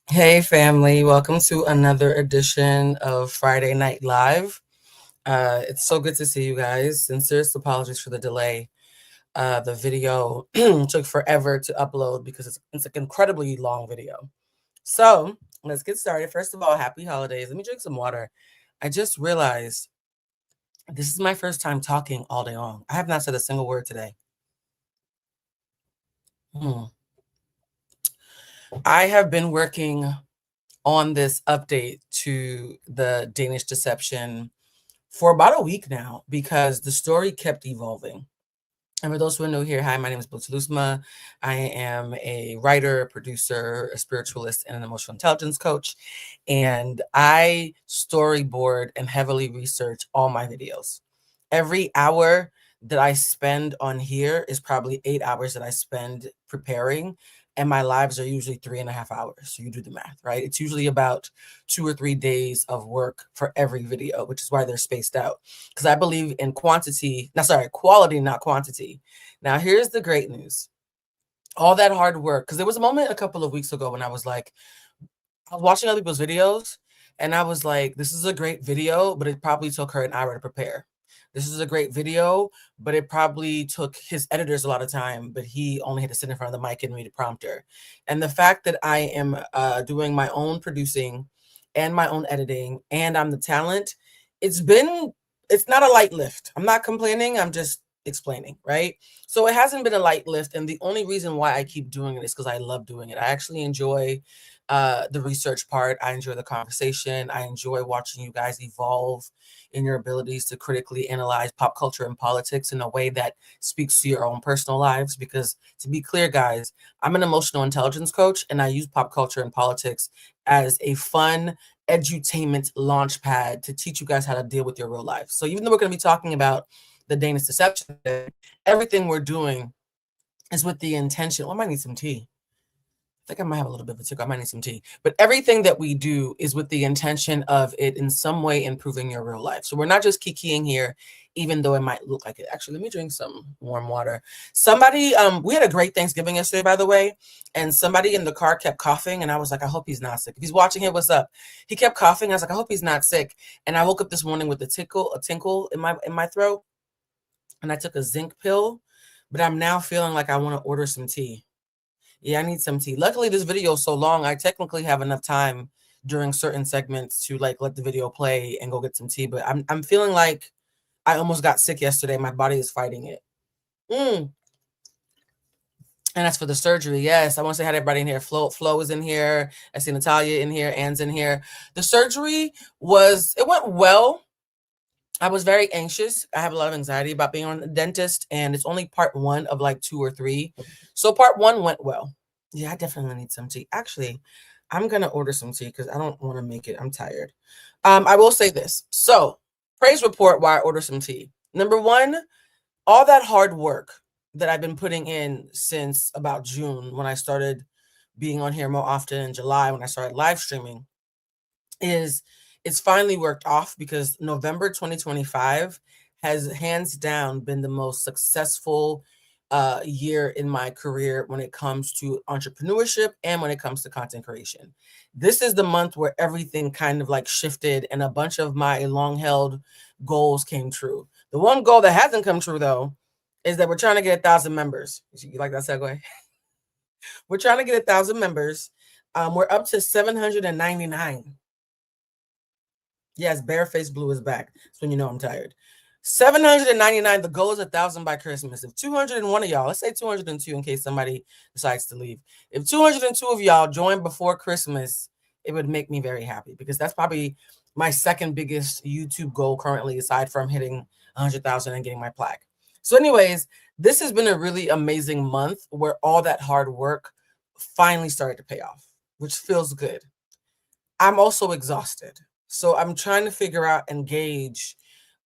Hey family, welcome to another edition of Friday Night Live. It's so good to see you guys. Sincerest apologies for the delay. The video took forever to upload because it's an incredibly long video. So let's get started. First of all, happy holidays. Let me drink some water. I just realized this is my first time talking all day long. I have not said a single word today. I have been working on this update to the Danish deception for about a week now because the story kept evolving. And for those who are new here, hi, my name is Bluecentric. I am a writer, producer, a spiritualist, and an emotional intelligence coach. And I storyboard and heavily research all my videos. Every hour that I spend on here is probably 8 hours that I spend preparing. And my lives are usually 3.5 hours. So you do the math, right? It's usually about 2 or 3 days of work for every video, which is why they're spaced out. Because I believe in quality, not quantity. Now, here's the great news. All that hard work, because there was a moment a couple of weeks ago when I was watching other people's videos, and I was like, this is a great video, but it probably took her an hour to prepare. This is a great video, but it probably took his editors a lot of time, but he only had to sit in front of the mic and read a prompter. And the fact that I am doing my own producing and my own editing, and I'm the talent, it's not a light lift. I'm not complaining. I'm just explaining, right? So it hasn't been a light lift. And the only reason why I keep doing it is because I love doing it. I actually enjoy the research part. I enjoy the conversation. I enjoy watching you guys evolve in your abilities to critically analyze pop culture and politics in a way that speaks to your own personal lives. Because to be clear, guys, I'm an emotional intelligence coach, and I use pop culture and politics as a fun edutainment launch pad to teach you guys how to deal with your real life. So even though we're going to be talking about the Danish deception, everything we're doing is with the intention. Oh, I might need some tea. I think I might have a little bit of a tickle. I might need some tea. But everything that we do is with the intention of it in some way improving your real life. So we're not just kikiing here, even though it might look like it. Actually, let me drink some warm water. Somebody, we had a great Thanksgiving yesterday, by the way, and somebody in the car kept coughing, and I was like, I hope he's not sick. If he's watching it, what's up? He kept coughing. I was like, I hope he's not sick. And I woke up this morning with a tinkle in my throat, and I took a zinc pill, but I'm now feeling like I want to order some tea. Yeah, I need some tea. Luckily, this video is so long, I technically have enough time during certain segments to let the video play and go get some tea. But I'm feeling like I almost got sick yesterday. My body is fighting it. And that's for the surgery. Yes, I want to say hi to everybody in here. Flo is in here. I see Natalia in here. Anne's in here. The surgery it went well. I was very anxious. I have a lot of anxiety about being on the dentist, and it's only part 1 of 2 or 3. So part 1 went well. Yeah, I definitely need some tea. Actually, I'm going to order some tea because I don't want to make it. I'm tired. I will say this. So praise report why I order some tea. Number 1, all that hard work that I've been putting in since about June when I started being on here more often, in July when I started live streaming, it's finally worked off, because November 2025 has hands down been the most successful year in my career when it comes to entrepreneurship and when it comes to content creation. This is the month where everything kind of shifted, and a bunch of my long held goals came true. The one goal that hasn't come true, though, is that we're trying to get 1,000 members. You like that segue? We're trying to get 1,000 members. We're up to 799. Yes, Bareface Blue is back. That's when you know I'm tired. 799. The goal is 1,000 by Christmas. If 201 of y'all, let's say 202 in case somebody decides to leave. If 202 of y'all join before Christmas, it would make me very happy because that's probably my second biggest YouTube goal currently, aside from hitting 100,000 and getting my plaque. So anyways, this has been a really amazing month where all that hard work finally started to pay off, which feels good. I'm also exhausted. So I'm trying to figure out and gauge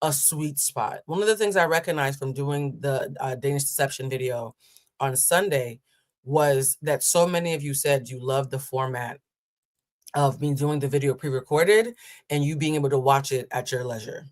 a sweet spot. One of the things I recognized from doing the Danish deception video on Sunday was that so many of you said you love the format of me doing the video pre-recorded and you being able to watch it at your leisure.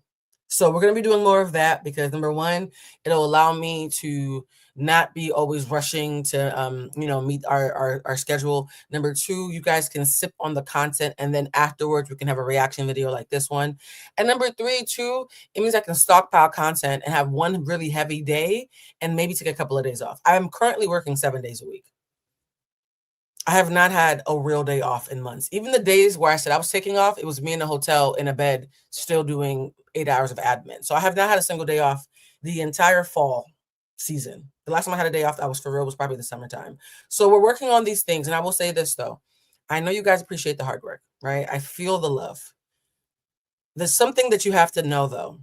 So we're going to be doing more of that because number one, it'll allow me to not be always rushing to, meet our schedule. Number two, you guys can sip on the content and then afterwards we can have a reaction video like this one. And number three, too, it means I can stockpile content and have one really heavy day and maybe take a couple of days off. I'm currently working 7 days a week. I have not had a real day off in months. Even the days where I said I was taking off, it was me in a hotel in a bed still doing 8 hours of admin. So I have not had a single day off the entire fall season. The last time I had a day off, I was for real, was probably the summertime. So we're working on these things. And I will say this, though. I know you guys appreciate the hard work, right? I feel the love. There's something that you have to know, though.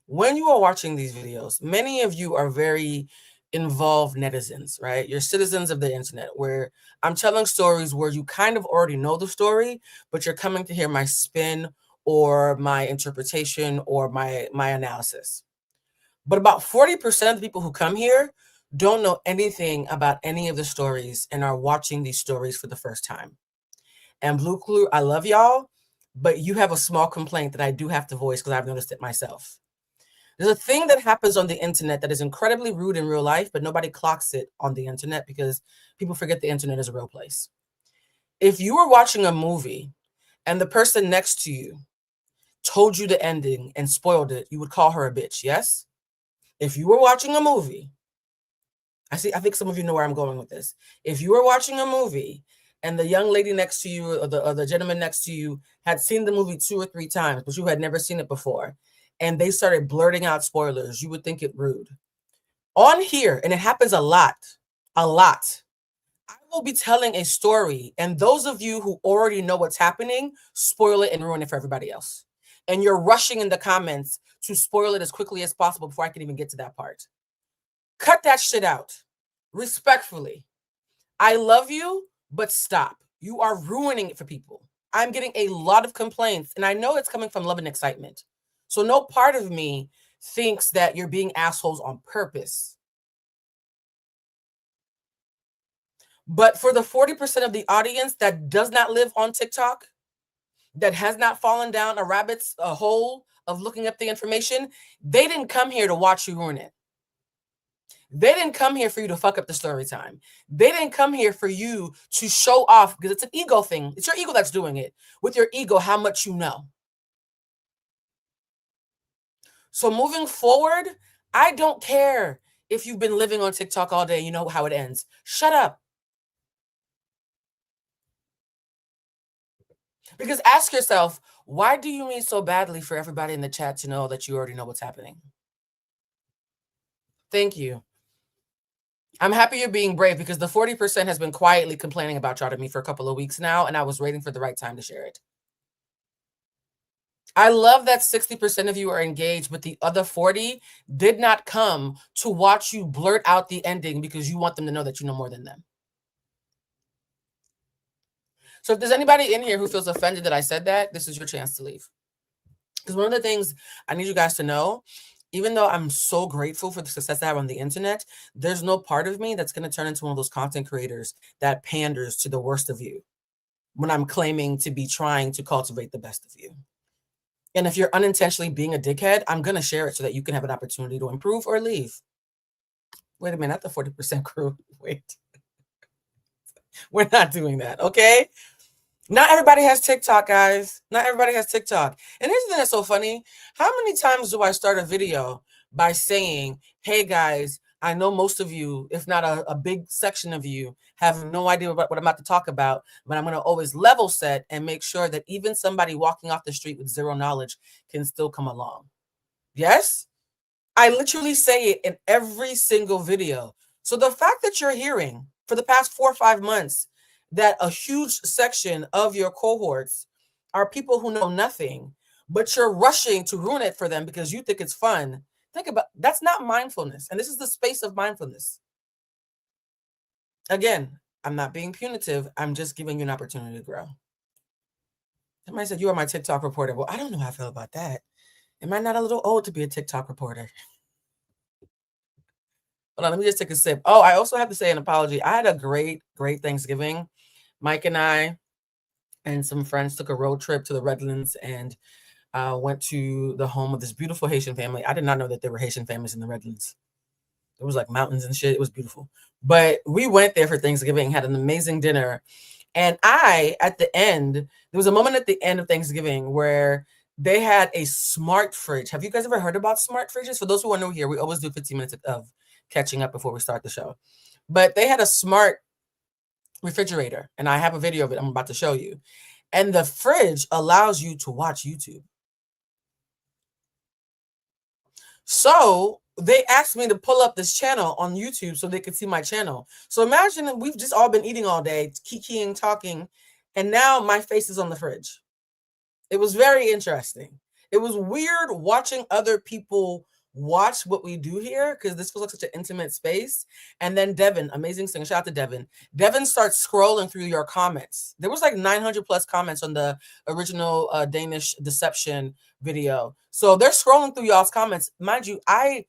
When you are watching these videos, many of you are very involved netizens, right? You're citizens of the internet where I'm telling stories where you kind of already know the story, but you're coming to hear my spin or my interpretation or my analysis. But about 40% of the people who come here don't know anything about any of the stories and are watching these stories for the first time. And Blue Clue, I love y'all, but you have a small complaint that I do have to voice because I've noticed it myself. There's a thing that happens on the internet that is incredibly rude in real life, but nobody clocks it on the internet because people forget the internet is a real place. If you were watching a movie and the person next to you told you the ending and spoiled it, you would call her a bitch, yes? If you were watching a movie, I think some of you know where I'm going with this. If you were watching a movie and the young lady next to you or the gentleman next to you had seen the movie 2 or 3 times, but you had never seen it before, and they started blurting out spoilers, you would think it rude. On here, and it happens a lot, I will be telling a story, and those of you who already know what's happening, spoil it and ruin it for everybody else. And you're rushing in the comments to spoil it as quickly as possible before I can even get to that part. Cut that shit out. Respectfully. I love you, but stop. You are ruining it for people. I'm getting a lot of complaints, and I know it's coming from love and excitement. So no part of me thinks that you're being assholes on purpose. But for the 40% of the audience that does not live on TikTok, that has not fallen down a rabbit's hole of looking up the information, they didn't come here to watch you ruin it. They didn't come here for you to fuck up the story time. They didn't come here for you to show off, because it's an ego thing. It's your ego that's doing it. With your ego, how much you know. So moving forward, I don't care if you've been living on TikTok all day, you know how it ends. Shut up. Because ask yourself, why do you need so badly for everybody in the chat to know that you already know what's happening? Thank you. I'm happy you're being brave because the 40% has been quietly complaining about y'all to me for a couple of weeks now, and I was waiting for the right time to share it. I love that 60% of you are engaged, but the other 40 did not come to watch you blurt out the ending because you want them to know that you know more than them. So if there's anybody in here who feels offended that I said that, this is your chance to leave. Because one of the things I need you guys to know, even though I'm so grateful for the success I have on the internet, there's no part of me that's going to turn into one of those content creators that panders to the worst of you when I'm claiming to be trying to cultivate the best of you. And if you're unintentionally being a dickhead, I'm going to share it so that you can have an opportunity to improve or leave. Wait a minute, not the 40% crew. Wait. We're not doing that, okay? Not everybody has TikTok, guys. Not everybody has TikTok. And here's the thing that's so funny. How many times do I start a video by saying, hey, guys, I know most of you, if not a big section of you, have no idea what I'm about to talk about, but I'm going to always level set and make sure that even somebody walking off the street with zero knowledge can still come along. Yes? I literally say it in every single video. So the fact that you're hearing for the past 4 or 5 months that a huge section of your cohorts are people who know nothing, but you're rushing to ruin it for them because you think it's fun. Think about that's not mindfulness. And this is the space of mindfulness. Again, I'm not being punitive. I'm just giving you an opportunity to grow. Somebody said, "You are my TikTok reporter." Well, I don't know how I feel about that. Am I not a little old to be a TikTok reporter? Hold on, let me just take a sip. Oh, I also have to say an apology. I had a great Thanksgiving. Mike and I and some friends took a road trip to the Redlands and went to the home of this beautiful Haitian family. I did not know that there were Haitian families in the Redlands. There was like mountains and shit. It was beautiful. But we went there for Thanksgiving, had an amazing dinner. And at the end, there was a moment at the end of Thanksgiving where they had a smart fridge. Have you guys ever heard about smart fridges? For those who are new here, we always do 15 minutes of catching up before we start the show. But they had a smart refrigerator, and I have a video of it I'm about to show you. And the fridge allows you to watch YouTube. So they asked me to pull up this channel on YouTube so they could see my channel. So imagine that we've just all been eating all day, kikiing, talking, and now my face is on the fridge. It was very interesting. It was weird watching other people watch what we do here because this feels like such an intimate space. And then Devin, amazing singer, shout out to Devin. Devin starts scrolling through your comments. There was like 900 plus comments on the original Danish deception video. So they're scrolling through y'all's comments. Mind you, I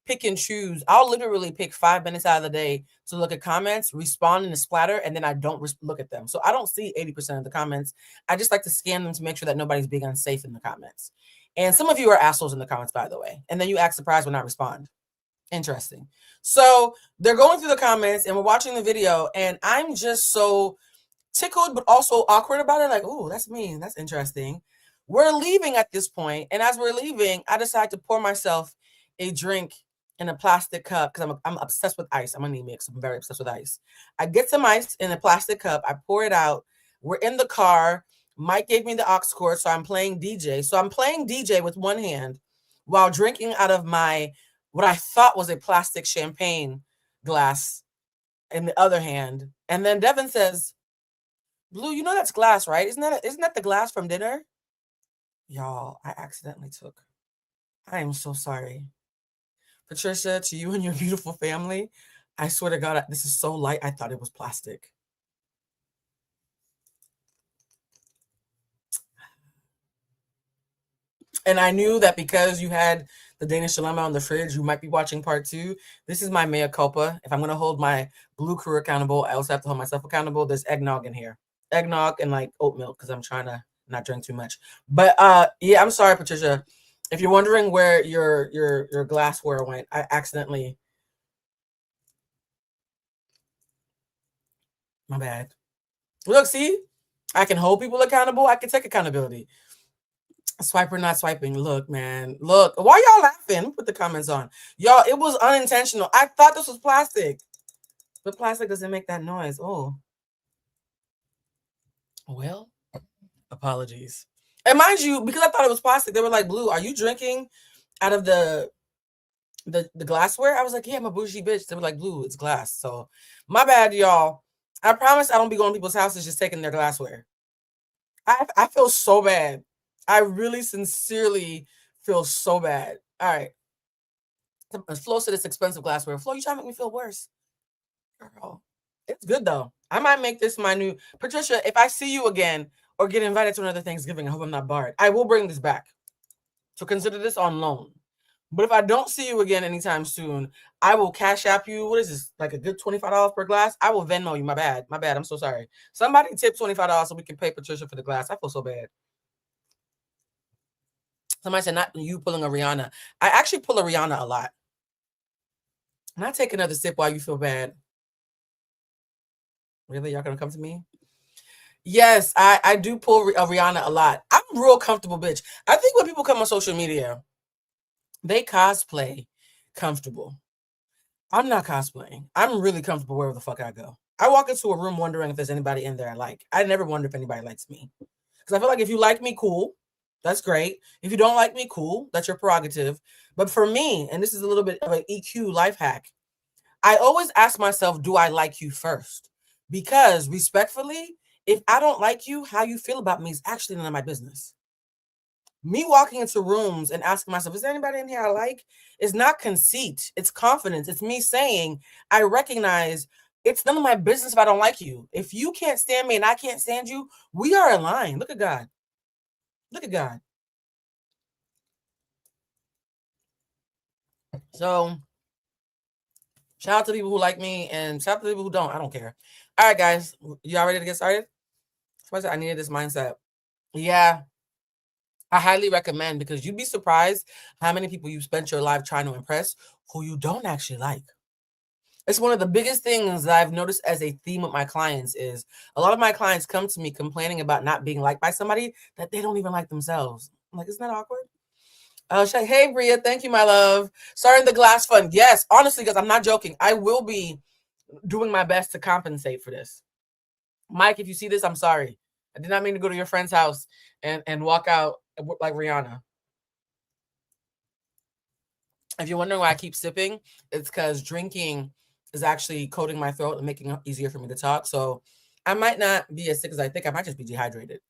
pick and choose. I'll literally pick 5 minutes out of the day to look at comments, respond in a splatter, and then I don't look at them. So I don't see 80% of the comments. I just like to scan them to make sure that nobody's being unsafe in the comments. And some of you are assholes in the comments, by the way. And then you act surprised when I respond. Interesting. So they're going through the comments and we're watching the video, and I'm just so tickled, but also awkward about it. Like, oh, that's mean. That's interesting. We're leaving at this point, and as we're leaving, I decide to pour myself a drink in a plastic cup because I'm obsessed with ice. I'm anemic, so I'm very obsessed with ice. I get some ice in a plastic cup. I pour it out. We're in the car. Mike gave me the aux cord, so I'm playing DJ. So I'm playing DJ with one hand while drinking out of my what I thought was a plastic champagne glass in the other hand. And then Devin says, "Blue, you know that's glass, right? Isn't that the glass from dinner?" Y'all, I accidentally took. I am so sorry. Patricia, to you and your beautiful family, I swear to God, this is so light. I thought it was plastic. And I knew that because you had the Danish dilemma on the fridge, you might be watching part 2. This is my mea culpa. If I'm going to hold my Blue crew accountable, I also have to hold myself accountable. There's eggnog in here. Eggnog and like oat milk because I'm trying to not drink too much. But yeah, I'm sorry, Patricia. If you're wondering where your glassware went, I accidentally. My bad. Look, see, I can hold people accountable. I can take accountability. Swiper not swiping. Look, man. Look. Why y'all laughing? Put the comments on. Y'all, it was unintentional. I thought this was plastic. But plastic doesn't make that noise. Oh. Well, apologies. And mind you, because I thought it was plastic, they were like, "Blue, are you drinking out of the glassware?" I was like, "Yeah, I'm a bougie bitch." They were like, "Blue, it's glass." So my bad, y'all. I promise I don't be going to people's houses just taking their glassware. I feel so bad. I really sincerely feel so bad. All right. Flo said it's expensive glassware. Flo, you trying to make me feel worse? Girl, it's good though. I might make this my new Patricia. If I see you again or get invited to another Thanksgiving, I hope I'm not barred. I will bring this back. So consider this on loan. But if I don't see you again anytime soon, I will cash app you. What is this? Like a good $25 per glass? I will Venmo you. My bad. My bad. I'm so sorry. Somebody tip $25 so we can pay Patricia for the glass. I feel so bad. Somebody said, not you pulling a Rihanna. I actually pull a Rihanna a lot. And I take another sip while you feel bad. Really? Y'all gonna come to me? Yes, I do pull a Rihanna a lot. I'm a real comfortable bitch. I think when people come on social media, they cosplay comfortable. I'm not cosplaying. I'm really comfortable wherever the fuck I go. I walk into a room wondering if there's anybody in there I like. I never wonder if anybody likes me. Because I feel like if you like me, cool. That's great. If you don't like me, cool. That's your prerogative. But for me, and this is a little bit of an EQ life hack, I always ask myself, do I like you first? Because respectfully, if I don't like you, how you feel about me is actually none of my business. Me walking into rooms and asking myself, is there anybody in here I like? Is not conceit. It's confidence. It's me saying, I recognize it's none of my business if I don't like you. If you can't stand me and I can't stand you, we are aligned. Look at God. Look at God. So shout out to people who like me and shout out to people who don't. I don't care. All right, guys. Y'all ready to get started? Somebody said I needed this mindset. Yeah. I highly recommend, because you'd be surprised how many people you spent your life trying to impress who you don't actually like. It's one of the biggest things that I've noticed as a theme with my clients is a lot of my clients come to me complaining about not being liked by somebody that they don't even like themselves. I'm like, isn't that awkward? Hey, Bria, thank you, my love. Starting the glass fund. Yes, honestly, because I'm not joking. I will be doing my best to compensate for this. Mike, if you see this, I'm sorry. I did not mean to go to your friend's house and walk out like Rihanna. If you're wondering why I keep sipping, it's because drinking is actually coating my throat and making it easier for me to talk. So I might not be as sick as I think. I might just be dehydrated.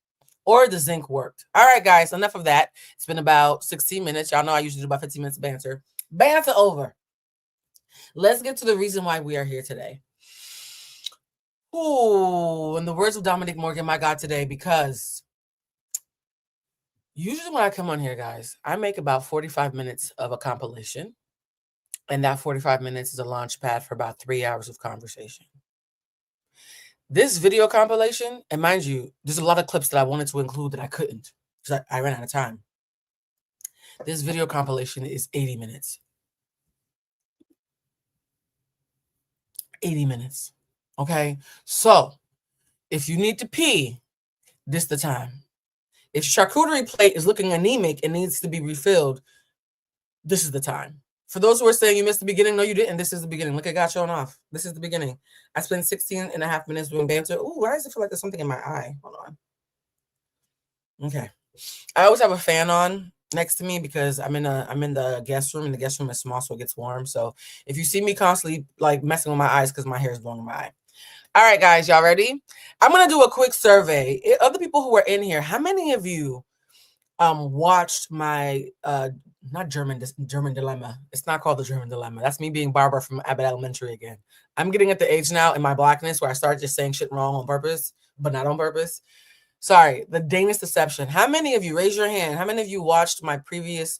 Or the zinc worked. All right, guys, enough of that. It's been about 16 minutes. Y'all know I usually do about 15 minutes of banter. Banter over. Let's get to the reason why we are here today. Ooh, in the words of Dominic Morgan, my God, today, because usually when I come on here, guys, I make about 45 minutes of a compilation. And that 45 minutes is a launch pad for about 3 hours of conversation. This video compilation, and mind you, there's a lot of clips that I wanted to include that I couldn't because I ran out of time. This video compilation is 80 minutes. 80 minutes. Okay? So, if you need to pee, this the time. If charcuterie plate is looking anemic and needs to be refilled, this is the time. For those who are saying you missed the beginning, no, you didn't. This is the beginning. Look at God showing off. This is the beginning. I spent 16 and a half minutes doing banter. Ooh, why does it feel like there's something in my eye? Hold on. Okay. I always have a fan on next to me because I'm in the guest room, and the guest room is small, so it gets warm. So if you see me constantly like messing with my eyes because my hair is blowing in my eye. All right, guys, y'all ready? I'm gonna do a quick survey. Other people who are in here, how many of you watched my not German Dilemma? It's not called the German Dilemma. That's me being Barbara from Abbott Elementary again. I'm getting at the age now in my blackness where I start just saying shit wrong on purpose, but not on purpose. Sorry, the Danish Deception. How many of you, raise your hand, how many of you watched my previous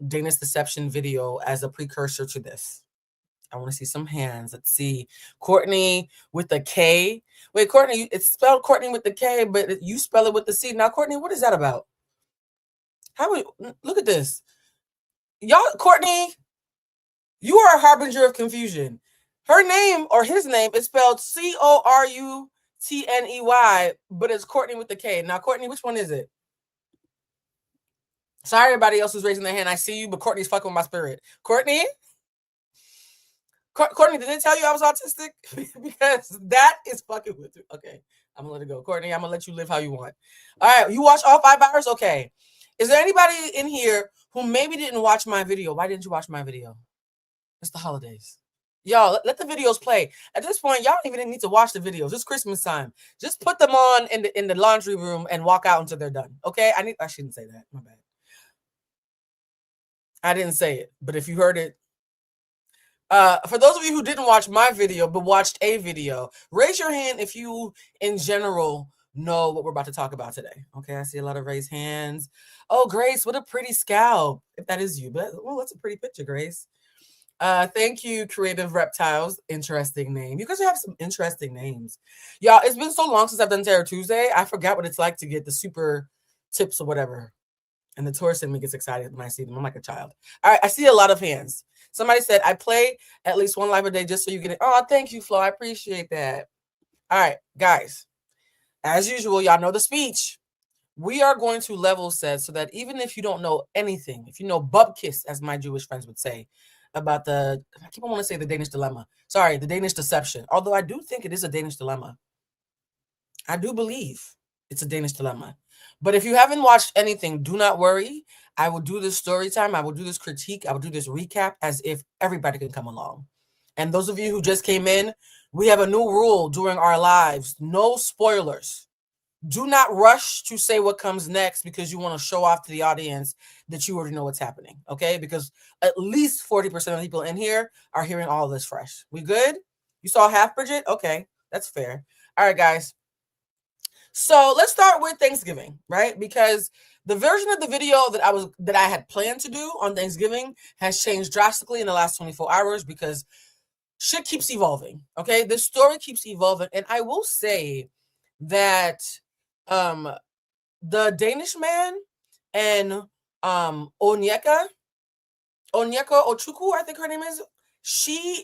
Danish Deception video as a precursor to this? I want to see some hands. Let's see. Courtney with the K. Wait, Courtney, it's spelled Courtney with the K, but you spell it with the C. Now, Courtney, what is that about? Look at this. Y'all, Courtney, you are a harbinger of confusion. Her name or his name is spelled Courtney, but it's Courtney with the K. Now, Courtney, which one is it? Sorry, everybody else who's raising their hand. I see you, but Courtney's fucking with my spirit. Courtney? Courtney, did they tell you I was autistic? Because that is fucking with you. Okay, I'm gonna let it go. Courtney, I'm gonna let you live how you want. All right, you watch all 5 hours? Okay. Is there anybody in here who maybe didn't watch my video? Why didn't you watch my video? It's the holidays. Y'all, let the videos play. At this point, y'all don't even need to watch the videos. It's Christmas time. Just put them on in the laundry room and walk out until they're done. Okay? I shouldn't say that. My bad. I didn't say it, but if you heard it, for those of you who didn't watch my video but watched a video, raise your hand if you, in general, know what we're about to talk about today. Okay, I see a lot of raised hands. Oh, Grace, what a pretty scalp. If that is you, but well, that's a pretty picture, Grace. Thank you, Creative Reptiles. Interesting name. You guys have some interesting names. Y'all, it's been so long since I've done Terror Tuesday. I forgot what it's like to get the super tips or whatever. And the tourist in me gets excited when I see them. I'm like a child. All right, I see a lot of hands. Somebody said, I play at least one live a day just so you get it. Oh, thank you, Flo. I appreciate that. All right, guys. As usual, y'all know the speech. We are going to level set so that even if you don't know anything, if you know bubkiss, as my Jewish friends would say, about I keep on want to say the Danish dilemma. Sorry, the Danish deception. Although I do think it is a Danish dilemma. I do believe it's a Danish dilemma. But if you haven't watched anything, do not worry. I will do this story time. I will do this critique. I will do this recap as if everybody can come along. And those of you who just came in, we have a new rule during our lives. No spoilers. Do not rush to say what comes next because you want to show off to the audience that you already know what's happening, okay? Because at least 40% of the people in here are hearing all of this fresh. We good? You saw half, Bridget? Okay, that's fair. All right, guys. So let's start with Thanksgiving, right? Because the version of the video that I had planned to do on Thanksgiving has changed drastically in the last 24 hours because shit keeps evolving, okay? This story keeps evolving. And I will say that the Danish man and Onyeka Ochuku, I think her name is, she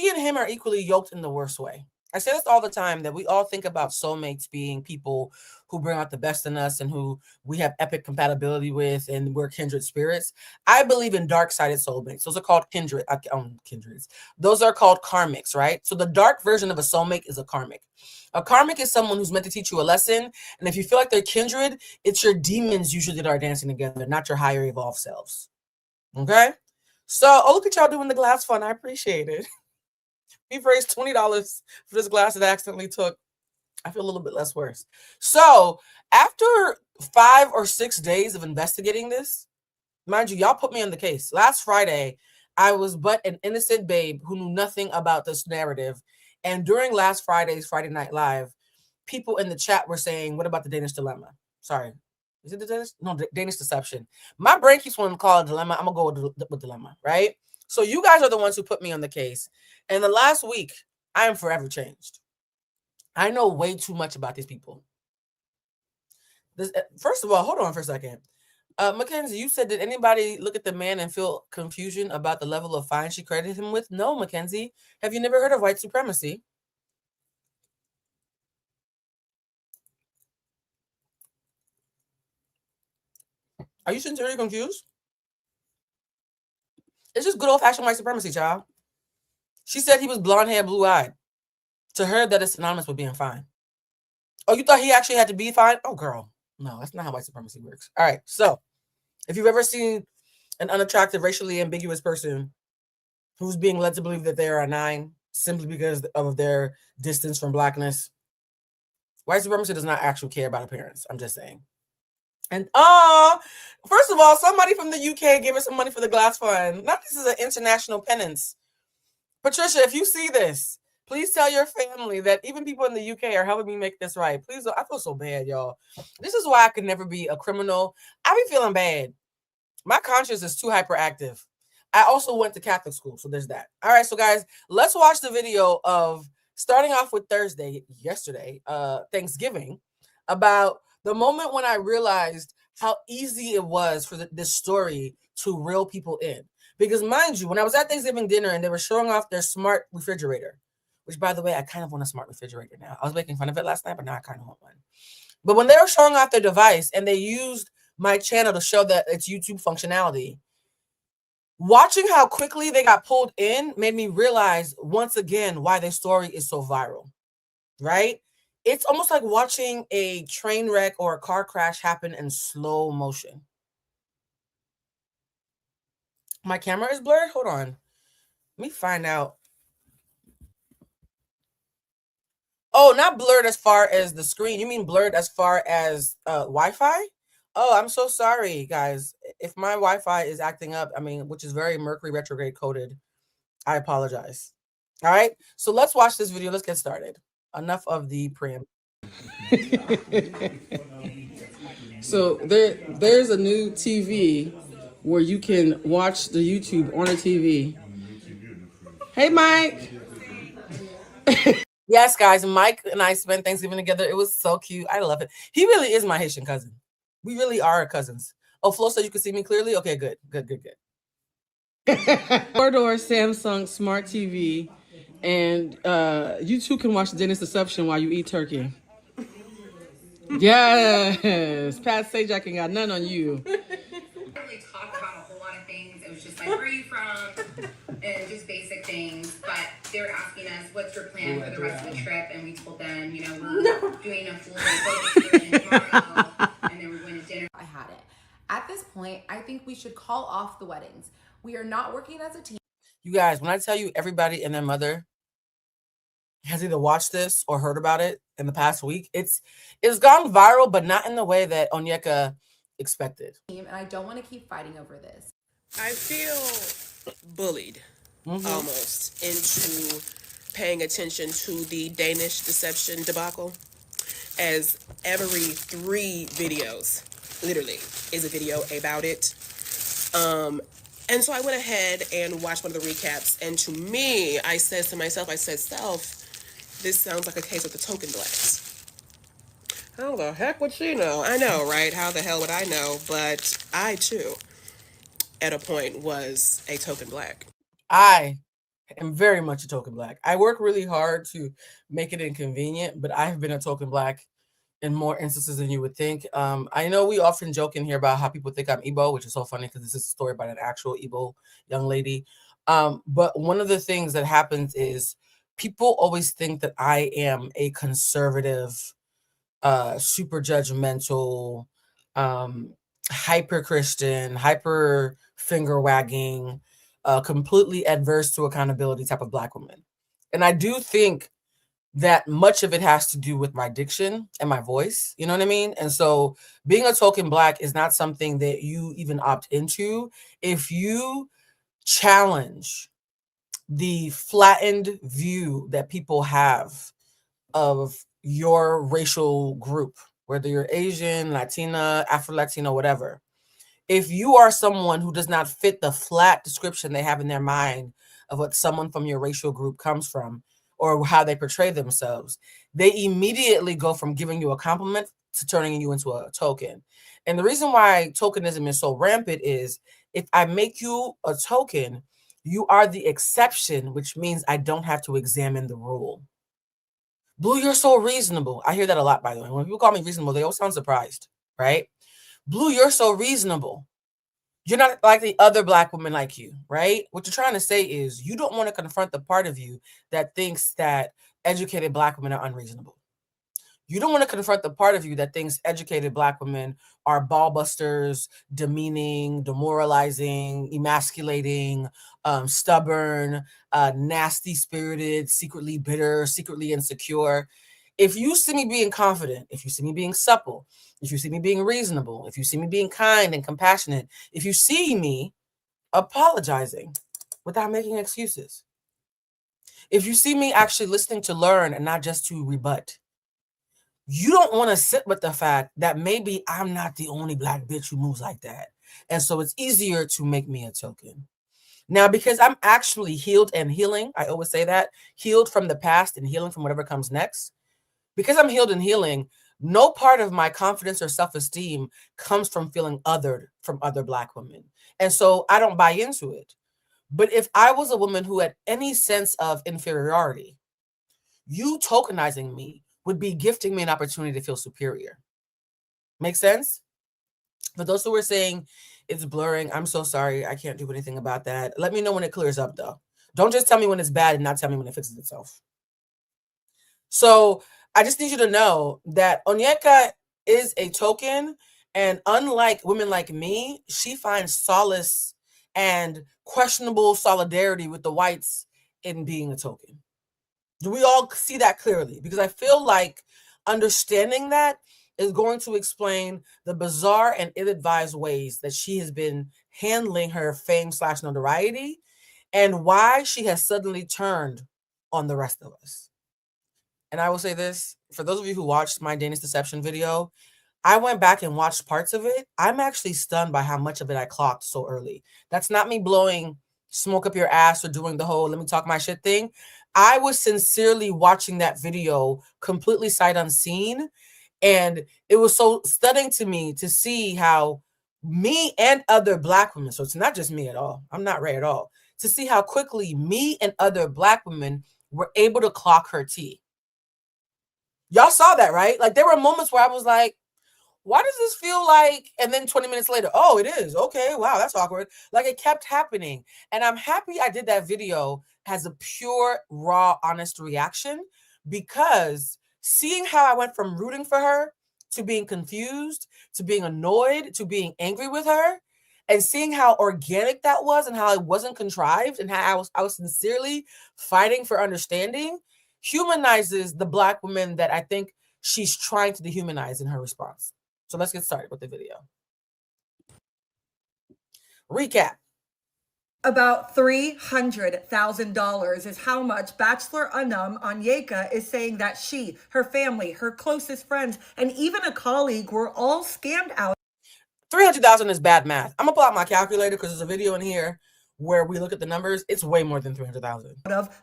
and him are equally yoked in the worst way. I say this all the time, that we all think about soulmates being people who bring out the best in us and who we have epic compatibility with and we're kindred spirits. I believe in dark-sided soulmates. Those are called kindreds. Those are called karmics, right? So the dark version of a soulmate is a karmic. A karmic is someone who's meant to teach you a lesson. And if you feel like they're kindred, it's your demons usually that are dancing together, not your higher evolved selves. Okay? So, look at y'all doing the glass fund. I appreciate it. We've raised $20 for this glass that I accidentally took. I feel a little bit less worse. So, after 5 or 6 days of investigating this, mind you, y'all put me on the case. Last Friday, I was but an innocent babe who knew nothing about this narrative. And during last Friday's Friday Night Live, people in the chat were saying, what about the Danish dilemma? Sorry. Is it the Danish? No, the Danish deception. My brain keeps wanting to call it a dilemma. I'm going to go with dilemma, right? So you guys are the ones who put me on the case. And the last week, I am forever changed. I know way too much about these people. First of all, hold on for a second. Mackenzie, you said, did anybody look at the man and feel confusion about the level of fine she credited him with? No, Mackenzie. Have you never heard of white supremacy? Are you sincerely confused? It's just good old-fashioned white supremacy, child. She said he was blonde-haired, blue-eyed. To her, that is synonymous with being fine. Oh, you thought he actually had to be fine? Oh, girl. No, that's not how white supremacy works. All right, so if you've ever seen an unattractive, racially ambiguous person who's being led to believe that they are a 9 simply because of their distance from blackness, white supremacy does not actually care about appearance. I'm just saying. And first of all, somebody from the UK gave us some money for the glass fund. Not this is an international penance. Patricia, if you see this, please tell your family that even people in the UK are helping me make this right. Please, I feel so bad, y'all. This is why I could never be a criminal. I be feeling bad. My conscience is too hyperactive. I also went to Catholic school, so there's that. All right, so guys, let's watch the video of starting off with yesterday, Thanksgiving, about the moment when I realized how easy it was for this story to reel people in. Because mind you, when I was at Thanksgiving dinner and they were showing off their smart refrigerator, which by the way, I kind of want a smart refrigerator now. I was making fun of it last night, but now I kind of want one. But when they were showing off their device and they used my channel to show that it's YouTube functionality, watching how quickly they got pulled in made me realize once again why their story is so viral, right? It's almost like watching a train wreck or a car crash happen in slow motion. My camera is blurred? Hold on. Let me find out. Oh, not blurred as far as the screen. You mean blurred as far as Wi-Fi? Oh, I'm so sorry, guys. If my Wi-Fi is acting up, which is very Mercury retrograde coded, I apologize. All right, so let's watch this video. Let's get started. Enough of the preamble. So there's a new TV where you can watch the YouTube on a TV. Hey, Mike. Yes, guys, Mike and I spent Thanksgiving together. It was so cute. I love it. He really is my Haitian cousin. We really are cousins. Oh, Flo said you can see me clearly? Okay, good. 4-door Samsung Smart TV. And you too can watch Danish Deception while you eat turkey. Yes. Pat Sajak ain't got none on you. Really talk about a whole lot of things. It was just like, where are you from? things, but they're asking us, what's your plan for the rest of the trip? And we told them, you know, we're doing a full day boat excursion tomorrow, and then we're going to dinner. I had it. At this point, I think we should call off the weddings. We are not working as a team. You guys, when I tell you everybody and their mother has either watched this or heard about it in the past week, it's gone viral, but not in the way that Onyeka expected. And I don't want to keep fighting over this. I feel bullied almost into paying attention to the Danish deception debacle, as every 3 videos literally is a video about it. And so I went ahead and watched one of the recaps, and to me, I said to myself, this sounds like a case with the token blacks. How the heck would she know? I know, right? How the hell would I know? But I, too, at a point, was a token black. I am very much a token black. I work really hard to make it inconvenient, but I've been a token black in more instances than you would think. I know we often joke in here about how people think I'm Igbo, which is so funny because this is a story about an actual Igbo young lady. But one of the things that happens is people always think that I am a conservative, super judgmental, hyper Christian, hyper finger wagging, completely adverse to accountability type of Black woman. And I do think that much of it has to do with my diction and my voice, you know what I mean? And so being a token black is not something that you even opt into if you challenge the flattened view that people have of your racial group, whether you're Asian, Latina, Afro-Latino, whatever. If you are someone who does not fit the flat description they have in their mind of what someone from your racial group comes from, or how they portray themselves, they immediately go from giving you a compliment to turning you into a token. And the reason why tokenism is so rampant is if I make you a token, you are the exception, which means I don't have to examine the rule. Blue, you're so reasonable. I hear that a lot, by the way. When people call me reasonable, they always sound surprised, right? Blue, you're so reasonable. You're not like the other Black women like you, right? What you're trying to say is you don't want to confront the part of you that thinks that educated Black women are unreasonable. You don't want to confront the part of you that thinks educated Black women are ball busters, demeaning, demoralizing, emasculating, stubborn, nasty spirited, secretly bitter, secretly insecure. If you see me being confident, if you see me being supple, if you see me being reasonable, if you see me being kind and compassionate, if you see me apologizing without making excuses, if you see me actually listening to learn and not just to rebut, you don't want to sit with the fact that maybe I'm not the only Black bitch who moves like that. And so it's easier to make me a token. Now, because I'm actually healed and healing, I always say that, healed from the past and healing from whatever comes next. Because I'm healed and healing, no part of my confidence or self-esteem comes from feeling othered from other Black women. And so I don't buy into it. But if I was a woman who had any sense of inferiority, you tokenizing me would be gifting me an opportunity to feel superior. Make sense? For those who are saying it's blurring, I'm so sorry. I can't do anything about that. Let me know when it clears up, though. Don't just tell me when it's bad and not tell me when it fixes itself. So I just need you to know that Onyeka is a token, and unlike women like me, she finds solace and questionable solidarity with the whites in being a token. Do we all see that clearly? Because I feel like understanding that is going to explain the bizarre and ill-advised ways that she has been handling her fame/notoriety and why she has suddenly turned on the rest of us. And I will say this, for those of you who watched my Danish deception video, I went back and watched parts of it. I'm actually stunned by how much of it I clocked so early. That's not me blowing smoke up your ass or doing the whole let me talk my shit thing. I was sincerely watching that video completely sight unseen. And it was so stunning to me to see how me and other Black women, so it's not just me at all, I'm not Ray at all, to see how quickly me and other Black women were able to clock her tea. Y'all saw that, right? Like there were moments where I was like, why does this feel like, and then 20 minutes later, oh, it is. Okay, wow, that's awkward. Like it kept happening. And I'm happy I did that video as a pure, raw, honest reaction, because seeing how I went from rooting for her to being confused, to being annoyed, to being angry with her, and seeing how organic that was and how it wasn't contrived and how I was sincerely fighting for understanding, humanizes the Black woman that I think she's trying to dehumanize in her response. So let's get started with the video. Recap. About $300,000 is how much Bachelor Anam Onyeka is saying that she, her family, her closest friends, and even a colleague were all scammed out. 300,000 is bad math. I'm gonna pull out my calculator because there's a video in here where we look at the numbers. It's way more than 300,000.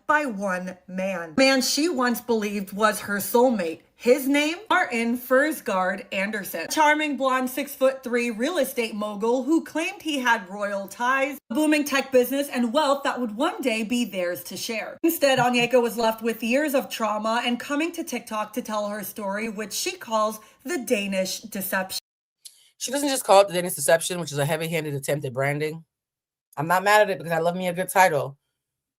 By one man. Man she once believed was her soulmate. His name, Martin Fursgaard Anderson. Charming blonde 6'3" real estate mogul who claimed he had royal ties, a booming tech business, and wealth that would one day be theirs to share. Instead, Onyeka was left with years of trauma and coming to TikTok to tell her story, which she calls the Danish deception. She doesn't just call it the Danish deception, which is a heavy-handed attempt at branding. I'm not mad at it because I love me a good title.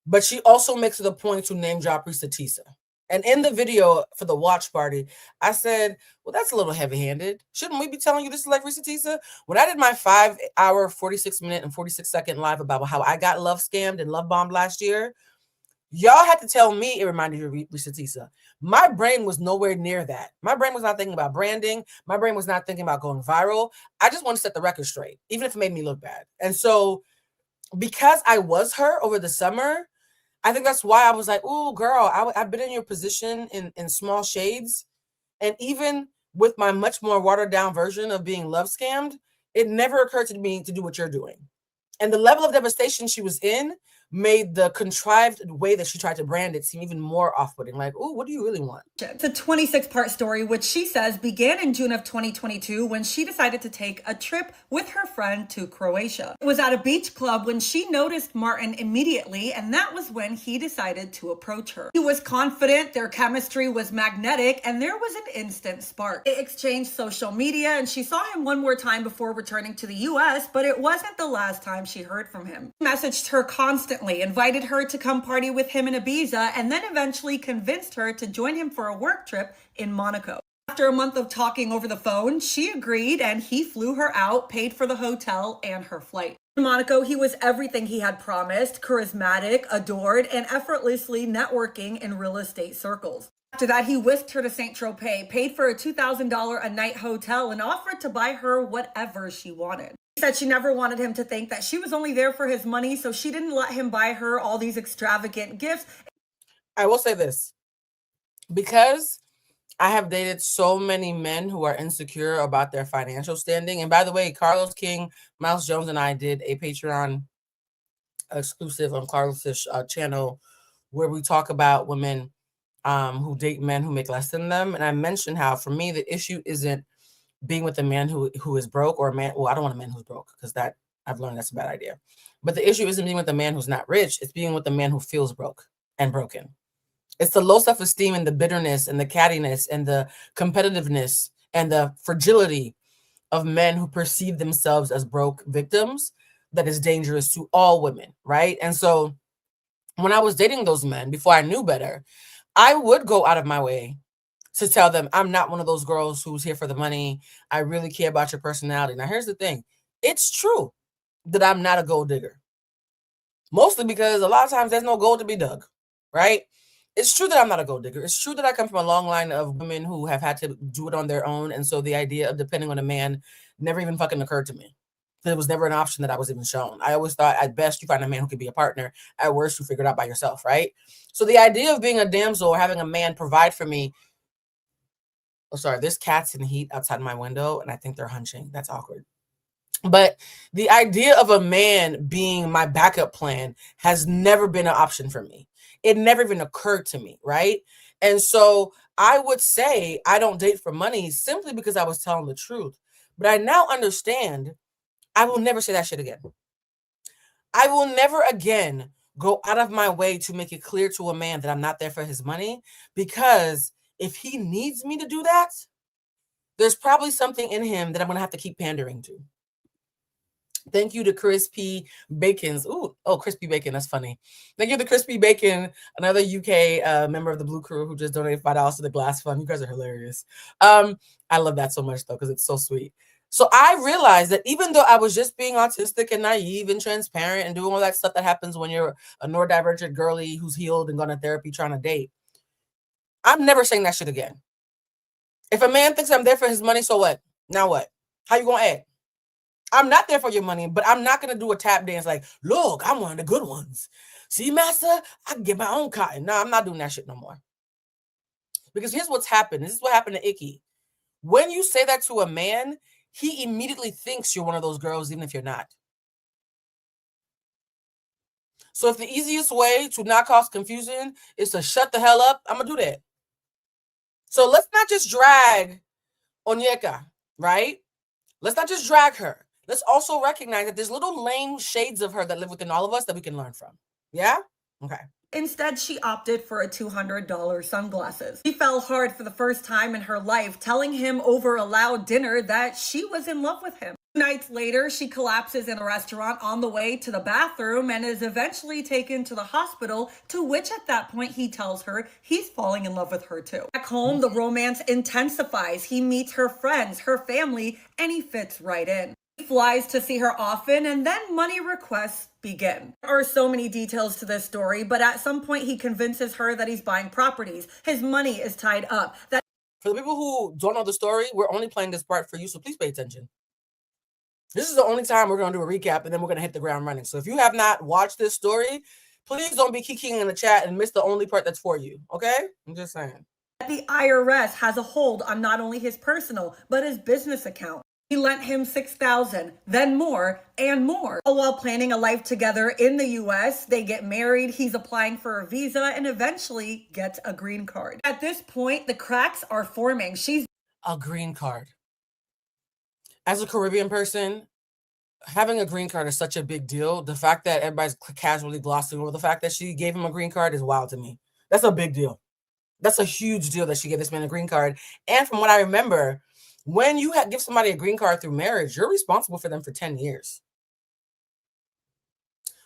But she also makes it a point to name drop Risa Tisa. And in the video for the watch party, I said, well, that's a little heavy-handed. Shouldn't we be telling you this is like Risa Tisa? When I did my 5-hour, 46-minute, and 46-second live about how I got love scammed and love bombed last year, y'all had to tell me it reminded you of Risa Tisa. My brain was nowhere near that. My brain was not thinking about branding. My brain was not thinking about going viral. I just want to set the record straight, even if it made me look bad. And so because I was her over the summer, I think that's why I was like, oh, girl, I've been in your position in small shades. And even with my much more watered down version of being love scammed, it never occurred to me to do what you're doing. And the level of devastation she was in made the contrived way that she tried to brand it seem even more off-putting. Like, oh, what do you really want? It's a 26-part story, which she says began in June of 2022 when she decided to take a trip with her friend to Croatia. It was at a beach club when she noticed Martin immediately, and that was when he decided to approach her. He was confident, their chemistry was magnetic, and there was an instant spark. They exchanged social media, and she saw him one more time before returning to the US, but it wasn't the last time she heard from him. He messaged her constantly, invited her to come party with him in Ibiza, and then eventually convinced her to join him for a work trip in Monaco. After a month of talking over the phone, she agreed and he flew her out, paid for the hotel and her flight. In Monaco, he was everything he had promised, charismatic, adored, and effortlessly networking in real estate circles. After that, he whisked her to Saint-Tropez, paid for a $2,000 a night hotel, and offered to buy her whatever she wanted. She said she never wanted him to think that she was only there for his money, so she didn't let him buy her all these extravagant gifts. I will say this, because I have dated so many men who are insecure about their financial standing. And by the way, Carlos King, Miles Jones, and I did a Patreon exclusive on Carlos's channel where we talk about women who date men who make less than them. And I mentioned how, for me, the issue isn't being with a man who is broke, or a man. Well, I don't want a man who's broke, because that I've learned that's a bad idea. But the issue isn't being with a man who's not rich. It's being with a man who feels broke and broken. It's the low self-esteem and the bitterness and the cattiness and the competitiveness and the fragility of men who perceive themselves as broke victims that is dangerous to all women, right? And so when I was dating those men, before I knew better, I would go out of my way to tell them, I'm not one of those girls who's here for the money. I really care about your personality. Now, here's the thing. It's true that I'm not a gold digger. Mostly because a lot of times there's no gold to be dug, right? It's true that I'm not a gold digger. It's true that I come from a long line of women who have had to do it on their own. And so the idea of depending on a man never even fucking occurred to me. It was never an option that I was even shown. I always thought at best you find a man who could be a partner. At worst, you figure it out by yourself, right? So the idea of being a damsel or having a man provide for me. Oh, sorry, there's cats in heat outside my window, and I think they're hunching. That's awkward. But the idea of a man being my backup plan has never been an option for me. It never even occurred to me, right? And so I would say I don't date for money simply because I was telling the truth. But I now understand I will never say that shit again. I will never again go out of my way to make it clear to a man that I'm not there for his money, because if he needs me to do that, there's probably something in him that I'm going to have to keep pandering to. Thank you to Crispy Bacon's. Ooh, oh, Crispy Bacon. That's funny. Thank you to Crispy Bacon, another UK member of the Blue Crew who just donated $5 to the Glass Fund. You guys are hilarious. I love that so much, though, because it's so sweet. So I realized that even though I was just being autistic and naive and transparent and doing all that stuff that happens when you're a neurodivergent girly who's healed and gone to therapy trying to date, I'm never saying that shit again. If a man thinks I'm there for his money, so what? Now what? How you gonna act? I'm not there for your money, but I'm not going to do a tap dance like, look, I'm one of the good ones. See, master, I can get my own cotton. No, I'm not doing that shit no more. Because here's what's happened. This is what happened to Icky. When you say that to a man, he immediately thinks you're one of those girls, even if you're not. So if the easiest way to not cause confusion is to shut the hell up, I'm going to do that. So let's not just drag Onyeka, right? Let's not just drag her. Let's also recognize that there's little lame shades of her that live within all of us that we can learn from. Yeah? Okay. Instead, she opted for a $200 sunglasses. She fell hard for the first time in her life, telling him over a loud dinner that she was in love with him. 2 nights later, she collapses in a restaurant on the way to the bathroom and is eventually taken to the hospital, to which at that point he tells her he's falling in love with her too. Back home, the romance intensifies. He meets her friends, her family, and he fits right in. He flies to see her often, and then money requests begin. There are so many details to this story, but at some point he convinces her that he's buying properties. His money is tied up. That for the people who don't know the story, we're only playing this part for you, so please pay attention. This is the only time we're going to do a recap, and then we're going to hit the ground running. So if you have not watched this story, please don't be kikiing in the chat and miss the only part that's for you, okay? I'm just saying. The IRS has a hold on not only his personal, but his business account. He lent him $6,000, then more and more. All while planning a life together in the US, they get married, he's applying for a visa, and eventually gets a green card. At this point, the cracks are forming. She's a green card. As a Caribbean person, having a green card is such a big deal. The fact that everybody's casually glossing over the fact that she gave him a green card is wild to me. That's a big deal. That's a huge deal that she gave this man a green card. And from what I remember, when you give somebody a green card through marriage, you're responsible for them for 10 years.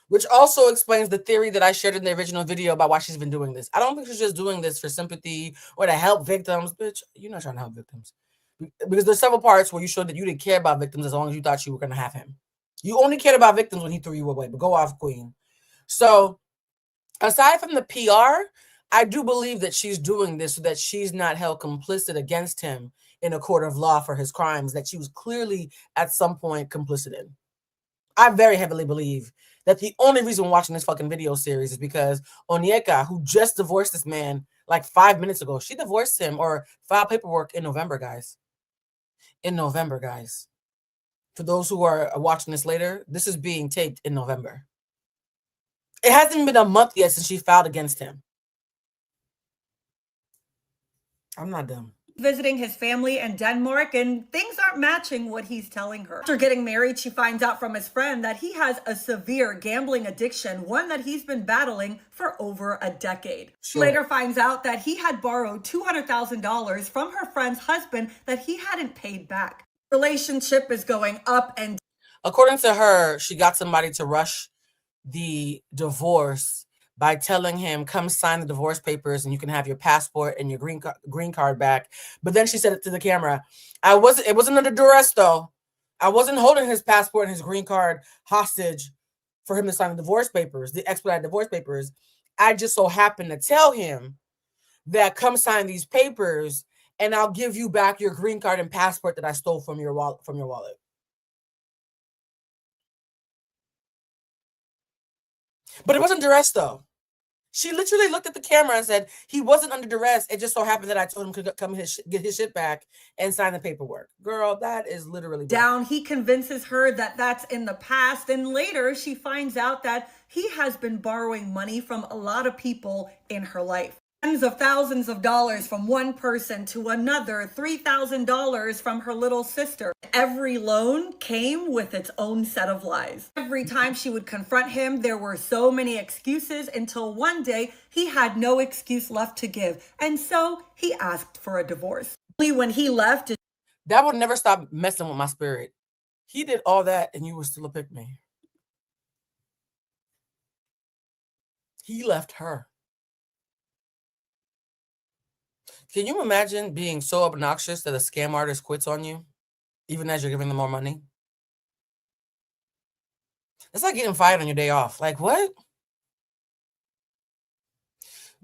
Which also explains the theory that I shared in the original video about why she's been doing this. I don't think she's just doing this for sympathy or to help victims. Bitch, you're not trying to help victims. Because there's several parts where you showed that you didn't care about victims as long as you thought you were going to have him. You only cared about victims when he threw you away. But go off, queen. So aside from the PR, I do believe that she's doing this so that she's not held complicit against him in a court of law for his crimes that she was clearly at some point complicit in. I very heavily believe that the only reason we're watching this fucking video series is because Onyeka, who just divorced this man like 5 minutes ago, she divorced him or filed paperwork in November, guys. In November, guys. For those who are watching this later, this is being taped in November. It hasn't been a month yet since she filed against him. I'm not dumb. Visiting his family in Denmark, and things aren't matching what he's telling her. After getting married, she finds out from his friend that he has a severe gambling addiction, one that he's been battling for over a decade. She later finds out that he had borrowed $200,000 from her friend's husband that he hadn't paid back. Relationship is going up and according to her, she got somebody to rush the divorce by telling him, come sign the divorce papers and you can have your passport and your green card back. But then she said it to the camera. It wasn't under duress though. I wasn't holding his passport and his green card hostage for him to sign the divorce papers, the expedited divorce papers. I just so happened to tell him that come sign these papers and I'll give you back your green card and passport that I stole from your wallet. But it wasn't duress though. She literally looked at the camera and said he wasn't under duress. It just so happened that I told him to come get his shit back and sign the paperwork. Girl, that is literally down. He convinces her that that's in the past. And later she finds out that he has been borrowing money from a lot of people in her life. Tens of thousands of dollars from one person to another, $3,000 from her little sister. Every loan came with its own set of lies. Every time she would confront him, there were so many excuses until one day he had no excuse left to give. And so he asked for a divorce. Only when he left. That would never stop messing with my spirit. He did all that and you were still a pick me. He left her. Can you imagine being so obnoxious that a scam artist quits on you, even as you're giving them more money? It's like getting fired on your day off. Like, what?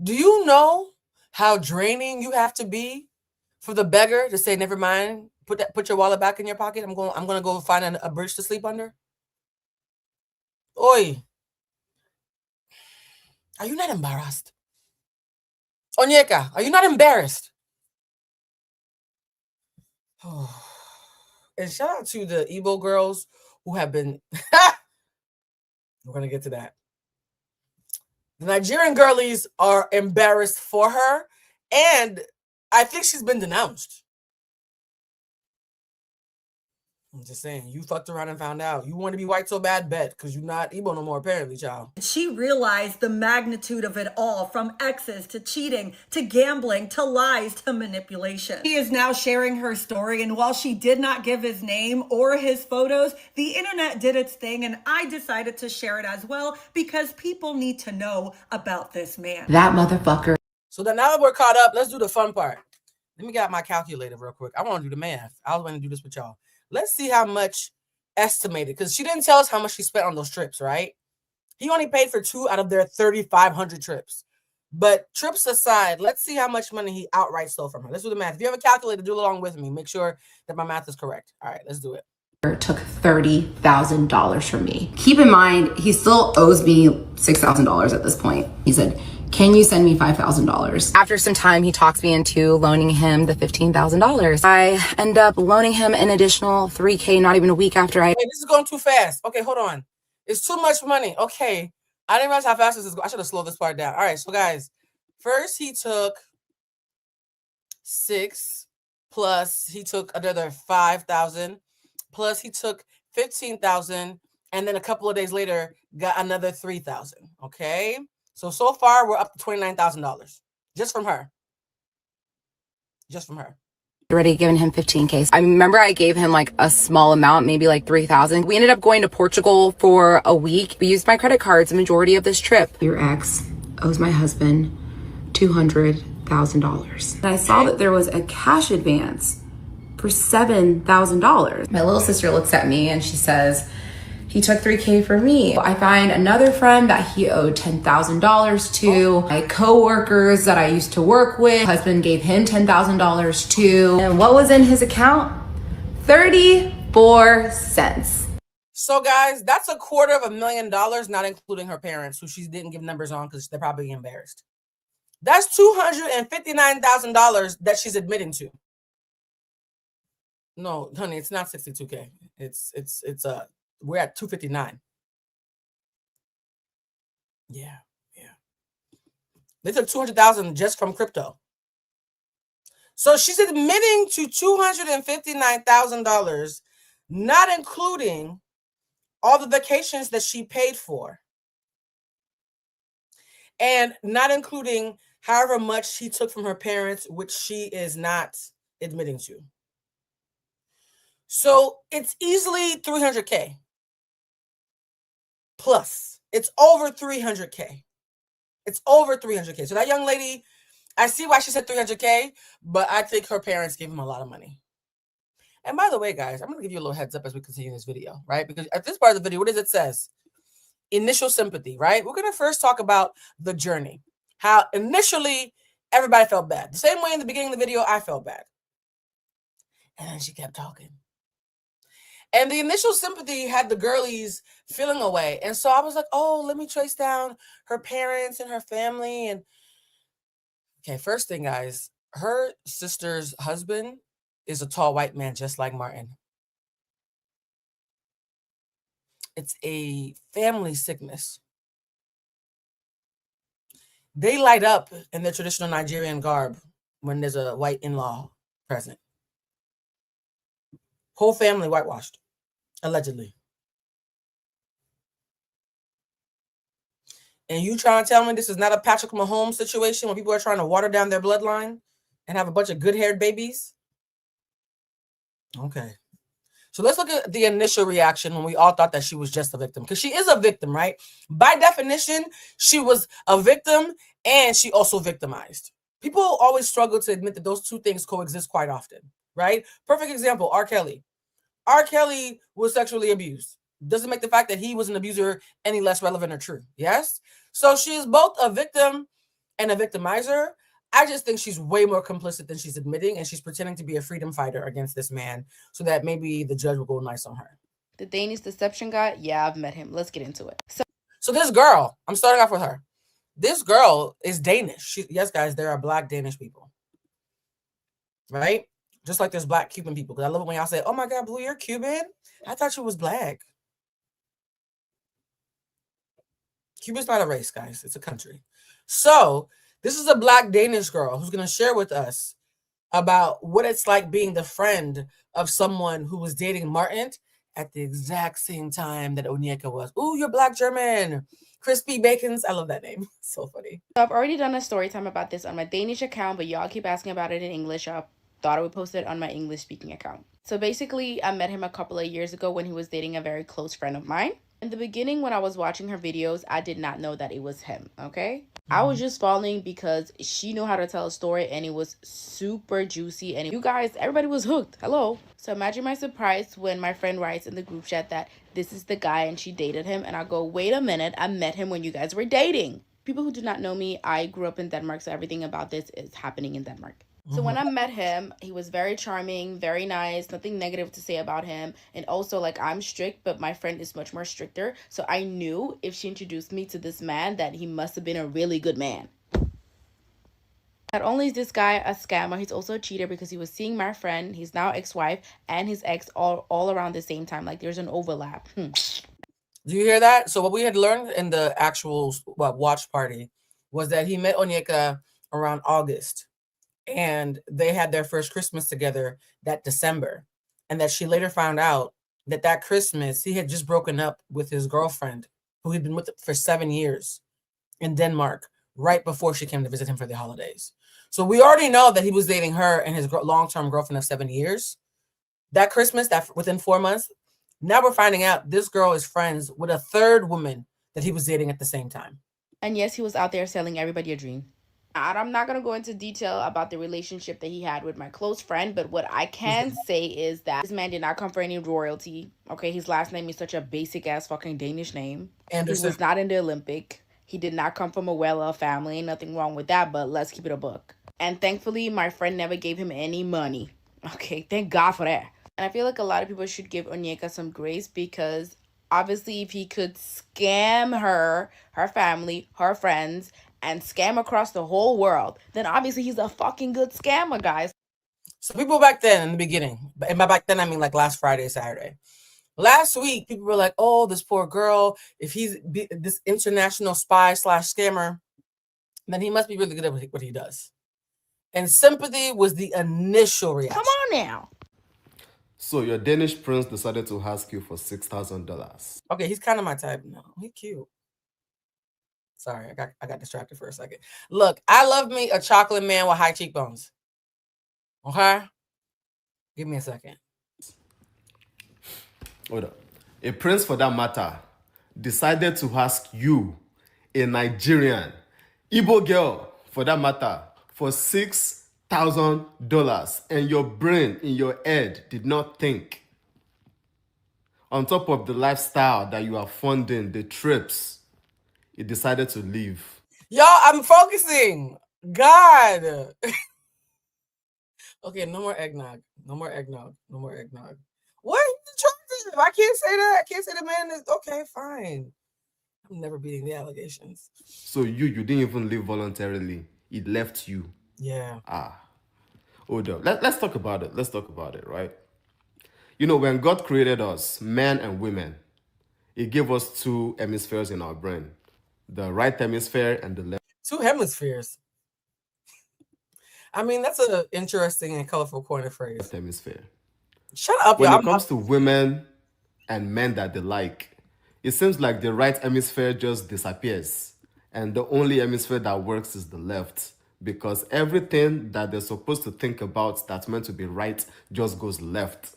Do you know how draining you have to be for the beggar to say, never mind, put your wallet back in your pocket. I'm gonna go find a bridge to sleep under? Oi, are you not embarrassed? Onyeka, are you not embarrassed? And shout out to the Igbo girls who have been, we're going to get to that. The Nigerian girlies are embarrassed for her, and I think she's been denounced. I'm just saying, you fucked around and found out. You want to be white so bad, bet, because you're not Igbo no more, apparently, child. She realized the magnitude of it all, from exes to cheating to gambling to lies to manipulation. He is now sharing her story, and while she did not give his name or his photos, the internet did its thing, and I decided to share it as well because people need to know about this man. That motherfucker. So then now that we're caught up, let's do the fun part. Let me get out my calculator real quick. I want to do the math. I was going to do this with y'all. Let's see how much estimated, because she didn't tell us how much she spent on those trips, right? He only paid for 2 out of their 3,500 trips. But trips aside, let's see how much money he outright stole from her. Let's do the math. If you have a calculator, do it along with me. Make sure that my math is correct. All right, let's do it. Took $30,000 from me. Keep in mind, he still owes me $6,000 at this point. He said, can you send me $5,000? After some time, he talks me into loaning him the $15,000. I end up loaning him an additional $3K, not even a week after I... Hey, this is going too fast. Okay, hold on. It's too much money. Okay. I didn't realize how fast this is going. I should have slowed this part down. All right, so guys, first he took 6, plus he took another 5,000, plus he took 15,000, and then a couple of days later got another 3,000. Okay, so far we're up to $29,000 just from her. Just from her. Already given him 15K. I remember I gave him like a small amount, maybe like 3,000. We ended up going to Portugal for a week. We used my credit cards the majority of this trip. Your ex owes my husband $200,000. And I saw that there was a cash advance for $7,000. My little sister looks at me and she says, he took $3K from me. I find another friend that he owed $10,000 to. My coworkers that I used to work with, husband gave him $10,000 to. And what was in his account? 34 cents. So guys, that's $250,000, not including her parents, who she didn't give numbers on because they're probably embarrassed. That's $259,000 that she's admitting to. No, honey, it's not 62K. We're at 259. Yeah. They took 200,000 just from crypto. So she's admitting to $259,000, not including all the vacations that she paid for, and not including however much he took from her parents, which she is not admitting to. So it's easily 300K. Plus, it's over 300K. It's over 300K. So that young lady, I see why she said 300K, but I think her parents gave him a lot of money. And by the way, guys, I'm going to give you a little heads up as we continue this video, right? Because at this part of the video, what does it says? Initial sympathy, right? We're going to first talk about the journey. How initially everybody felt bad. The same way in the beginning of the video, I felt bad. And then she kept talking. And the initial sympathy had the girlies feeling away. And so I was like, oh, let me trace down her parents and her family. And okay, first thing, guys, her sister's husband is a tall white man, just like Martin. It's a family sickness. They light up in their traditional Nigerian garb when there's a white in-law present. Whole family whitewashed, allegedly. And you trying to tell me this is not a Patrick Mahomes situation when people are trying to water down their bloodline and have a bunch of good-haired babies? Okay. So let's look at the initial reaction when we all thought that she was just a victim. Because she is a victim, right? By definition, she was a victim and she also victimized. People always struggle to admit that those two things coexist quite often, right? Perfect example, R. Kelly. R. Kelly was sexually abused. Doesn't make the fact that he was an abuser any less relevant or true. Yes? So she is both a victim and a victimizer. I just think she's way more complicit than she's admitting, and she's pretending to be a freedom fighter against this man so that maybe the judge will go nice on her. The Danish deception guy, yeah, I've met him. Let's get into it. So this girl, I'm starting off with her. This girl is Danish. Yes, guys, there are Black Danish people, right? Just like there's Black Cuban people. Because I love it when y'all say, "Oh my God, Blue, you're Cuban? I thought you was Black." Cuba's not a race, guys. It's a country. So this is a Black Danish girl who's going to share with us about what it's like being the friend of someone who was dating Martin at the exact same time that Onyeka was. Ooh, you're Black German. Crispy Bacons. I love that name. So funny. So I've already done a story time about this on my Danish account, but y'all keep asking about it in English. I thought I would post it on my English speaking account. So basically, I met him a couple of years ago when he was dating a very close friend of mine. In the beginning, when I was watching her videos, I did not know that it was him, okay? I was just following because she knew how to tell a story and it was super juicy and you guys, everybody was hooked. Hello. So imagine my surprise when my friend writes in the group chat that this is the guy and she dated him, and I go, wait a minute, I met him when you guys were dating. People who do not know me, I grew up in Denmark, so everything about this is happening in Denmark. So when I met him, he was very charming, very nice, nothing negative to say about him. And also, like, I'm strict, but my friend is much more stricter. So I knew if she introduced me to this man that he must have been a really good man. Not only is this guy a scammer, he's also a cheater because he was seeing my friend, his now ex-wife, and his ex all around the same time. Like, there's an overlap. Do you hear that? So what we had learned in the actual watch party was that he met Onyeka around August. And they had their first Christmas together that December. And that she later found out that that Christmas, he had just broken up with his girlfriend, who he'd been with for 7 years in Denmark, right before she came to visit him for the holidays. So we already know that he was dating her and his long-term girlfriend of 7 years. That Christmas, that within 4 months, now we're finding out this girl is friends with a third woman that he was dating at the same time. And yes, he was out there selling everybody a dream. I'm not going to go into detail about the relationship that he had with my close friend, but what I can say is that this man did not come for any royalty. Okay, his last name is such a basic-ass fucking Danish name. Anderson. He was not in the Olympic. He did not come from a well-off family. Nothing wrong with that, but let's keep it a buck. And thankfully, my friend never gave him any money. Okay, thank God for that. And I feel like a lot of people should give Onyeka some grace because obviously if he could scam her, her family, her friends, and scam across the whole world, then obviously he's a fucking good scammer, guys. So people back then in the beginning, and by back then I mean like last Friday, Saturday. Last week, people were like, oh, this poor girl, if he's this international spy / scammer, then he must be really good at what he does. And sympathy was the initial reaction. Come on now. So your Danish prince decided to ask you for $6,000. Okay, he's kind of my type. No, he's cute. Sorry, I got distracted for a second. Look, I love me a chocolate man with high cheekbones. Okay? Give me a second. Hold up. A prince, for that matter, decided to ask you, a Nigerian, Igbo girl, for that matter, for $6,000, and your brain in your head did not think. On top of the lifestyle that you are funding, the trips, he decided to leave. Y'all, I'm focusing. God. Okay, no more eggnog. No more eggnog. No more eggnog. What? Attractive. I can't say that. I can't say the man is okay, fine. I'm never beating the allegations. So you didn't even leave voluntarily. He left you. Yeah. Hold up. Let's talk about it. Let's talk about it, right? You know, when God created us, men and women, he gave us 2 hemispheres in our brain. The right hemisphere and the left. 2 hemispheres. I mean, that's an interesting and colorful coin of phrase. Hemisphere. Shut up, When y'all. it comes to women and men that they like, it seems like the right hemisphere just disappears. And the only hemisphere that works is the left. Because everything that they're supposed to think about that's meant to be right just goes left.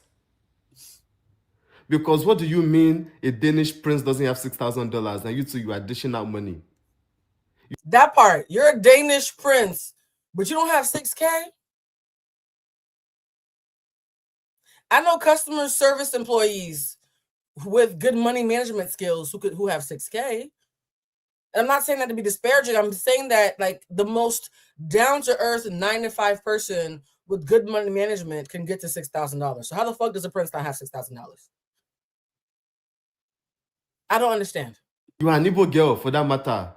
Because what do you mean a Danish prince doesn't have $6,000 and you two, you are dishing out money? That part. You're a Danish prince, but you don't have 6K? I know customer service employees with good money management skills who have 6K. I'm not saying that to be disparaging. I'm saying that like the most down-to-earth 9-to-5 person with good money management can get to $6,000. So how the fuck does a prince not have $6,000? I don't understand. You are an Igbo girl for that matter.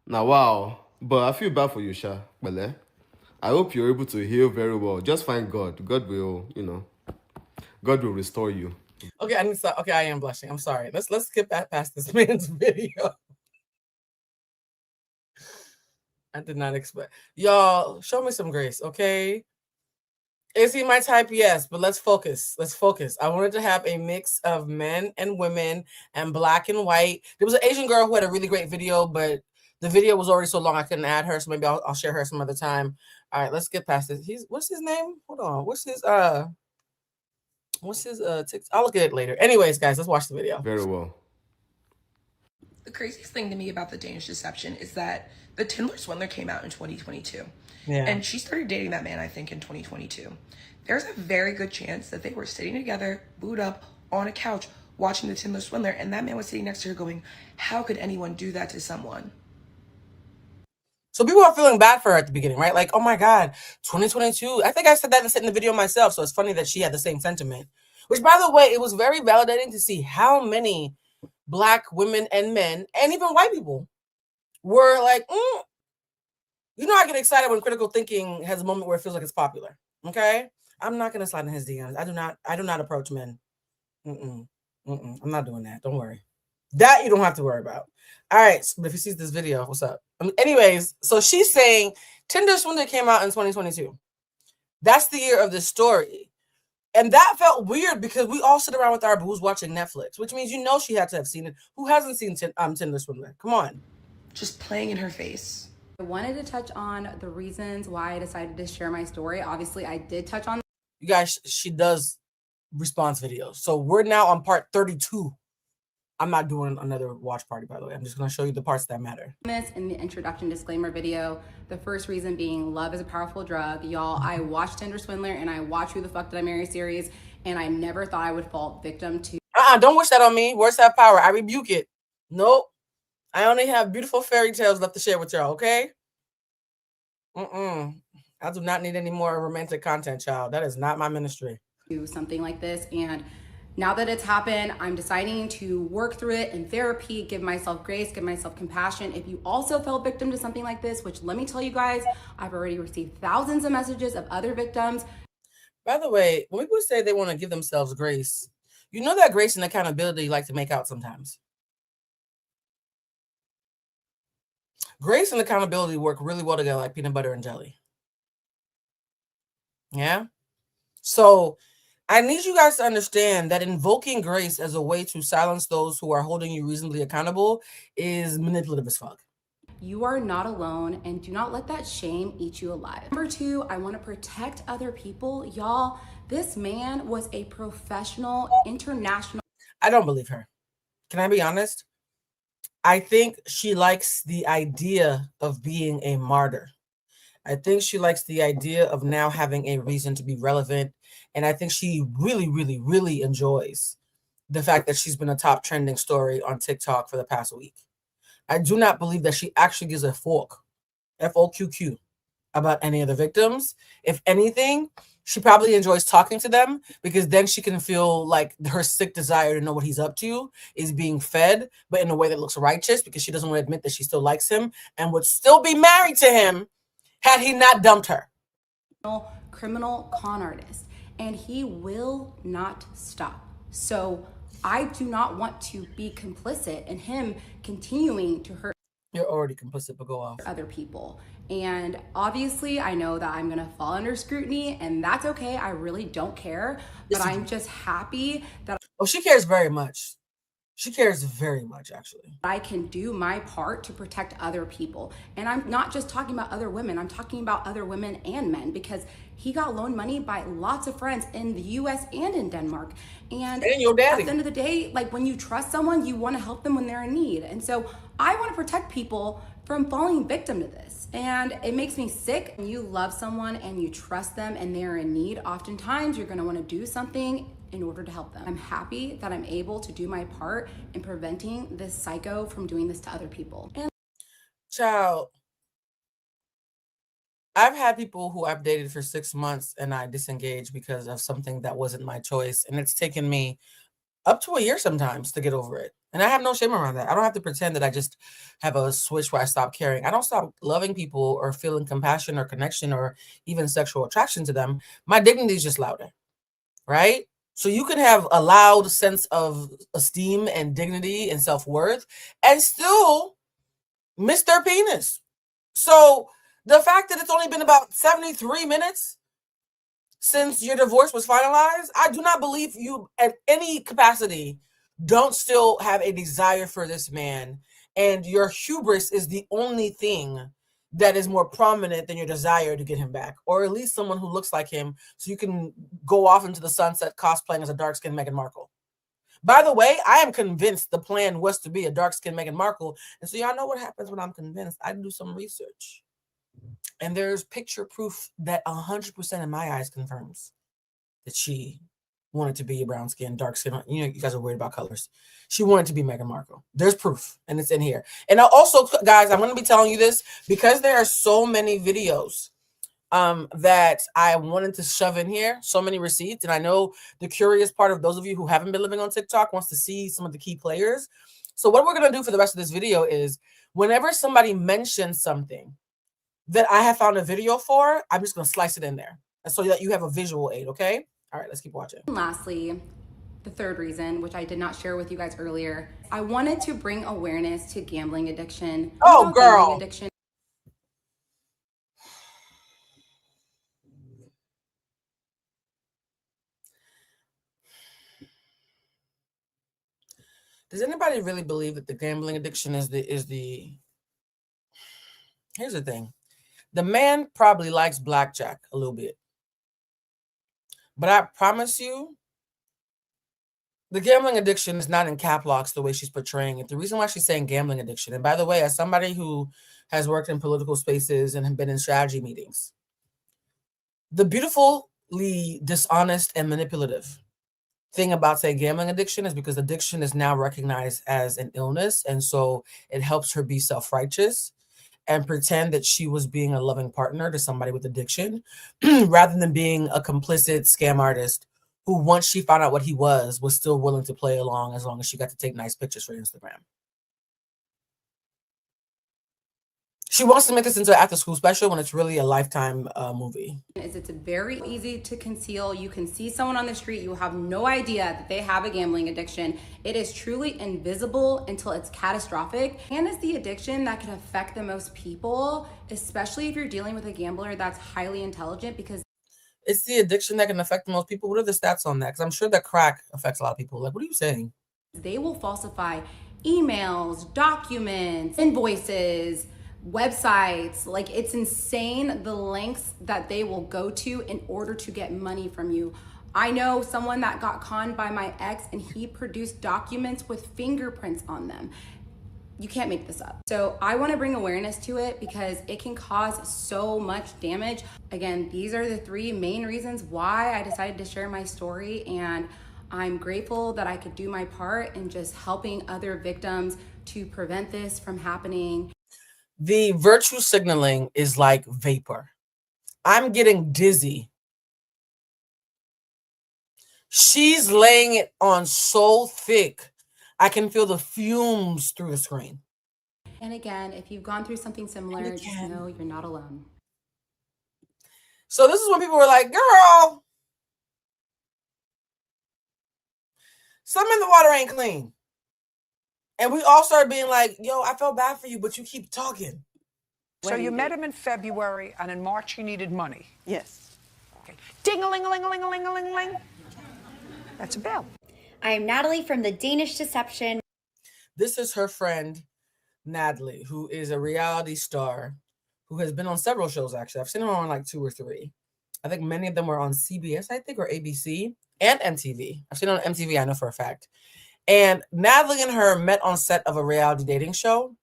Now, wow. But I feel bad for you, Sha. Bele. I hope you're able to heal very well. Just find God. God will, God will restore you. Okay, I am blushing. I'm sorry. Let's skip past this man's video. I did not expect. Y'all, show me some grace, okay? Is he my type? Yes, but let's focus. Let's focus. I wanted to have a mix of men and women and black and white. There was an Asian girl who had a really great video, but the video was already so long I couldn't add her, so maybe I'll share her some other time. All right, let's get past this. What's his name? Hold on. What's his I'll look at it later. Anyways, guys, let's watch the video. Very well. The craziest thing to me about the Danish deception is that the Tinder Swindler came out in 2022. Yeah. And she started dating that man, I think, in 2022. There's a very good chance that they were sitting together, booed up, on a couch, watching the Tinder Swindler, and that man was sitting next to her going, how could anyone do that to someone? So people are feeling bad for her at the beginning, right? Like, oh my God, 2022. I think I said that in the video myself, so it's funny that she had the same sentiment. Which, by the way, it was very validating to see how many black women and men, and even white people, were like, I get excited when critical thinking has a moment where it feels like it's popular. Okay? I'm not going to slide in his DMs. I do not approach men. I'm not doing that. Don't worry. That you don't have to worry about. All right. But if he sees this video, what's up? Anyways, so she's saying Tinder Swindler came out in 2022. That's the year of this story. And that felt weird because we all sit around with our booze watching Netflix, which means she had to have seen it. Who hasn't seen Tinder Swindler? Come on. Just playing in her face. I wanted to touch on the reasons why I decided to share my story. Obviously, I did touch on. You guys, she does response videos. So we're now on part 32. I'm not doing another watch party, by the way. I'm just going to show you the parts that matter. This in the introduction disclaimer video. The first reason being love is a powerful drug. Y'all, I watched Tinder Swindler and I watched Who the Fuck Did I Marry series, and I never thought I would fall victim to. Don't wish that on me. Words have power. I rebuke it. Nope. I only have beautiful fairy tales left to share with y'all, okay? I do not need any more romantic content, child. That is not my ministry. Do something like this, and now that it's happened, I'm deciding to work through it in therapy, give myself grace, give myself compassion. If you also fell victim to something like this, which let me tell you guys, I've already received thousands of messages of other victims. By the way, when people say they want to give themselves grace, you know that grace and accountability like to make out sometimes. Grace and accountability work really well together like peanut butter and jelly. Yeah? So I need you guys to understand that invoking grace as a way to silence those who are holding you reasonably accountable is manipulative as fuck. You are not alone, and do not let that shame eat you alive. Number 2, I want to protect other people. Y'all, this man was a professional, international. I don't believe her. Can I be honest? I think she likes the idea of being a martyr. I think she likes the idea of now having a reason to be relevant. And I think she really, really, really enjoys the fact that she's been a top trending story on TikTok for the past week. I do not believe that she actually gives a fork, F-O-Q-Q, about any of the victims. If anything, she probably enjoys talking to them because then she can feel like her sick desire to know what he's up to is being fed, but in a way that looks righteous because she doesn't want to admit that she still likes him and would still be married to him had he not dumped her. Criminal con artist, and he will not stop. So I do not want to be complicit in him continuing to hurt. You're already complicit, but go off. Other people. And obviously I know that I'm gonna fall under scrutiny, and that's okay. I really don't care, but I'm just happy that she cares very much. She cares very much, actually. I can do my part to protect other people. And I'm not just talking about other women. I'm talking about other women and men, because he got loaned money by lots of friends in the US and in Denmark. And your daddy. at the end of the day, like when you trust someone, you want to help them when they're in need. And so I want to protect people from falling victim to this. And it makes me sick. When you love someone and you trust them and they're in need, oftentimes you're going to want to do something in order to help them. I'm happy that I'm able to do my part in preventing this psycho from doing this to other people. And Child, I've had people who I've dated for 6 months and I disengaged because of something that wasn't my choice. And it's taken me up to a year sometimes to get over it. And I have no shame around that. I don't have to pretend that I just have a switch where I stop caring. I don't stop loving people or feeling compassion or connection or even sexual attraction to them. My dignity is just louder, right? So you can have a loud sense of esteem and dignity and self-worth and still miss their penis. So the fact that it's only been about 73 minutes since your divorce was finalized, I do not believe you at any capacity don't still have a desire for this man. And your hubris is the only thing that is more prominent than your desire to get him back, or at least someone who looks like him so you can go off into the sunset cosplaying as a dark-skinned Meghan Markle. By the way, I am convinced the plan was to be a dark-skinned Meghan Markle. And so y'all know what happens when I'm convinced. I do some research. And there's picture proof that 100% in my eyes confirms that she wanted to be a brown skin, dark skin. You know, you guys are worried about colors. She wanted to be Meghan Markle. There's proof, and it's in here. And I also, guys, I'm going to be telling you this because there are so many videos that I wanted to shove in here, so many receipts. And I know the curious part of those of you who haven't been living on TikTok wants to see some of the key players. So what we're going to do for the rest of this video is whenever somebody mentions something that I have found a video for, I'm just going to slice it in there so that you have a visual aid, okay? All right, let's keep watching. lastly, the third reason, which I did not share with you guys earlier, I wanted to bring awareness to gambling addiction. Oh, girl. Gambling addiction. Does anybody really believe that the gambling addiction is the Here's the thing. The man probably likes blackjack a little bit. But I promise you, the gambling addiction is not in cap locks the way she's portraying it. The reason why she's saying gambling addiction, and by the way, as somebody who has worked in political spaces and have been in strategy meetings, the beautifully dishonest and manipulative thing about saying gambling addiction is because addiction is now recognized as an illness. And so it helps her be self-righteous and pretend that she was being a loving partner to somebody with addiction rather than being a complicit scam artist who, once she found out what he was still willing to play along as long as she got to take nice pictures for Instagram. She wants to make this into an after-school special when it's really a Lifetime movie. It's very easy to conceal. You can see someone on the street, you have no idea that they have a gambling addiction. It is truly invisible until it's catastrophic. And it's the addiction that can affect the most people, especially if you're dealing with a gambler that's highly intelligent, because it's the addiction that can affect the most people. What are the stats on that? Because I'm sure that crack affects a lot of people. Like, what are you saying? They will falsify emails, documents, invoices, websites. Like, it's insane the lengths that they will go to in order to get money from you. I know someone that got conned by my ex, and he produced documents with fingerprints on them. You can't make this up. So I want to bring awareness to it because it can cause so much damage. Again, these are the three main reasons why I decided to share my story, and I'm grateful that I could do my part in just helping other victims to prevent this from happening. The virtue signaling is like vapor. I'm getting dizzy. She's laying it on so thick, I can feel the fumes through the screen. And again, if you've gone through something similar, just know you're not alone. So this is when people were like, girl, something in the water ain't clean. And we all started being like, yo, I felt bad for you, but you keep talking. So you met him in February, and in March you needed money? Yes. Okay. Ding-a-ling-a-ling-a-ling-a-ling-a-ling. That's a bill. I am Natalie from the Danish Deception. This is her friend, Natalie, who is a reality star who has been on several shows, actually. I've seen her on like 2 or 3. I think many of them were on CBS, I think, or ABC and MTV. I've seen it on MTV, I know for a fact. And Natalie and her met on set of a reality dating show.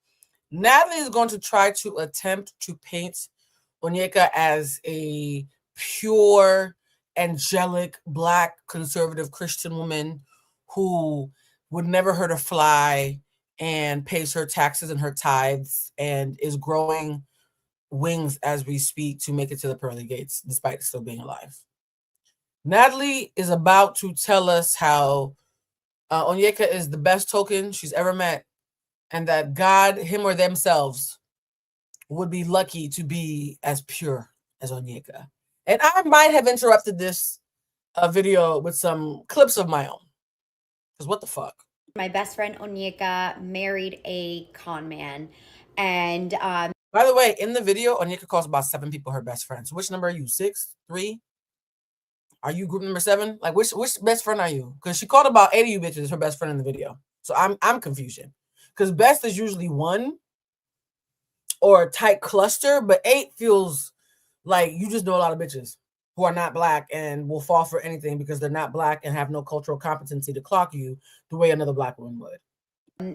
Natalie is going to try to attempt to paint Onyeka as a pure, angelic, Black, conservative Christian woman who would never hurt a fly and pays her taxes and her tithes and is growing wings as we speak to make it to the pearly gates despite still being alive. Natalie is about to tell us how Onyeka is the best token she's ever met, and that God, him or themselves, would be lucky to be as pure as Onyeka. And I might have interrupted this video with some clips of my own. Because what the fuck? My best friend Onyeka married a con man. And by the way, in the video, Onyeka calls about 7 people her best friends. So which number are you? 6? 3? Are you group number 7? Like which best friend are you? Because she called about 8 of you bitches her best friend in the video. So I'm confusion. Because best is usually 1 or a tight cluster, but 8 feels like you just know a lot of bitches who are not Black and will fall for anything because they're not Black and have no cultural competency to clock you the way another Black woman would.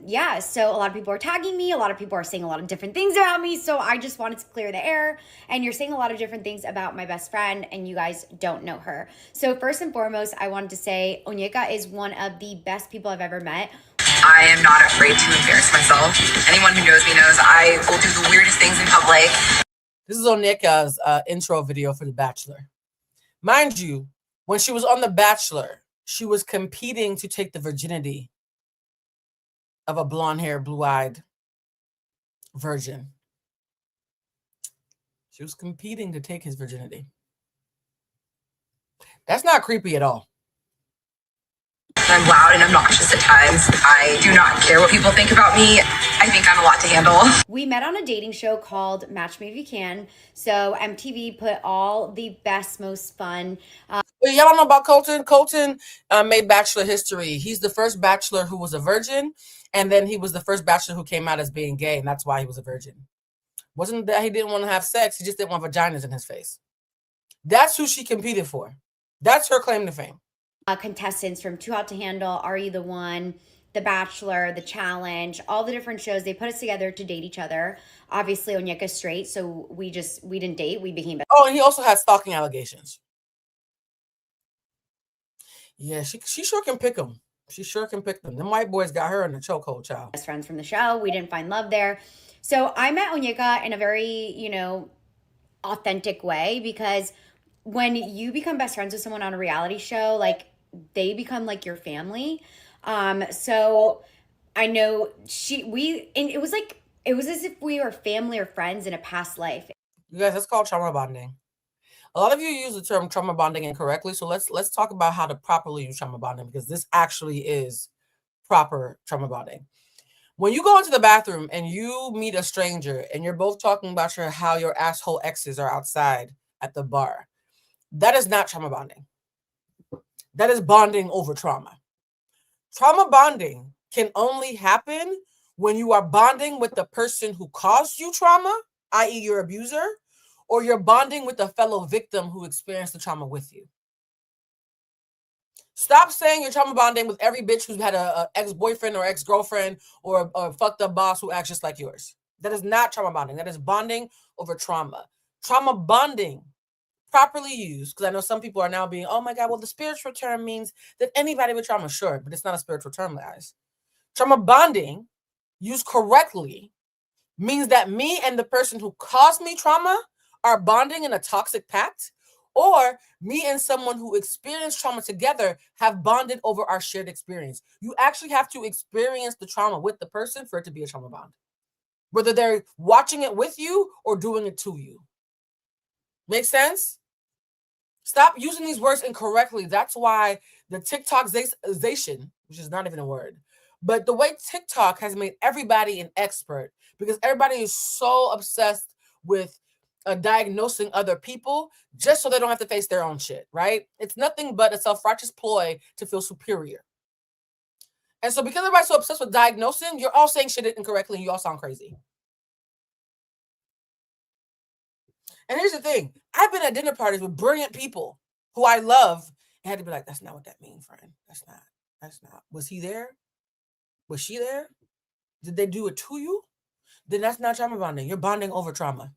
yeah, so a lot of people are tagging me. A lot of people are saying a lot of different things about me. So I just wanted to clear the air. And you're saying a lot of different things about my best friend, and you guys don't know her. So first and foremost, I wanted to say Onyeka is one of the best people I've ever met. I am not afraid to embarrass myself. Anyone who knows me knows I will do the weirdest things in public. This is Onyeka's intro video for The Bachelor. Mind you, when she was on The Bachelor, she was competing to take the virginity of a blonde-haired, blue-eyed virgin. She was competing to take his virginity. That's not creepy at all. I'm loud and obnoxious at times. I do not care what people think about me. I think I'm a lot to handle. We met on a dating show called Match Me If You Can. So MTV put all the best, most fun. Y'all don't know about Colton? Colton made Bachelor history. He's the first Bachelor who was a virgin, and then he was the first Bachelor who came out as being gay, and that's why he was a virgin. Wasn't that he didn't want to have sex, he just didn't want vaginas in his face. That's who she competed for. That's her claim to fame. Contestants from Too Hot to Handle, Are You the One, The Bachelor, The Challenge, all the different shows, they put us together to date each other. Obviously, Onyeka's straight, so we didn't date, we became best. Oh, and he also had stalking allegations. Yeah, she sure can pick them. She sure can pick them. Them white boys got her in the chokehold, child. Best friends from the show. We didn't find love there. So I met Onyeka in a very, authentic way, because when you become best friends with someone on a reality show, like, they become like your family. So I know it was as if we were family or friends in a past life. You guys, that's called trauma bonding. A lot of you use the term trauma bonding incorrectly, so let's talk about how to properly use trauma bonding, because this actually is proper trauma bonding. When you go into the bathroom and you meet a stranger and you're both talking about how your asshole exes are outside at the bar, that is not trauma bonding. That is bonding over trauma. Trauma bonding can only happen when you are bonding with the person who caused you trauma, i.e. your abuser, or you're bonding with a fellow victim who experienced the trauma with you. Stop saying you're trauma bonding with every bitch who's had a ex-boyfriend or ex-girlfriend or a fucked up boss who acts just like yours. That is not trauma bonding. That is bonding over trauma. Trauma bonding, properly used, because I know some people are now being, oh my God, well, the spiritual term means that anybody with trauma, sure, but it's not a spiritual term, guys. Trauma bonding, used correctly, means that me and the person who caused me trauma are bonding in a toxic pact, or me and someone who experienced trauma together have bonded over our shared experience. You actually have to experience the trauma with the person for it to be a trauma bond, whether they're watching it with you or doing it to you. Make sense? Stop using these words incorrectly. That's why the TikTokization, which is not even a word, but the way TikTok has made everybody an expert, because everybody is so obsessed with diagnosing other people just so they don't have to face their own shit, right? It's nothing but a self-righteous ploy to feel superior. And so because everybody's so obsessed with diagnosing, you're all saying shit incorrectly and you all sound crazy. And here's the thing. I've been at dinner parties with brilliant people who I love and had to be like, that's not what that means, friend. That's not. Was he there? Was she there? Did they do it to you? Then that's not trauma bonding. You're bonding over trauma.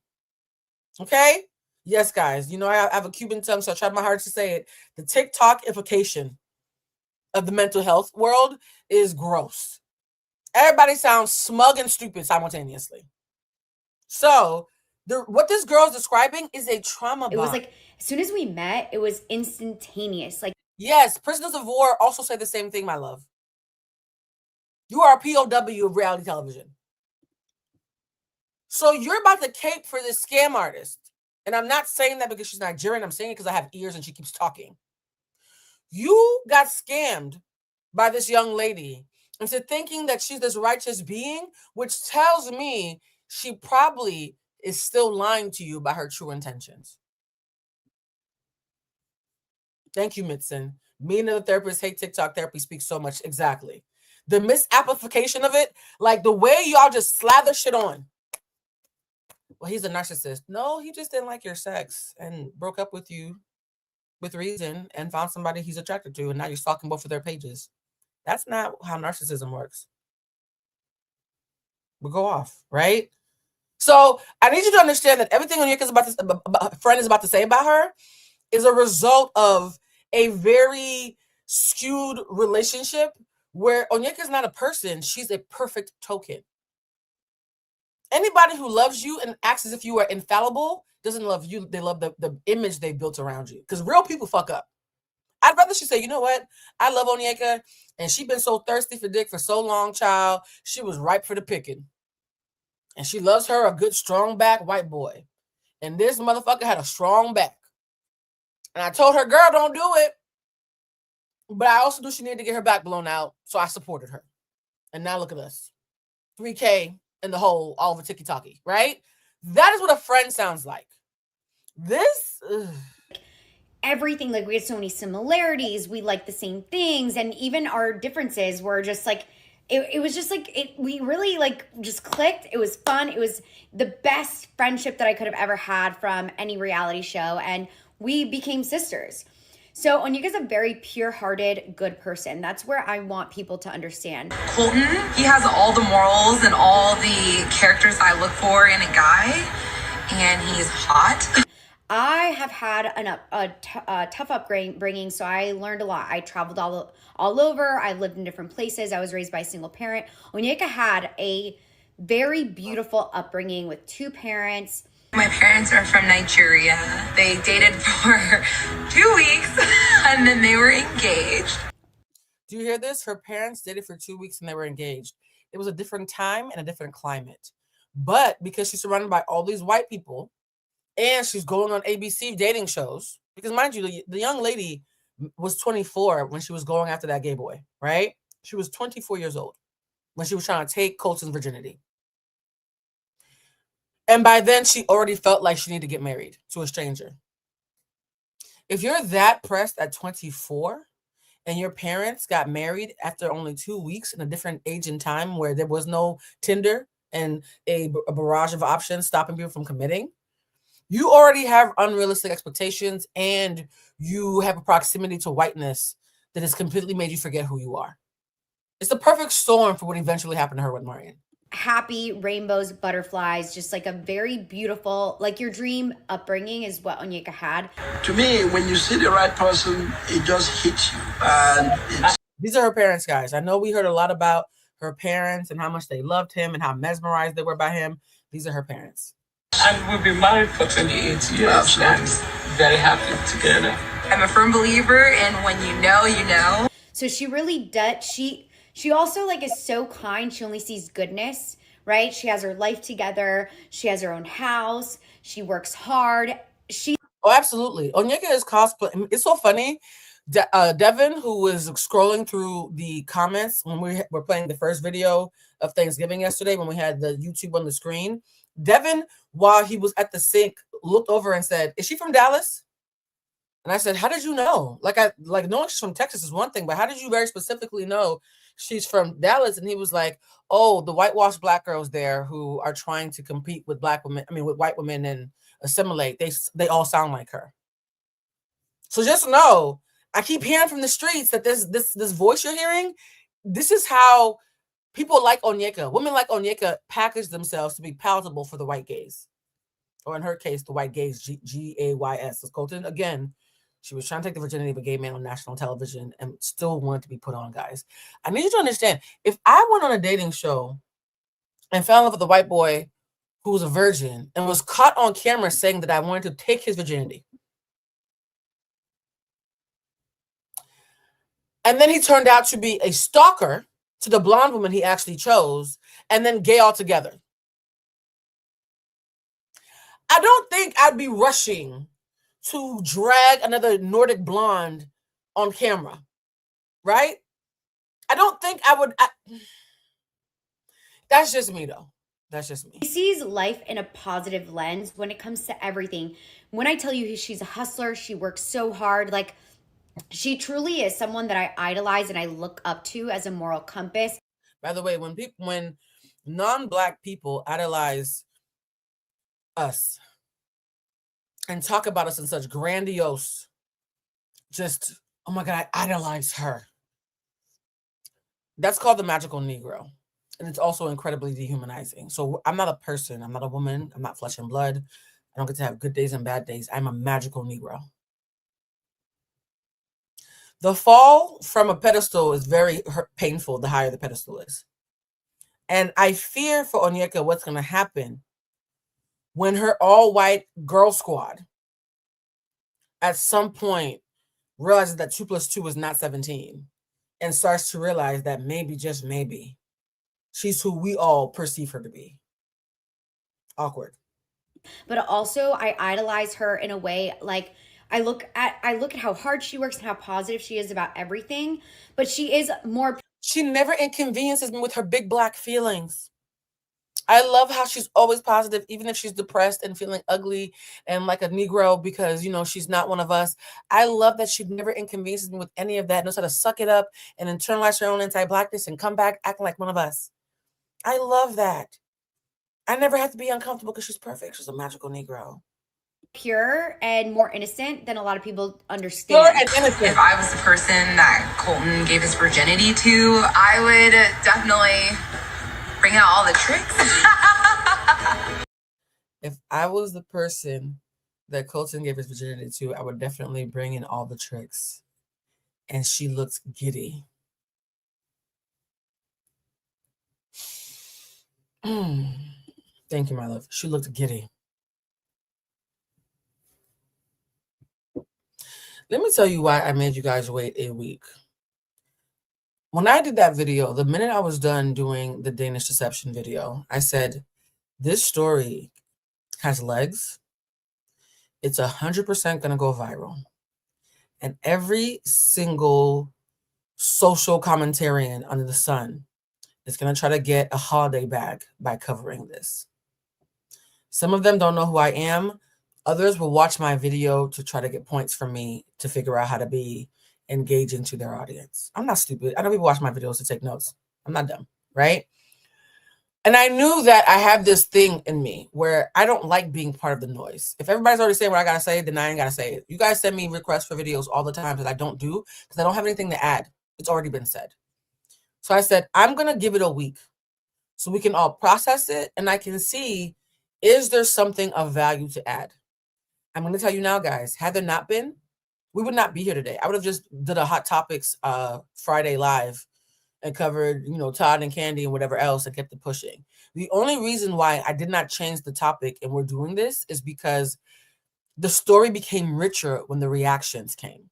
Okay? Yes, guys. You know, I have a Cuban tongue, so I tried my hardest to say it. The TikTok implication of the mental health world is gross. Everybody sounds smug and stupid simultaneously. So, what this girl is describing is a trauma bond. It was like, as soon as we met, it was instantaneous. Like, yes, prisoners of war also say the same thing, my love. You are a POW of reality television. So you're about to cape for this scam artist. And I'm not saying that because she's Nigerian. I'm saying it because I have ears and she keeps talking. You got scammed by this young lady into thinking that she's this righteous being, which tells me she probably is still lying to you about her true intentions. Thank you, Mitson. Me and the therapist hate TikTok therapy speaks so much. Exactly. The misapplication of it, like the way y'all just slather shit on. Well, he's a narcissist. No, he just didn't like your sex and broke up with you with reason and found somebody he's attracted to, and now you're stalking both of their pages. That's not how narcissism works. We'll go off, right? So I need you to understand that everything Onyeka's friend is about to say about her is a result of a very skewed relationship where Onyeka's not a person. She's a perfect token. Anybody who loves you and acts as if you are infallible doesn't love you. They love the image they built around you. Because real people fuck up. I'd rather she say, you know what? I love Onyeka, and she been so thirsty for dick for so long, child. She was ripe for the picking. And she loves her a good, strong back white boy. And this motherfucker had a strong back. And I told her, girl, don't do it. But I also knew she needed to get her back blown out. So I supported her. And now look at us. 3K in the hole, all over tiki-taki, right? That is what a friend sounds like. This... everything, like, we had so many similarities. We like the same things. And even our differences were just like... It was just like, we really like just clicked. It was fun. It was the best friendship that I could have ever had from any reality show. And we became sisters. So Onyeka's a very pure-hearted, good person. That's where I want people to understand. Colton, he has all the morals and all the characters I look for in a guy. And he's hot. I have had a tough upbringing, so I learned a lot. I traveled all over. I lived in different places. I was raised by a single parent. Onyeka had a very beautiful upbringing with two parents. My parents are from Nigeria. They dated for 2 weeks and then they were engaged. Do you hear this? Her parents dated for 2 weeks and they were engaged. It was a different time and a different climate. But because she's surrounded by all these white people, and she's going on ABC dating shows. Because mind you, the young lady was 24 when she was going after that gay boy, right? She was 24 years old when she was trying to take Colton's virginity. And by then, she already felt like she needed to get married to a stranger. If you're that pressed at 24 and your parents got married after only 2 weeks in a different age and time where there was no Tinder and a barrage of options stopping people from committing, you already have unrealistic expectations and you have a proximity to whiteness that has completely made you forget who you are. It's the perfect storm for what eventually happened to her with Marion. Happy, rainbows, butterflies, just like a very beautiful, like your dream upbringing is what Onyeka had. To me, when you see the right person, it just hits you. And these are her parents, guys. I know we heard a lot about her parents and how much they loved him and how mesmerized they were by him. These are her parents. And we've been married for 28 years and very happy together. I'm a firm believer in when you know, you know. So she really does, she also like is so kind. She only sees goodness, right? She has her life together. She has her own house. She works hard. Oh, absolutely. Onyeka is cosplay. It's so funny. Devin, who was scrolling through the comments when we were playing the first video of Thanksgiving yesterday, when we had the YouTube on the screen, Devin, while he was at the sink, looked over and said, "Is she from Dallas?" And I said, "How did you know?" Knowing she's from Texas is one thing, but how did you very specifically know she's from Dallas? And he was like, "Oh, the whitewashed black girls there who are trying to compete with black women, with white women and assimilate, they all sound like her. So just know, I keep hearing from the streets that this voice you're hearing, this is how people like Onyeka, women like Onyeka, package themselves to be palatable for the white gays. Or in her case, the white gays, G-A-Y-S. So Colton, again, she was trying to take the virginity of a gay man on national television and still wanted to be put on, guys. I need you to understand, if I went on a dating show and fell in love with a white boy who was a virgin and was caught on camera saying that I wanted to take his virginity, and then he turned out to be a stalker to the blonde woman he actually chose, and then gay altogether, I don't think I'd be rushing to drag another Nordic blonde on camera, right? I don't think I would. That's just me, though. That's just me. He sees life in a positive lens when it comes to everything. When I tell you she's a hustler, she works so hard. Like, she truly is someone that I idolize and I look up to as a moral compass. By the way, when non-Black people idolize us and talk about us in such grandiose, just, oh my God, I idolize her. That's called the magical Negro. And it's also incredibly dehumanizing. So I'm not a person. I'm not a woman. I'm not flesh and blood. I don't get to have good days and bad days. I'm a magical Negro. The fall from a pedestal is very painful the higher the pedestal is. And I fear for Onyeka what's going to happen when her all-white girl squad at some point realizes that 2 + 2 is not 17 and starts to realize that maybe, just maybe, she's who we all perceive her to be. Awkward. But also, I idolize her in a way, like, I look at how hard she works and how positive she is about everything, but she is more. She never inconveniences me with her big Black feelings. I love how she's always positive, even if she's depressed and feeling ugly and like a Negro because, she's not one of us. I love that she never inconveniences me with any of that, knows how to suck it up and internalize her own anti-Blackness and come back acting like one of us. I love that. I never have to be uncomfortable because she's perfect. She's a magical Negro. Pure and more innocent than a lot of people understand. If I was the person that Colton gave his virginity to, I would definitely bring out all the tricks. If I was the person that Colton gave his virginity to, I would definitely bring in all the tricks. And she looks giddy. Thank you, my love. She looked giddy. Let me tell you why I made you guys wait a week. When I did that video, the minute I was done doing the Danish deception video, I said, this story has legs. It's 100% going to go viral. And every single social commentarian under the sun is going to try to get a holiday bag by covering this. Some of them don't know who I am. Others will watch my video to try to get points from me to figure out how to be engaging to their audience. I'm not stupid. I know people watch my videos to take notes. I'm not dumb, right? And I knew that I have this thing in me where I don't like being part of the noise. If everybody's already saying what I got to say, then I ain't got to say it. You guys send me requests for videos all the time that I don't do because I don't have anything to add. It's already been said. So I said, I'm going to give it a week so we can all process it and I can see, is there something of value to add? I'm going to tell you now, guys, had there not been, we would not be here today. I would have just did a Hot Topics Friday live and covered, Todd and Candy and whatever else and kept it pushing. The only reason why I did not change the topic and we're doing this is because the story became richer when the reactions came.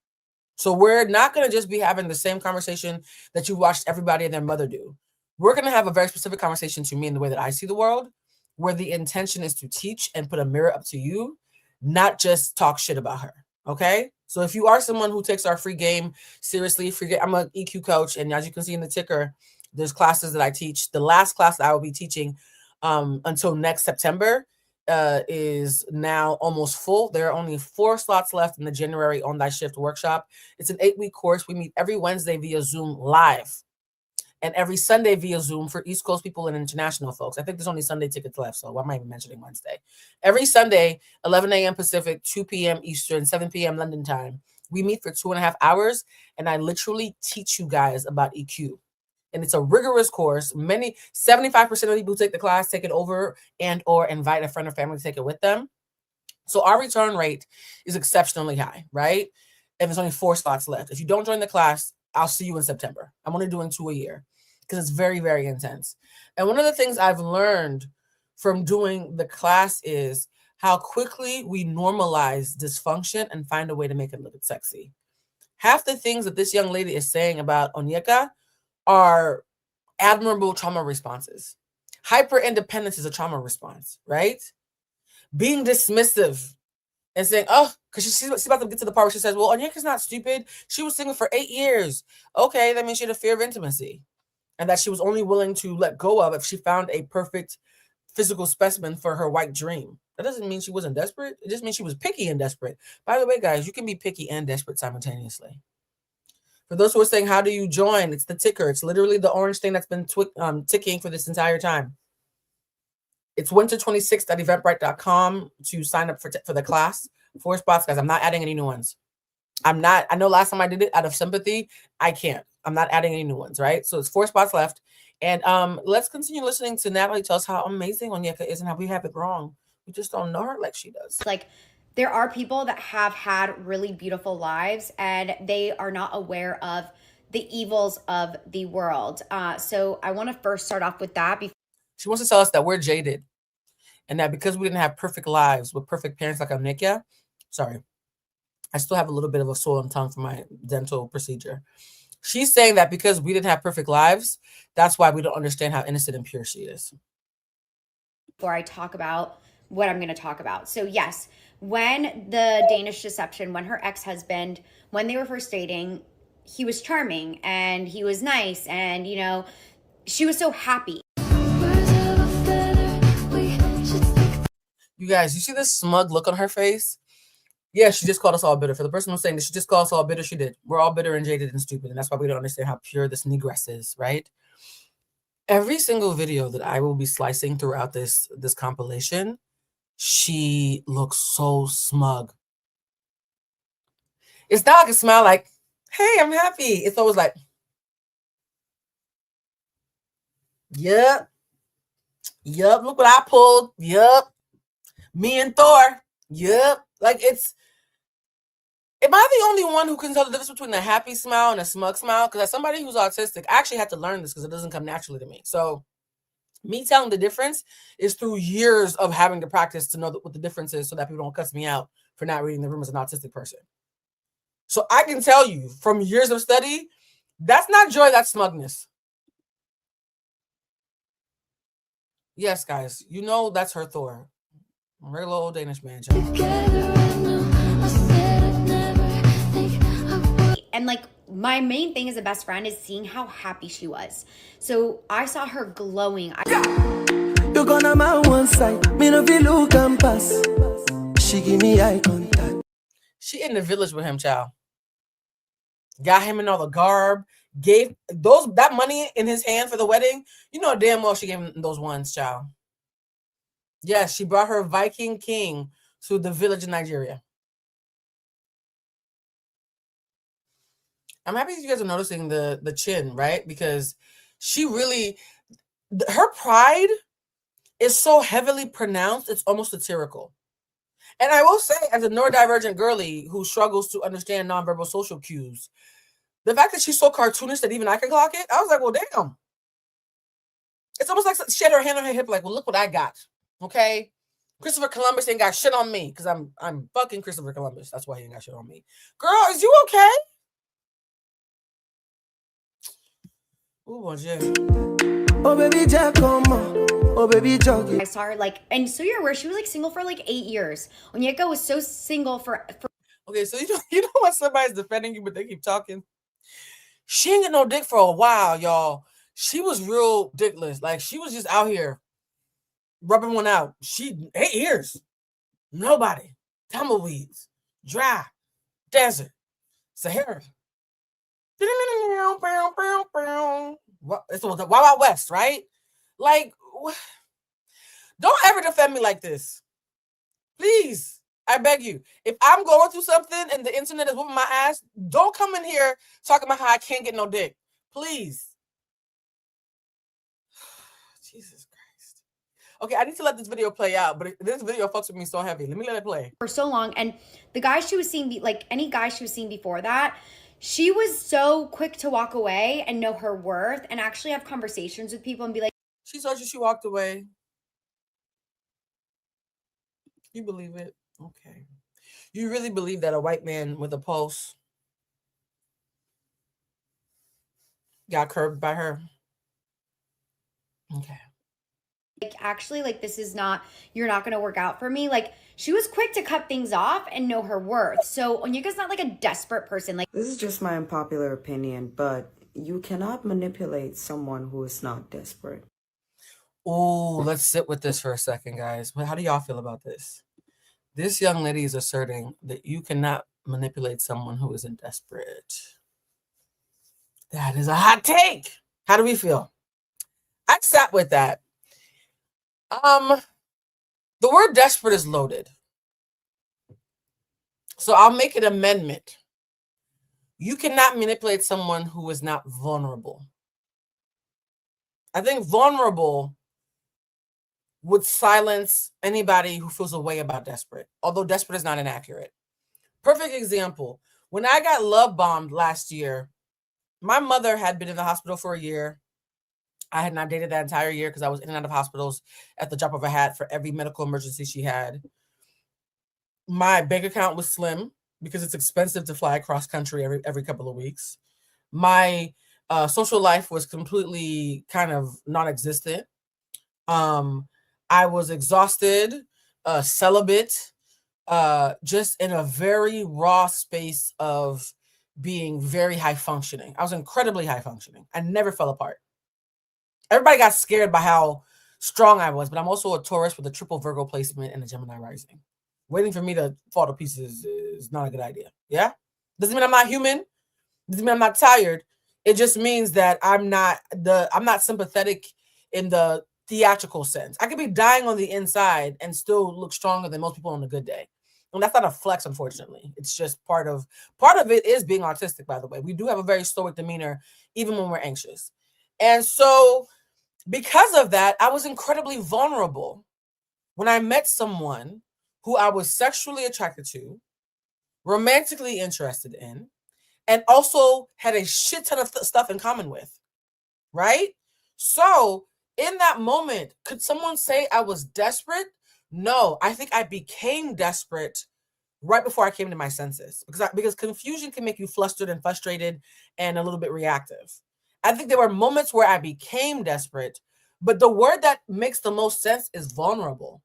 So we're not going to just be having the same conversation that you watched everybody and their mother do. We're going to have a very specific conversation to me in the way that I see the world, where the intention is to teach and put a mirror up to you, not just talk shit about her. Okay? So if you are someone who takes our free game seriously, I'm an EQ coach, and as you can see in the ticker, there's classes that I teach. The last class that I will be teaching until next September is now almost full. There are only 4 slots left in the January On Thy Shift workshop. It's an 8-week course. We meet every Wednesday via Zoom live. and every Sunday via Zoom for East Coast people and international folks. I think there's only Sunday tickets left, so why am I even mentioning Wednesday? Every Sunday, 11 a.m. Pacific, 2 p.m. Eastern, 7 p.m. London time. We meet for 2.5 hours, and I literally teach you guys about EQ. And it's a rigorous course. 75% of people who take the class take it over and or invite a friend or family to take it with them. So our return rate is exceptionally high, right? And there's only 4 slots left. If you don't join the class, I'll see you in September. I'm only doing 2 a year because it's very, very intense. And one of the things I've learned from doing the class is how quickly we normalize dysfunction and find a way to make it look sexy. Half the things that this young lady is saying about Onyeka are admirable trauma responses. Hyper independence is a trauma response, right? Being dismissive and saying, oh, because she's about to get to the part where she says, well, Onyeka's not stupid. She was single for 8 years. Okay, that means she had a fear of intimacy and that she was only willing to let go of if she found a perfect physical specimen for her white dream. That doesn't mean she wasn't desperate. It just means she was picky and desperate. By the way, guys, you can be picky and desperate simultaneously. For those who are saying, how do you join? It's the ticker. It's literally the orange thing that's been ticking for this entire time. It's winter26.eventbrite.com to sign up for the class. 4 spots, guys. I'm not adding any new ones. I know last time I did it out of sympathy, I can't. I'm not adding any new ones, right? So it's 4 spots left. And let's continue listening to Natalie tell us how amazing Onyeka is and how we have it wrong. We just don't know her like she does. Like, there are people that have had really beautiful lives and they are not aware of the evils of the world. So I want to first start off with that. She wants to tell us that we're jaded and that because we didn't have perfect lives with perfect parents like Onyeka, sorry, I still have a little bit of a swollen tongue from my dental procedure. She's saying that because we didn't have perfect lives, that's why we don't understand how innocent and pure she is. Before I talk about what I'm going to talk about. So yes, when the Danish deception, when her ex-husband, when they were first dating, he was charming and he was nice and, you know, she was so happy. You guys, you see this smug look on her face? Yeah, she just called us all bitter. For the person who's saying that she just called us all bitter, she did. We're all bitter and jaded and stupid, and that's why we don't understand how pure this negress is, right? Every single video that I will be slicing throughout this compilation, she looks so smug. It's not like a smile like, hey, I'm happy. It's always like, yep, look what I pulled. Yep, me and Thor. Yep, like am I the only one who can tell the difference between a happy smile and a smug smile? Because as somebody who's autistic, I actually had to learn this because it doesn't come naturally to me. So me telling the difference is through years of having to practice to know what the difference is so that people don't cuss me out for not reading the room as an autistic person. So I can tell you from years of study, that's not joy, that's smugness. Yes, guys, you know that's her Thor. A regular old Danish man. And like, my main thing as a best friend is seeing how happy she was. So I saw her glowing. You gonna my one side, me no feel look and pass. She give me eye contact. She in the village with him, child. Got him in all the garb. Gave that money in his hand for the wedding. You know damn well she gave him those ones, child. Yes, she brought her Viking king to the village in Nigeria. I'm happy you guys are noticing the chin, right? Because she really, her pride is so heavily pronounced, it's almost satirical. And I will say, as a neurodivergent girly who struggles to understand nonverbal social cues, the fact that she's so cartoonish that even I can clock it, I was like, well, damn. It's almost like she had her hand on her hip, like, well, look what I got. Okay? Christopher Columbus ain't got shit on me because I'm fucking Christopher Columbus. That's why he ain't got shit on me. Girl, is you okay? Ooh, bon Dieu. Oh, baby, Jack, come on. Oh, baby, jogging. I saw her like, and so you're aware she was like single for like 8 years. Onyeka was so single for. Okay, so you know when somebody's defending you, but they keep talking? She ain't get no dick for a while, y'all. She was real dickless. Like, she was just out here rubbing one out. 8 years. Nobody. Tumbleweeds. Dry. Desert. Sahara. Why it's the Wild Wild West, right? Like, don't ever defend me like this. Please, I beg you. If I'm going through something and the internet is whooping my ass, don't come in here talking about how I can't get no dick. Please. Jesus Christ. Okay, I need to let this video play out, but this video fucks with me so heavy. Let me let it play. For so long. And the guy she was seeing, like any guy she was seeing before that, she was so quick to walk away and know her worth and actually have conversations with people and be like, she told you she walked away. You believe it? Okay. You really believe that a white man with a pulse got curbed by her? Okay. Like, actually, like, this is not, you're not going to work out for me. Like, she was quick to cut things off and know her worth. So Onyeka's not like a desperate person. Like, this is just my unpopular opinion, but you cannot manipulate someone who is not desperate. Oh, let's sit with this for a second, guys. How do y'all feel about this? This young lady is asserting that you cannot manipulate someone who isn't desperate. That is a hot take. How do we feel? I sat with that. The word desperate is loaded. So I'll make an amendment. You cannot manipulate someone who is not vulnerable. I think vulnerable would silence anybody who feels a way about desperate, although desperate is not inaccurate. Perfect example. When I got love bombed last year, my mother had been in the hospital for a year. I had not dated that entire year because I was in and out of hospitals at the drop of a hat for every medical emergency she had. My bank account was slim because it's expensive to fly across country every couple of weeks. My social life was completely kind of non-existent. I was exhausted, celibate, just in a very raw space of being very high functioning. I was incredibly high functioning. I never fell apart. Everybody got scared by how strong I was, but I'm also a Taurus with a triple Virgo placement and a Gemini rising. Waiting for me to fall to pieces is not a good idea. Yeah? Doesn't mean I'm not human. Doesn't mean I'm not tired. It just means that I'm not sympathetic in the theatrical sense. I could be dying on the inside and still look stronger than most people on a good day. And that's not a flex, unfortunately. It's just part of it is being autistic, by the way. We do have a very stoic demeanor, even when we're anxious. And so because of that, I was incredibly vulnerable when I met someone who I was sexually attracted to, romantically interested in, and also had a shit ton of stuff in common with, right? So in that moment, could someone say I was desperate? No, I think I became desperate right before I came to my senses because confusion can make you flustered and frustrated and a little bit reactive. I think there were moments where I became desperate, but the word that makes the most sense is vulnerable.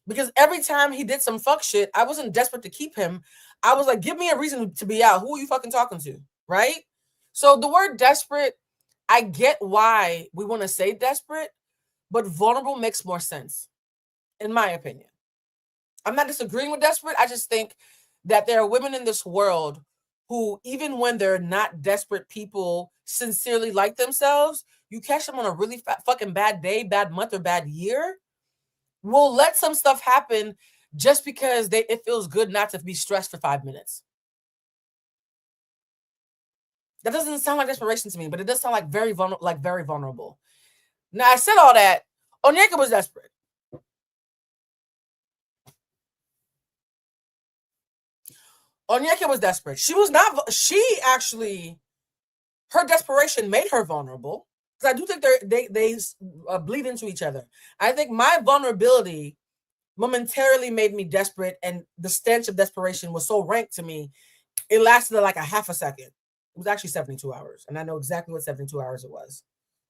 Because every time he did some fuck shit, I wasn't desperate to keep him. I was like, give me a reason to be out. Who are you fucking talking to? Right? So the word desperate, I get why we want to say desperate, but vulnerable makes more sense, in my opinion. I'm not disagreeing with desperate. I just think that there are women in this world who, even when they're not desperate people, sincerely like themselves. You catch them on a really fucking bad day, bad month, or bad year, will let some stuff happen just because it feels good not to be stressed for 5 minutes. That doesn't sound like desperation to me, but it does sound like very vulnerable. Now, I said all that. Onyeka was desperate. Onyeka was desperate. She was not. She actually, her desperation made her vulnerable. Because I do think they bleed into each other. I think my vulnerability momentarily made me desperate, and the stench of desperation was so rank to me, it lasted like a half a second. It was actually 72 hours, and I know exactly what 72 hours it was.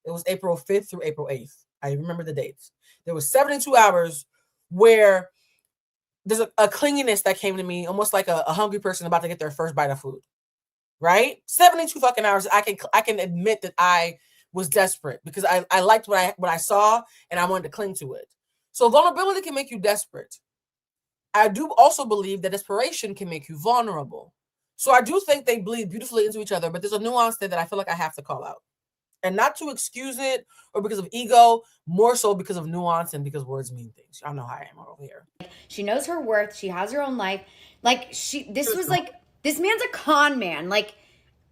It was April 5th through April 8th. I remember the dates. There was 72 hours where there's a clinginess that came to me, almost like a hungry person about to get their first bite of food, right? 72 fucking hours. I can admit that I was desperate because I liked what I saw, and I wanted to cling to it. So vulnerability can make you desperate. I do also believe that desperation can make you vulnerable. So I do think they bleed beautifully into each other, but there's a nuance there that I feel like I have to call out. And not to excuse it or because of ego, more so because of nuance and because words mean things. Y'all know how I am over here. She knows her worth. She has her own life. Like, this man's a con man. Like,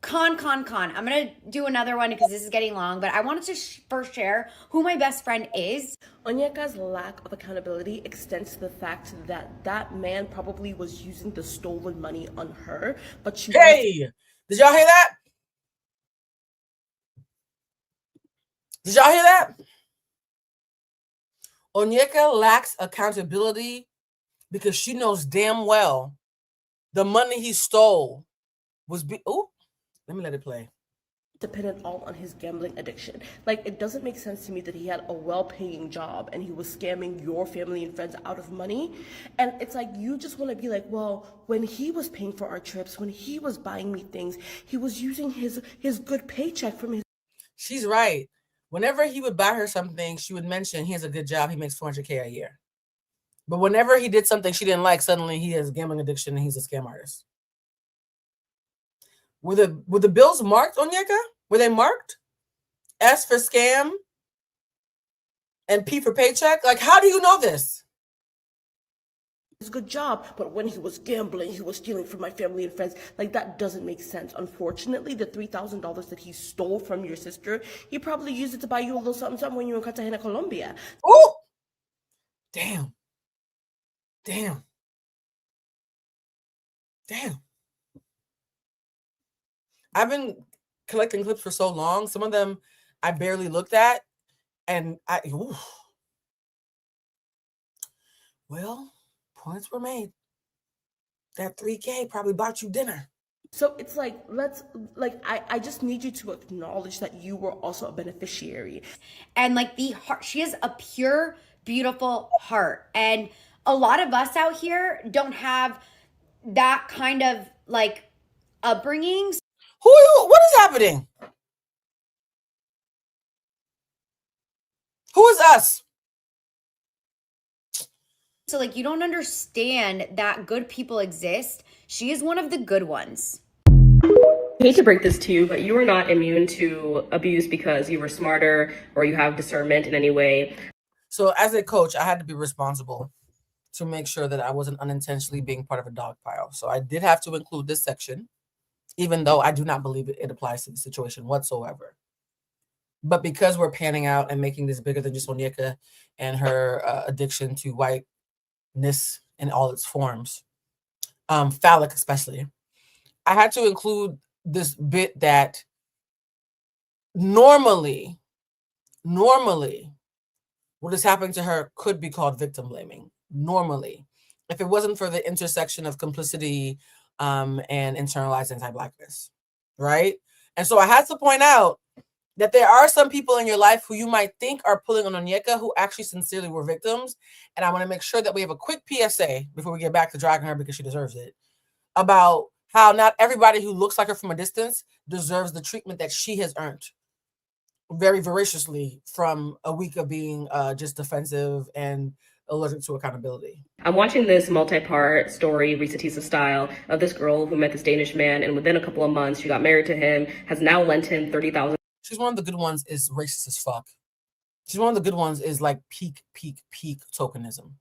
con. I'm going to do another one because this is getting long, but I wanted to first share who my best friend is. Onyeka's lack of accountability extends to the fact that that man probably was using the stolen money on her, but she... Hey, did y'all hear that? Did y'all hear that? Onyeka lacks accountability because she knows damn well the money he stole was let me let it play. Dependent all on his gambling addiction. Like, it doesn't make sense to me that he had a well-paying job and he was scamming your family and friends out of money. And it's like, you just want to be like, well, when he was paying for our trips, when he was buying me things, he was using his good paycheck from his... She's right. Whenever he would buy her something, she would mention he has a good job. He makes $400K a year. But whenever he did something she didn't like, suddenly he has gambling addiction and he's a scam artist. Were the bills marked, Onyeka? Were they marked? S for scam and P for paycheck? Like, how do you know this? His good job, but when he was gambling, he was stealing from my family and friends. Like, that doesn't make sense. Unfortunately, the $3,000 that he stole from your sister, he probably used it to buy you a little something when you were in Cartagena, Colombia. Oh, damn. I've been collecting clips for so long. Some of them I barely looked at, and well, points were made. That $3K probably bought you dinner. So it's like, I just need you to acknowledge that you were also a beneficiary. And like the heart, she has a pure, beautiful heart. And a lot of us out here don't have that kind of like upbringings. What is happening? Who is us? So like, you don't understand that good people exist. She is one of the good ones. I hate to break this to you, but you are not immune to abuse because you were smarter or you have discernment in any way. So as a coach, I had to be responsible to make sure that I wasn't unintentionally being part of a dog pile. So I did have to include this section, even though I do not believe it applies to the situation whatsoever. But because we're panning out and making this bigger than just Onyeka and her addiction to whiteness in all its forms, phallic especially, I had to include this bit that normally what is happening to her could be called victim blaming. Normally, if it wasn't for the intersection of complicity and internalized anti-Blackness, right? And so I had to point out that there are some people in your life who you might think are pulling on Onyeka who actually sincerely were victims. And I want to make sure that we have a quick PSA before we get back to dragging her because she deserves it, about how not everybody who looks like her from a distance deserves the treatment that she has earned very voraciously from a week of being just defensive and allergic to accountability. I'm watching this multi-part story, Risa Tisa style, of this girl who met this Danish man, and within a couple of months, she got married to him, has now lent him $30,000. She's one of the good ones is racist as fuck. She's one of the good ones is like peak tokenism.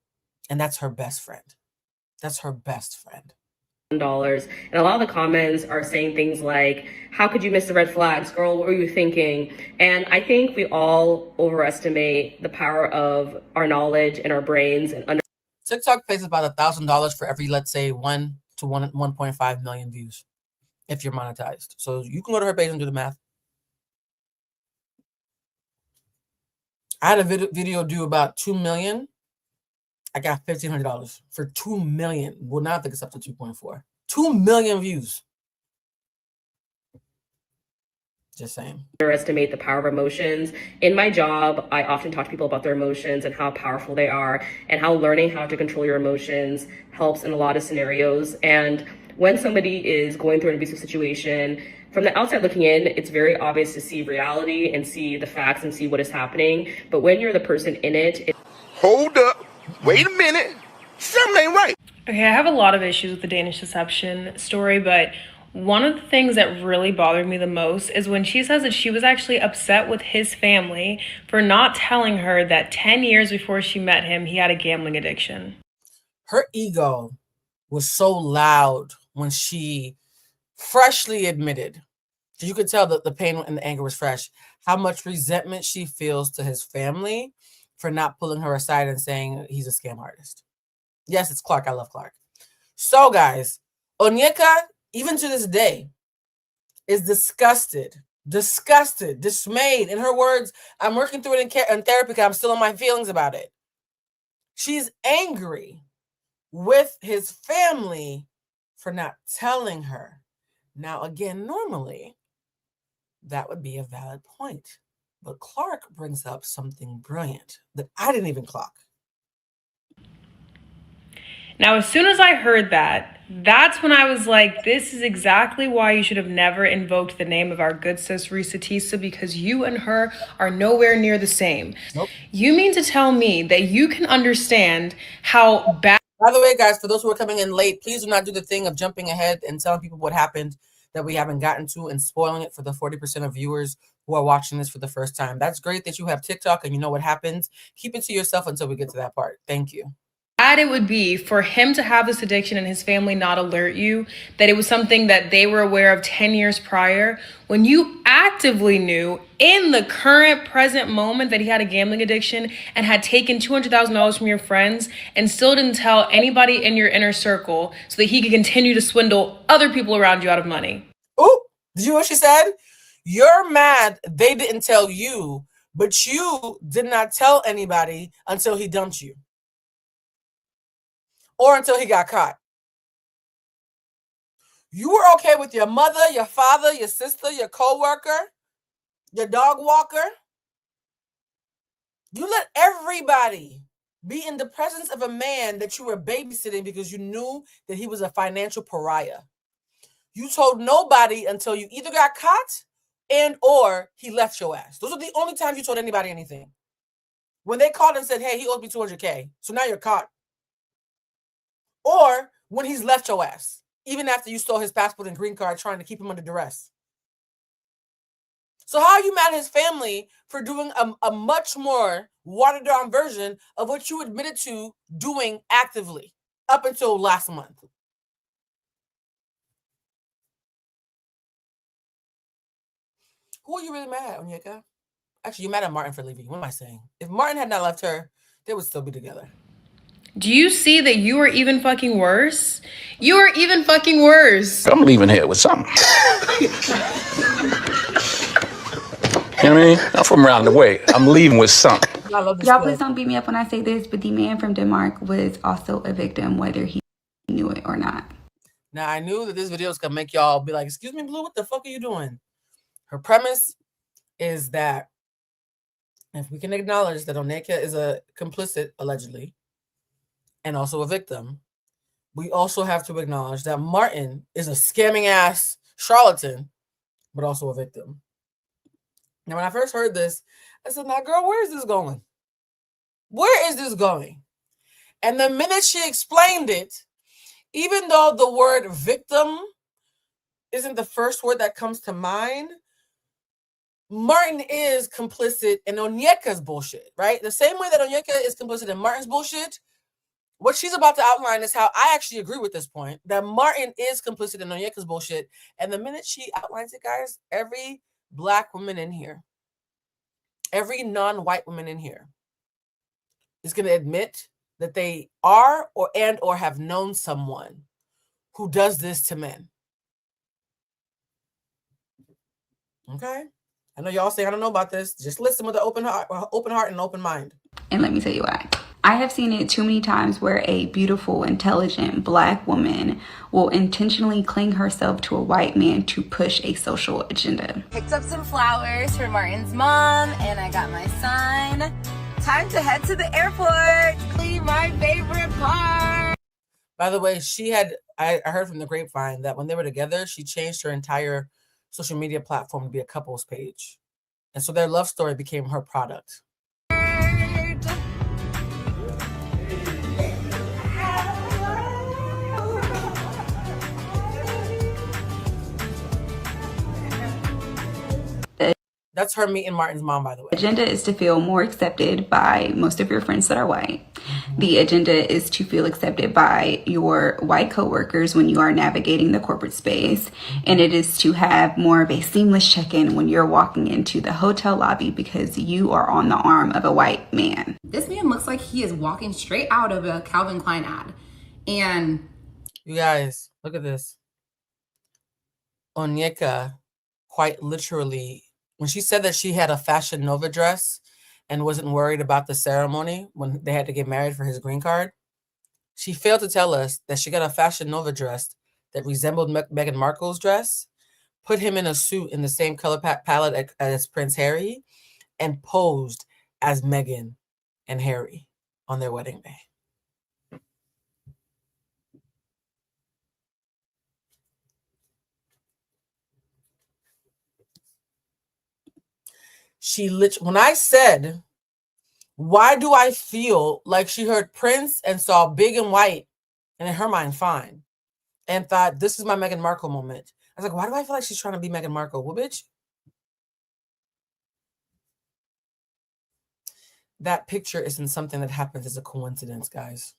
And that's her best friend. That's her best friend. $1. And a lot of the comments are saying things like, how could you miss the red flags? Girl, what were you thinking? And I think we all overestimate the power of our knowledge and our brains. And TikTok pays about $1,000 for every, let's say, 1 to 1.5 million views if you're monetized. So you can go to her page and do the math. I had a video do about 2 million. I got $1,500 for 2 million. Well, now I think it's up to 2.4. 2 million views. Just saying. Underestimate the power of emotions. In my job, I often talk to people about their emotions and how powerful they are and how learning how to control your emotions helps in a lot of scenarios. And when somebody is going through an abusive situation, from the outside looking in, it's very obvious to see reality and see the facts and see what is happening. But when you're the person in it... Hold up. Wait a minute. Something ain't right. Okay, I have a lot of issues with the Danish deception story, but One of the things that really bothered me the most is when she says that she was actually upset with his family for not telling her that 10 years before she met him, he had a gambling addiction. Her ego was so loud when she freshly admitted, so you could tell that the pain and the anger was fresh, how much resentment she feels to his family for not pulling her aside and saying he's a scam artist. Yes, it's Clark. I love Clark. So, guys, Onyeka, even to this day, is disgusted, dismayed. In her words, I'm working through it in therapy because I'm still in my feelings about it. She's angry with his family for not telling her. Now, again, normally, that would be a valid point. But Clark brings up something brilliant that I didn't even clock. Now, as soon as I heard that, that's when I was like, this is exactly why you should have never invoked the name of our good sis Risa Tisa, because you and her are nowhere near the same. Nope. You mean to tell me that you can understand how bad... By the way, guys, for those who are coming in late, please do not do the thing of jumping ahead and telling people what happened that we haven't gotten to and spoiling it for the 40% of viewers who are watching this for the first time. That's great that you have TikTok and you know what happens. Keep it to yourself until we get to that part. Thank you. Bad it would be for him to have this addiction and his family not alert you that it was something that they were aware of 10 years prior, when you actively knew in the current present moment that he had a gambling addiction and had taken $200,000 from your friends and still didn't tell anybody in your inner circle so that he could continue to swindle other people around you out of money. Oh, did you hear what she said? You're mad they didn't tell you, but you did not tell anybody until he dumped you. Or until he got caught. You were okay with your mother, your father, your sister, your co-worker, your dog walker. You let everybody be in the presence of a man that you were babysitting because you knew that he was a financial pariah. You told nobody until you either got caught and or he left your ass. Those are the only times you told anybody anything. When they called and said, hey, he owes me $200K. So now you're caught. Or when he's left your ass, even after you stole his passport and green card trying to keep him under duress. So how are you mad at his family for doing a much more watered down version of what you admitted to doing actively up until last month? Who are you really mad at, Onyeka? Actually, you're mad at Martin for leaving. What am I saying? If Martin had not left her, they would still be together. Do you see that you are even fucking worse? You are even fucking worse. I'm leaving here with something. You know what I mean? I'm from around the way. I'm leaving with something. Y'all please don't beat me up when I say this, but the man from Denmark was also a victim, whether he knew it or not. Now, I knew that this video is going to make y'all be like, excuse me, Blue, what the fuck are you doing? Her premise is that if we can acknowledge that Onyeka is a complicit, allegedly, and also a victim, we also have to acknowledge that Martin is a scamming ass charlatan, but also a victim. Now, when I first heard this, I said, now, girl, where is this going? Where is this going? And the minute she explained it, even though the word victim isn't the first word that comes to mind, Martin is complicit in Onyeka's bullshit, right? The same way that Onyeka is complicit in Martin's bullshit, what she's about to outline is how I actually agree with this point, that Martin is complicit in Onyeka's bullshit. And the minute she outlines it, guys, every Black woman in here, every non-white woman in here is going to admit that they are or have known someone who does this to men. Okay? I know y'all say I don't know about this. Just listen with an open heart and open mind. And let me tell you why. I have seen it too many times where a beautiful, intelligent Black woman will intentionally cling herself to a white man to push a social agenda. Picked up some flowers for Martin's mom, and I got my son. Time to head to the airport. My favorite part. By the way, I heard from the grapevine that when they were together, she changed her entire social media platform to be a couples page. And so their love story became her product. That's her meeting Martin's mom, by the way. Agenda is to feel more accepted by most of your friends that are white. The agenda is to feel accepted by your white coworkers when you are navigating the corporate space. And it is to have more of a seamless check-in when you're walking into the hotel lobby because you are on the arm of a white man. This man looks like he is walking straight out of a Calvin Klein ad. And you guys, look at this. Onyeka, quite literally, when she said that she had a Fashion Nova dress and wasn't worried about the ceremony when they had to get married for his green card, she failed to tell us that she got a Fashion Nova dress that resembled Meghan Markle's dress, put him in a suit in the same color palette as Prince Harry, and posed as Meghan and Harry on their wedding day. When I said, why do I feel like she heard Prince and saw big and white, and in her mind, fine, and thought, this is my Meghan Markle moment. I was like, why do I feel like she's trying to be Meghan Markle? Well, bitch, that picture isn't something that happens as a coincidence, guys.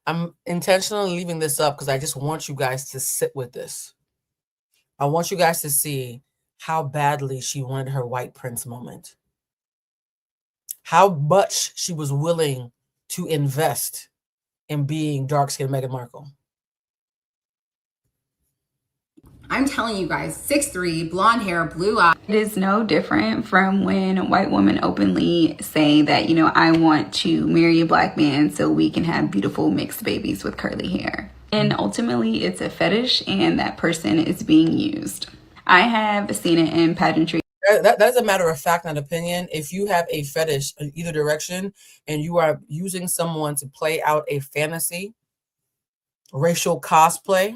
I'm intentionally leaving this up because I just want you guys to sit with this. I want you guys to see how badly she wanted her white prince moment. How much she was willing to invest in being dark-skinned Meghan Markle. I'm telling you guys, 6'3", blonde hair, blue eyes. It is no different from when white women openly say that, you know, I want to marry a black man so we can have beautiful mixed babies with curly hair. And ultimately, it's a fetish and that person is being used. I have seen it in pageantry. That is a matter of fact, not opinion. If you have a fetish in either direction and you are using someone to play out a fantasy, racial cosplay,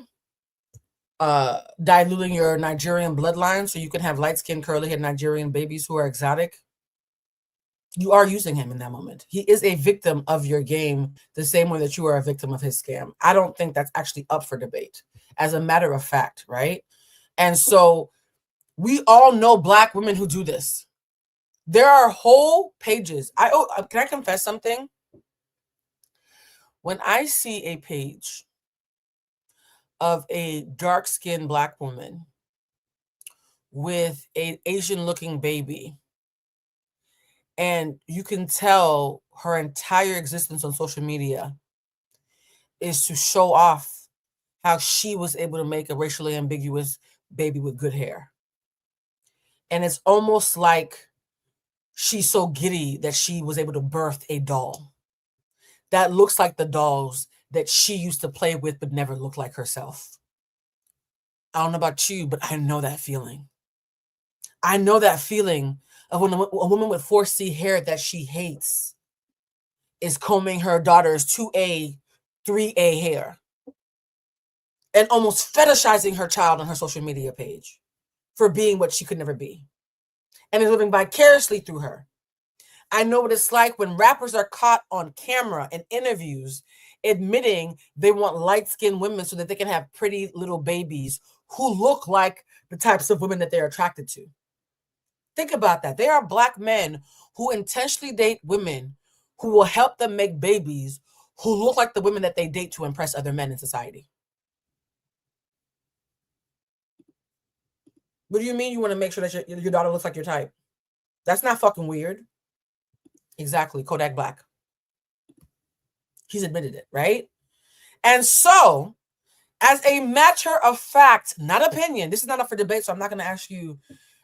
diluting your Nigerian bloodline so you can have light-skinned, curly-haired Nigerian babies who are exotic, you are using him in that moment. He is a victim of your game the same way that you are a victim of his scam. I don't think that's actually up for debate, as a matter of fact, right? And so we all know black women who do this. There are whole pages. Can I confess something? When I see a page of a dark-skinned black woman with an Asian-looking baby, and you can tell her entire existence on social media is to show off how she was able to make a racially ambiguous baby with good hair. And it's almost like she's so giddy that she was able to birth a doll that looks like the dolls that she used to play with but never looked like herself. I don't know about you, but I know that feeling. I know that feeling of when a woman with 4C hair that she hates is combing her daughter's 2A, 3A hair and almost fetishizing her child on her social media page for being what she could never be and is living vicariously through her. I know what it's like when rappers are caught on camera in interviews admitting they want light-skinned women so that they can have pretty little babies who look like the types of women that they're attracted to. Think about that. They are black men who intentionally date women who will help them make babies who look like the women that they date to impress other men in society. What do you mean you want to make sure that your daughter looks like your type? That's not fucking weird. Exactly. Kodak Black. He's admitted it, right? And so, as a matter of fact, not opinion, this is not up for debate, so I'm not going to ask you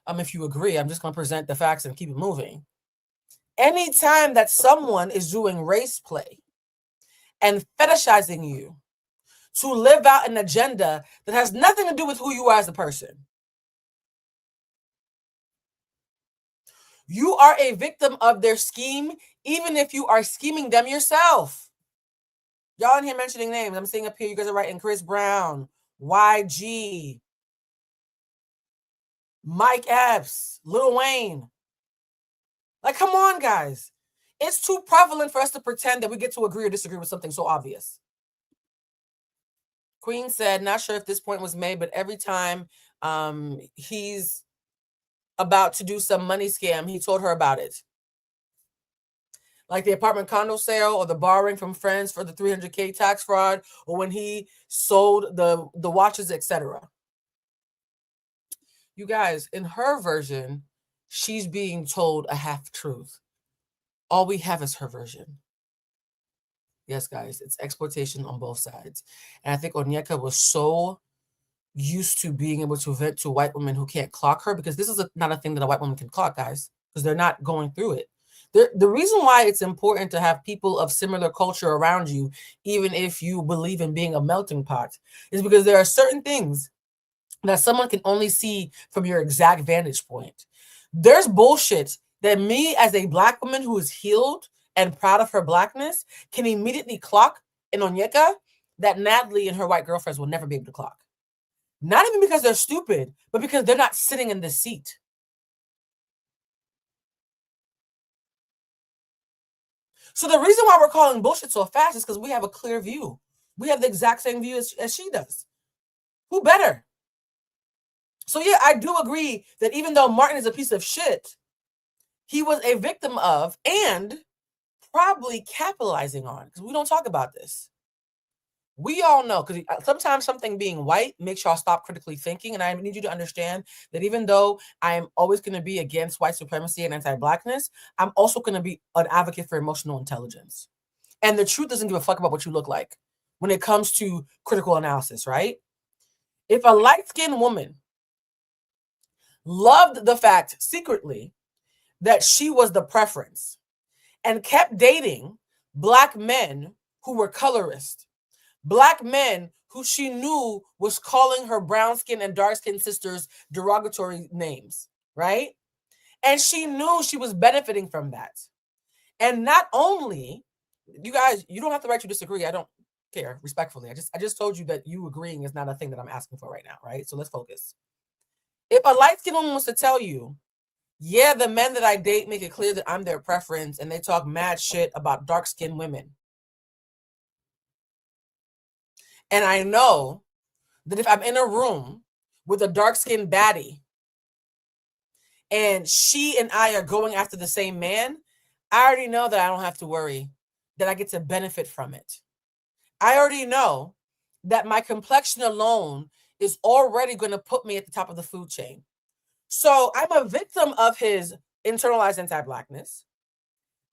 if you agree. I'm just going to present the facts and keep it moving. Anytime that someone is doing race play and fetishizing you to live out an agenda that has nothing to do with who you are as a person, you are a victim of their scheme, even if you are scheming them yourself. Y'all in here mentioning names. I'm seeing up here, you guys are writing Chris Brown, YG, Mike Epps, Lil Wayne. Like, come on, guys. It's too prevalent for us to pretend that we get to agree or disagree with something so obvious. Queen said, not sure if this point was made, but every time he's about to do some money scam, he told her about it. Like the apartment condo sale or the borrowing from friends for the 300K tax fraud, or when he sold the watches, etc. You guys, in her version, she's being told a half truth. All we have is her version. Yes, guys, it's exploitation on both sides. And I think Onyeka was so used to being able to vent to white women who can't clock her, because this is not a thing that a white woman can clock, guys, because they're not going through it. The reason why it's important to have people of similar culture around you, even if you believe in being a melting pot, is because there are certain things that someone can only see from your exact vantage point. There's bullshit that me as a Black woman who is healed and proud of her Blackness can immediately clock in Onyeka that Natalie and her white girlfriends will never be able to clock. Not even because they're stupid, but because they're not sitting in this seat. So the reason why we're calling bullshit so fast is because we have a clear view. We have the exact same view as she does. Who better? So yeah, I do agree that even though Martin is a piece of shit, he was a victim of and probably capitalizing on, because we don't talk about this. We all know, because sometimes something being white makes y'all stop critically thinking. And I need you to understand that even though I'm always going to be against white supremacy and anti-Blackness, I'm also going to be an advocate for emotional intelligence. And the truth doesn't give a fuck about what you look like when it comes to critical analysis, right? If a light-skinned woman loved the fact secretly that she was the preference and kept dating Black men who were colorist, Black men who she knew was calling her brown skin and dark skin sisters derogatory names, right? And she knew she was benefiting from that. And not only, you guys, you don't have the right to disagree. I don't care, respectfully. I just told you that you agreeing is not a thing that I'm asking for right now, right? So let's focus. If a light-skinned woman was to tell you, yeah, the men that I date make it clear that I'm their preference and they talk mad shit about dark-skinned women. And I know that if I'm in a room with a dark-skinned baddie and she and I are going after the same man, I already know that I don't have to worry, that I get to benefit from it. I already know that my complexion alone is already going to put me at the top of the food chain. So I'm a victim of his internalized anti-Blackness.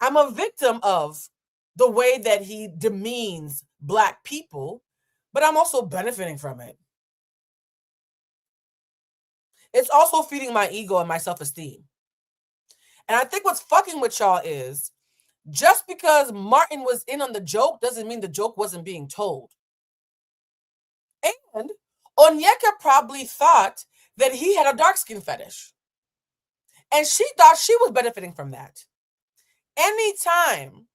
I'm a victim of the way that he demeans Black people, but I'm also benefiting from it. It's also feeding my ego and my self-esteem. And I think what's fucking with y'all is just because Martin was in on the joke doesn't mean the joke wasn't being told. And Onyeka probably thought that he had a dark skin fetish. And she thought she was benefiting from that. Anytime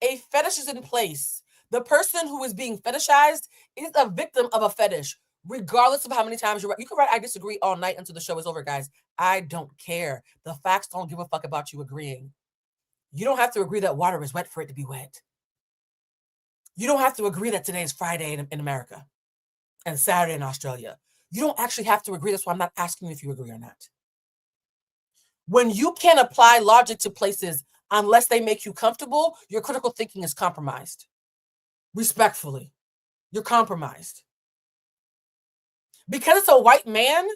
a fetish is in place, the person who is being fetishized is a victim of a fetish, regardless of how many times you can write I disagree all night until the show is over, guys. I don't care. The facts don't give a fuck about you agreeing. You don't have to agree that water is wet for it to be wet. You don't have to agree that today is Friday in America and Saturday in Australia. You don't actually have to agree. That's why I'm not asking you if you agree or not. When you can't apply logic to places unless they make you comfortable, your critical thinking is compromised. Respectfully, you're compromised. Because it's a white man,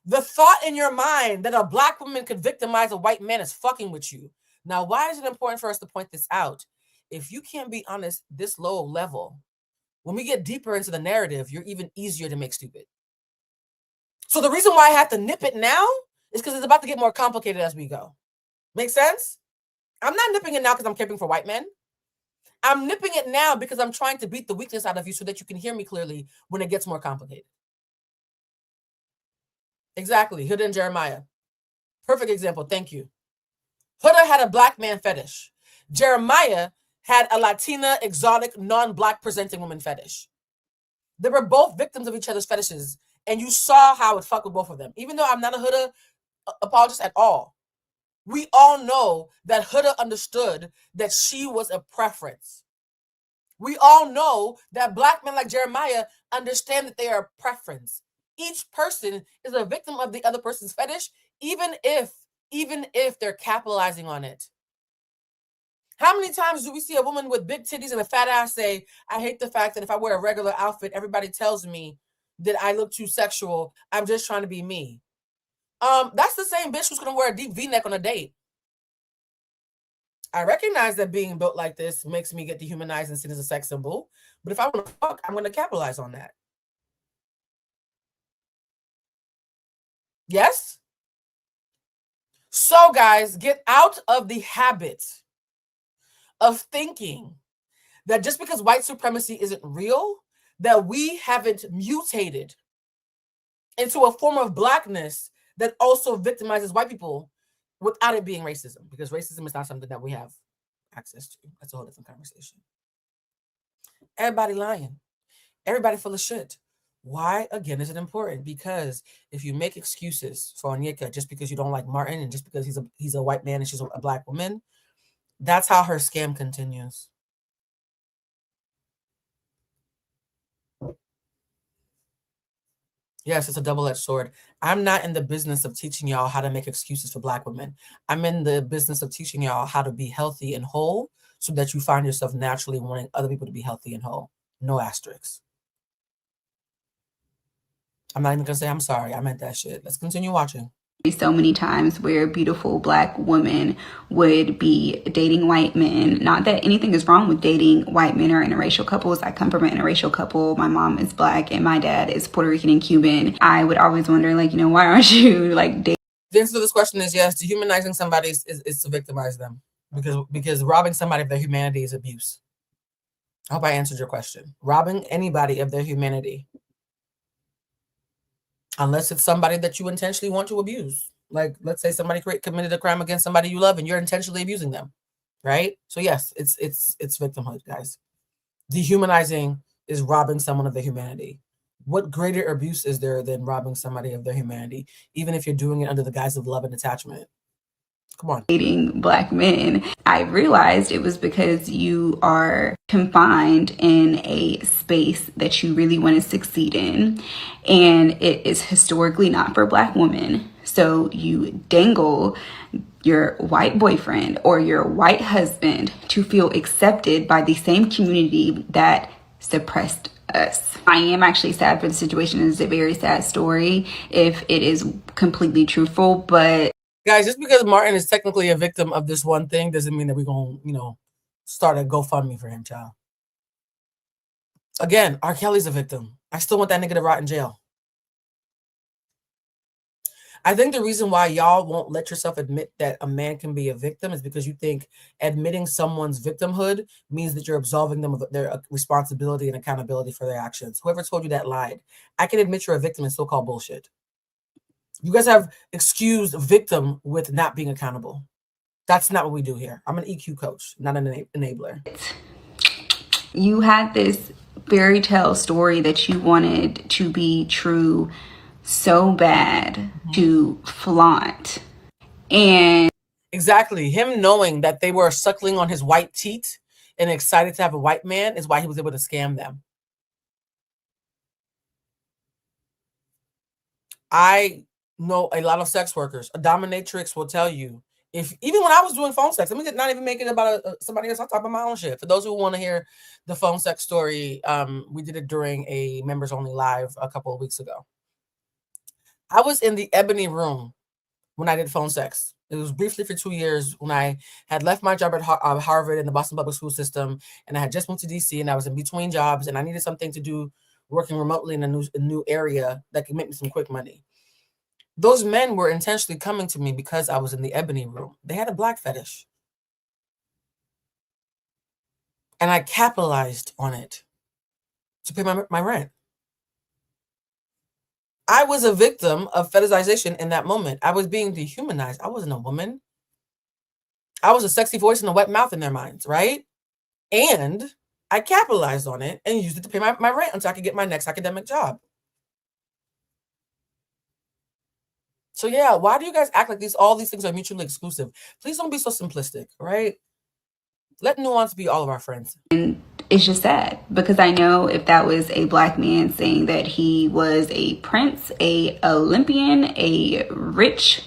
the thought in your mind that a Black woman could victimize a white man is fucking with you. Now, why is it important for us to point this out? If you can't be honest this low level, when we get deeper into the narrative, you're even easier to make stupid. So the reason why I have to nip it now is because it's about to get more complicated as we go. Make sense? I'm not nipping it now because I'm camping for white men. I'm nipping it now because I'm trying to beat the weakness out of you so that you can hear me clearly when it gets more complicated. Exactly. Huda and Jeremiah. Perfect example. Thank you. Huda had a Black man fetish. Jeremiah had a Latina, exotic, non-Black presenting woman fetish. They were both victims of each other's fetishes, and you saw how it fucked with both of them. Even though I'm not a Huda apologist at all, we all know that Huda understood that she was a preference. We all know that Black men like Jeremiah understand that they are a preference. Each person is a victim of the other person's fetish, even if they're capitalizing on it. How many times do we see a woman with big titties and a fat ass say, I hate the fact that if I wear a regular outfit, everybody tells me that I look too sexual. I'm just trying to be me. That's the same bitch who's gonna wear a deep V-neck on a date. I recognize that being built like this makes me get dehumanized and seen as a sex symbol. But if I want to fuck, I'm gonna capitalize on that. Yes? So guys, get out of the habit of thinking that just because white supremacy isn't real, that we haven't mutated into a form of Blackness that also victimizes white people without it being racism, because racism is not something that we have access to. That's a whole different conversation. Everybody lying. Everybody full of shit. Why, again, is it important? Because if you make excuses for Onyeka just because you don't like Martin and just because he's a white man and she's a Black woman, that's how her scam continues. Yes, it's a double-edged sword. I'm not in the business of teaching y'all how to make excuses for Black women. I'm in the business of teaching y'all how to be healthy and whole so that you find yourself naturally wanting other people to be healthy and whole. No asterisks. I'm not even going to say I'm sorry. I meant that shit. Let's continue watching. So many times where beautiful Black women would be dating white men. Not that anything is wrong with dating white men or interracial couples. I come from an interracial couple. My mom is Black and my dad is Puerto Rican and Cuban. I would always wonder, like, you know, why aren't you like dating? The answer to this question is yes. Dehumanizing somebody is to victimize them, because robbing somebody of their humanity is abuse. I hope I answered your question. Robbing anybody of their humanity, unless it's somebody that you intentionally want to abuse. Like, let's say somebody committed a crime against somebody you love and you're intentionally abusing them, right? So yes, it's victimhood, guys. Dehumanizing is robbing someone of their humanity. What greater abuse is there than robbing somebody of their humanity, even if you're doing it under the guise of love and attachment? Come on. Dating Black men. I realized it was because you are confined in a space that you really want to succeed in, and it is historically not for Black women. So you dangle your white boyfriend or your white husband to feel accepted by the same community that suppressed us. I am actually sad for the situation. It's a very sad story if it is completely truthful, but guys, just because Martin is technically a victim of this one thing doesn't mean that we're going to, start a GoFundMe for him, child. Again, R. Kelly's a victim. I still want that nigga to rot in jail. I think the reason why y'all won't let yourself admit that a man can be a victim is because you think admitting someone's victimhood means that you're absolving them of their responsibility and accountability for their actions. Whoever told you that lied. I can admit you're a victim and still call bullshit. You guys have excused victim with not being accountable. That's not what we do here. I'm an EQ coach, not an enabler. You had this fairy tale story that you wanted to be true so bad to flaunt. And exactly, him knowing that they were suckling on his white teat and excited to have a white man is why he was able to scam them. I know a lot of sex workers. A dominatrix will tell you, even when I was doing phone sex, let me not even make it about somebody else. I'll talk about my own shit. For those who want to hear the phone sex story, we did it during a members only live a couple of weeks ago. I was in the ebony room when I did phone sex. It was briefly for 2 years when I had left my job at Harvard in the Boston public school system, and I had just moved to DC, and I was in between jobs, and I needed something to do working remotely in a new area that could make me some quick money. Those men were intentionally coming to me because I was in the ebony room. They had a Black fetish. And I capitalized on it to pay my rent. I was a victim of fetishization in that moment. I was being dehumanized. I wasn't a woman. I was a sexy voice and a wet mouth in their minds, right? And I capitalized on it and used it to pay my rent until I could get my next academic job. So yeah, why do you guys act like all these things are mutually exclusive? Please don't be so simplistic, right? Let nuance be all of our friends. And it's just sad because I know if that was a black man saying that he was a prince, a Olympian, a rich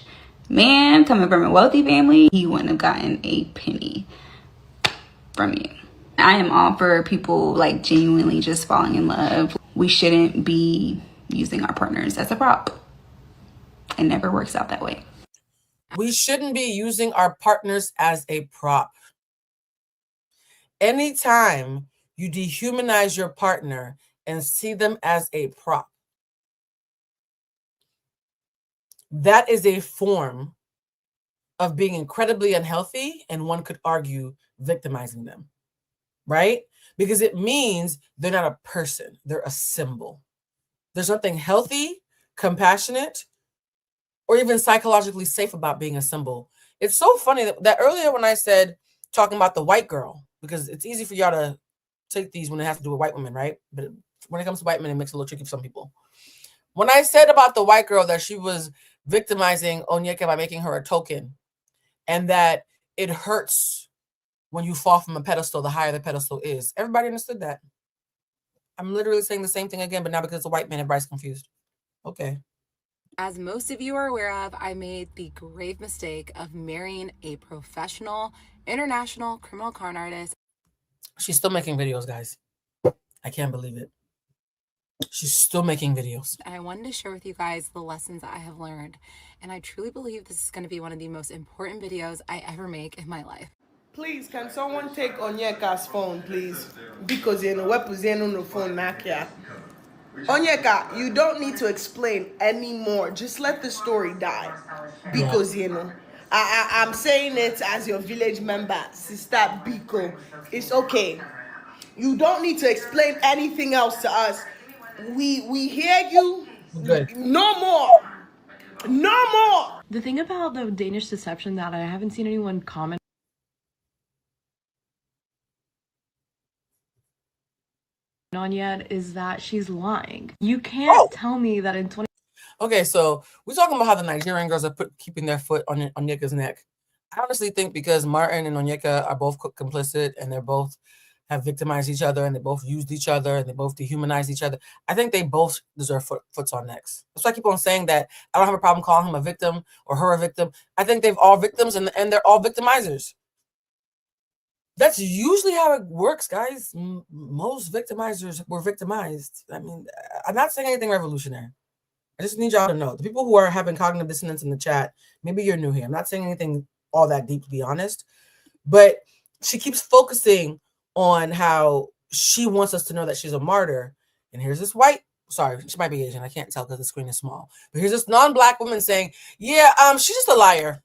man coming from a wealthy family, he wouldn't have gotten a penny from you. I am all for people like genuinely just falling in love. We shouldn't be using our partners as a prop. It never works out that way. We shouldn't be using our partners as a prop. Anytime you dehumanize your partner and see them as a prop, that is a form of being incredibly unhealthy, and one could argue victimizing them, right? Because it means they're not a person, they're a symbol. There's nothing healthy, compassionate, or even psychologically safe about being a symbol. It's so funny that earlier when I said, talking about the white girl, because it's easy for y'all to take these when it has to do with white women, right? But when it comes to white men, it makes it a little tricky for some people. When I said about the white girl that she was victimizing Onyeka by making her a token, and that it hurts when you fall from a pedestal, the higher the pedestal is. Everybody understood that. I'm literally saying the same thing again, but now because it's a white man, everybody's confused. Okay. As most of you are aware of, I made the grave mistake of marrying a professional, international criminal con artist. She's still making videos, guys. I can't believe it. She's still making videos. And I wanted to share with you guys the lessons I have learned. And I truly believe this is going to be one of the most important videos I ever make in my life. Please, can someone take Onyeka's phone, please? Because you know, what was on the phone, Nakia? Onyeka, you don't need to explain anymore. Just let the story die. Because, you know, I'm saying it as your village member, Sister Biko. It's okay. You don't need to explain anything else to us. We hear you. Good. No more. No more. The thing about the Danish deception that I haven't seen anyone comment on yet is that she's lying. You can't tell me that in 20. Okay, so we're talking about how the Nigerian girls are keeping their foot on Onyeka's neck. I honestly think because Martin and Onyeka are both complicit, and they both have victimized each other, and they both used each other, and they both dehumanized each other. I think they both deserve foots on necks. That's why I keep on saying that I don't have a problem calling him a victim or her a victim. I think they've all victims, and they're all victimizers. That's usually how it works, guys. Most victimizers were victimized. I mean, I'm not saying anything revolutionary. I just need y'all to know. The people who are having cognitive dissonance in the chat, maybe you're new here. I'm not saying anything all that deep, to be honest. But she keeps focusing on how she wants us to know that she's a martyr. And here's this white, sorry, she might be Asian. I can't tell because the screen is small. But here's this non-black woman saying, yeah, she's just a liar.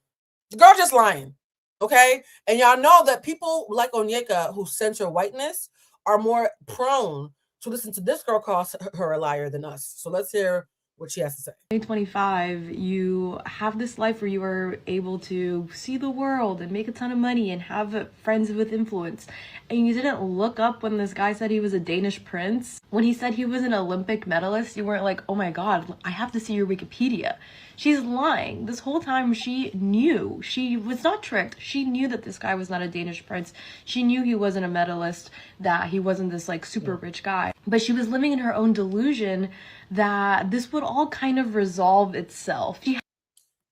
The girl just lying. Okay? And y'all know that people like Onyeka who censor whiteness are more prone to listen to this girl call her a liar than us. So let's hear what she has to say. 2025, you have this life where you are able to see the world and make a ton of money and have friends with influence. And you didn't look up when this guy said he was a Danish prince. When he said he was an Olympic medalist, you weren't like, oh my God, I have to see your Wikipedia. She's lying. This whole time she knew. She was not tricked. She knew that this guy was not a Danish prince. She knew he wasn't a medalist, that he wasn't this like super rich guy. But she was living in her own delusion that this would all kind of resolve itself.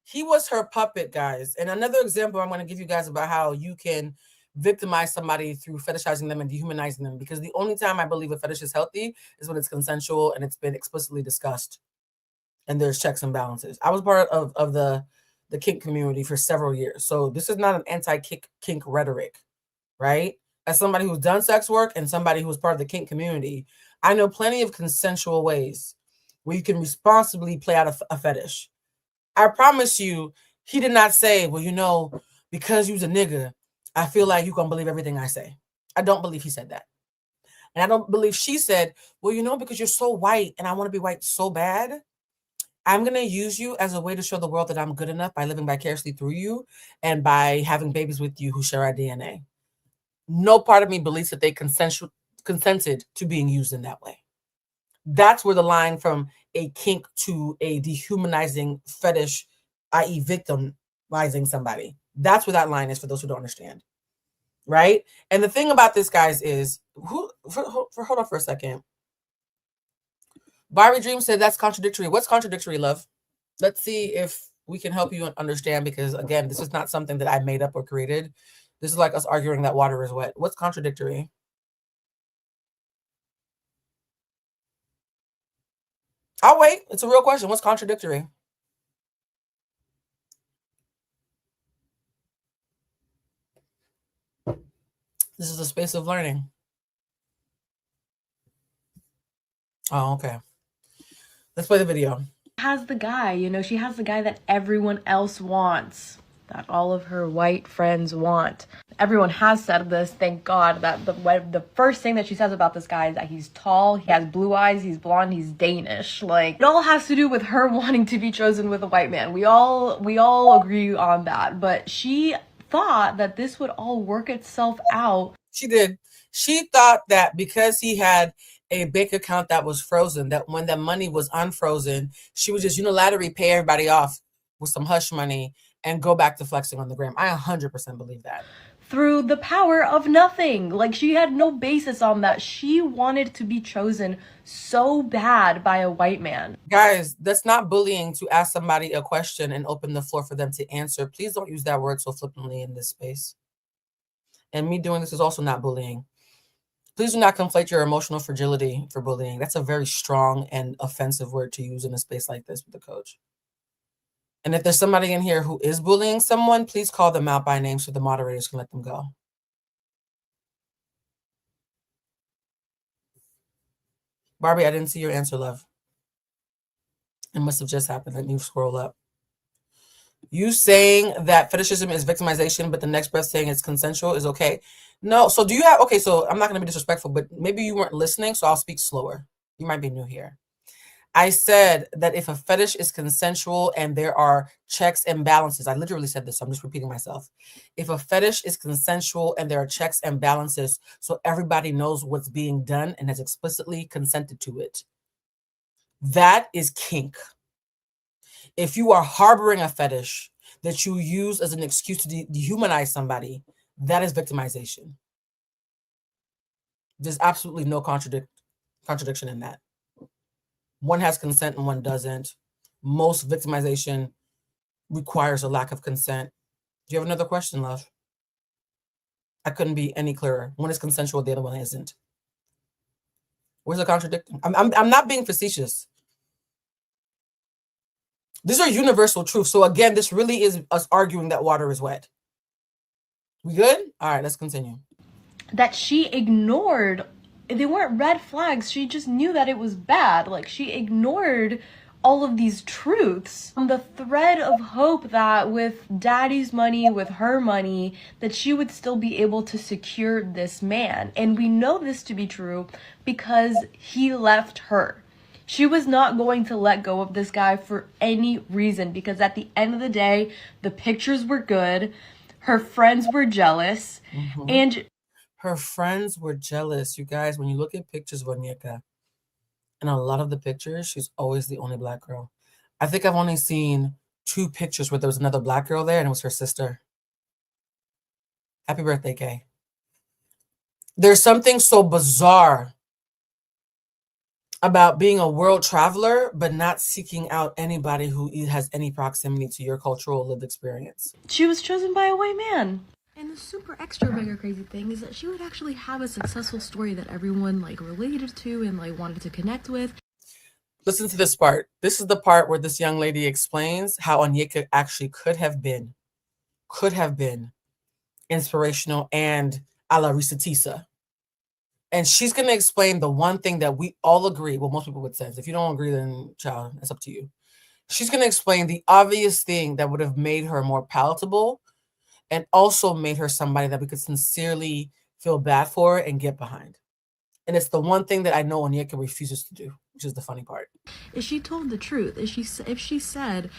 He was her puppet, guys. And another example I'm going to give you guys about how you can victimize somebody through fetishizing them and dehumanizing them. Because the only time I believe a fetish is healthy is when it's consensual and it's been explicitly discussed. And there's checks and balances. I was part of the kink community for several years. So this is not an anti-kink rhetoric, right? As somebody who's done sex work and somebody who's part of the kink community, I know plenty of consensual ways where you can responsibly play out a fetish. I promise you, he did not say, well, you know, because you's a nigga, I feel like you're going to believe everything I say. I don't believe he said that. And I don't believe she said, well, you know, because you're so white and I want to be white so bad, I'm going to use you as a way to show the world that I'm good enough by living vicariously through you and by having babies with you who share our DNA. No part of me believes that they consented to being used in that way. That's where the line from a kink to a dehumanizing fetish, i.e. victimizing somebody. That's where that line is for those who don't understand. right? And the thing about this, guys, is hold on for a second. Barbie Dream said that's contradictory. What's contradictory, love? Let's see if we can help you understand, because again, this is not something that I made up or created. This is like us arguing that water is wet. What's contradictory? I'll wait. It's a real question. What's contradictory? This is a space of learning. Oh, okay. Let's play the video. Has the guy, you know, she has the guy that everyone else wants, that all of her white friends want. Everyone has said this, thank God, that the first thing that she says about this guy is that he's tall, he has blue eyes, he's blonde, he's Danish. Like, it all has to do with her wanting to be chosen with a white man. We all agree on that. But she thought that this would all work itself out. She did. She thought that because he had a bank account that was frozen, that when the money was unfrozen, she would just unilaterally pay everybody off with some hush money and go back to flexing on the gram. I 100% believe that. Through the power of nothing. Like, she had no basis on that. She wanted to be chosen so bad by a white man. Guys, that's not bullying to ask somebody a question and open the floor for them to answer. Please don't use that word so flippantly in this space. And me doing this is also not bullying. Please do not conflate your emotional fragility for bullying. That's a very strong and offensive word to use in a space like this with the coach. And if there's somebody in here who is bullying someone, please call them out by name so the moderators can let them go. Barbie, I didn't see your answer, love. It must have just happened. Let me scroll up. You saying that fetishism is victimization, but the next breath saying it's consensual is okay. No, so do you have, okay, so I'm not going to be disrespectful, but maybe you weren't listening, so I'll speak slower. You might be new here. I said that if a fetish is consensual and there are checks and balances, I literally said this, so I'm just repeating myself. If a fetish is consensual and there are checks and balances, so everybody knows what's being done and has explicitly consented to it, that is kink. If you are harboring a fetish that you use as an excuse to dehumanize somebody, that is victimization. There's absolutely no contradiction in that. One has consent and one doesn't. Most victimization requires a lack of consent. Do you have another question, love? I couldn't be any clearer. One is consensual, the other one isn't. Where's the contradiction? I'm not being facetious. These are universal truths. So again, this really is us arguing that water is wet. We good? All right, let's continue. That she ignored, they weren't red flags. She just knew that it was bad. Like, she ignored all of these truths. The thread of hope that with daddy's money, with her money, that she would still be able to secure this man. And we know this to be true because he left her. She was not going to let go of this guy for any reason, because at the end of the day, the pictures were good. Her friends were jealous. Mm-hmm. And her friends were jealous. You guys, when you look at pictures of Onyeka, in a lot of the pictures, she's always the only black girl. I think I've only seen 2 pictures where there was another black girl there, and it was her sister. Happy birthday, Kay. There's something so bizarre about being a world traveler, but not seeking out anybody who has any proximity to your cultural lived experience. She was chosen by a white man. And the super extra mega crazy thing is that she would actually have a successful story that everyone like related to and like wanted to connect with. Listen to this part. This is the part where this young lady explains how Onyeka actually could have been inspirational and a la Risa Tisa. And she's going to explain the one thing that we all agree, well, most people would say, if you don't agree, then child, it's up to you. She's going to explain the obvious thing that would have made her more palatable and also made her somebody that we could sincerely feel bad for and get behind. And it's the one thing that I know Onyeka refuses to do, which is the funny part. If she told the truth, if she said,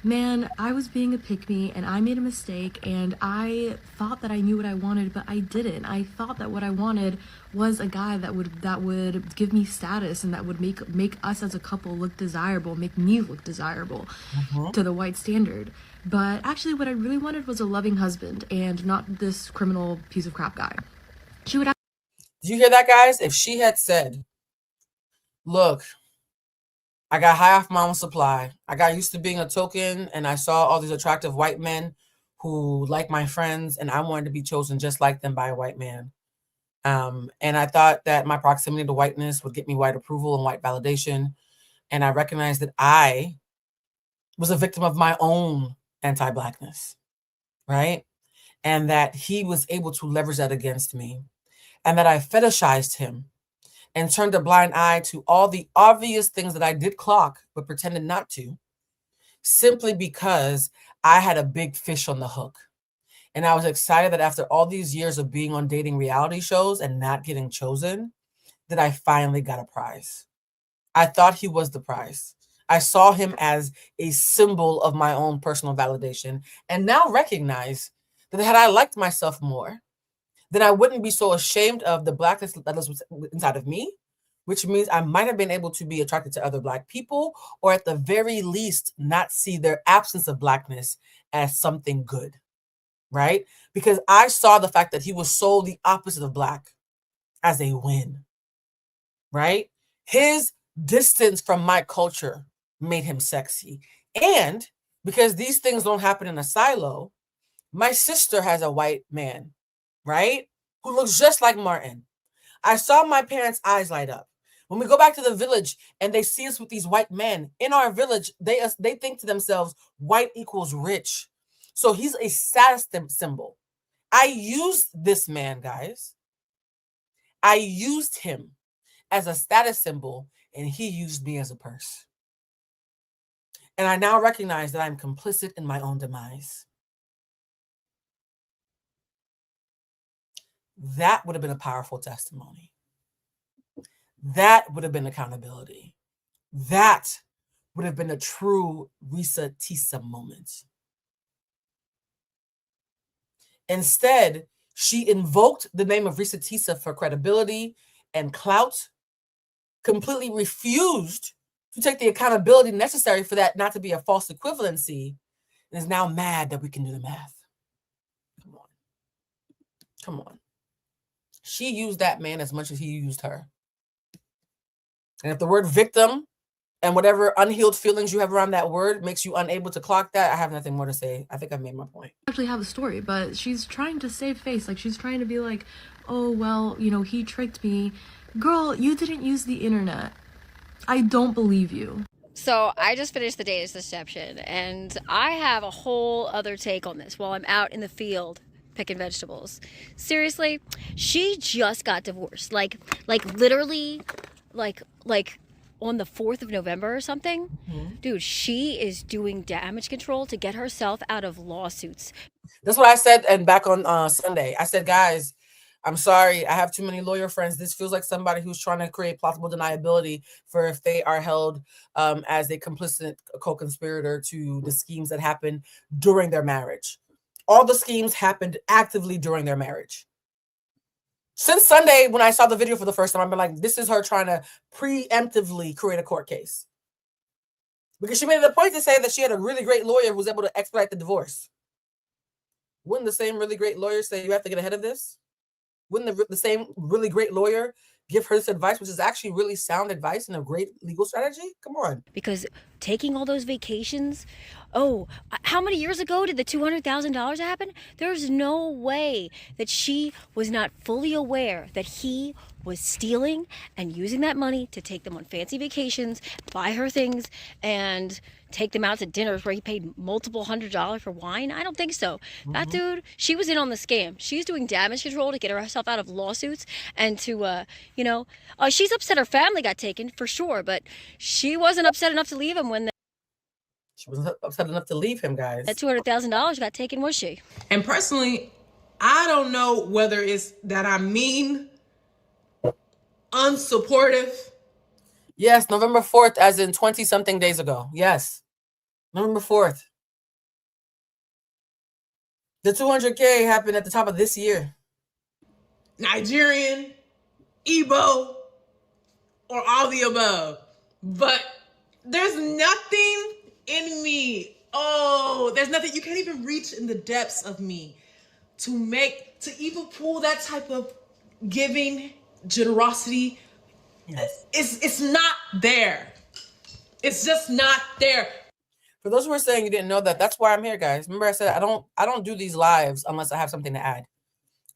man, I was being a pick-me and I made a mistake and I thought that I knew what I wanted, but I didn't. I thought that what I wanted was a guy that would give me status and that would make us as a couple look desirable, make me look desirable to the white standard. But actually what I really wanted was a loving husband and not this criminal piece of crap guy. She would. Did you hear that, guys? If she had said, look, I got high off my own supply. I got used to being a token and I saw all these attractive white men who like my friends and I wanted to be chosen just like them by a white man. And I thought that my proximity to whiteness would get me white approval and white validation. And I recognized that I was a victim of my own anti-Blackness, right? And that he was able to leverage that against me. And that I fetishized him and turned a blind eye to all the obvious things that I did clock, but pretended not to, simply because I had a big fish on the hook. And I was excited that after all these years of being on dating reality shows and not getting chosen, that I finally got a prize. I thought he was the prize. I saw him as a symbol of my own personal validation and now recognize that had I liked myself more, then I wouldn't be so ashamed of the Blackness that was inside of me, which means I might have been able to be attracted to other Black people, or at the very least, not see their absence of Blackness as something good, right? Because I saw the fact that he was so the opposite of Black as a win, right? His distance from my culture made him sexy. And because these things don't happen in a silo, my sister has a white man, right? Who looks just like Martin. I saw my parents' eyes light up. When we go back to the village and they see us with these white men in our village, they think to themselves, white equals rich. So he's a status symbol. I used this man, guys. I used him as a status symbol and he used me as a purse. And I now recognize that I'm complicit in my own demise. That would have been a powerful testimony. That would have been accountability. That would have been a true Risa Tisa moment. Instead, she invoked the name of Risa Tisa for credibility and clout, completely refused to take the accountability necessary for that not to be a false equivalency, and is now mad that we can do the math. Come on. Come on. She used that man as much as he used her. And if the word victim and whatever unhealed feelings you have around that word makes you unable to clock that, I have nothing more to say. I think I've made my point. Actually have a story, but she's trying to save face. Like, she's trying to be like, oh, well, you know, he tricked me. Girl, you didn't use the internet. I don't believe you. So I just finished the Danish deception, and I have a whole other take on this while I'm out in the field picking vegetables. Seriously, she just got divorced. Like literally, like on the 4th of November or something. Mm-hmm. Dude, she is doing damage control to get herself out of lawsuits. That's what I said, and back on Sunday, I said, guys, I'm sorry, I have too many lawyer friends. This feels like somebody who's trying to create plausible deniability for if they are held as a complicit co-conspirator to the schemes that happened during their marriage. All the schemes happened actively during their marriage. Since Sunday, when I saw the video for the first time, I've been like, this is her trying to preemptively create a court case. Because she made it a point to say that she had a really great lawyer who was able to expedite the divorce. Wouldn't the same really great lawyer say you have to get ahead of this? Wouldn't the same really great lawyer give her this advice, which is actually really sound advice and a great legal strategy? Come on. Because taking all those vacations, oh, how many years ago did the $200,000 happen? There's no way that she was not fully aware that he was stealing and using that money to take them on fancy vacations, buy her things, and take them out to dinners where he paid multiple $100s for wine. I don't think so. That dude, she was in on the scam. She's doing damage control to get herself out of lawsuits and to, she's upset her family got taken for sure, but she wasn't upset enough to leave him when she wasn't upset enough to leave him, guys. That $200,000 got taken, was she? And personally, I don't know whether it's that I'm mean, unsupportive. Yes, November 4th, as in 20-something days ago. Yes. November 4th. The 200K happened at the top of this year. Nigerian, Igbo, or all the above. But there's nothing in me. Oh, there's nothing. You can't even reach in the depths of me to even pull that type of giving generosity. Yes. It's not there. It's just not there. For those who are saying you didn't know that, that's why I'm here, guys. Remember I said I don't do these lives unless I have something to add.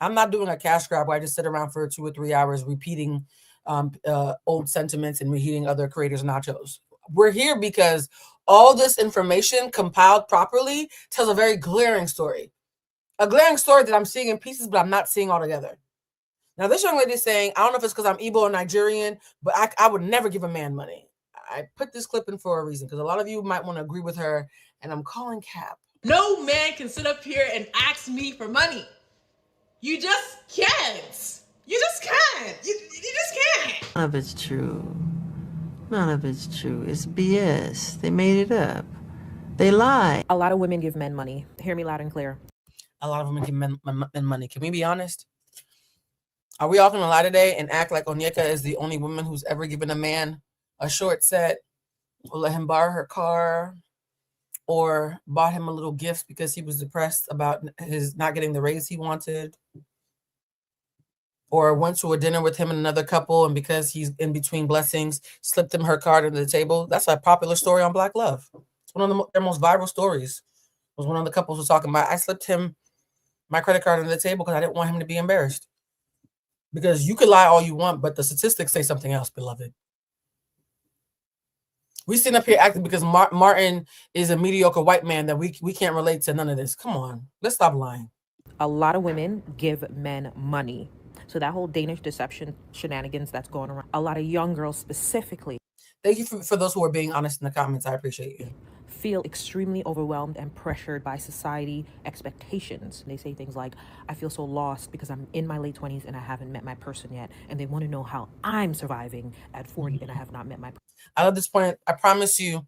I'm not doing a cash grab where I just sit around for 2 or 3 hours repeating old sentiments and reheating other creators' nachos. We're here because all this information compiled properly tells a very glaring story. A glaring story that I'm seeing in pieces, but I'm not seeing all together. Now, this young lady is saying, I don't know if it's because I'm Igbo or Nigerian, but I would never give a man money. I put this clip in for a reason because a lot of you might want to agree with her, and I'm calling cap. No man can sit up here and ask me for money. You just can't. You just can't. You just can't. None of it's true. None of it's true. It's BS. They made it up. They lie. A lot of women give men money. Hear me loud and clear. A lot of women give men money. Can we be honest? Are we all going to lie today and act like Onyeka is the only woman who's ever given a man a short set, or let him borrow her car, or bought him a little gift because he was depressed about his not getting the raise he wanted, or went to a dinner with him and another couple, and because he's in between blessings, slipped him her card under the table? That's a popular story on Black Love. It's one of their most viral stories. It was one of the couples was talking about, I slipped him my credit card under the table because I didn't want him to be embarrassed. Because you could lie all you want, but the statistics say something else, beloved. We sitting up here acting because Martin is a mediocre white man that we can't relate to none of this. Come on, let's stop lying. A lot of women give men money. So that whole Danish deception shenanigans that's going around, a lot of young girls specifically. Thank you for those who are being honest in the comments. I appreciate you. Feel extremely overwhelmed and pressured by society expectations. They say things like, I feel so lost because I'm in my late 20s and I haven't met my person yet. And they want to know how I'm surviving at 40 and I have not met my person. I love this point. I promise you,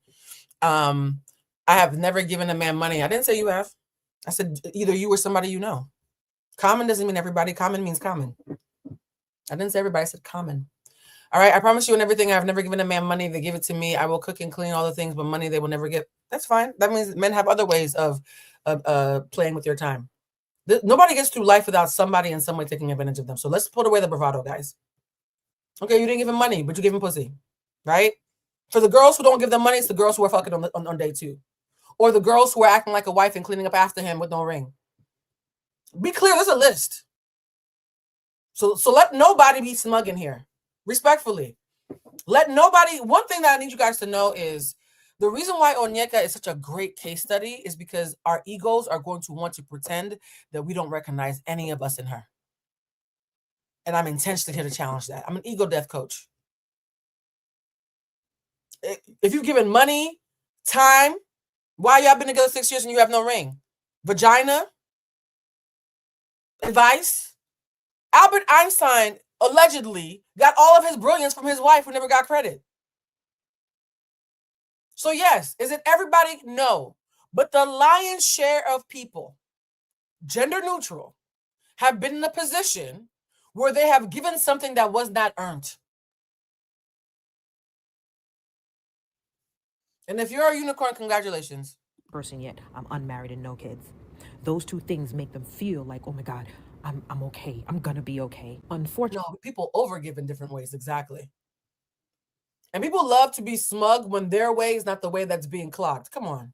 I have never given a man money. I didn't say you have. I said either you or somebody you know. Common doesn't mean everybody. Common means common. I didn't say everybody. I said common. All right. I promise you in everything. I've never given a man money. They give it to me. I will cook and clean all the things, but money they will never get. That's fine. That means men have other ways of playing with your time. Nobody gets through life without somebody in some way taking advantage of them. So let's put away the bravado, guys. Okay, you didn't give him money, but you gave him pussy, right? For the girls who don't give them money, it's the girls who are fucking on day 2. Or the girls who are acting like a wife and cleaning up after him with no ring. Be clear, there's a list. So let nobody be smug in here. Respectfully. Let nobody, one thing that I need you guys to know is the reason why Onyeka is such a great case study is because our egos are going to want to pretend that we don't recognize any of us in her. And I'm intentionally here to challenge that. I'm an ego death coach. If you've given money, time, why y'all been together 6 years and you have no ring? Vagina? Advice? Albert Einstein allegedly got all of his brilliance from his wife who never got credit. So yes, is it everybody? No. But the lion's share of people, gender neutral, have been in a position where they have given something that was not earned. And if you're a unicorn, congratulations. Person yet, I'm unmarried and no kids. Those two things make them feel like, oh my God, I'm okay. I'm gonna be okay. Unfortunately, no, people overgive in different ways. Exactly. And people love to be smug when their way is not the way that's being clogged. Come on.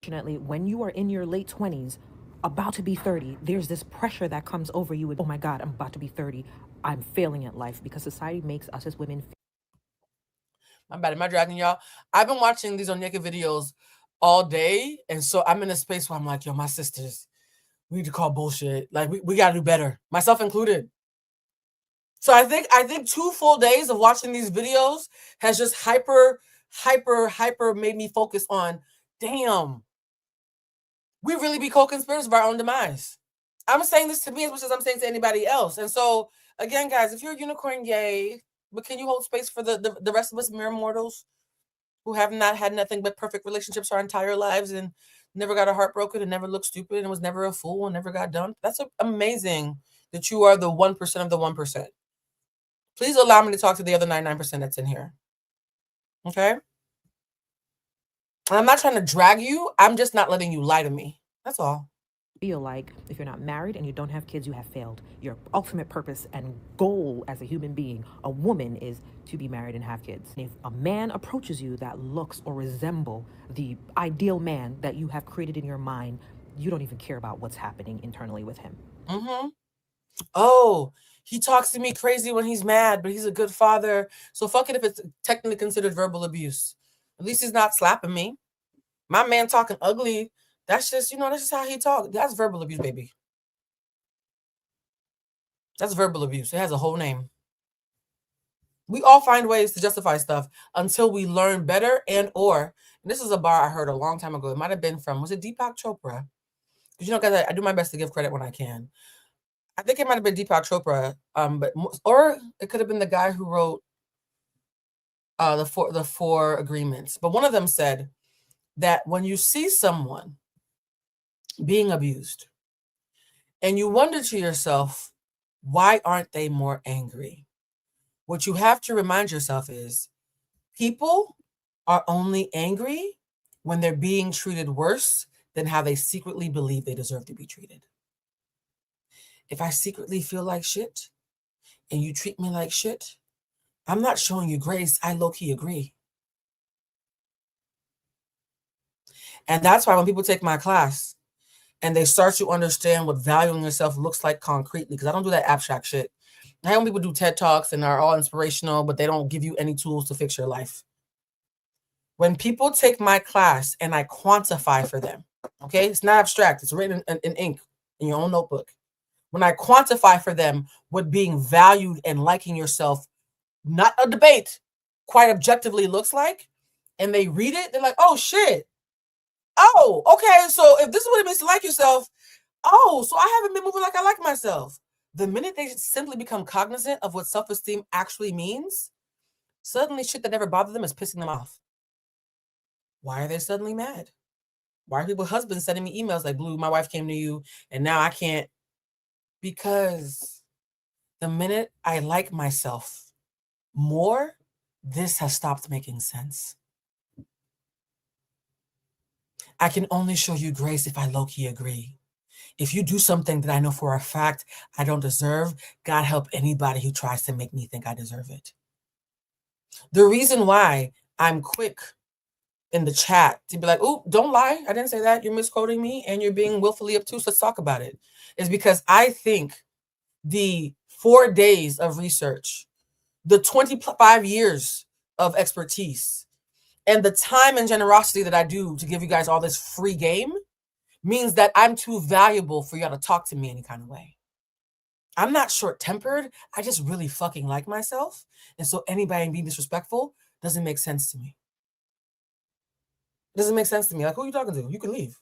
Unfortunately, when you are in your late 20s, about to be 30, there's this pressure that comes over you with, oh my God, I'm about to be 30. I'm failing at life because society makes us as women. My bad. Am I dragging y'all? I've been watching these Onyeka videos all day. And so I'm in a space where I'm like, yo, my sisters, we need to call bullshit. Like we got to do better, myself included. So I think 2 full days of watching these videos has just hyper made me focus on, damn, we really be co-conspirators of our own demise. I'm saying this to me as much as I'm saying to anybody else. And so again, guys, if you're a unicorn, yay, but can you hold space for the rest of us mere mortals who have not had nothing but perfect relationships our entire lives and never got her heart broken, and never looked stupid, and was never a fool, and never got dumped. That's amazing that you are the 1% of the 1%. Please allow me to talk to the other 99% that's in here. Okay? And I'm not trying to drag you. I'm just not letting you lie to me. That's all. Feel like if you're not married and you don't have kids, you have failed. Your ultimate purpose and goal as a human being, a woman, is to be married and have kids. If a man approaches you that looks or resemble the ideal man that you have created in your mind, you don't even care about what's happening internally with him. Mm-hmm. Oh, he talks to me crazy when he's mad, but he's a good father. So fuck it if it's technically considered verbal abuse. At least he's not slapping me. My man talking ugly, that's just, that's just how he talks. That's verbal abuse, baby. That's verbal abuse. It has a whole name. We all find ways to justify stuff until we learn better and this is a bar I heard a long time ago. It might have been from, was it Deepak Chopra? Because, guys, I do my best to give credit when I can. I think it might have been Deepak Chopra, or it could have been the guy who wrote the four agreements. But one of them said that when you see someone being abused and you wonder to yourself, why aren't they more angry? What you have to remind yourself is people are only angry when they're being treated worse than how they secretly believe they deserve to be treated. If I secretly feel like shit and you treat me like shit, I'm not showing you grace. I low-key agree. And that's why when people take my class and they start to understand what valuing yourself looks like concretely, because I don't do that abstract shit. I hate when people do TED Talks and are all inspirational, but they don't give you any tools to fix your life. When people take my class and I quantify for them, okay? It's not abstract. It's written in ink in your own notebook. When I quantify for them what being valued and liking yourself, not a debate, quite objectively looks like, and they read it, they're like, oh, shit. Oh, okay, so if this is what it means to like yourself, oh, so I haven't been moving like I like myself. The minute they simply become cognizant of what self-esteem actually means, suddenly shit that never bothered them is pissing them off. Why are they suddenly mad? Why are people's husbands sending me emails like, Blue, my wife came to you and now I can't? Because the minute I like myself more, this has stopped making sense. I can only show you grace if I low-key agree. If you do something that I know for a fact I don't deserve, God help anybody who tries to make me think I deserve it. The reason why I'm quick in the chat to be like, oh, don't lie. I didn't say that. You're misquoting me and you're being willfully obtuse. Let's talk about it. Is because I think the 4 days of research, the 25 years of expertise, and the time and generosity that I do to give you guys all this free game means that I'm too valuable for y'all to talk to me any kind of way. I'm not short-tempered. I just really fucking like myself. And so anybody being disrespectful doesn't make sense to me. It doesn't make sense to me. Like, who are you talking to? You can leave,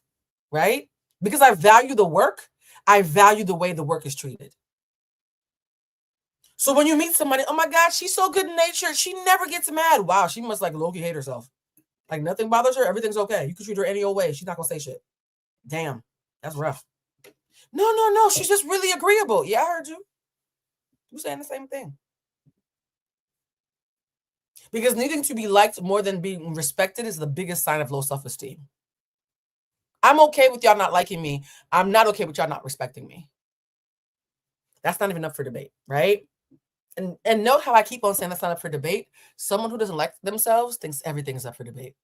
right? Because I value the work. I value the way the work is treated. So when you meet somebody, oh my God, she's so good natured. She never gets mad. Wow, she must like low-key hate herself. Like nothing bothers her. Everything's okay. You can treat her any old way. She's not going to say shit. Damn, that's rough. No. She's just really agreeable. Yeah, I heard you. You're saying the same thing. Because needing to be liked more than being respected is the biggest sign of low self-esteem. I'm okay with y'all not liking me. I'm not okay with y'all not respecting me. That's not even up for debate, right? And note how I keep on saying that's not up for debate. Someone who doesn't like themselves thinks everything is up for debate.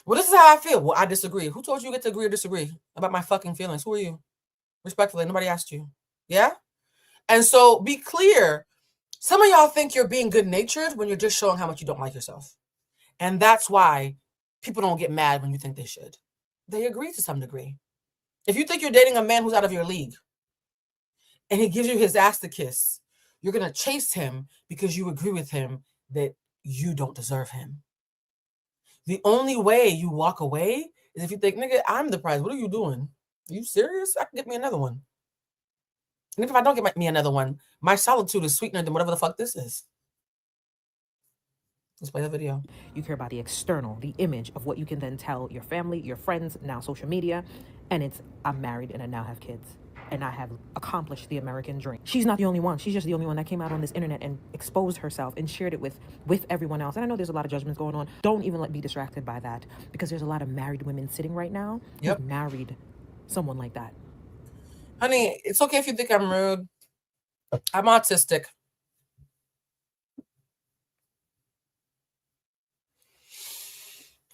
Well, this is how I feel. Well, I disagree. Who told you get to agree or disagree about my fucking feelings? Who are you? Respectfully, nobody asked you. Yeah? And so be clear. Some of y'all think you're being good-natured when you're just showing how much you don't like yourself. And that's why people don't get mad when you think they should. They agree to some degree. If you think you're dating a man who's out of your league and he gives you his ass to kiss, you're going to chase him because you agree with him that you don't deserve him. The only way you walk away is if you think, nigga, I'm the prize. What are you doing? Are you serious? I can get me another one. And if I don't get me another one, my solitude is sweetener than whatever the fuck this is. Let's play the video. You care about the external, the image of what you can then tell your family, your friends, now social media. And it's, I'm married and I now have kids. And I have accomplished the American dream. She's not the only one. She's just the only one that came out on this internet and exposed herself and shared it with everyone else. And I know there's a lot of judgments going on. Don't even be distracted by that, because there's a lot of married women sitting right now who've married someone like that. Honey, it's okay if you think I'm rude. I'm autistic.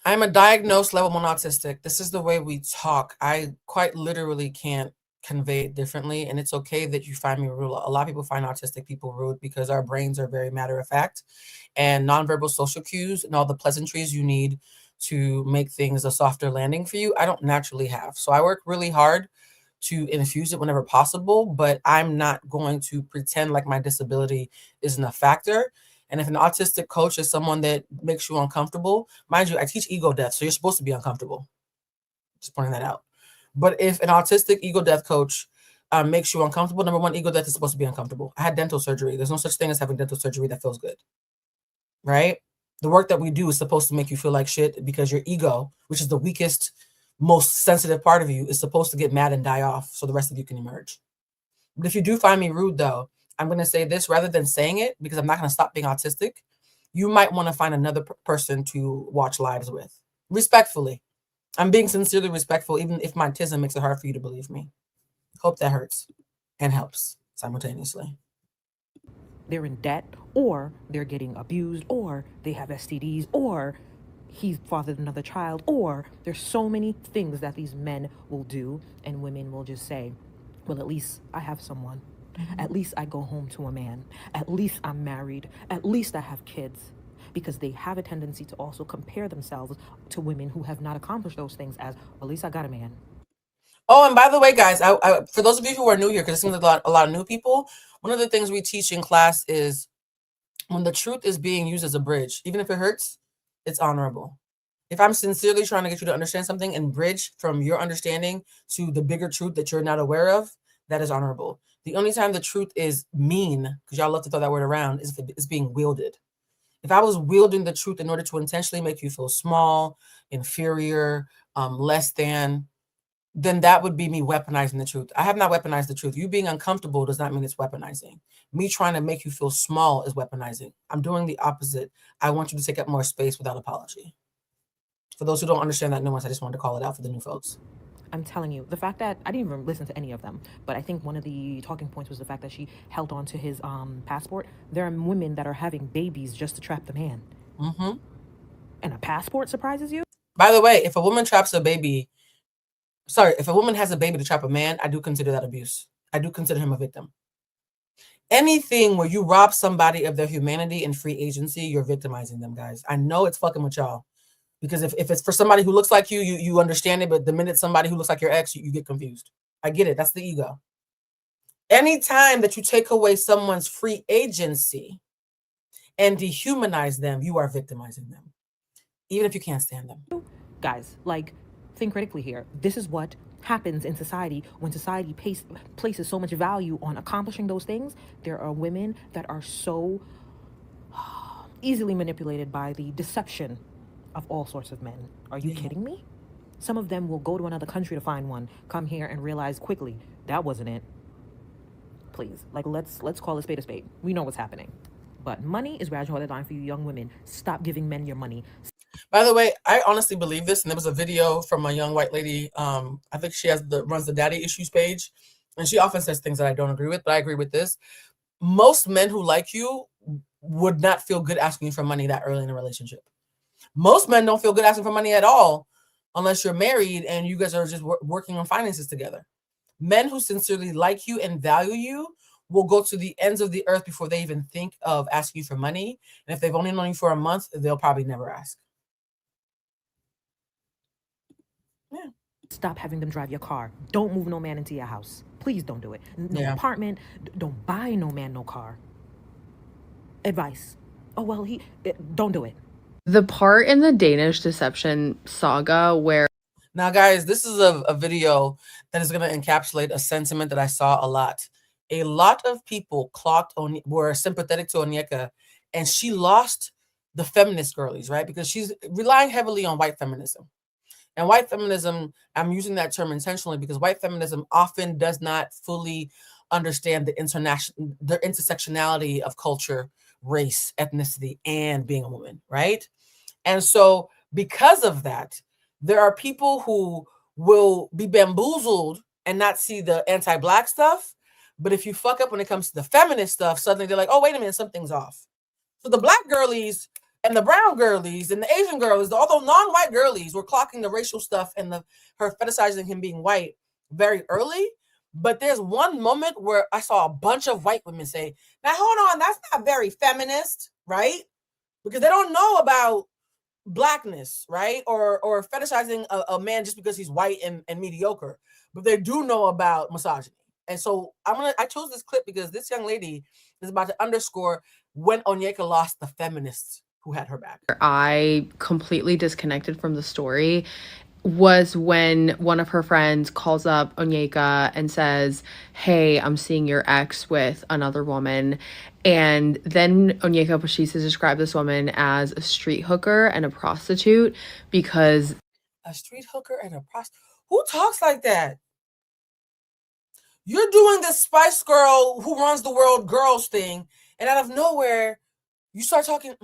I'm a diagnosed level 1 autistic. This is the way we talk. I quite literally can't convey it differently. And it's okay that you find me rude. A lot of people find autistic people rude because our brains are very matter of fact, and nonverbal social cues and all the pleasantries you need to make things a softer landing for you, I don't naturally have. So I work really hard to infuse it whenever possible, but I'm not going to pretend like my disability isn't a factor. And if an autistic coach is someone that makes you uncomfortable, mind you, I teach ego death, so you're supposed to be uncomfortable. Just pointing that out. But if an autistic ego death coach makes you uncomfortable, number one, ego death is supposed to be uncomfortable. I had dental surgery. There's no such thing as having dental surgery that feels good, right? The work that we do is supposed to make you feel like shit because your ego, which is the weakest, most sensitive part of you, is supposed to get mad and die off so the rest of you can emerge. But if you do find me rude, though, I'm going to say this rather than saying it, because I'm not going to stop being autistic. You might want to find another person to watch lives with. Respectfully. I'm being sincerely respectful, even if my autism makes it hard for you to believe me. Hope that hurts and helps simultaneously. They're in debt, or they're getting abused, or they have STDs, or he's fathered another child, or there's so many things that these men will do, and women will just say, well, at least I have someone. At least I go home to a man. At least I'm married. At least I have kids. Because they have a tendency to also compare themselves to women who have not accomplished those things as, well, at least I got a man. Oh, and by the way, guys, for those of you who are new here, because it seems like a lot of new people, one of the things we teach in class is when the truth is being used as a bridge, even if it hurts, it's honorable. If I'm sincerely trying to get you to understand something and bridge from your understanding to the bigger truth that you're not aware of, that is honorable. The only time the truth is mean, because y'all love to throw that word around, is if it's being wielded. If I was wielding the truth in order to intentionally make you feel small, inferior, less than, then that would be me weaponizing the truth. I have not weaponized the truth. You being uncomfortable does not mean it's weaponizing. Me trying to make you feel small is weaponizing. I'm doing the opposite. I want you to take up more space without apology. For those who don't understand that nuance, I just wanted to call it out for the new folks. I'm telling you, the fact that I didn't even listen to any of them, but I think one of the talking points was the fact that she held on to his passport. There are women that are having babies just to trap the man. Mm-hmm. And a passport surprises you? By the way, if a woman traps a baby, if a woman has a baby to trap a man, I do consider that abuse. I do consider him a victim. Anything where you rob somebody of their humanity and free agency, you're victimizing them, guys. I know it's fucking with y'all. Because if it's for somebody who looks like you understand it, but the minute somebody who looks like your ex, you get confused. I get it. That's the ego. Anytime that you take away someone's free agency and dehumanize them, you are victimizing them, even if you can't stand them. Guys, think critically here. This is what happens in society when society places so much value on accomplishing those things. There are women that are so easily manipulated by the deception of all sorts of men. Are you kidding me? Some of them will go to another country to find one, come here and realize quickly that wasn't it. Please, let's call a spade a spade. We know what's happening. But money is where I draw the line for you young women. Stop giving men your money. By the way, I honestly believe this, and there was a video from a young white lady. I think she runs the Daddy Issues page, and she often says things that I don't agree with, but I agree with this. Most men who like you would not feel good asking you for money that early in a relationship. Most men don't feel good asking for money at all unless you're married and you guys are just working on finances together. Men who sincerely like you and value you will go to the ends of the earth before they even think of asking you for money. And if they've only known you for a month, they'll probably never ask. Yeah. Stop having them drive your car. Don't move no man into your house. Please don't do it. No apartment. Don't buy no man no car. Advice. Oh, well, don't do it. The part in the Danish deception saga where... Now, guys, this is a video that is going to encapsulate a sentiment that I saw a lot. A lot of people were sympathetic to Onyeka, and she lost the feminist girlies, right? Because she's relying heavily on white feminism. And white feminism, I'm using that term intentionally because white feminism often does not fully understand the intersectionality of culture, race, ethnicity, and being a woman, right? And so because of that, there are people who will be bamboozled and not see the anti-Black stuff. But if you fuck up when it comes to the feminist stuff, suddenly they're like, oh, wait a minute, something's off. So the Black girlies and the brown girlies and the Asian girlies, although non-white girlies, were clocking the racial stuff and her fetishizing him being white very early. But there's one moment where I saw a bunch of white women say, now hold on, that's not very feminist, right? Because they don't know about Blackness, right? Or fetishizing a man just because he's white and mediocre. But they do know about misogyny. And so I chose this clip because this young lady is about to underscore when Onyeka lost the feminists who had her back. I completely disconnected from the story was when one of her friends calls up Onyeka and says, hey, I'm seeing your ex with another woman. And then Onyeka proceeds to describe this woman as a street hooker and a prostitute because... A street hooker and a prostitute? Who talks like that? You're doing this Spice Girl who runs the world girls thing, and out of nowhere, you start talking...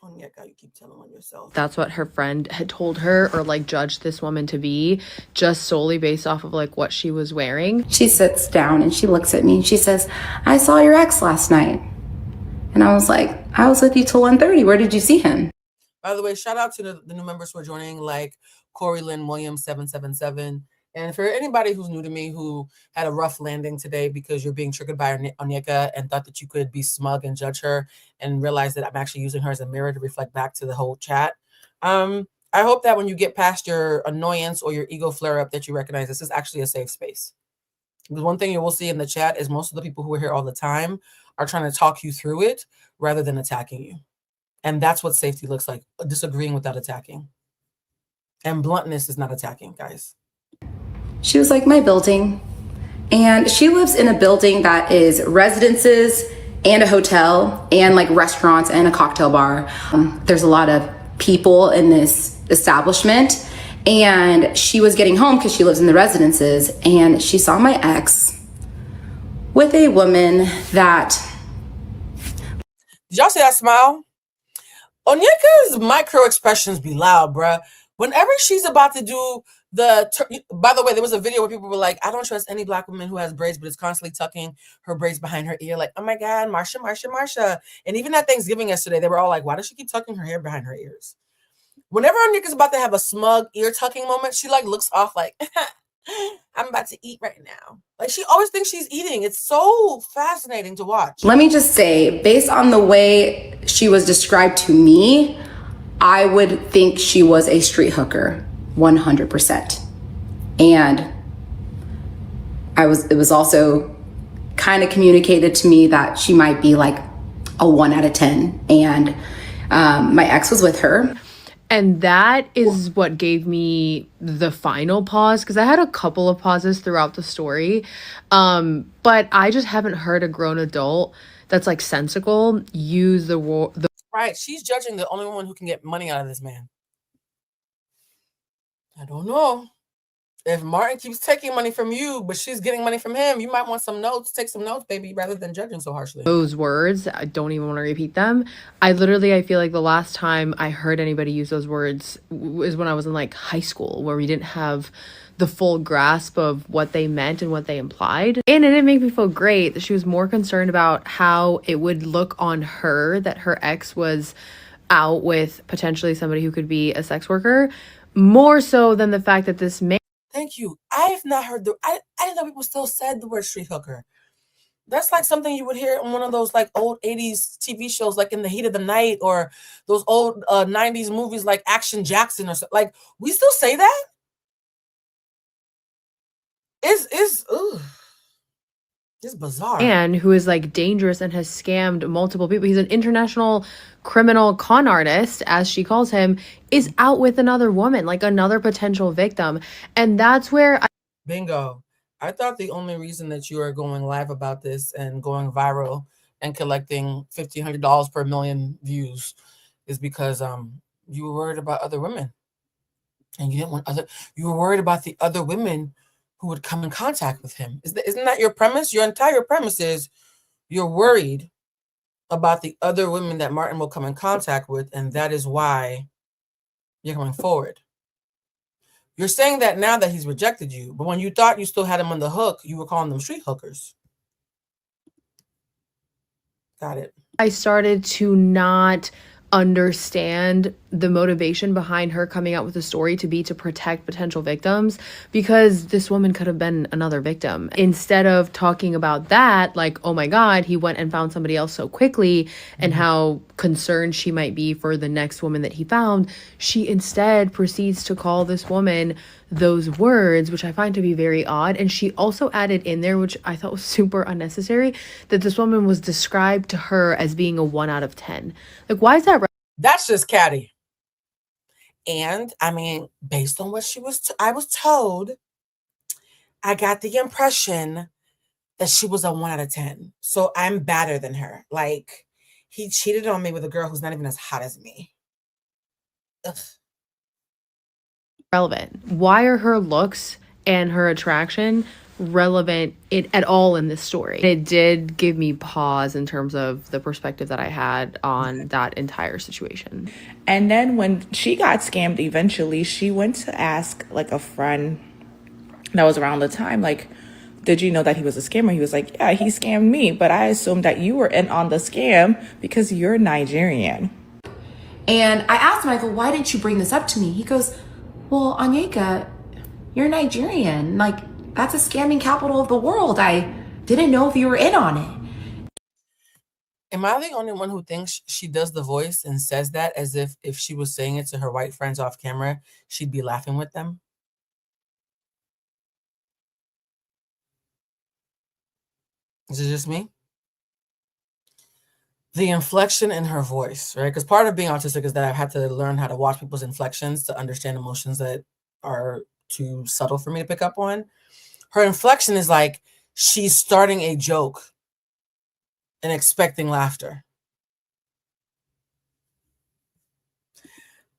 Onyeka, you keep telling on yourself. That's what her friend had told her or like judged this woman to be just solely based off of like what she was wearing. She sits down and she looks at me and she says, I saw your ex last night. And I was like, I was with you till 1:30. Where did you see him? By the way, shout out to the new members who are joining, like Corey Lynn Williams 777. And for anybody who's new to me who had a rough landing today because you're being triggered by Onyeka and thought that you could be smug and judge her and realize that I'm actually using her as a mirror to reflect back to the whole chat. I hope that when you get past your annoyance or your ego flare up that you recognize this is actually a safe space. The one thing you will see in the chat is most of the people who are here all the time are trying to talk you through it rather than attacking you. And that's what safety looks like, disagreeing without attacking. And bluntness is not attacking, guys. She was like, my building. And she lives in a building that is residences and a hotel and like restaurants and a cocktail bar. There's a lot of people in this establishment. And she was getting home because she lives in the residences. And she saw my ex with a woman that... Did y'all see that smile? Onyeka's micro expressions be loud, bruh. Whenever she's about to do by the way, there was a video where people were like, I don't trust any Black woman who has braids, but is constantly tucking her braids behind her ear. Like, oh my God, Marsha. And even at Thanksgiving yesterday, they were all like, why does she keep tucking her hair behind her ears? Whenever Onyeka's about to have a smug ear tucking moment, she like looks off like, I'm about to eat right now. Like she always thinks she's eating. It's so fascinating to watch. Let me just say, based on the way she was described to me, I would think she was a street hooker, 100%. And it was also kind of communicated to me that she might be like a 1 out of 10. And my ex was with her. And that is what gave me the final pause, because I had a couple of pauses throughout the story. But I just haven't heard a grown adult that's like sensical use the word. Right. She's judging the only one who can get money out of this man. I don't know. If Martin keeps taking money from you, but she's getting money from him, you might want some notes. Take some notes, baby, rather than judging so harshly. Those words, I don't even want to repeat them. I feel like the last time I heard anybody use those words was when I was in like high school, where we didn't have the full grasp of what they meant and what they implied. And it didn't make me feel great that she was more concerned about how it would look on her that her ex was out with potentially somebody who could be a sex worker, more so than the fact that this man... Thank you. I have not heard I didn't know people still said the word street hooker. That's like something you would hear on one of those like old 80s TV shows, like In the Heat of the Night, or those old 90s movies like Action Jackson or something. Like, we still say that? It's bizarre. Man who is like dangerous and has scammed multiple people. He's an international criminal con artist, as she calls him, is out with another woman, like another potential victim. And that's where Bingo. I thought the only reason that you are going live about this and going viral and collecting $1,500 per million views is because you were worried about other women, and you didn't want you were worried about the other women who would come in contact with him. Isn't that your premise? Your entire premise is you're worried about the other women that Martin will come in contact with, and that is why you're coming forward. You're saying that now that he's rejected you, but when you thought you still had him on the hook, you were calling them street hookers. Got it. I started to not understand the motivation behind her coming out with a story to protect potential victims, because this woman could have been another victim. Instead of talking about that, like, oh my God, he went and found somebody else so quickly, and how concerned she might be for the next woman that he found, she instead proceeds to call this woman those words, which I find to be very odd. And she also added in there, which I thought was super unnecessary, that this woman was described to her as being a 1 out of 10. Like, why is that? That's just catty. And I mean, based on what I was told, I got the impression that she was a 1 out of 10. So I'm better than her. Like, he cheated on me with a girl who's not even as hot as me. Ugh. Relevant. Why are her looks and her attraction relevant at all in this story? It did give me pause in terms of the perspective that I had on that entire situation. And then when she got scammed, eventually she went to ask like a friend that was around the time, like, did you know that he was a scammer? He was like, yeah, he scammed me, but I assumed that you were in on the scam because you're Nigerian. And I asked him, I go, why didn't you bring this up to me? He goes, well, Onyeka, you're Nigerian. Like, that's a scamming capital of the world. I didn't know if you were in on it. Am I the only one who thinks she does the voice and says that as if she was saying it to her white friends off camera, she'd be laughing with them? Is it just me? The inflection in her voice, right? Because part of being autistic is that I've had to learn how to watch people's inflections to understand emotions that are too subtle for me to pick up on. Her inflection is like she's starting a joke and expecting laughter.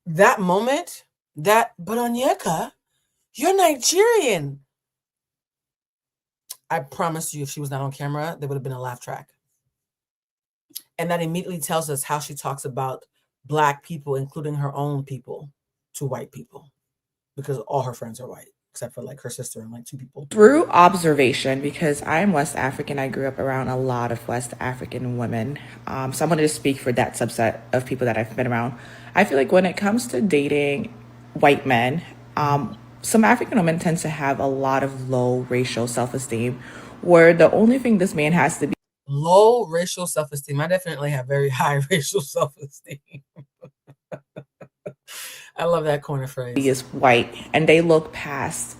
That moment, but Onyeka, you're Nigerian. I promise you, if she was not on camera, there would have been a laugh track. And that immediately tells us how she talks about Black people, including her own people, to white people, because all her friends are white, except for like her sister and like 2 people. Through observation, because I'm West African, I grew up around a lot of West African women. So I'm going to speak for that subset of people that I've been around. I feel like when it comes to dating white men, some African women tend to have a lot of low racial self-esteem, where the only thing this man has to be low racial self-esteem. I definitely have very high racial self-esteem. I love that corner phrase. He is white, and they look past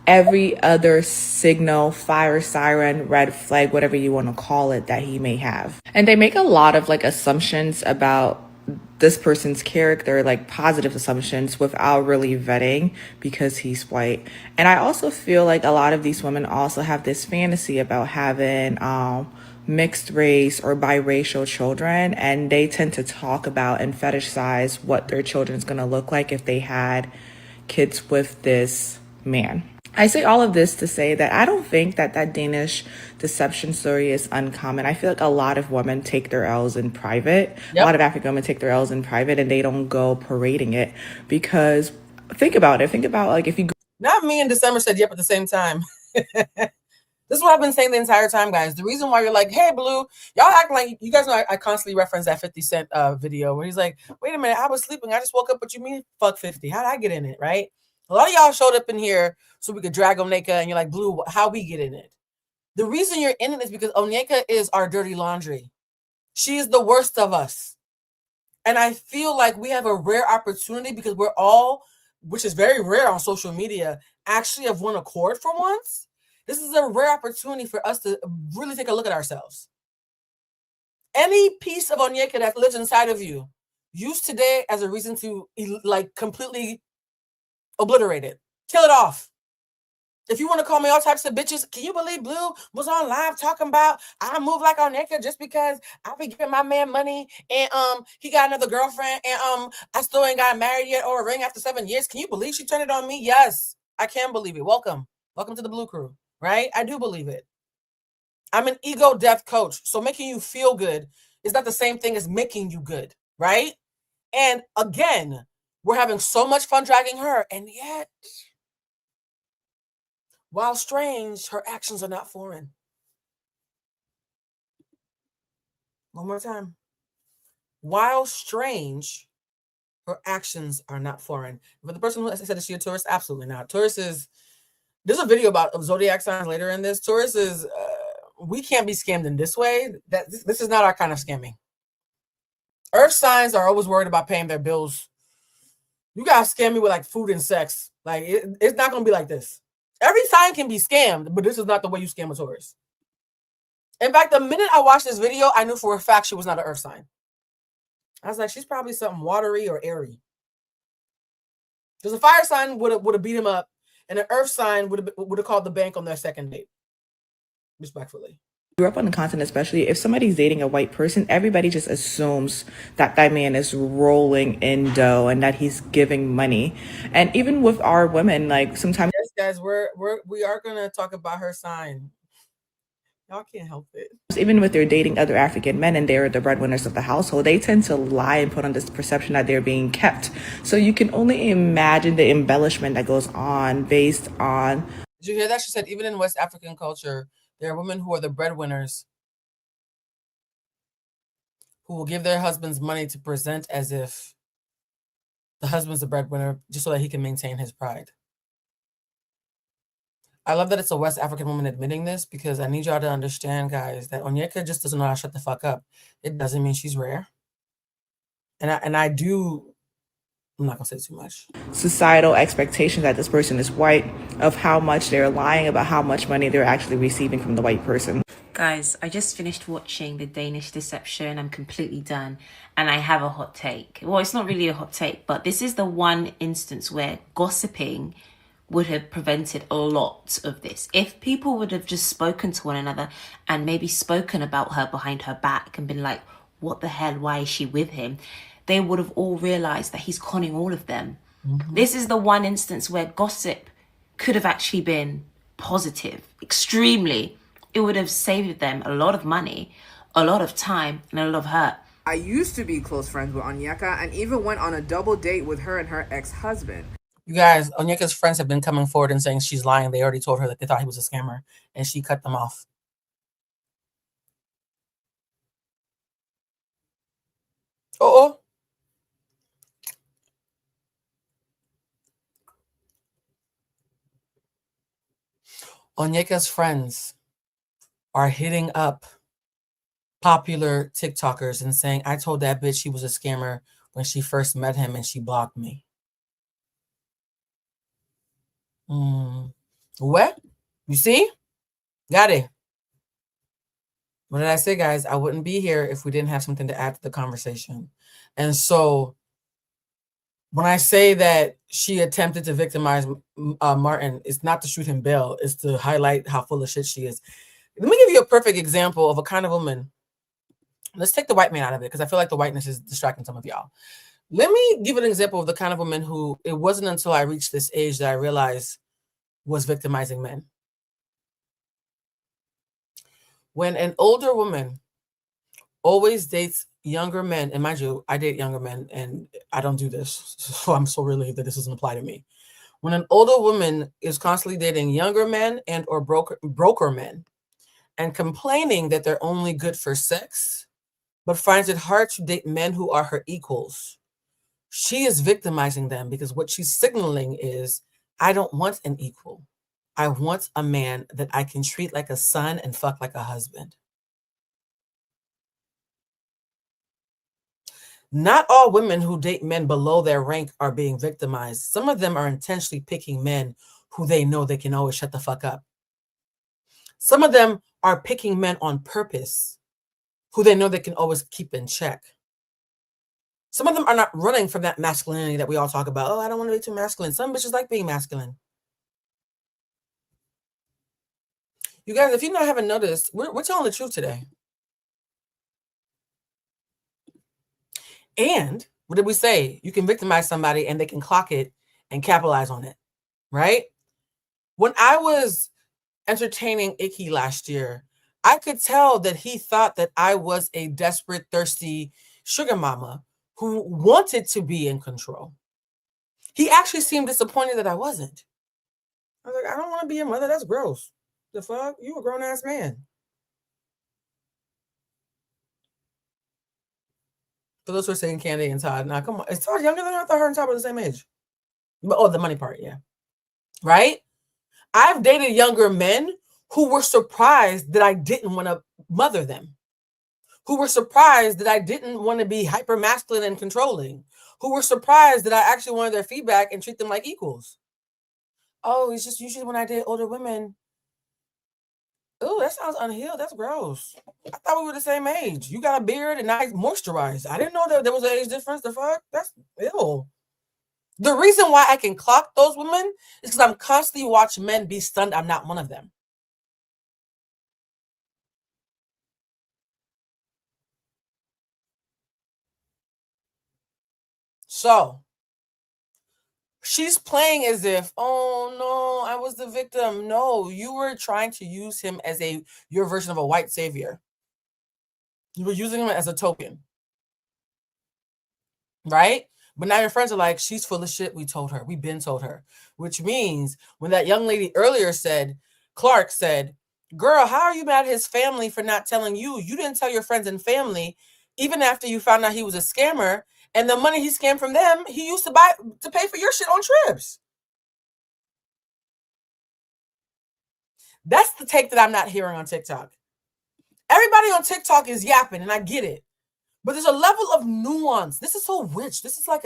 every other signal, fire siren, red flag, whatever you want to call it, that he may have. And they make a lot of like assumptions about this person's character, like positive assumptions, without really vetting because he's white. And I also feel like a lot of these women also have this fantasy about having mixed race or biracial children, and they tend to talk about and fetishize what their children's gonna look like if they had kids with this man. I say all of this to say that I don't think that Danish deception story is uncommon. I feel like a lot of women take their L's in private. Yep. A lot of African women take their L's in private, and they don't go parading it, because think about it. Think about like if you... Not me and December said yep at the same time. This is what I've been saying the entire time, guys. The reason why you're like, hey, Blue, y'all act like, you guys know I constantly reference that 50 Cent video where he's like, wait a minute, I was sleeping. I just woke up. What you mean, fuck 50? How did I get in it, right? A lot of y'all showed up in here so we could drag Onyeka, and you're like, Blue, how we get in it? The reason you're in it is because Onyeka is our dirty laundry. She is the worst of us. And I feel like we have a rare opportunity, because we're all, which is very rare on social media, actually of one accord for once. This is a rare opportunity for us to really take a look at ourselves. Any piece of Onyeka that lives inside of you, use today as a reason to like completely obliterate it. Kill it off. If you want to call me all types of bitches, can you believe Blue was on live talking about I move like on naked just because I be giving my man money and he got another girlfriend and I still ain't got married yet or a ring after 7 years. Can you believe she turned it on me? Yes, I can believe it. Welcome to the Blue Crew, right? I do believe it. I'm an ego death coach, so making you feel good is not the same thing as making you good, right? And again, we're having so much fun dragging her, and yet, while strange, her actions are not foreign. One more time. While strange, her actions are not foreign. For the person who said, is she a tourist? Absolutely not. Taurus is, there's a video about zodiac signs later in this. Taurus is, we can't be scammed in this way. This is not our kind of scamming. Earth signs are always worried about paying their bills. You guys scam me with like food and sex. Like it's not going to be like this. Every sign can be scammed, but this is not the way you scam a Taurus. In fact, the minute I watched this video, I knew for a fact she was not an earth sign. I was like, she's probably something watery or airy. Because a fire sign would have beat him up, and an earth sign would have called the bank on their second date. Respectfully. Grew up on the continent, especially if somebody's dating a white person, everybody just assumes that that man is rolling in dough and that he's giving money. And even with our women, like sometimes, yes, guys, we are gonna talk about her sign. Y'all can't help it. Even with their dating other African men and they're the breadwinners of the household, they tend to lie and put on this perception that they're being kept. So you can only imagine the embellishment that goes on based on. Did you hear that? She said even in West African culture, there are women who are the breadwinners who will give their husbands money to present as if the husband's the breadwinner just so that he can maintain his pride. I love that it's a West African woman admitting this because I need y'all to understand, guys, that Onyeka just doesn't know how to shut the fuck up. It doesn't mean she's rare. And I do, I'm not going to say too much. Societal expectation that this person is white, of how much they're lying about how much money they're actually receiving from the white person. Guys, I just finished watching The Danish Deception. I'm completely done. And I have a hot take. Well, it's not really a hot take, but this is the one instance where gossiping would have prevented a lot of this. If people would have just spoken to one another and maybe spoken about her behind her back and been like, what the hell, why is she with him? They would have all realized that he's conning all of them. Mm-hmm. This is the one instance where gossip could have actually been positive, extremely. It would have saved them a lot of money, a lot of time, and a lot of hurt. I used to be close friends with Onyeka and even went on a double date with her and her ex-husband. You guys, Onyeka's friends have been coming forward and saying she's lying. They already told her that they thought he was a scammer, and she cut them off. Uh-oh. Onyeka's friends are hitting up popular TikTokers and saying, I told that bitch she was a scammer when she first met him and she blocked me. What? You see? Got it. What did I say, guys? I wouldn't be here if we didn't have something to add to the conversation. And so when I say that she attempted to victimize Martin, it's not to shoot him bail. It's to highlight how full of shit she is. Let me give you a perfect example of a kind of woman. Let's take the white man out of it because I feel like the whiteness is distracting some of y'all. Let me give an example of the kind of woman who it wasn't until I reached this age that I realized was victimizing men. When an older woman always dates younger men, and mind you, I date younger men and I don't do this, so I'm so relieved that this doesn't apply to me. When an older woman is constantly dating younger men and or broker men and complaining that they're only good for sex, but finds it hard to date men who are her equals, she is victimizing them because what she's signaling is, I don't want an equal. I want a man that I can treat like a son and fuck like a husband. Not all women who date men below their rank are being victimized. Some of them are intentionally picking men who they know they can always shut the fuck up. Some of them are picking men on purpose who they know they can always keep in check. Some of them are not running from that masculinity that we all talk about. Oh, I don't want to be too masculine. Some bitches like being masculine. You guys, if you not haven't noticed, we're telling the truth today. And what did we say? You can victimize somebody and they can clock it and capitalize on it, right? When I was entertaining Icky last year, I could tell that he thought that I was a desperate, thirsty sugar mama who wanted to be in control. He actually seemed disappointed that I wasn't. I was like, I don't want to be your mother. That's gross. The fuck? You a grown-ass man. For those who are saying Candy and Todd, now come on. Is Todd younger than her? I thought her and Todd were the same age. Oh, the money part, yeah. Right? I've dated younger men who were surprised that I didn't want to mother them, who were surprised that I didn't want to be hyper masculine and controlling, who were surprised that I actually wanted their feedback and treat them like equals. Oh, it's just usually when I date older women. Oh, that sounds unhealed. That's gross. I thought we were the same age. You got a beard and I moisturized. I didn't know that there was an age difference. The fuck? That's ew. The reason why I can clock those women is because I'm constantly watching men be stunned I'm not one of them. So she's playing as if, oh no, I was the victim. No, you were trying to use him as your version of a white savior. You were using him as a token. Right? But now your friends are like, she's full of shit. We told her. We've been told her. Which means when that young lady earlier said, Clark said, girl, how are you mad at his family for not telling you? You didn't tell your friends and family, even after you found out he was a scammer. And the money he scammed from them, he used to pay for your shit on trips. That's the take that I'm not hearing on TikTok. Everybody on TikTok is yapping, and I get it. But there's a level of nuance. This is so rich. This is like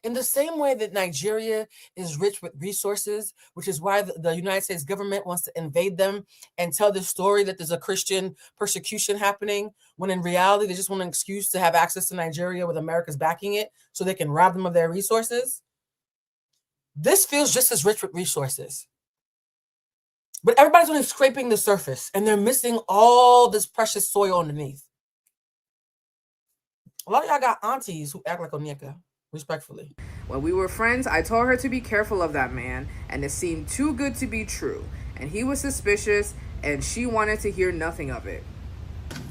in the same way that Nigeria is rich with resources, which is why the United States government wants to invade them and tell this story that there's a Christian persecution happening, when in reality, they just want an excuse to have access to Nigeria with America's backing it so they can rob them of their resources. This feels just as rich with resources. But everybody's only scraping the surface and they're missing all this precious soil underneath. A lot of y'all got aunties who act like Onyeka, respectfully. When we were friends, I told her to be careful of that man, and it seemed too good to be true. And he was suspicious, and she wanted to hear nothing of it.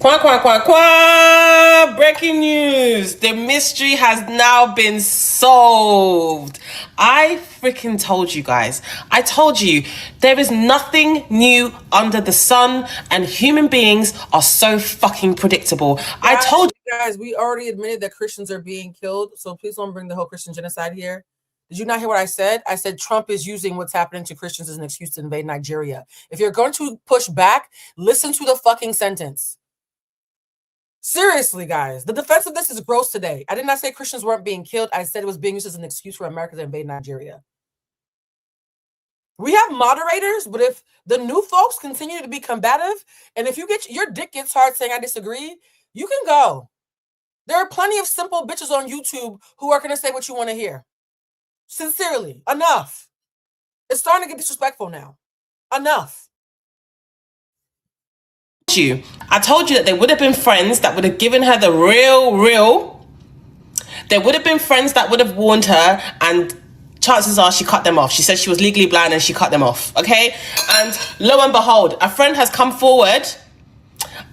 Quack, quack, quack, quack! Breaking news! The mystery has now been solved. I freaking told you guys. I told you there is nothing new under the sun, and human beings are so fucking predictable. Guys, I told you guys, we already admitted that Christians are being killed, so please don't bring the whole Christian genocide here. Did you not hear what I said? I said Trump is using what's happening to Christians as an excuse to invade Nigeria. If you're going to push back, listen to the fucking sentence. Seriously, guys, the defense of this is gross today. I did not say Christians weren't being killed. I said it was being used as an excuse for America to invade Nigeria. We have moderators, but if the new folks continue to be combative, and if your dick gets hard saying I disagree, you can go. There are plenty of simple bitches on YouTube who are going to say what you want to hear. Sincerely, enough. It's starting to get disrespectful now. Enough. I told you that they would have been friends that would have given her the real. There would have been friends that would have warned her, and chances are she cut them off. She said she was legally blind and she cut them off, okay? And lo and behold, a friend has come forward,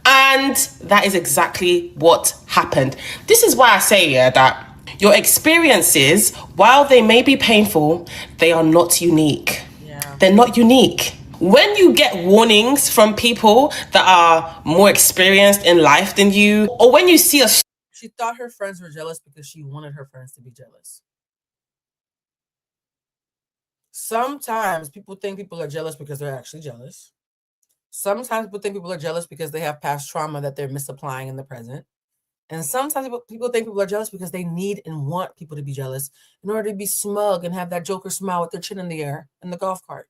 and that is exactly what happened. This is why I say, that your experiences, while they may be painful, they are not unique. Yeah. They're not unique. When you get warnings from people that are more experienced in life than you, or when you see she thought her friends were jealous because she wanted her friends to be jealous. Sometimes people think people are jealous because they're actually jealous. Sometimes people think people are jealous because they have past trauma that they're misapplying in the present. And sometimes people think people are jealous because they need and want people to be jealous in order to be smug and have that Joker smile with their chin in the air in the golf cart.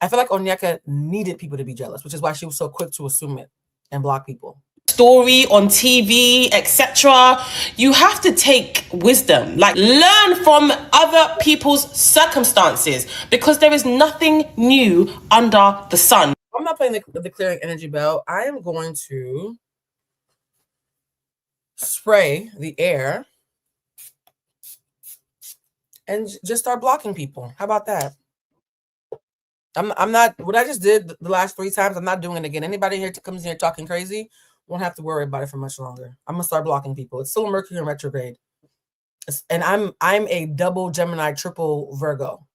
I feel like Onyeka needed people to be jealous, which is why she was so quick to assume it and block people. Story on TV, etc. You have to take wisdom, like learn from other people's circumstances, because there is nothing new under the sun. I'm I'm not playing the clearing energy bell. I am going to spray the air and just start blocking people. How about that? I'm not, what I just did the last 3 times, I'm not doing it again. Anybody here comes here talking crazy, won't have to worry about it for much longer. I'm gonna start blocking people. It's still Mercury in retrograde. And I'm a double Gemini, triple Virgo.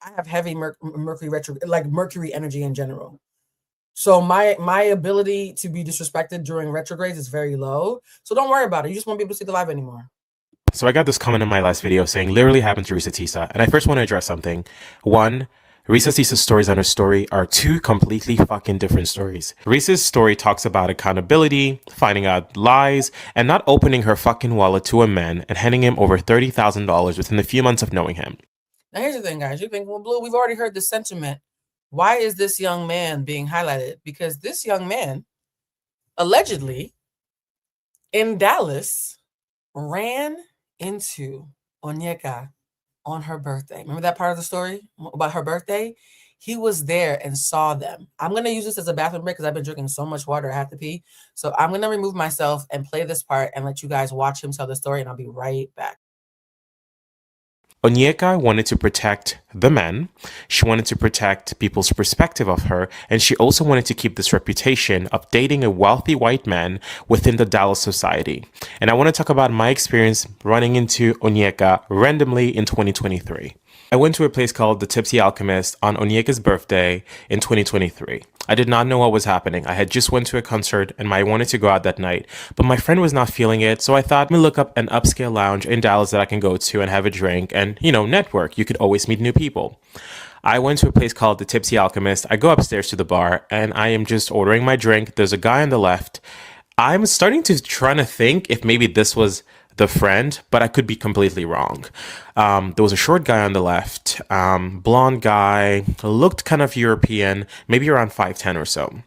I have heavy Mercury retrograde, like Mercury energy in general. So my ability to be disrespected during retrogrades is very low. So don't worry about it. You just won't be able to see the live anymore. So I got this comment in my last video saying literally happened to Risa Tisa. And I first want to address something. One, Risa Tisa's stories and her story are 2 completely fucking different stories. Risa's story talks about accountability, finding out lies, and not opening her fucking wallet to a man and handing him over $30,000 within a few months of knowing him. Now here's the thing, guys. You think, well, Blue, we've already heard this sentiment. Why is this young man being highlighted? Because this young man, allegedly, in Dallas, ran into Onyeka on her birthday. Remember that part of the story about her birthday? He was there and saw them. I'm going to use this as a bathroom break because I've been drinking so much water I have to pee. So I'm going to remove myself and play this part and let you guys watch him tell the story, and I'll be right back. Onyeka wanted to protect the men. She wanted to protect people's perspective of her. And she also wanted to keep this reputation of dating a wealthy white man within the Dallas society. And I want to talk about my experience running into Onyeka randomly in 2023. I went to a place called The Tipsy Alchemist on Onyeka's birthday in 2023. I did not know what was happening. I had just went to a concert and I wanted to go out that night, but my friend was not feeling it. So I thought, let me look up an upscale lounge in Dallas that I can go to and have a drink and, network. You could always meet new people. I went to a place called The Tipsy Alchemist. I go upstairs to the bar and I am just ordering my drink. There's a guy on the left. I'm starting to try to think if maybe this was the friend, but I could be completely wrong. There was a short guy on the left, blonde guy, looked kind of European, maybe around 5'10" or so.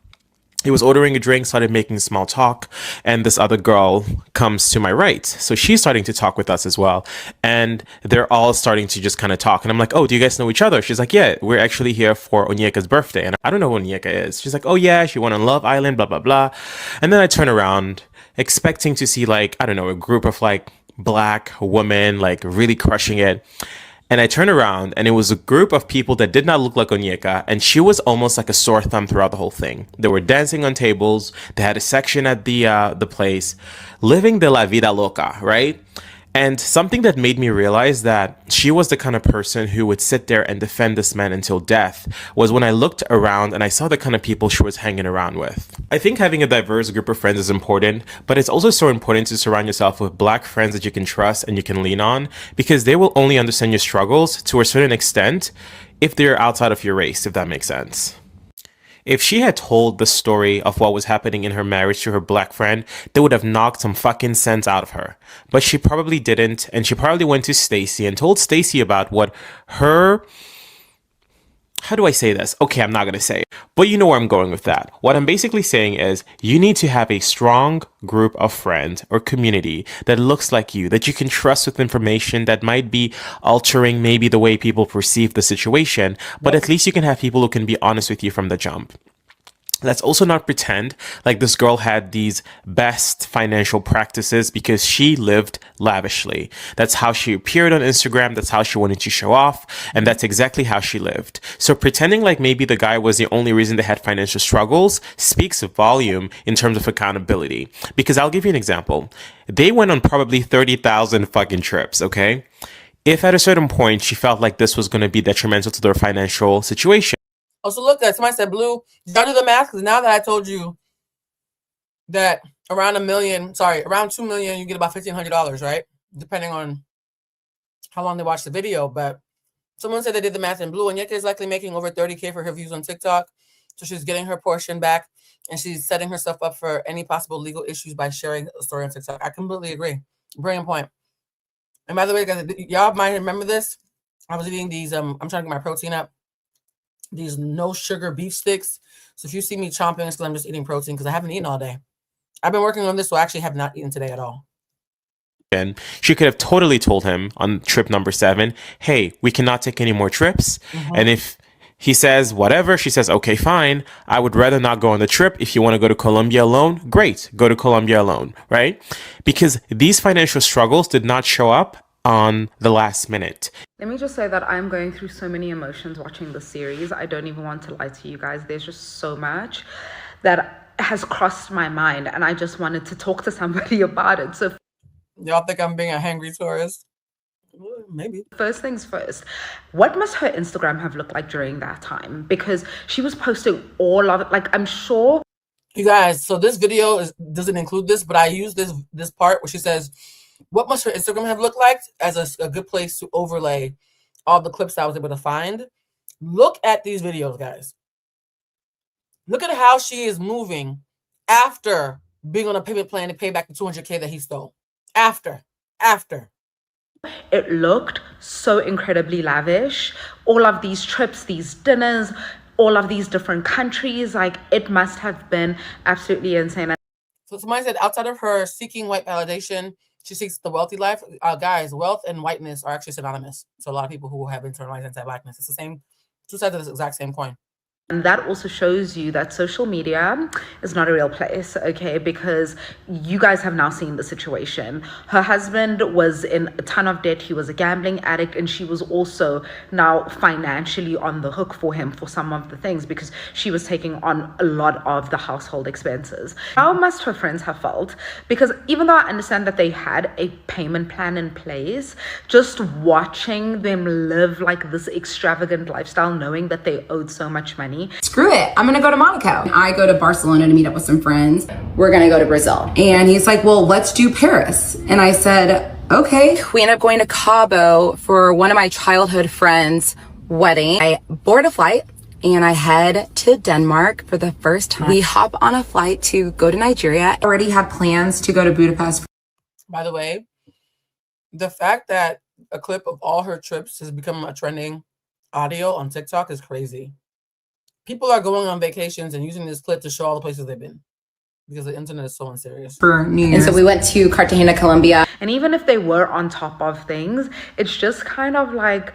He was ordering a drink, started making small talk, and this other girl comes to my right. So she's starting to talk with us as well. And they're all starting to just kind of talk. And I'm like, oh, do you guys know each other? She's like, yeah, we're actually here for Onyeka's birthday. And I don't know who Onyeka is. She's like, oh yeah, she went on Love Island, blah, blah, blah. And then I turn around expecting to see a group of black women really crushing it. And I turned around and it was a group of people that did not look like Onyeka, and she was almost like a sore thumb throughout the whole thing. They were dancing on tables. They had a section at the place, living de la vida loca, right? And something that made me realize that she was the kind of person who would sit there and defend this man until death was when I looked around and I saw the kind of people she was hanging around with. I think having a diverse group of friends is important, but it's also so important to surround yourself with black friends that you can trust and you can lean on, because they will only understand your struggles to a certain extent if they're outside of your race, if that makes sense. If she had told the story of what was happening in her marriage to her black friend, they would have knocked some fucking sense out of her. But she probably didn't, and she probably went to Stacy and told Stacy about what her... How do I say this? Okay, I'm not going to say it, but you know where I'm going with that. What I'm basically saying is you need to have a strong group of friends or community that looks like you, that you can trust with information that might be altering maybe the way people perceive the situation, but at least you can have people who can be honest with you from the jump. Let's also not pretend like this girl had these best financial practices because she lived lavishly. That's how she appeared on Instagram. That's how she wanted to show off. And that's exactly how she lived. So pretending like maybe the guy was the only reason they had financial struggles speaks of volume in terms of accountability. Because I'll give you an example. They went on probably 30,000 fucking trips, okay? If at a certain point she felt like this was going to be detrimental to their financial situation. Oh, so look, somebody said, Blue, did y'all do the math? Because now that I told you that around $2 million, you get about $1,500, right? Depending on how long they watch the video. But someone said they did the math in Blue, and Onyeka is likely making over 30K for her views on TikTok. So she's getting her portion back, and she's setting herself up for any possible legal issues by sharing a story on TikTok. I completely agree. Brilliant point. And by the way, guys, y'all might remember this. I was eating these, I'm trying to get my protein up. These no sugar beef sticks. So if you see me chomping, it's because I'm just eating protein because I haven't eaten all day. I've been working on this, so I actually have not eaten today at all. And she could have totally told him on trip number 7, hey, we cannot take any more trips. And if He says, whatever. She says, okay, fine. I would rather not go on the trip. If you want to go to Colombia alone, great. Go to Colombia alone, right? Because these financial struggles did not show up on the last minute. Let me just say that I'm going through so many emotions watching the series. I don't even want to lie to you guys. There's just so much that has crossed my mind, and I just wanted to talk to somebody about it. So y'all think I'm being a hangry tourist? Maybe. First things first, what must her Instagram have looked like during that time? Because she was posting all of it. Like, I'm sure. You guys, so this video doesn't include this, but I use this part where she says, what must her Instagram have looked like, as a good place to overlay all the clips I was able to find. Look at these videos, guys. Look at how she is moving after being on a payment plan to pay back the $200K that he stole. After. It looked so incredibly lavish. All of these trips, these dinners, all of these different countries, like, it must have been absolutely insane. So somebody said, outside of her seeking white validation, she seeks the wealthy life. Guys, wealth and whiteness are actually synonymous. So a lot of people who have internalized anti-blackness, it's the same, two sides of this exact same coin. And that also shows you that social media is not a real place, okay? Because you guys have now seen the situation. Her husband was in a ton of debt. He was a gambling addict, and she was also now financially on the hook for him for some of the things because she was taking on a lot of the household expenses. How must her friends have felt? Because even though I understand that they had a payment plan in place, just watching them live like this extravagant lifestyle, knowing that they owed so much money. Screw it, I'm gonna go to Monaco. I go to Barcelona to meet up with some friends. We're gonna go to Brazil. And he's like, well, let's do Paris. And I said, okay. We ended up going to Cabo for one of my childhood friends' wedding. I board a flight and I head to Denmark for the first time. We hop on a flight to go to Nigeria. I already had plans to go to Budapest. By the way, the fact that a clip of all her trips has become a trending audio on TikTok is crazy. People are going on vacations and using this clip to show all the places they've been because the internet is so unserious. For New Year's. And so we went to Cartagena, Colombia. And even if they were on top of things, it's just kind of like,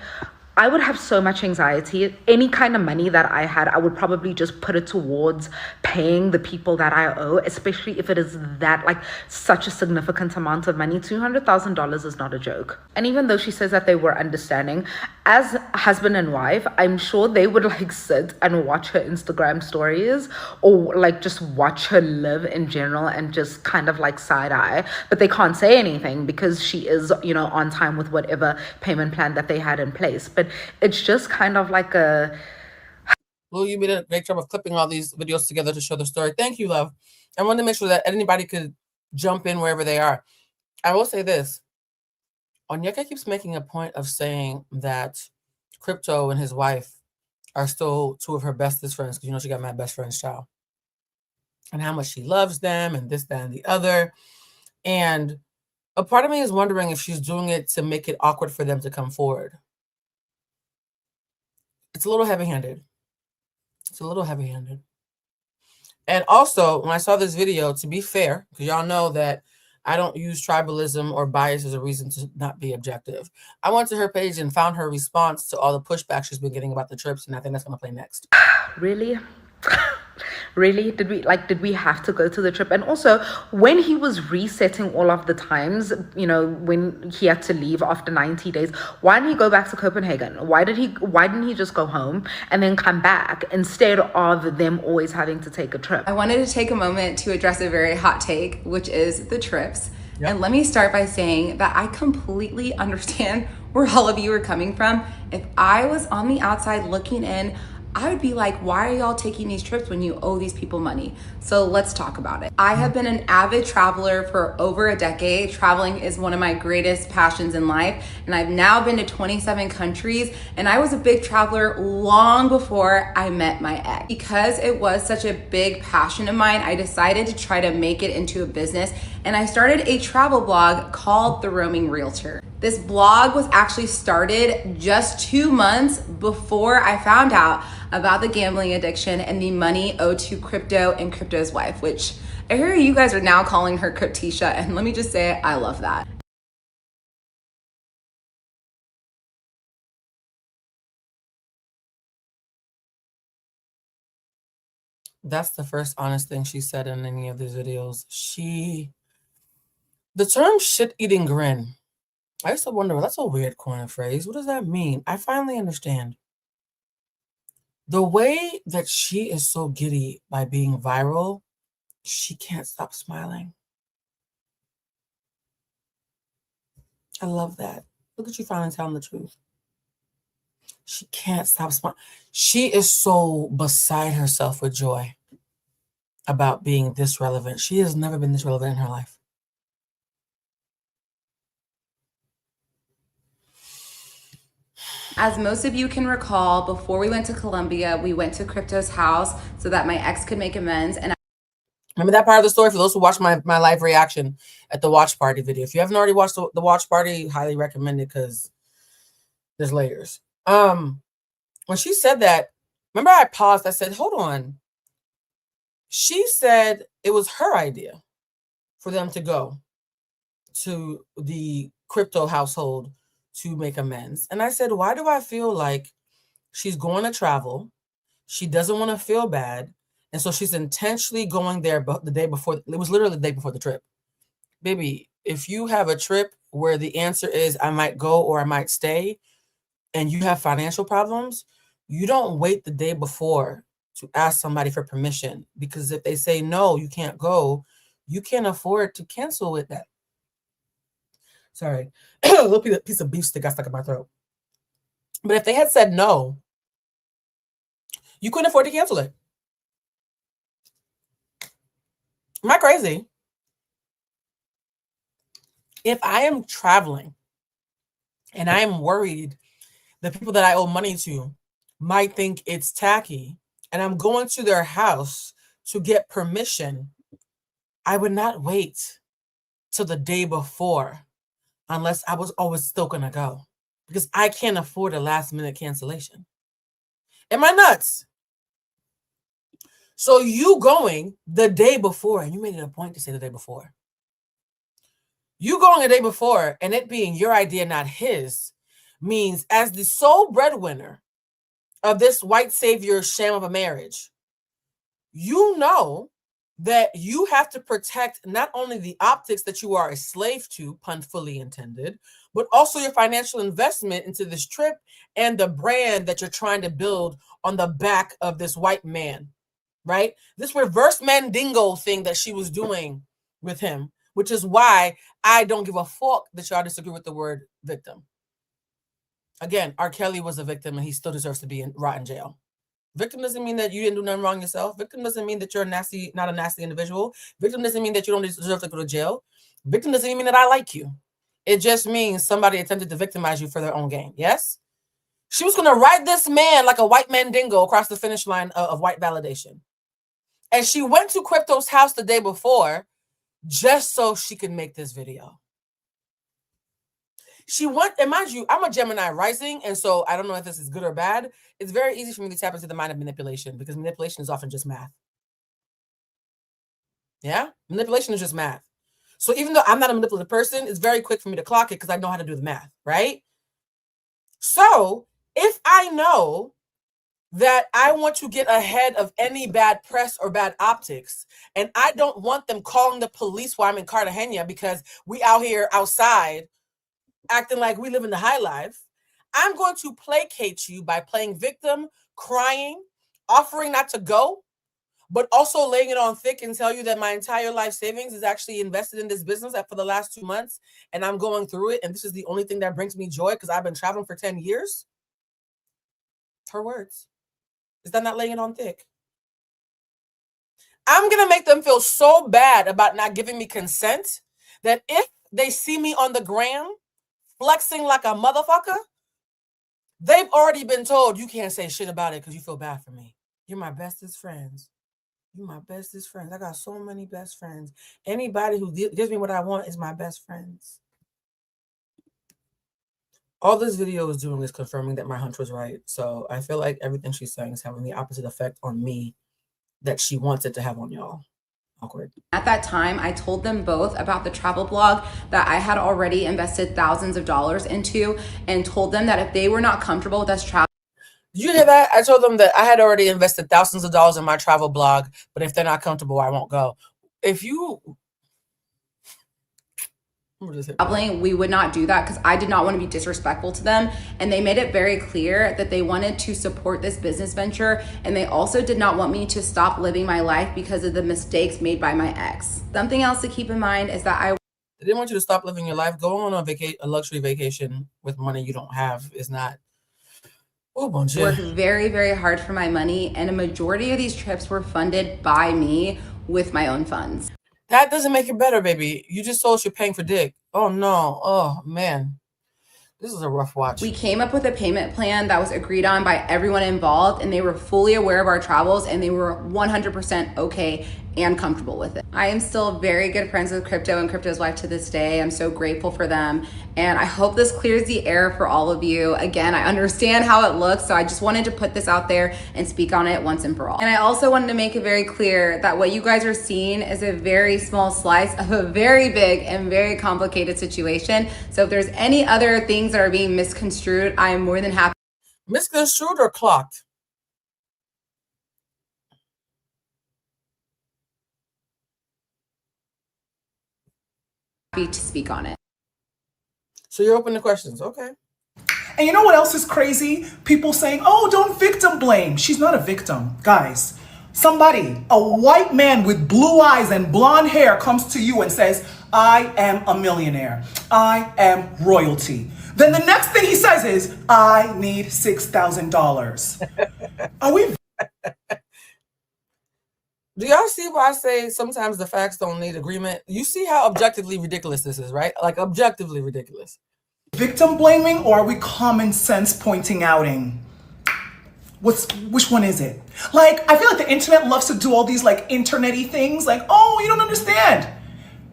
I would have so much anxiety. Any kind of money that I had, I would probably just put it towards paying the people that I owe, especially if it is that, like, such a significant amount of money. $200,000 is not a joke. And even though she says that they were understanding, as husband and wife, I'm sure they would like sit and watch her Instagram stories or like just watch her live in general and just kind of like side eye, but they can't say anything because she is, you know, on time with whatever payment plan that they had in place. But it's just kind of like a... Well, you made a great job of clipping all these videos together to show the story. Thank you, love. I wanted to make sure that anybody could jump in wherever they are. I will say this. Onyeka keeps making a point of saying that Crypto and his wife are still two of her bestest friends because, you know, she got my best friend's child. And how much she loves them and this, that, and the other. And a part of me is wondering if she's doing it to make it awkward for them to come forward. It's a little heavy-handed. And also, when I saw this video, to be fair, because y'all know that I don't use tribalism or bias as a reason to not be objective. I went to her page and found her response to all the pushback she's been getting about the trips, and I think that's going to play next. Really? Really? Did we have to go to the trip? And also, when he was resetting all of the times, you know, when he had to leave after 90 days, why didn't he go back to Copenhagen? Why didn't he just go home and then come back instead of them always having to take a trip? I wanted to take a moment to address a very hot take, which is the trips. Yep. And let me start by saying that I completely understand where all of you are coming from. If I was on the outside looking in, I would be like, why are y'all taking these trips when you owe these people money? So let's talk about it. I have been an avid traveler for over a decade. Traveling is one of my greatest passions in life. And I've now been to 27 countries. And I was a big traveler long before I met my ex. Because it was such a big passion of mine, I decided to try to make it into a business. And I started a travel blog called The Roaming Realtor. This blog was actually started just 2 months before I found out about the gambling addiction and the money owed to Crypto and Crypto's wife, which I hear you guys are now calling her Cryptisha, and let me just say, I love that. That's the first honest thing she said in any of these videos. The term shit-eating grin. I used to wonder, well, that's a weird corner phrase. What does that mean? I finally understand. The way that she is so giddy by being viral, she can't stop smiling. I love that. Look at you finally telling the truth. She can't stop smiling. She is so beside herself with joy about being this relevant. She has never been this relevant in her life. As most of you can recall, before we went to Colombia, we went to Crypto's house so that my ex could make amends. And remember that part of the story for those who watched my live reaction at the watch party video. If you haven't already watched the watch party, highly recommend it because there's layers. When she said that, remember I paused. I said, hold on. She said it was her idea for them to go to the crypto household to make amends. And I said, why do I feel like she's going to travel? She doesn't want to feel bad. And so she's intentionally going there the day before. It was literally the day before the trip. Baby, if you have a trip where the answer is I might go or I might stay, and you have financial problems, you don't wait the day before to ask somebody for permission. Because if they say, no, you can't go, you can't afford to cancel with that. Sorry, a little piece of beef stick got stuck in my throat. But if they had said no, you couldn't afford to cancel it. Am I crazy? If I am traveling and I am worried the people that I owe money to might think it's tacky and I'm going to their house to get permission, I would not wait till the day before unless I was always still going to go because I can't afford a last minute cancellation. Am I nuts? So you going the day before, and you made it a point to say the day before. You going the day before and it being your idea, not his, means as the sole breadwinner of this white savior sham of a marriage, you know that you have to protect not only the optics that you are a slave to, pun fully intended, but also your financial investment into this trip and the brand that you're trying to build on the back of this white man, right? This reverse mandingo thing that she was doing with him, which is why I don't give a fuck that y'all disagree with the word victim. Again, R. Kelly was a victim and he still deserves to be rot in jail. Victim doesn't mean that you didn't do nothing wrong yourself. Victim doesn't mean that you're not a nasty individual. Victim doesn't mean that you don't deserve to go to jail. Victim doesn't even mean that I like you. It just means somebody attempted to victimize you for their own gain. Yes? She was going to ride this man like a white mandingo across the finish line of white validation. And she went to Crypto's house the day before just so she could make this video. She went, and mind you, I'm a Gemini rising, and so I don't know if this is good or bad. It's very easy for me to tap into the mind of manipulation because manipulation is often just math. Yeah? Manipulation is just math. So even though I'm not a manipulative person, it's very quick for me to clock it because I know how to do the math, right? So if I know that I want to get ahead of any bad press or bad optics, and I don't want them calling the police while I'm in Cartagena because we out here outside acting like we live in the high life, I'm going to placate you by playing victim, crying, offering not to go, but also laying it on thick and tell you that my entire life savings is actually invested in this business for the last 2 months, and I'm going through it, and this is the only thing that brings me joy because I've been traveling for 10 years. Her words. Is that not laying it on thick? I'm going to make them feel so bad about not giving me consent that if they see me on the gram flexing like a motherfucker, they've already been told you can't say shit about it because you feel bad for me. You're my bestest friends. You're my bestest friends. I got so many best friends. Anybody who gives me what I want is my best friends. All this video is doing is confirming that my hunch was right. So I feel like everything she's saying is having the opposite effect on me that she wants it to have on y'all. Awkward. At that time, I told them both about the travel blog that I had already invested thousands of dollars into and told them that if they were not comfortable with us traveling. Did you hear that? I told them that I had already invested thousands of dollars in my travel blog, but if they're not comfortable, I won't go. If you traveling, we would not do that because I did not want to be disrespectful to them. And they made it very clear that they wanted to support this business venture. And they also did not want me to stop living my life because of the mistakes made by my ex. Something else to keep in mind is that I didn't want you to stop living your life. Going on a luxury vacation with money you don't have is not. worked very, very hard for my money. And a majority of these trips were funded by me with my own funds. That doesn't make it better, baby. You just told us you're paying for dick. Oh, no. Oh, man. This is a rough watch. We came up with a payment plan that was agreed on by everyone involved, and they were fully aware of our travels, and they were 100% okay and comfortable with it. I am still very good friends with Crypto and Crypto's wife to this day. I'm so grateful for them, and I hope this clears the air for all of you. Again, I understand how it looks, so I just wanted to put this out there and speak on it once and for all. And I also wanted to make it very clear that what you guys are seeing is a very small slice of a very big and very complicated situation. So if there's any other things that are being misconstrued, I am more than happy. Misconstrued or clocked? To speak on it. So you're open to questions, okay. And you know what else is crazy? People saying, oh, don't victim blame. She's not a victim. Guys, somebody, a white man with blue eyes and blonde hair comes to you and says, I am a millionaire. I am royalty. Then the next thing he says is, I need $6,000. Are we? Do y'all see why I say sometimes the facts don't need agreement? You see how objectively ridiculous this is, right? Like objectively ridiculous. Victim blaming, or are we common sense pointing outing? Which one is it? Like, I feel like the internet loves to do all these like internet-y things, like, oh, you don't understand.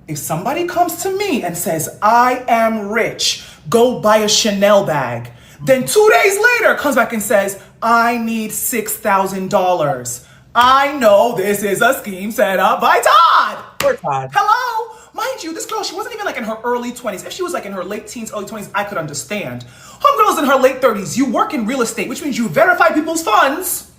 If somebody comes to me and says, I am rich, go buy a Chanel bag, then 2 days later comes back and says, I need $6,000. I know this is a scheme set up by Todd. Poor Todd. Hello? Mind you, this girl, she wasn't even like in her early 20s. If she was like in her late teens, early 20s, I could understand. Homegirl's in her late 30s. You work in real estate, which means you verify people's funds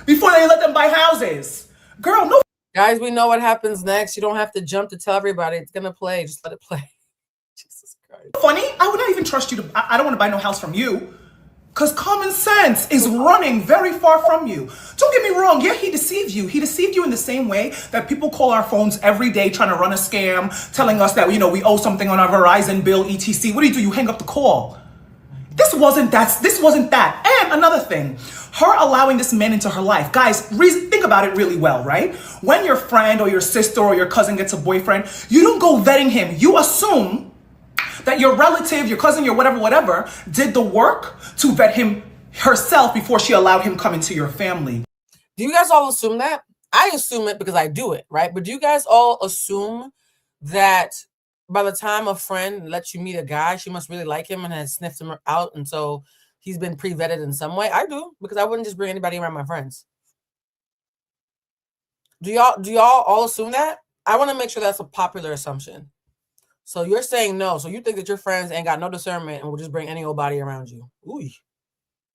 before they let them buy houses. Girl, no. Guys, we know what happens next. You don't have to jump to tell everybody. It's going to play. Just let it play. Jesus Christ. Funny, I would not even trust you to, I don't want to buy no house from you. Because common sense is running very far from you. Don't get me wrong. Yeah, he deceived you. He deceived you in the same way that people call our phones every day trying to run a scam, telling us that, you know, we owe something on our Verizon bill, etc. What do? You hang up the call. This wasn't that. And another thing, her allowing this man into her life. Guys, think about it really well, right? When your friend or your sister or your cousin gets a boyfriend, you don't go vetting him. You assume that your relative, your cousin, your whatever, did the work to vet him herself before she allowed him come into your family. Do you guys all assume that? I assume it because I do it, right? But do you guys all assume that by the time a friend lets you meet a guy, she must really like him and has sniffed him out, and so he's been pre-vetted in some way? I do, because I wouldn't just bring anybody around my friends. Do y'all all assume that? I want to make sure that's a popular assumption. So you're saying no. So you think that your friends ain't got no discernment and will just bring any old body around you. Ooh,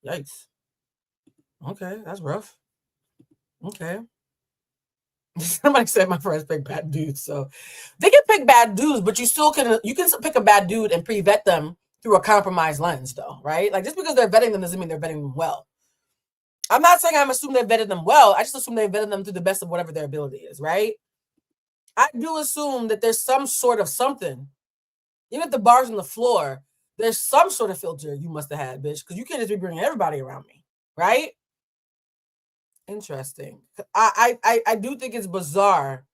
yikes. Okay, that's rough. Okay. Somebody said my friends pick bad dudes. So they can pick bad dudes, but you can pick a bad dude and pre-vet them through a compromised lens, though, right? Like, just because they're vetting them doesn't mean they're vetting them well. I'm not saying I'm assuming they vetted them well. I just assume they vetted them to the best of whatever their ability is, right? I do assume that there's some sort of something. Even if the bar's on the floor, there's some sort of filter you must have had, bitch, because you can't just be bringing everybody around me, right? Interesting. I do think it's bizarre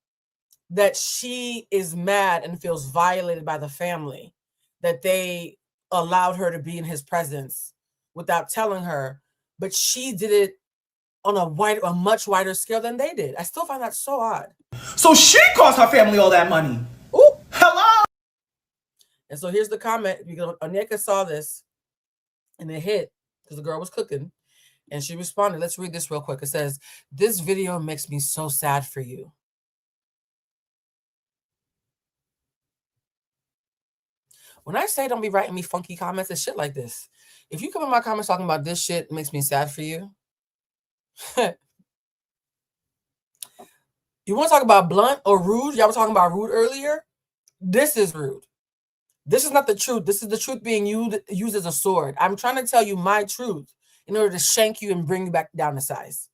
that she is mad and feels violated by the family, that they allowed her to be in his presence without telling her, but she did it on a much wider scale than they did. I still find that so odd. So she cost her family all that money. Ooh. Hello? And so here's the comment, because Onyeka saw this and it hit because the girl was cooking and she responded. Let's read this real quick. It says, this video makes me so sad for you. When I say don't be writing me funky comments and shit like this, If you come in my comments talking about this shit, it makes me sad for you. You want to talk about blunt or rude? Y'all were talking about rude earlier. This is rude. This is not the truth. This is the truth being used as a sword. I'm trying to tell you my truth in order to shank you and bring you back down to size.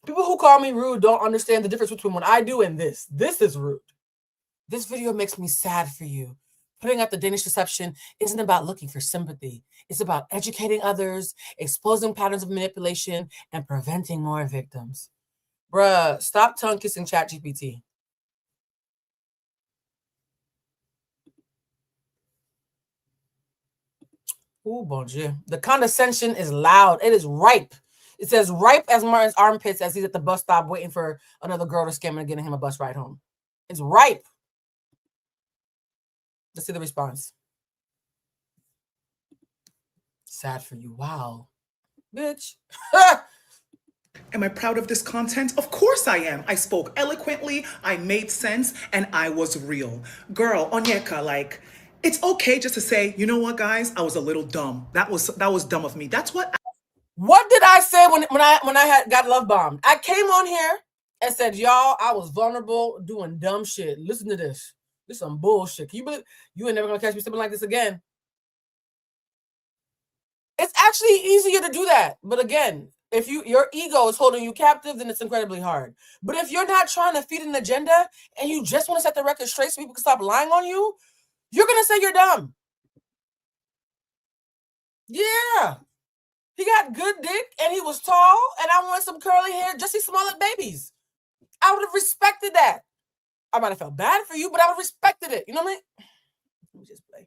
People who call me rude don't understand the difference between what I do and this. This is rude. This video makes me sad for you. Putting out the Danish deception isn't about looking for sympathy. It's about educating others, exposing patterns of manipulation, and preventing more victims. Bruh, stop tongue kissing ChatGPT. Oh, bon Dieu. The condescension is loud. It is ripe. It says ripe as Martin's armpits as he's at the bus stop waiting for another girl to scam him and getting him a bus ride home. It's ripe. Let's see the response. Sad for you. Wow. Bitch. Am I proud of this content? Of course I am. I spoke eloquently, I made sense, and I was real. Girl, Onyeka, like, it's okay just to say, you know what, guys? I was a little dumb. That was dumb of me. That's what. What did I say when I had got love bombed? I came on here and said, y'all, I was vulnerable doing dumb shit. Listen to this. This is some bullshit. Can you believe you ain't never gonna catch me something like this again? It's actually easier to do that. But again, if your ego is holding you captive, then it's incredibly hard. But if you're not trying to feed an agenda and you just want to set the record straight so people can stop lying on you, you're gonna say you're dumb. Yeah. He got good dick and he was tall and I wanted some curly hair, Jussie Smollett babies. I would have respected that. I might have felt bad for you, but I would have respected it. You know what I mean? Let me just play.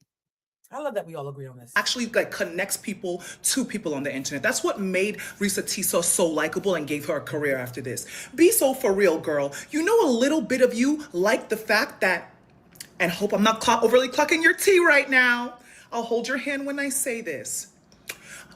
I love that we all agree on this. Actually, like, connects people to people on the internet. That's what made Risa Tiso so likable and gave her a career after this. Be so for real, girl. You know, a little bit of you like the fact that, and hope I'm not overly clocking your tea right now. I'll hold your hand when I say this.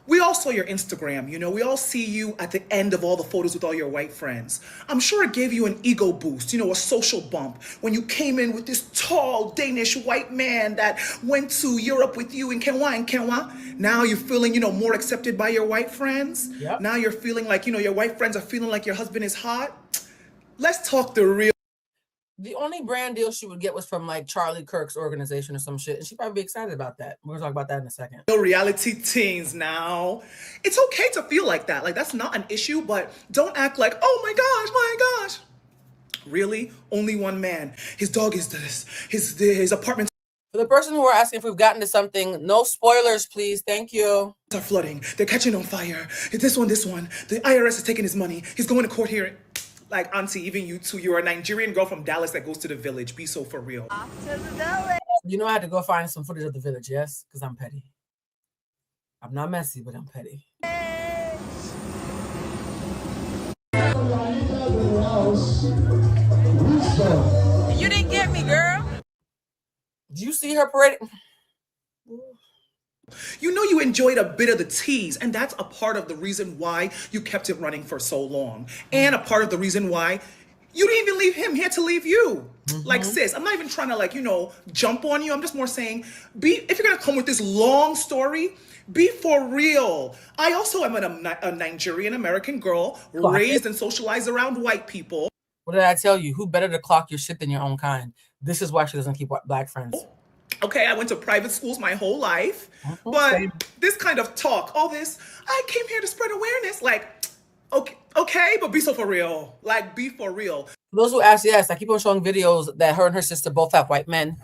We all saw your Instagram, you know, we all see you at the end of all the photos with all your white friends. I'm sure it gave you an ego boost, you know, a social bump when you came in with this tall Danish white man that went to Europe with you in Kenwa. Now you're feeling, you know, more accepted by your white friends. Yep. Now you're feeling like, you know, your white friends are feeling like your husband is hot. Let's talk the real. The only brand deal she would get was from like Charlie Kirk's organization or some shit. And she'd probably be excited about that. We're going to talk about that in a second. Reality teens now. It's okay to feel like that. Like, that's not an issue, but don't act like, oh my gosh. Really? Only one man. His dog is this. His apartment. For the person who are asking if we've gotten to something, no spoilers, please. Thank you. Are flooding. They're catching on fire. This one. The IRS is taking his money. He's going to court here. Like, auntie, even you too, you're a Nigerian girl from Dallas that goes to the village. Be so for real. Off to the village. You know I had to go find some footage of the village, yes? Because I'm petty. I'm not messy, but I'm petty. You didn't get me, girl. Do you see her parading? You know you enjoyed a bit of the tease, and that's a part of the reason why you kept it running for so long. And a part of the reason why you didn't even leave him here to leave you. Like, sis, I'm not even trying to, like, you know, jump on you. I'm just more saying, if you're gonna come with this long story, be for real. I also am a Nigerian American girl, raised and socialized around white people. What did I tell you? Who better to clock your shit than your own kind? This is why she doesn't keep black friends. Okay, I went to private schools my whole life, but this kind of talk, all this, I came here to spread awareness. Like, okay, but be so for real. Like, be for real. For those who ask, yes, I keep on showing videos that her and her sister both have white men.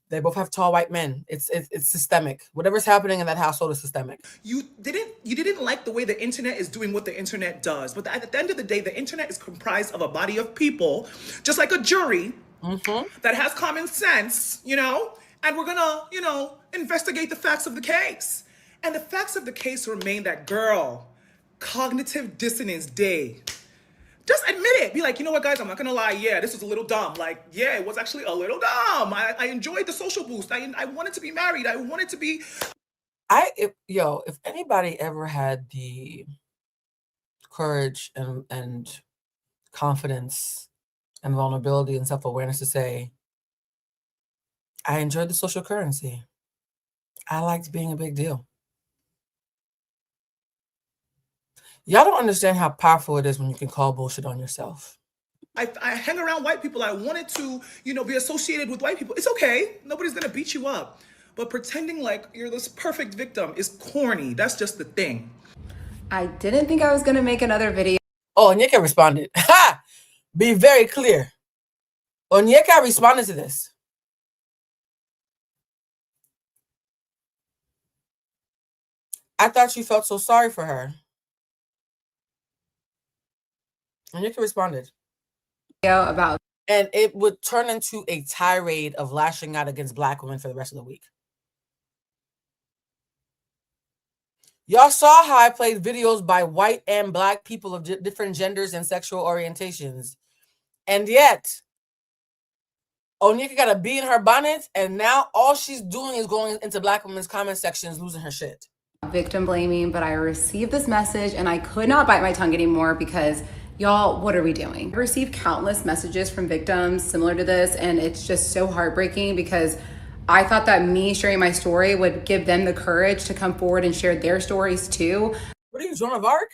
They both have tall white men. It's systemic. Whatever's happening in that household is systemic. You didn't like the way the internet is doing what the internet does. But at the end of the day, the internet is comprised of a body of people, just like a jury, that has common sense, you know? And we're gonna, you know, investigate the facts of the case. And the facts of the case remain that, girl, cognitive dissonance day. Just admit it. Be like, you know what, guys, I'm not gonna lie. Yeah, this was a little dumb. Like, yeah, it was actually a little dumb. I enjoyed the social boost. I wanted to be married. I wanted to be. If anybody ever had the courage and confidence and vulnerability and self-awareness to say, I enjoyed the social currency. I liked being a big deal. Y'all don't understand how powerful it is when you can call bullshit on yourself. I hang around white people. I wanted to, be associated with white people. It's okay. Nobody's gonna beat you up. But pretending like you're this perfect victim is corny. That's just the thing. I didn't think I was gonna make another video. Oh, Onyeka responded. Ha! Be very clear. Onyeka responded to this. I thought you felt so sorry for her. Onyeka responded. About and it would turn into a tirade of lashing out against Black women for the rest of the week. Y'all saw how I played videos by white and Black people of different genders and sexual orientations. And yet, Onyeka got a bee in her bonnet, and now all she's doing is going into Black women's comment sections, losing her shit. Victim blaming, but I received this message and I could not bite my tongue anymore because y'all, what are we doing? I received countless messages from victims similar to this, and it's just so heartbreaking because I thought that me sharing my story would give them the courage to come forward and share their stories too. What are you, Joan of Arc?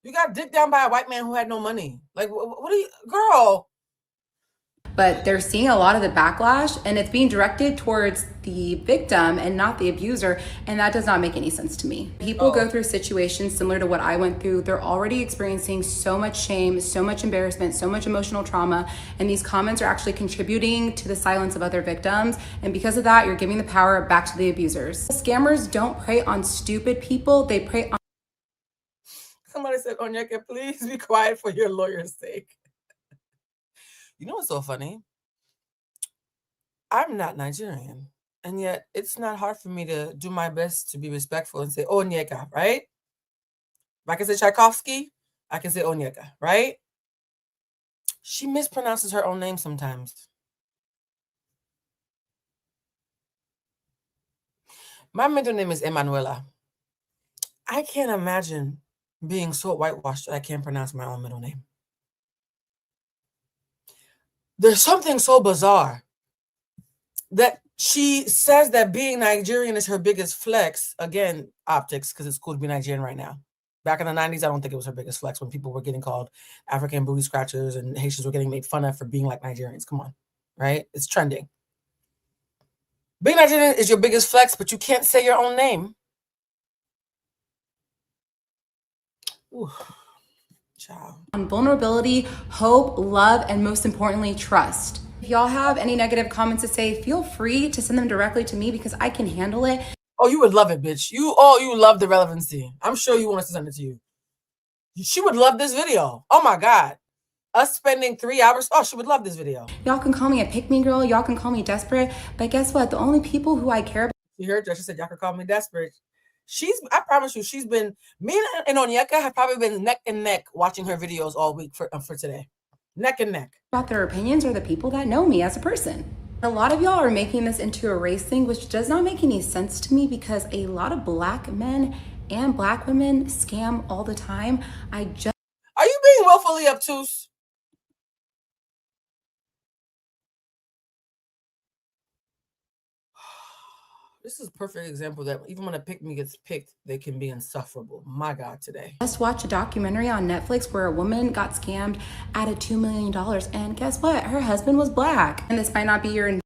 You got dicked down by a white man who had no money. Like, what are you, girl? But they're seeing a lot of the backlash, and it's being directed towards the victim and not the abuser, and that does not make any sense to me. People go through situations similar to what I went through. They're already experiencing so much shame, so much embarrassment, so much emotional trauma, and these comments are actually contributing to the silence of other victims, and because of that, you're giving the power back to the abusers. Scammers don't prey on stupid people, they prey on... Somebody said, Onyeka, please be quiet for your lawyer's sake. You know what's so funny? I'm not Nigerian, and yet it's not hard for me to do my best to be respectful and say Onyeka, right? If I can say Tchaikovsky, I can say Onyeka, right? She mispronounces her own name sometimes. My middle name is Emanuela. I can't imagine being so whitewashed that I can't pronounce my own middle name. There's something so bizarre that she says that being Nigerian is her biggest flex. Again, optics, because it's cool to be Nigerian right now. Back in the 90s, I don't think it was her biggest flex when people were getting called African booty scratchers and Haitians were getting made fun of for being like Nigerians. Come on, right? It's trending. Being Nigerian is your biggest flex, but you can't say your own name. Ooh. On vulnerability, hope, love, and most importantly, trust. If y'all have any negative comments to say, feel free to send them directly to me because I can handle it. Oh, you would love it, bitch. You love the relevancy. I'm sure you want us to send it to you. She would love this video. Oh my God. Us spending 3 hours. Oh, she would love this video. Y'all can call me a pick-me girl. Y'all can call me desperate. But guess what? The only people who I care about. You heard her. She said, y'all can call me desperate. I promise you, she's been, me and Onyeka have probably been neck and neck watching her videos all week for today. Neck and neck. About their opinions are the people that know me as a person. A lot of y'all are making this into a race thing, which does not make any sense to me because a lot of Black men and Black women scam all the time. Are you being willfully obtuse? This is a perfect example that even when a pick-me gets picked, they can be insufferable. My God, today. Just watch a documentary on Netflix where a woman got scammed out of $2 million. And guess what? Her husband was Black. And this might not be your...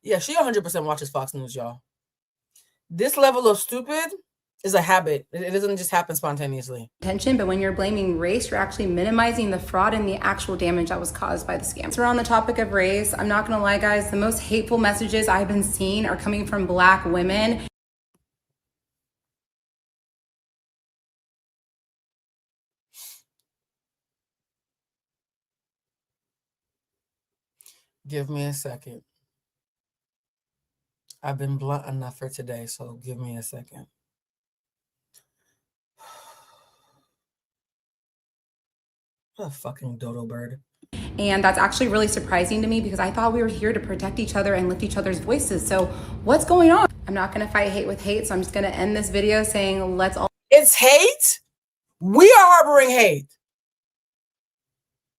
Yeah, she 100% watches Fox News, y'all. This level of stupid is a habit. It doesn't just happen spontaneously. Attention, but when you're blaming race, you're actually minimizing the fraud and the actual damage that was caused by the scam. So we're on the topic of race. I'm not gonna lie, guys, the most hateful messages I've been seeing are coming from Black women. Give me a second. I've been blunt enough for today, so give me a second. What a fucking dodo bird. And that's actually really surprising to me because I thought we were here to protect each other and lift each other's voices. So what's going on? I'm not gonna fight hate with hate, so I'm just gonna end this video saying let's all... It's hate? We are harboring hate.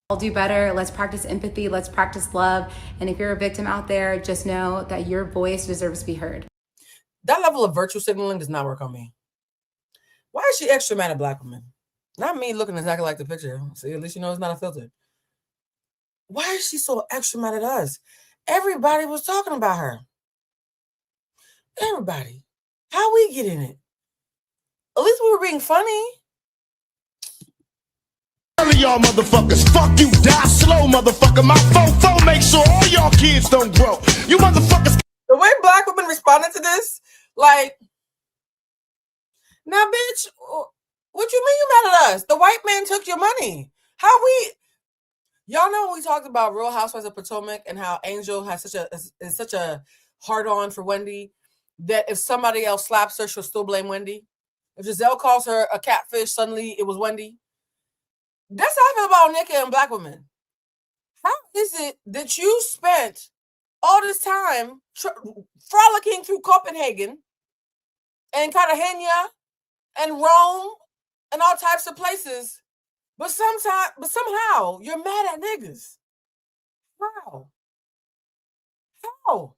all do better. Let's practice empathy. Let's practice love. And if you're a victim out there, just know that your voice deserves to be heard. That level of virtue signaling does not work on me. Why is she extra mad at Black women? Not me looking exactly like the picture. See, at least you know it's not a filter. Why is she so extra mad at us? Everybody was talking about her. Everybody. How we get in it? At least we were being funny. All of y'all motherfuckers, fuck you, die slow, motherfucker. My fofo make sure all y'all kids don't grow. You motherfuckers. The way Black women responded to this, like, now, bitch, what you mean you mad at us? The white man took your money. How we? Y'all know when we talked about Real Housewives of Potomac and how Angel has such a hard on for Wendy that if somebody else slaps her, she'll still blame Wendy. If Giselle calls her a catfish, suddenly it was Wendy. That's how I feel about Onyeka and Black women. How is it that you spent all this time frolicking through Copenhagen and Cartagena and Rome and all types of places, but somehow you're mad at niggas? How? How?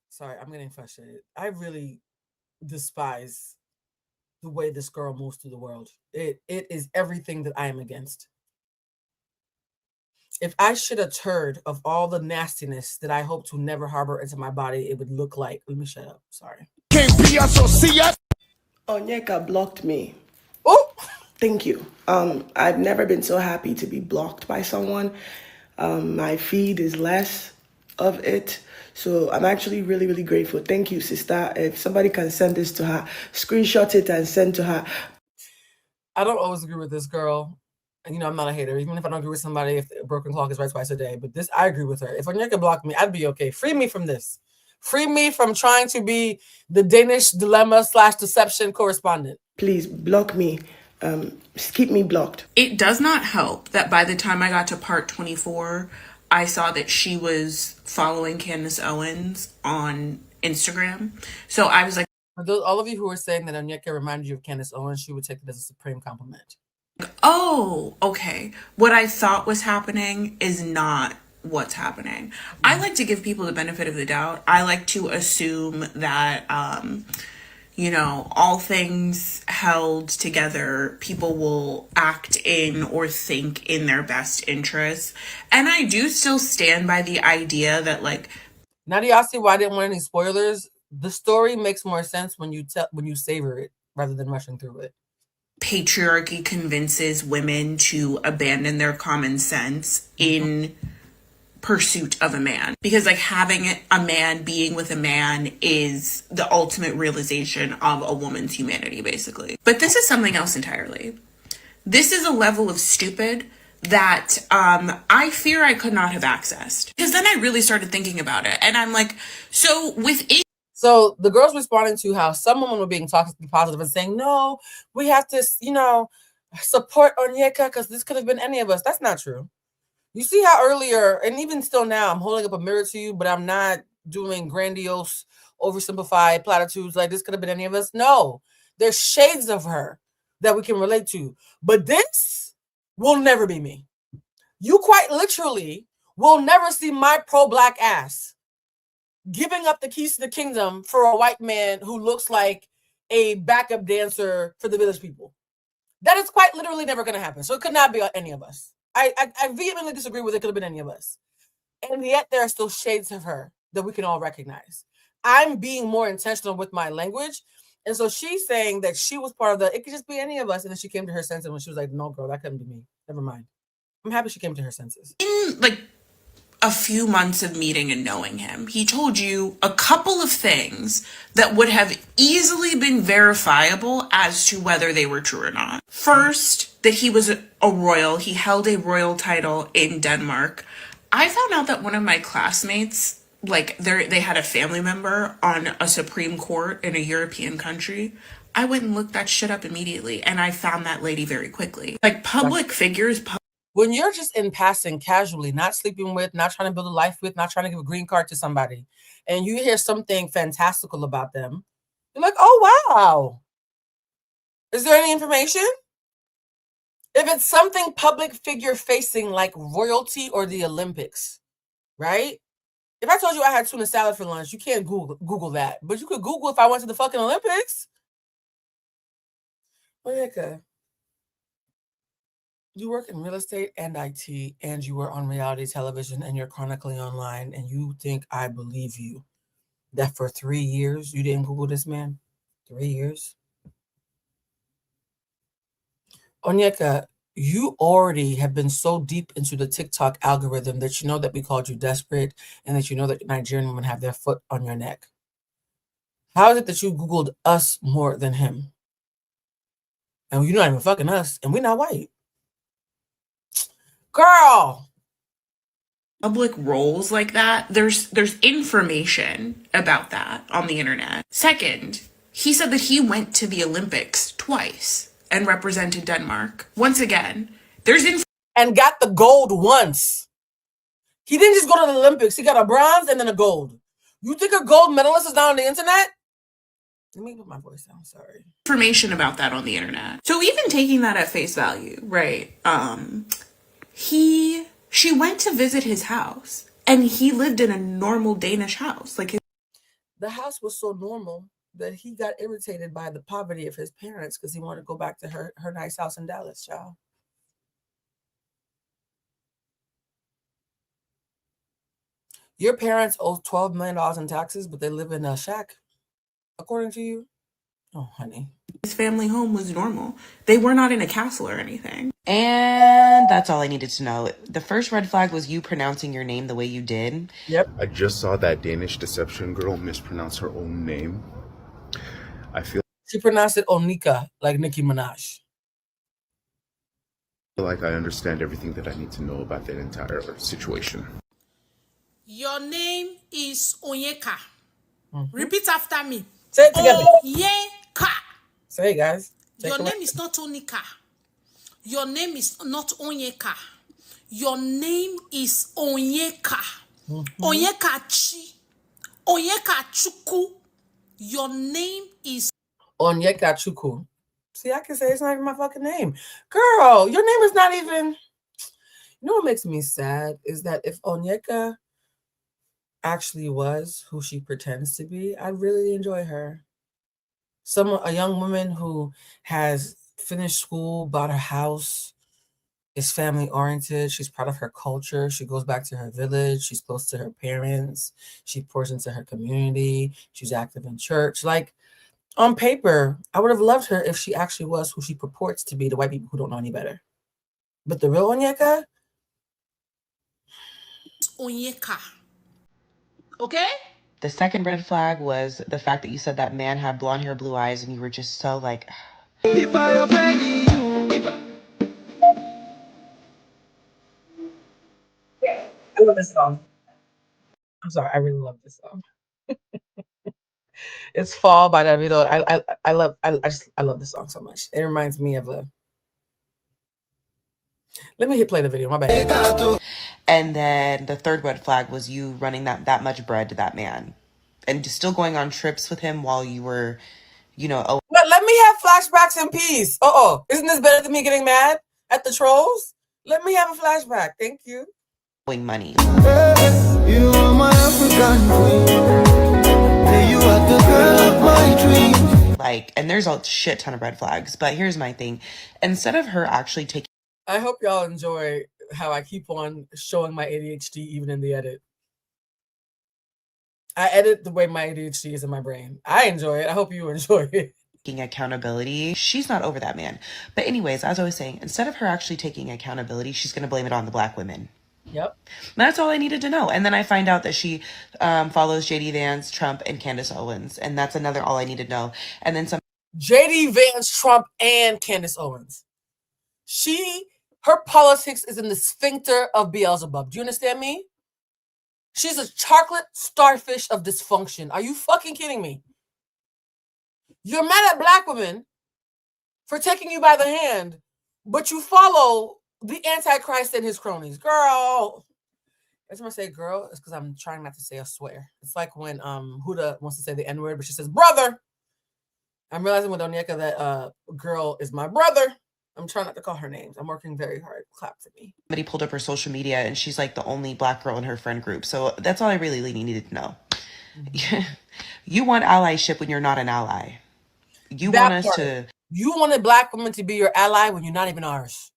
Sorry, I'm getting frustrated. I really despise the way this girl moves through the world. It is everything that I am against. If I shit a turd of all the nastiness that I hope to never harbor into my body, it would look like. Let me shut up. Sorry. Can't be us or see us. Onyeka blocked me. Oh, thank you. I've never been so happy to be blocked by someone. My feed is less of it. So I'm actually really, really grateful. Thank you, sister. If somebody can send this to her, screenshot it and send to her. I don't always agree with this girl. And, you know, I'm not a hater. Even if I don't agree with somebody, if a broken clock is right twice a day. But this, I agree with her. If Onyeka blocked me, I'd be okay. Free me from this. Free me from trying to be the Danish dilemma / deception correspondent. Please block me. Keep me blocked. It does not help that by the time I got to part 24, I saw that she was following Candace Owens on Instagram. So I was like, for those, all of you who are saying that Onyeka reminded you of Candace Owens, she would take it as a supreme compliment. oh, okay. What I thought was happening is not what's happening. I like to give people the benefit of the doubt. I like to assume that, you know, all things held together, people will act in or think in their best interests. And I do still stand by the idea that, like, now do y'all see why I didn't want any spoilers? The story makes more sense when you savor it rather than rushing through it. Patriarchy convinces women to abandon their common sense in pursuit of a man, because like having a man being with a man is the ultimate realization of a woman's humanity, basically. But this is something else entirely. This is a level of stupid that I fear I could not have accessed, because then I really started thinking about it and I'm like, so the girls responding to how some women were being toxically positive and saying, no, we have to, you know, support Onyeka because this could have been any of us. That's not true. You see how earlier, and even still now, I'm holding up a mirror to you, but I'm not doing grandiose, oversimplified platitudes like this could have been any of us. No, there's shades of her that we can relate to. But this will never be me. You quite literally will never see my pro-Black ass giving up the keys to the kingdom for a white man who looks like a backup dancer for the village people. That is quite literally never going to happen. So it could not be any of us. I vehemently disagree with it. Could have been any of us. And yet there are still shades of her that we can all recognize. I'm being more intentional with my language. And so she's saying that she was part of it could just be any of us. And then she came to her senses when she was like, no, girl, that couldn't be me. Never mind. I'm happy she came to her senses. In like a few months of meeting and knowing him, he told you a couple of things that would have easily been verifiable as to whether they were true or not. First, that he was a royal. He held a royal title in Denmark. I found out that one of my classmates, like they had a family member on a Supreme Court in a European country. I went and looked that shit up immediately, and I found that lady very quickly. Like public figures. When you're just in passing casually, not sleeping with, not trying to build a life with, not trying to give a green card to somebody, and you hear something fantastical about them, you're like, oh, wow. Is there any information? If it's something public figure facing like royalty or the Olympics, right? If I told you I had tuna salad for lunch, you can't Google that. But you could Google if I went to the fucking Olympics. Monica, you work in real estate and IT, and you were on reality television, and you're chronically online, and you think I believe you that for 3 years you didn't Google this man? 3 years? Onyeka, you already have been so deep into the TikTok algorithm that you know that we called you desperate and that you know that Nigerian women have their foot on your neck. How is it that you Googled us more than him? And you're not even fucking us, and we're not white. Girl! Public roles like that, there's information about that on the internet. Second, he said that he went to the Olympics twice and represented Denmark. Once again, there's and got the gold once. He didn't just go to the Olympics. He got a bronze and then a gold. You think a gold medalist is not on the internet? Let me put my voice down. Sorry. Information about that on the internet. So even taking that at face value, right? She went to visit his house, and he lived in a normal Danish house. Like the house was so normal that he got irritated by the poverty of his parents because he wanted to go back to her nice house in Dallas, child. Your parents owe $12 million in taxes, but they live in a shack, according to you? Oh, honey. His family home was normal. They were not in a castle or anything. And that's all I needed to know. The first red flag was you pronouncing your name the way you did. Yep. I just saw that Danish deception girl mispronounce her own name. I feel she pronounced it Onika, like Nicki Minaj. Like I understand everything that I need to know about that entire situation. Your name is Onyeka. Repeat after me. Say it together. Onyeka. Say it, guys. Your name is not Onika. Your name is not Onyeka. Your name is Onyeka. Onyeka Chi. Onyeka Chuku. Your name is Onyeka Chuku. See, I can say it's not even my fucking name. Girl, your name is not even... You know what makes me sad is that if Onyeka actually was who she pretends to be, I really enjoy her. A young woman who has finished school, bought a house, is family oriented. She's proud of her culture. She goes back to her village. She's close to her parents. She pours into her community. She's active in church. Like, on paper, I would have loved her if she actually was who she purports to be, the white people who don't know any better. But the real Onyeka? Onyeka. Okay? The second red flag was the fact that you said that man had blonde hair, blue eyes, and you were just so like... If I offend you, I love this song. I'm sorry, I really love this song. It's Fall by Davido. I love this song so much. It reminds me of a... Let me play the video, my bad. And then the third red flag was you running that much bread to that man. And still going on trips with him while you were, But let me have flashbacks in peace. Isn't this better than me getting mad at the trolls? Let me have a flashback. Thank you. Money. You are my African queen. You are the girl of my dreams. Like, and there's a shit ton of red flags. But here's my thing. Instead of her actually taking... I hope y'all enjoy how I keep on showing my ADHD even in the edit. I edit the way my ADHD is in my brain. I enjoy it. I hope you enjoy it. Taking accountability. She's not over that man. But anyways, as I was saying, instead of her actually taking accountability, she's going to blame it on the black women. Yep. That's all I needed to know. And then I find out that she follows JD Vance, Trump, and Candace Owens. And that's another all I need to know. And then some... JD Vance, Trump, and Candace Owens. Her politics is in the sphincter of Beelzebub. Do you understand me? She's a chocolate starfish of dysfunction. Are you fucking kidding me? You're mad at black women for taking you by the hand, but you follow the Antichrist and his cronies. Girl. Every time I say girl, it's because I'm trying not to say a swear. It's like when Huda wants to say the N-word, but she says brother. I'm realizing with Onyeka that girl is my brother. I'm trying not to call her names. I'm working very hard. Clap for me. Somebody pulled up her social media and she's like the only black girl in her friend group. So that's all I really needed to know. You want allyship when you're not an ally. You That want us part. to... You wanted black women to be your ally when you're not even ours.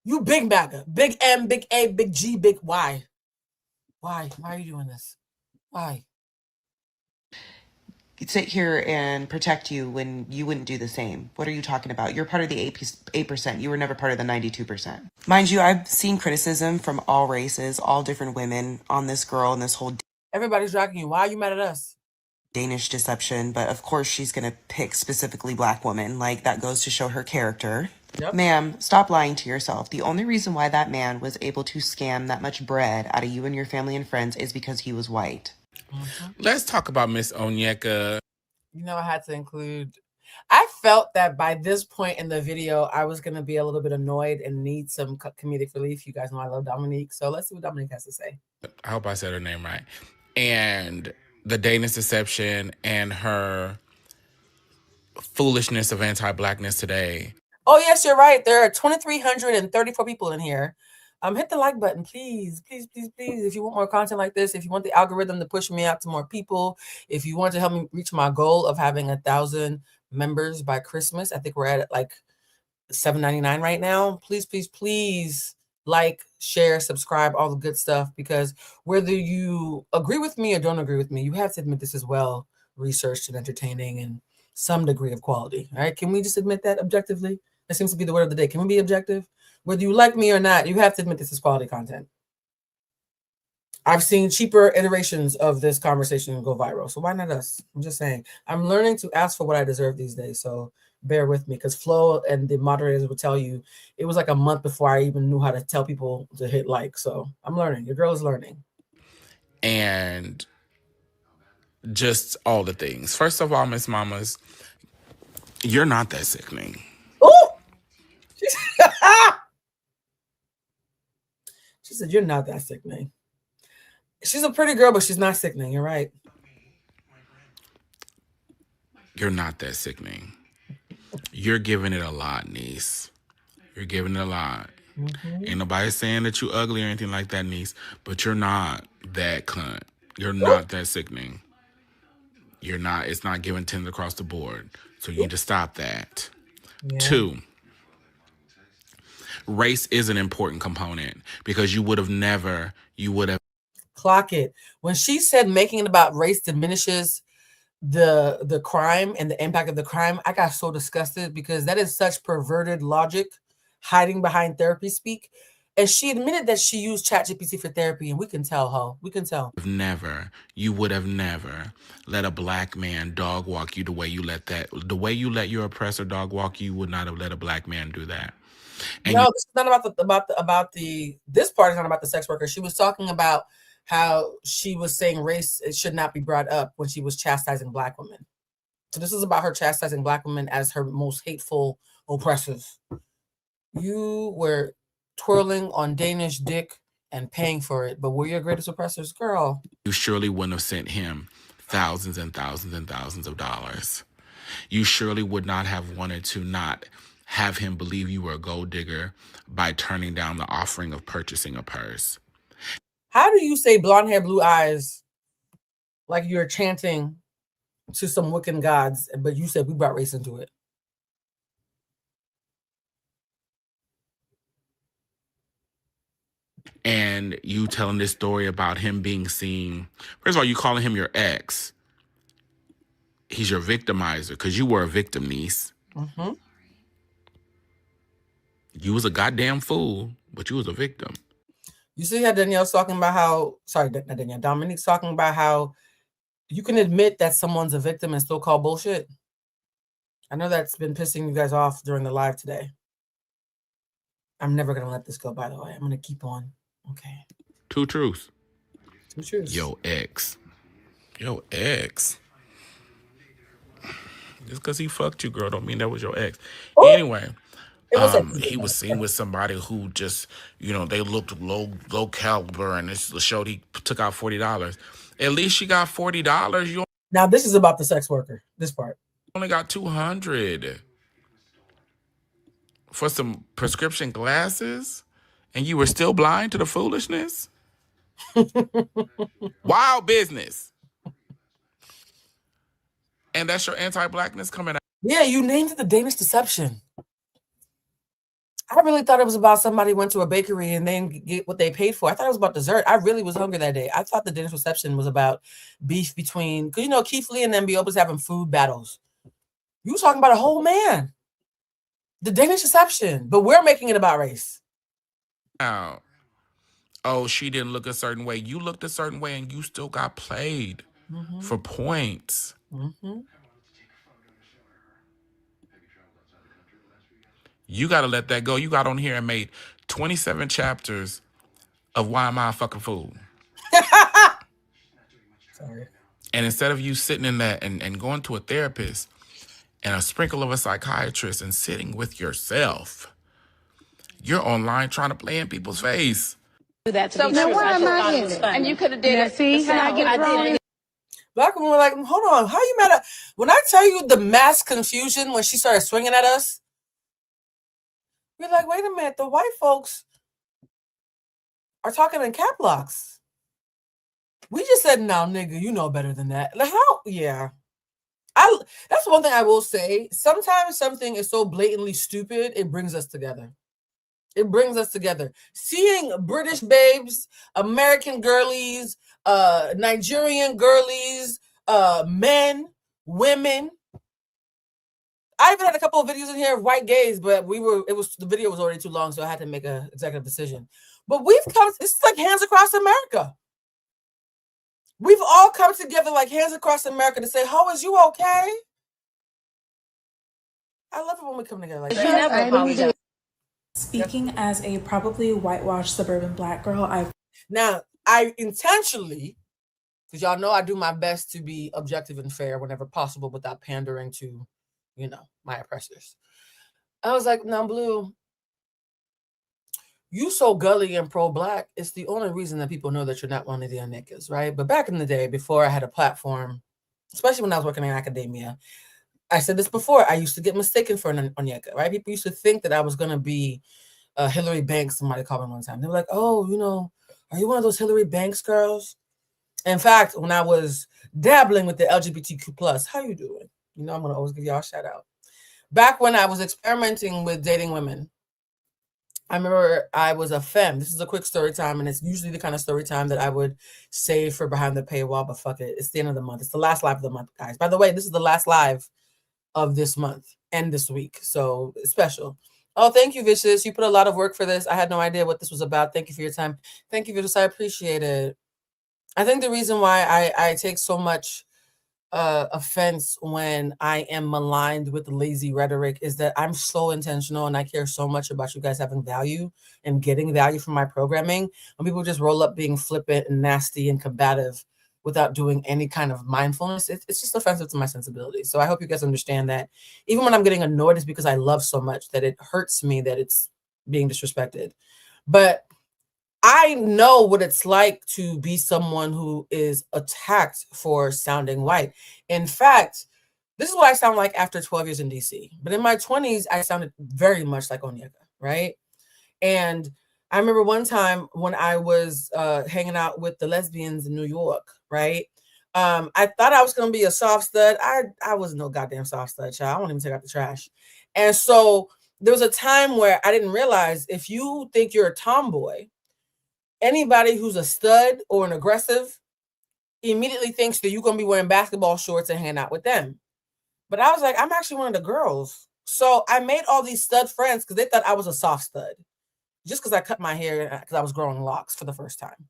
You big MAGA. Big M, big A, big G, big Y. Why? Why are you doing this? Why? sit here and protect you when you wouldn't do the same. What are you talking about? You're part of the 8%. You were never part of the 92%. Mind you, I've seen criticism from all races, all different women on this girl and this whole Everybody's dragging you. Why are you mad at us? Danish deception, but of course she's going to pick specifically black women. Like, that goes to show her character. Yep. Ma'am, stop lying to yourself. The only reason why that man was able to scam that much bread out of you and your family and friends is because he was white. Let's talk about Miss Onyeka. You know, I had to include... I felt that by this point in the video, I was going to be a little bit annoyed and need some comedic relief. You guys know I love Dominique. So let's see what Dominique has to say. I hope I said her name right. And the Danish deception and her foolishness of anti-blackness today. Oh, yes, you're right. There are 2,334 people in here. Hit the like button, please, please, please, please. If you want more content like this, if you want the algorithm to push me out to more people, if you want to help me reach my goal of having 1,000 members by Christmas, I think we're at like $7.99 right now. Please, please, please like, share, subscribe, all the good stuff, because whether you agree with me or don't agree with me, you have to admit this is well researched and entertaining and some degree of quality. All right. Can we just admit that objectively? That seems to be the word of the day. Can we be objective? Whether you like me or not, you have to admit this is quality content. I've seen cheaper iterations of this conversation go viral. So why not us? I'm just saying. I'm learning to ask for what I deserve these days. So bear with me, because Flo and the moderators will tell you it was like a month before I even knew how to tell people to hit like. So I'm learning. Your girl is learning. And just all the things. First of all, Miss Mamas, you're not that sickening. Oh! She said, you're not that sickening. She's a pretty girl, but she's not sickening. You're right. You're not that sickening. You're giving it a lot, niece. You're giving it a lot. Mm-hmm. Ain't nobody saying that you ugly or anything like that, niece, but you're not that cunt. You're not that sickening. You're not. It's not giving 10s across the board. So you need to stop that. Yeah. 2, race is an important component, because you would have clock it. When she said making it about race diminishes the crime and the impact of the crime, I got so disgusted, because that is such perverted logic hiding behind therapy speak. And she admitted that she used ChatGPT for therapy, and we can tell, ho. We can tell. You would have never let a black man dog walk you the way you let your oppressor dog walk you. Would not have let a black man do that. And no, this is not about this part is not about the sex worker. She was talking about how she was saying race, it should not be brought up when she was chastising black women. So this is about her chastising black women as her most hateful oppressors. You were twirling on Danish dick and paying for it, but we're your greatest oppressors, girl. You surely wouldn't have sent him thousands and thousands and thousands of dollars. You surely would not have wanted to not have him believe you were a gold digger by turning down the offering of purchasing a purse. How do you say blonde hair, blue eyes, like you're chanting to some Wiccan gods, but you said we brought race into it? And you telling this story about him being seen. First of all, you calling him your ex. He's your victimizer, because you were a victim, niece. Mm-hmm. You was a goddamn fool, but you was a victim. You see how Danielle's talking about how, sorry, not Danielle, Dominique's talking about how you can admit that someone's a victim and still call bullshit. I know that's been pissing you guys off during the live today. I'm never going to let this go, by the way. I'm going to keep on. Okay. 2 truths. 2 truths. Yo, ex. Just because he fucked you, girl, don't mean that was your ex. Ooh. Anyway, he was seen with somebody who just, they looked low caliber, and this showed he took out $40. At least she got $40. Now this is about the sex worker. This part. Only got $200. for some prescription glasses and you were still blind to the foolishness? Wild business. And that's your anti-blackness coming out. Yeah, you named it the Danish deception. I really thought it was about somebody went to a bakery and then get what they paid for. I thought it was about dessert. I really was hungry that day. I thought the Danish reception was about beef between, because you know, Keith Lee and MBO was having food battles. You were talking about a whole man. The Danish deception, but we're making it about race. Now, oh, she didn't look a certain way. You looked a certain way and you still got played for points. You got to let that go. You got on here and made 27 chapters of Why Am I a Fucking Fool? Sorry. And instead of you sitting in that and going to a therapist and a sprinkle of a psychiatrist and sitting with yourself, you're online trying to play in people's face. That so now why am I in it? And you could have did it. See how I get drawn. Black women were like, hold on, how you mad at? When I tell you the mass confusion when she started swinging at us, we're like, wait a minute, the white folks are talking in cap locks. We just said, no, nigga, you know better than that. Like, how? Yeah. That's one thing I will say. Sometimes something is so blatantly stupid, it brings us together. It brings us together. Seeing British babes, American girlies, Nigerian girlies, men, women. I even had a couple of videos in here of white gays, but the video was already too long, so I had to make an executive decision. But it's like hands across America. We've all come together like hands across America to say, "Ho, is you okay?" I love it when we come together like that. Speaking as a probably whitewashed suburban Black girl, I intentionally, because y'all know I do my best to be objective and fair whenever possible without pandering to, my oppressors. I was like, now, Blue, you so gully and pro-Black, it's the only reason that people know that you're not one of the niggas, right? But back in the day, before I had a platform, especially when I was working in academia, I said this before, I used to get mistaken for an Onyeka, right? People used to think that I was going to be Hillary Banks. Somebody called me one time. They were like, oh, are you one of those Hillary Banks girls? In fact, when I was dabbling with the LGBTQ+, how you doing? I'm going to always give y'all a shout out. Back when I was experimenting with dating women, I remember I was a femme. This is a quick story time, and it's usually the kind of story time that I would save for behind the paywall, but fuck it. It's the end of the month. It's the last live of the month, guys. By the way, this is the last live of this month and this week, so it's special. Oh, thank you, Vicious. You put a lot of work for this. I had no idea what this was about. Thank you for your time. Thank you, Vicious. I appreciate it. I think the reason why I take so much offense when I am maligned with lazy rhetoric is that I'm so intentional and I care so much about you guys having value and getting value from my programming. When people just roll up being flippant and nasty and combative without doing any kind of mindfulness, it's just offensive to my sensibilities. So I hope you guys understand that. Even when I'm getting annoyed, it's because I love so much that it hurts me that it's being disrespected. But I know what it's like to be someone who is attacked for sounding white. In fact, this is what I sound like after 12 years in DC. But in my 20s, I sounded very much like Onyeka, right? And I remember one time when I was hanging out with the lesbians in New York, right? I thought I was going to be a soft stud. I was no goddamn soft stud, child. I won't even take out the trash. And so there was a time where I didn't realize if you think you're a tomboy, anybody who's a stud or an aggressive immediately thinks that you're going to be wearing basketball shorts and hanging out with them. But I was like, I'm actually one of the girls. So I made all these stud friends because they thought I was a soft stud. Just because I cut my hair because I was growing locks for the first time.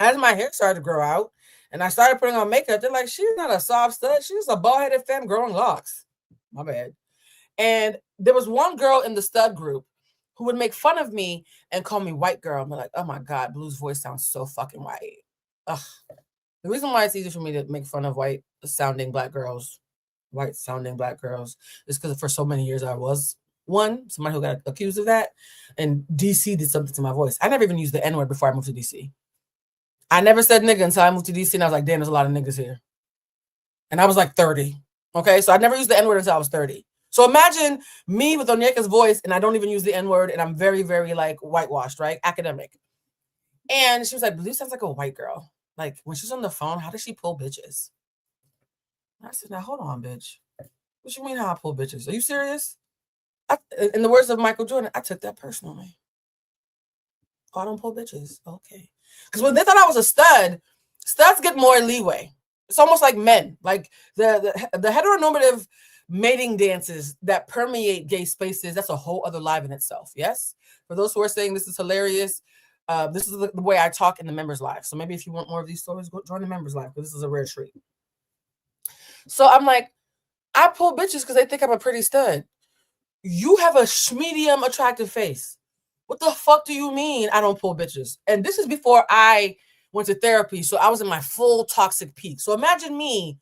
As my hair started to grow out and I started putting on makeup, they're like, she's not a soft stud. She's a bald-headed femme growing locks. My bad. And there was one girl in the stud group who would make fun of me and call me white girl. I'm like, oh my God, Blue's voice sounds so fucking white. Ugh. The reason why it's easy for me to make fun of white sounding black girls is because for so many years I was somebody who got accused of that. And DC did something to my voice. I never even used the N-word before I moved to DC. I never said nigga until I moved to DC and I was like, damn, there's a lot of niggas here. And I was like 30. Okay, so I never used the N-word until I was 30. So imagine me with Onyeka's voice, and I don't even use the N-word, and I'm very, very like whitewashed, right? Academic. And she was like, Blue sounds like a white girl. Like when she's on the phone, how does she pull bitches? I said, now hold on, bitch. What you mean how I pull bitches? Are you serious? In the words of Michael Jordan, I took that personally. Oh, I don't pull bitches. Okay. Because when they thought I was a stud, studs get more leeway. It's almost like men. Like the heteronormative mating dances that permeate gay spaces, that's a whole other live in itself. Yes? For those who are saying this is hilarious, this is the way I talk in the members' live. So maybe if you want more of these stories, go join the members' live, because this is a rare treat. So I'm like, I pull bitches because they think I'm a pretty stud. You have a medium attractive face. What the fuck do you mean I don't pull bitches? And this is before I went to therapy, so I was in my full toxic peak. So imagine me,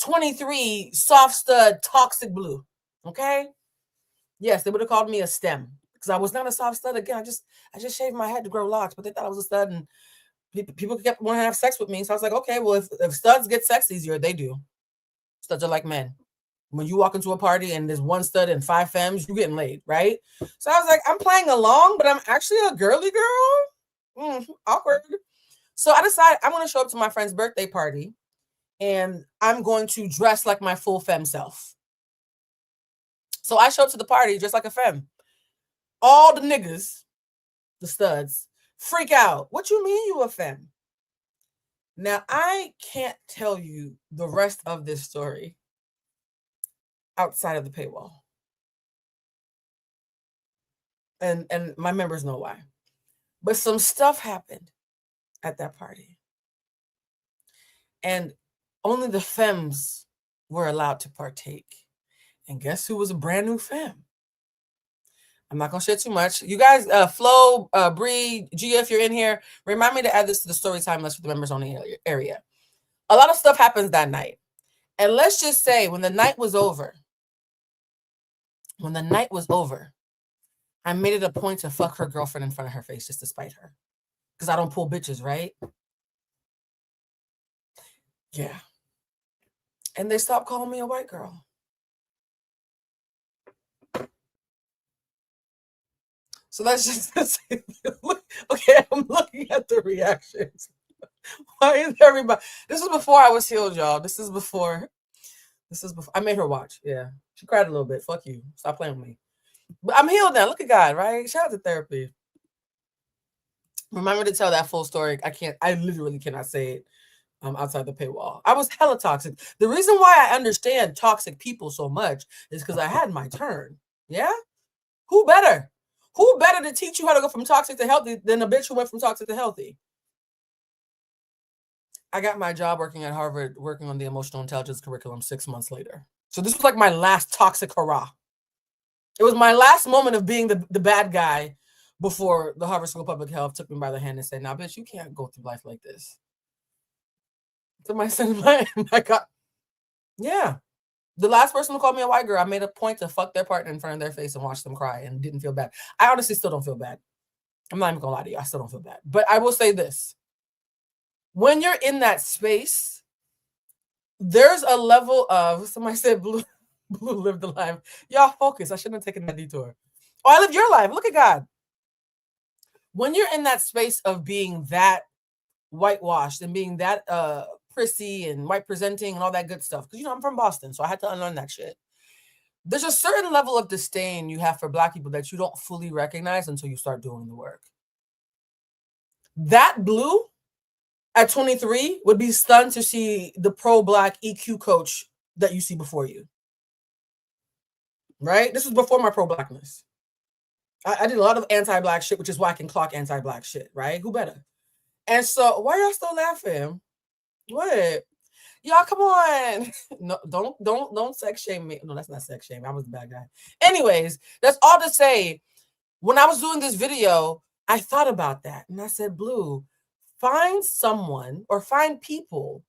23, soft stud, toxic blue. Okay? Yes, they would have called me a STEM because I was not a soft stud. Again, I just shaved my head to grow locks, but they thought I was a stud, and people kept wanting to have sex with me. So I was like, okay, well, if studs get sex easier, they do. Studs are like men. When you walk into a party and there's one stud and 5 femmes, you're getting laid, right? So I was like, I'm playing along, but I'm actually a girly girl. Awkward. So I decided I'm going to show up to my friend's birthday party, and I'm going to dress like my full femme self. So I show up to the party just like a femme. All the niggas, the studs, freak out. What you mean you a femme? Now, I can't tell you the rest of this story outside of the paywall. And my members know why. But some stuff happened at that party. And only the femmes were allowed to partake. And guess who was a brand new femme? I'm not going to share too much. You guys, Flo, Bree, Gia, if you're in here, remind me to add this to the story time list for the members only area. A lot of stuff happens that night. And let's just say when the night was over, I made it a point to fuck her girlfriend in front of her face just to spite her. Because I don't pull bitches, right? Yeah. And they stopped calling me a white girl. So that's just okay. I'm looking at the reactions. Why is everybody? This is before I was healed, y'all. This is before. I made her watch. Yeah, she cried a little bit. Fuck you. Stop playing with me. But I'm healed now. Look at God, right? Shout out to therapy. Remember to tell that full story. I literally cannot say it outside the paywall. I was hella toxic. The reason why I understand toxic people so much is because I had my turn. Yeah? Who better? Who better to teach you how to go from toxic to healthy than a bitch who went from toxic to healthy? I got my job working at Harvard, working on the emotional intelligence curriculum 6 months later. So this was like my last toxic hurrah. It was my last moment of being the bad guy before the Harvard School of Public Health took me by the hand and said, now, bitch, you can't go through life like this. Somebody said, my God. Yeah. The last person who called me a white girl, I made a point to fuck their partner in front of their face and watch them cry and didn't feel bad. I honestly still don't feel bad. I'm not even gonna lie to you. I still don't feel bad. But I will say this. When you're in that space, there's a level of, somebody said Blue lived a life. Y'all focus. I shouldn't have taken that detour. Oh, I lived your life. Look at God. When you're in that space of being that whitewashed and being that prissy and white presenting and all that good stuff, because I'm from Boston, so I had to unlearn that shit. There's a certain level of disdain you have for Black people that you don't fully recognize until you start doing the work. That Blue at 23 would be stunned to see the pro-Black EQ coach that you see before you. Right? This is before my pro-Blackness. I did a lot of anti-Black shit, which is why I can clock anti-Black shit, right? Who better? And so, why y'all still laughing? What? Y'all, come on. No, don't sex shame me. No, that's not sex shame. I was the bad guy. Anyways, that's all to say. When I was doing this video, I thought about that. And I said, Blue, find someone or find people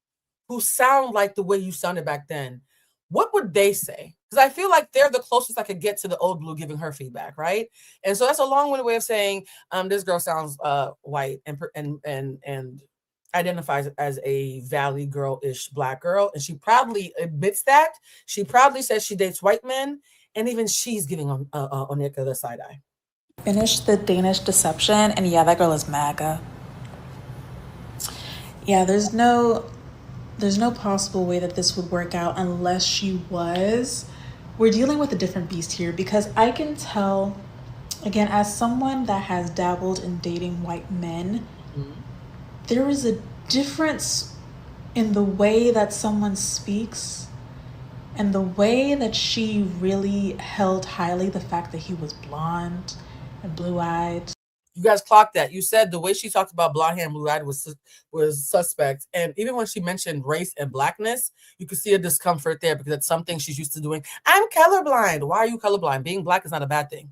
who sound like the way you sounded back then. What would they say? Because I feel like they're the closest I could get to the old Blue giving her feedback, right? And so that's a long-winded way of saying this girl sounds white and identifies as a Valley girl-ish Black girl, and she proudly admits that. She proudly says she dates white men, And even she's giving Onyeka the side eye. Finished the Danish Deception, and yeah, that girl is MAGA. Yeah, there's no possible way that this would work out unless she was. We're dealing with a different beast here, because I can tell, again, as someone that has dabbled in dating white men, there is a difference in the way that someone speaks and the way that she really held highly the fact that he was blonde and blue-eyed. You guys clocked that. You said the way she talked about blonde hair and blue-eyed was suspect. And even when she mentioned race and blackness, you could see a discomfort there because it's something she's used to doing. I'm colorblind. Why are you colorblind? Being black is not a bad thing.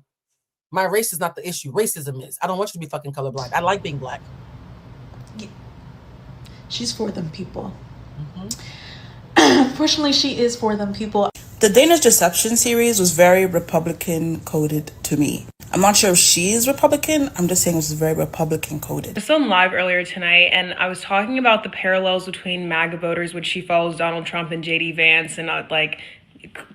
My race is not the issue. Racism is. I don't want you to be fucking colorblind. I like being black. She's for them people. Unfortunately, she is for them people. The Danish Deception series was very Republican coded to me. I'm not sure if she's Republican. I'm just saying it was very Republican coded. I was on live earlier tonight, and I was talking about the parallels between MAGA voters, which she follows Donald Trump and JD Vance, and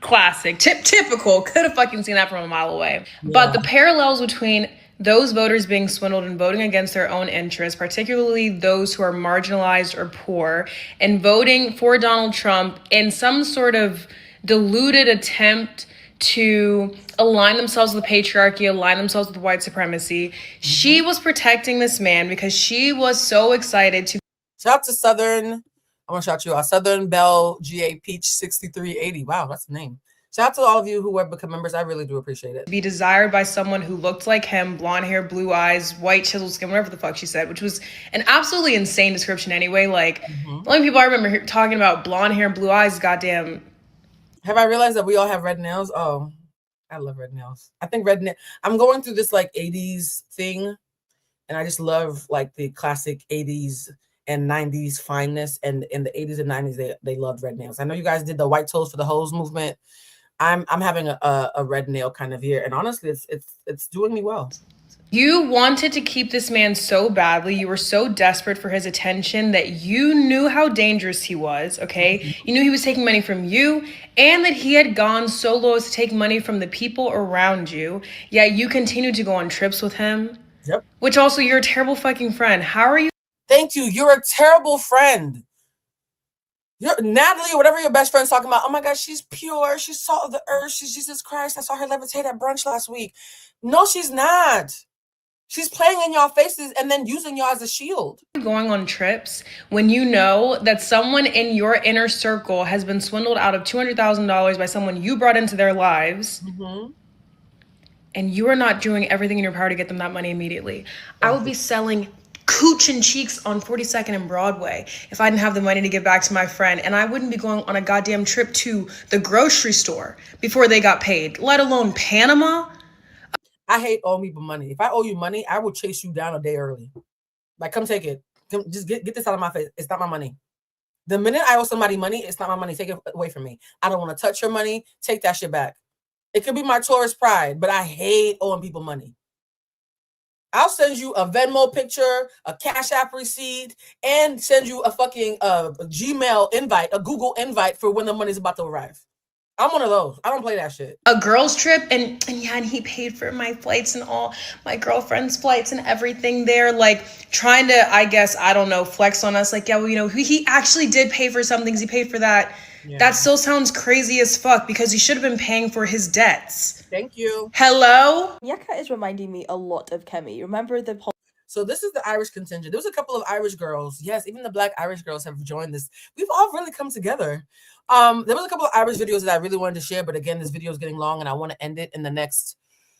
classic, typical. Could have fucking seen that from a mile away. Yeah. But the parallels between those voters being swindled and voting against their own interests, particularly those who are marginalized or poor, and voting for Donald Trump in some sort of deluded attempt to align themselves with the patriarchy, align themselves with white supremacy. She was protecting this man because she was so excited to. Shout out to Southern. I want to shout you out. Southern Belle GA Peach 6380. Wow, that's the name. Shout out to all of you who have become members. I really do appreciate it. Be desired by someone who looked like him, blonde hair, blue eyes, white chiseled skin, whatever the fuck she said, which was an absolutely insane description anyway. The only people I remember talking about blonde hair and blue eyes, goddamn. Have I realized that we all have red nails? Oh, I love red nails. I think red nail. I'm going through this 80s thing, and I just love the classic 80s and 90s fineness. And in the 80s and 90s, they loved red nails. I know you guys did the white toes for the hoes movement. I'm having a red nail kind of year, and honestly, it's doing me well. You wanted to keep this man so badly. You were so desperate for his attention that you knew how dangerous he was, okay? You knew he was taking money from you and that he had gone so low as to take money from the people around you. Yet you continued to go on trips with him. Yep. Which also, you're a terrible fucking friend. How are you? Thank you. You're a terrible friend. You're Natalie or whatever your best friend's talking about. Oh my God, she's pure. She's salt of the earth. She's Jesus Christ. I saw her levitate at brunch last week. No, she's not. She's playing in y'all faces and then using y'all as a shield. Going on trips when you know that someone in your inner circle has been swindled out of $200,000 by someone you brought into their lives, and you are not doing everything in your power to get them that money immediately. I would be selling cooch and cheeks on 42nd and Broadway if I didn't have the money to give back to my friend, and I wouldn't be going on a goddamn trip to the grocery store before they got paid, let alone Panama. I hate owing people money. If I owe you money, I will chase you down a day early. Come take it. Come, just get this out of my face. It's not my money. The minute I owe somebody money, it's not my money. Take it away from me. I don't want to touch your money. Take that shit back. It could be my Taurus pride, but I hate owing people money. I'll send you a Venmo picture, a Cash App receipt, and send you a fucking Gmail invite, a Google invite for when the money's about to arrive. I'm one of those. I don't play that shit. A girl's trip, and he paid for my flights and all my girlfriend's flights and everything there, trying to, I guess, I don't know, flex on us. He actually did pay for some things. He paid for that. Yeah. That still sounds crazy as fuck because he should have been paying for his debts. Thank you. Hello? Onyeka is reminding me a lot of Kemi. Remember the... So this is the Irish contingent. There was a couple of Irish girls. Yes, even the Black Irish girls have joined this. We've all really come together. There was a couple of Irish videos that I really wanted to share, but again, this video is getting long and I want to end it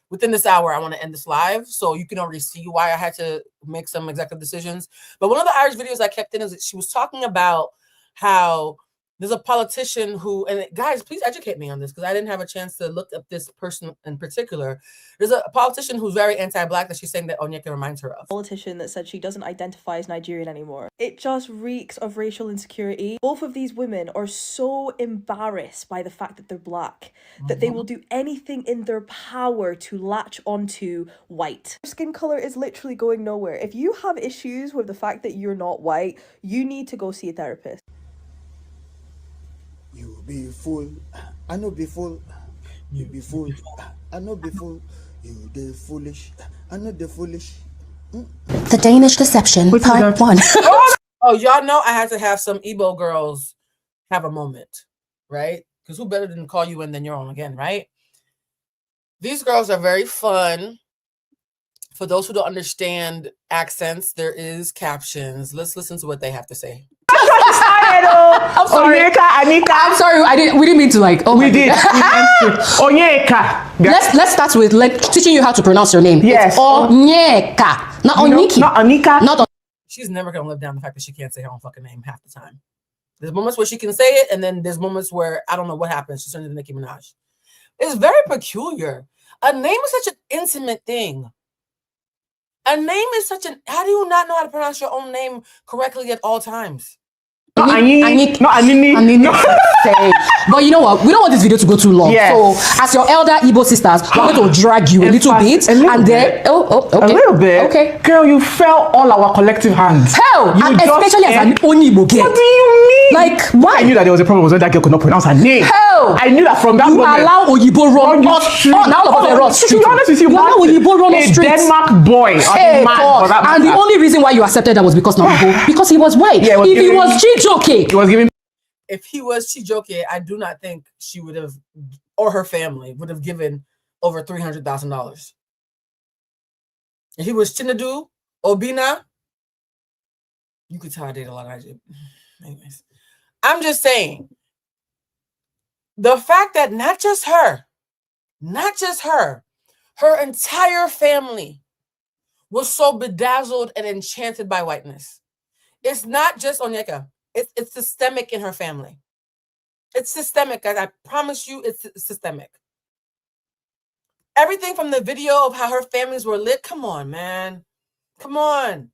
within this hour. I want to end this live so you can already see why I had to make some executive decisions. But one of the Irish videos I kept in is that she was talking about how there's a politician who, and guys, please educate me on this because I didn't have a chance to look up this person in particular. There's a politician who's very anti-Black that she's saying that Onyeka reminds her of. Politician that said she doesn't identify as Nigerian anymore. It just reeks of racial insecurity. Both of these women are so embarrassed by the fact that they're Black that they will do anything in their power to latch onto white. Skin color is literally going nowhere. If you have issues with the fact that you're not white, you need to go see a therapist. You be fool. I know be fool. You be fool. I know be fool. You the foolish. I know the foolish. The Danish Deception, Part 1. Oh, y'all know I had to have some Igbo girls have a moment, right? Because who better than call you in than your own again, right? These girls are very fun. For those who don't understand accents, there is captions. Let's listen to what they have to say. I'm sorry. Onyeka, Anika. I'm sorry. We didn't mean to like. Oh, we did. Onyeka. Let's start with like teaching you how to pronounce your name. Yes. It's Onyeka, not Onyiki. Not Anika. Not. She's never gonna live down the fact that she can't say her own fucking name half the time. There's moments where she can say it, and then there's moments where I don't know what happens. She turns into Nicki Minaj. It's very peculiar. A name is such an intimate thing. A name is such an. How do you not know how to pronounce your own name correctly at all times? Not Anini. Not Anini. But you know what? We don't want this video to go too long. Yes. So, as your elder Igbo sisters, we're going to drag you a little bit. Okay. A little bit. Okay. Girl, you fell all our collective hands. Hell! And especially as an Onibo girl. What do you mean? Like, why? I knew that there was a problem when that girl could not pronounce her name. Hell! I knew that from that moment. You allow Oyibo run us. Now all of us are run street. To be honest with you, allow Oyibo run us street. A Denmark boy. Hey, and the only reason why you accepted that was because because he was white. Yeah, if he was Chijoke, he was giving. If he was Chijoke, I do not think she would have, or her family would have given over $300,000. If he was Chinadu, Obina, you could tell I did a lot of Nigeria. Anyways, I'm just saying, the fact that not just her, her entire family was so bedazzled and enchanted by whiteness. It's not just Onyeka. It's systemic in her family. It's systemic, guys. I promise you it's systemic. Everything from the video of how her families were lit. Come on, man. Come on.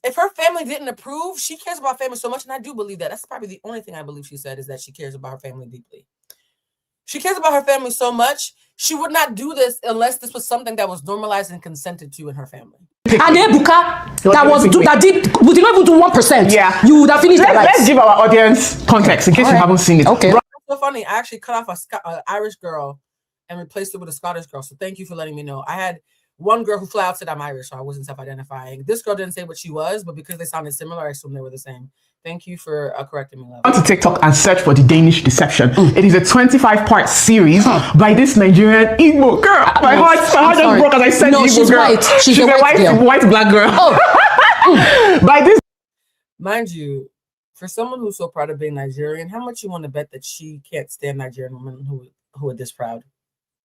If her family didn't approve, she cares about family so much, and I do believe that. That's probably the only thing I believe she said, is that she cares about her family deeply. She cares about her family so much, she would not do this unless this was something that was normalized and consented to in her family. And Ebuka, that did, we did not even do 1%. Yeah. You would have finished that. Let's give our audience context in case you haven't seen it. Okay. It's so funny. I actually cut off an Irish girl and replaced it with a Scottish girl. So thank you for letting me know. I had one girl who flat out said I'm Irish, so I wasn't self-identifying. This girl didn't say what she was, but because they sounded similar, I assumed they were the same. Thank you for correcting me, love. Go to TikTok and search for The Danish Deception. It is a 25-part series by this Nigerian Igbo girl. My heart just broke as I said Igbo she's girl. White. She's a white black girl. By this. Mind you, for someone who's so proud of being Nigerian, how much you want to bet that she can't stand Nigerian women who are this proud?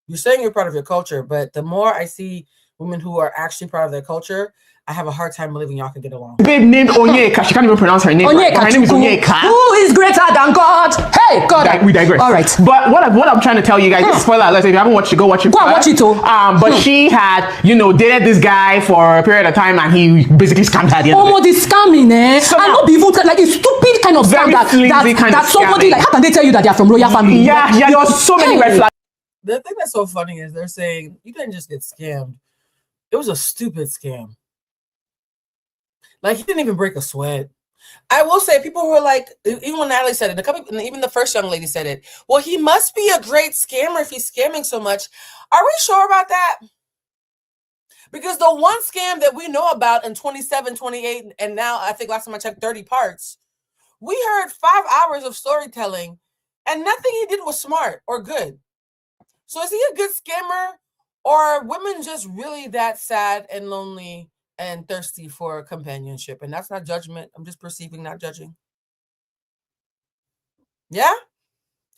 You're saying you're proud of your culture, but the more I see women who are actually proud of their culture, I have a hard time believing y'all can get along. Babe named Onyeka. She can't even pronounce her name. Onyeka. Her name is Onyeka. Who is greater than God? Hey, God. We digress. All right. But what I'm trying to tell you guys, this is spoiler alert. If you haven't watched it, go watch it. Go and watch it too. But she had, dated this guy for a period of time, and he basically scammed her at the end of it. This scamming, eh? So and not be even like a stupid kind of scam that somebody like, how can they tell you that they are from royal family? Yeah, there was so many red flags. The thing that's so funny is they're saying you didn't just get scammed. It was a stupid scam. Like, he didn't even break a sweat. I will say, people who are like, even when Natalie said it, even the first young lady said it, well, he must be a great scammer if he's scamming so much. Are we sure about that? Because the one scam that we know about in 27, 28, and now I think last time I checked 30 parts, we heard 5 hours of storytelling and nothing he did was smart or good. So is he a good scammer, or are women just really that sad and lonely and thirsty for companionship? And that's not judgment. I'm just perceiving, not judging. Yeah?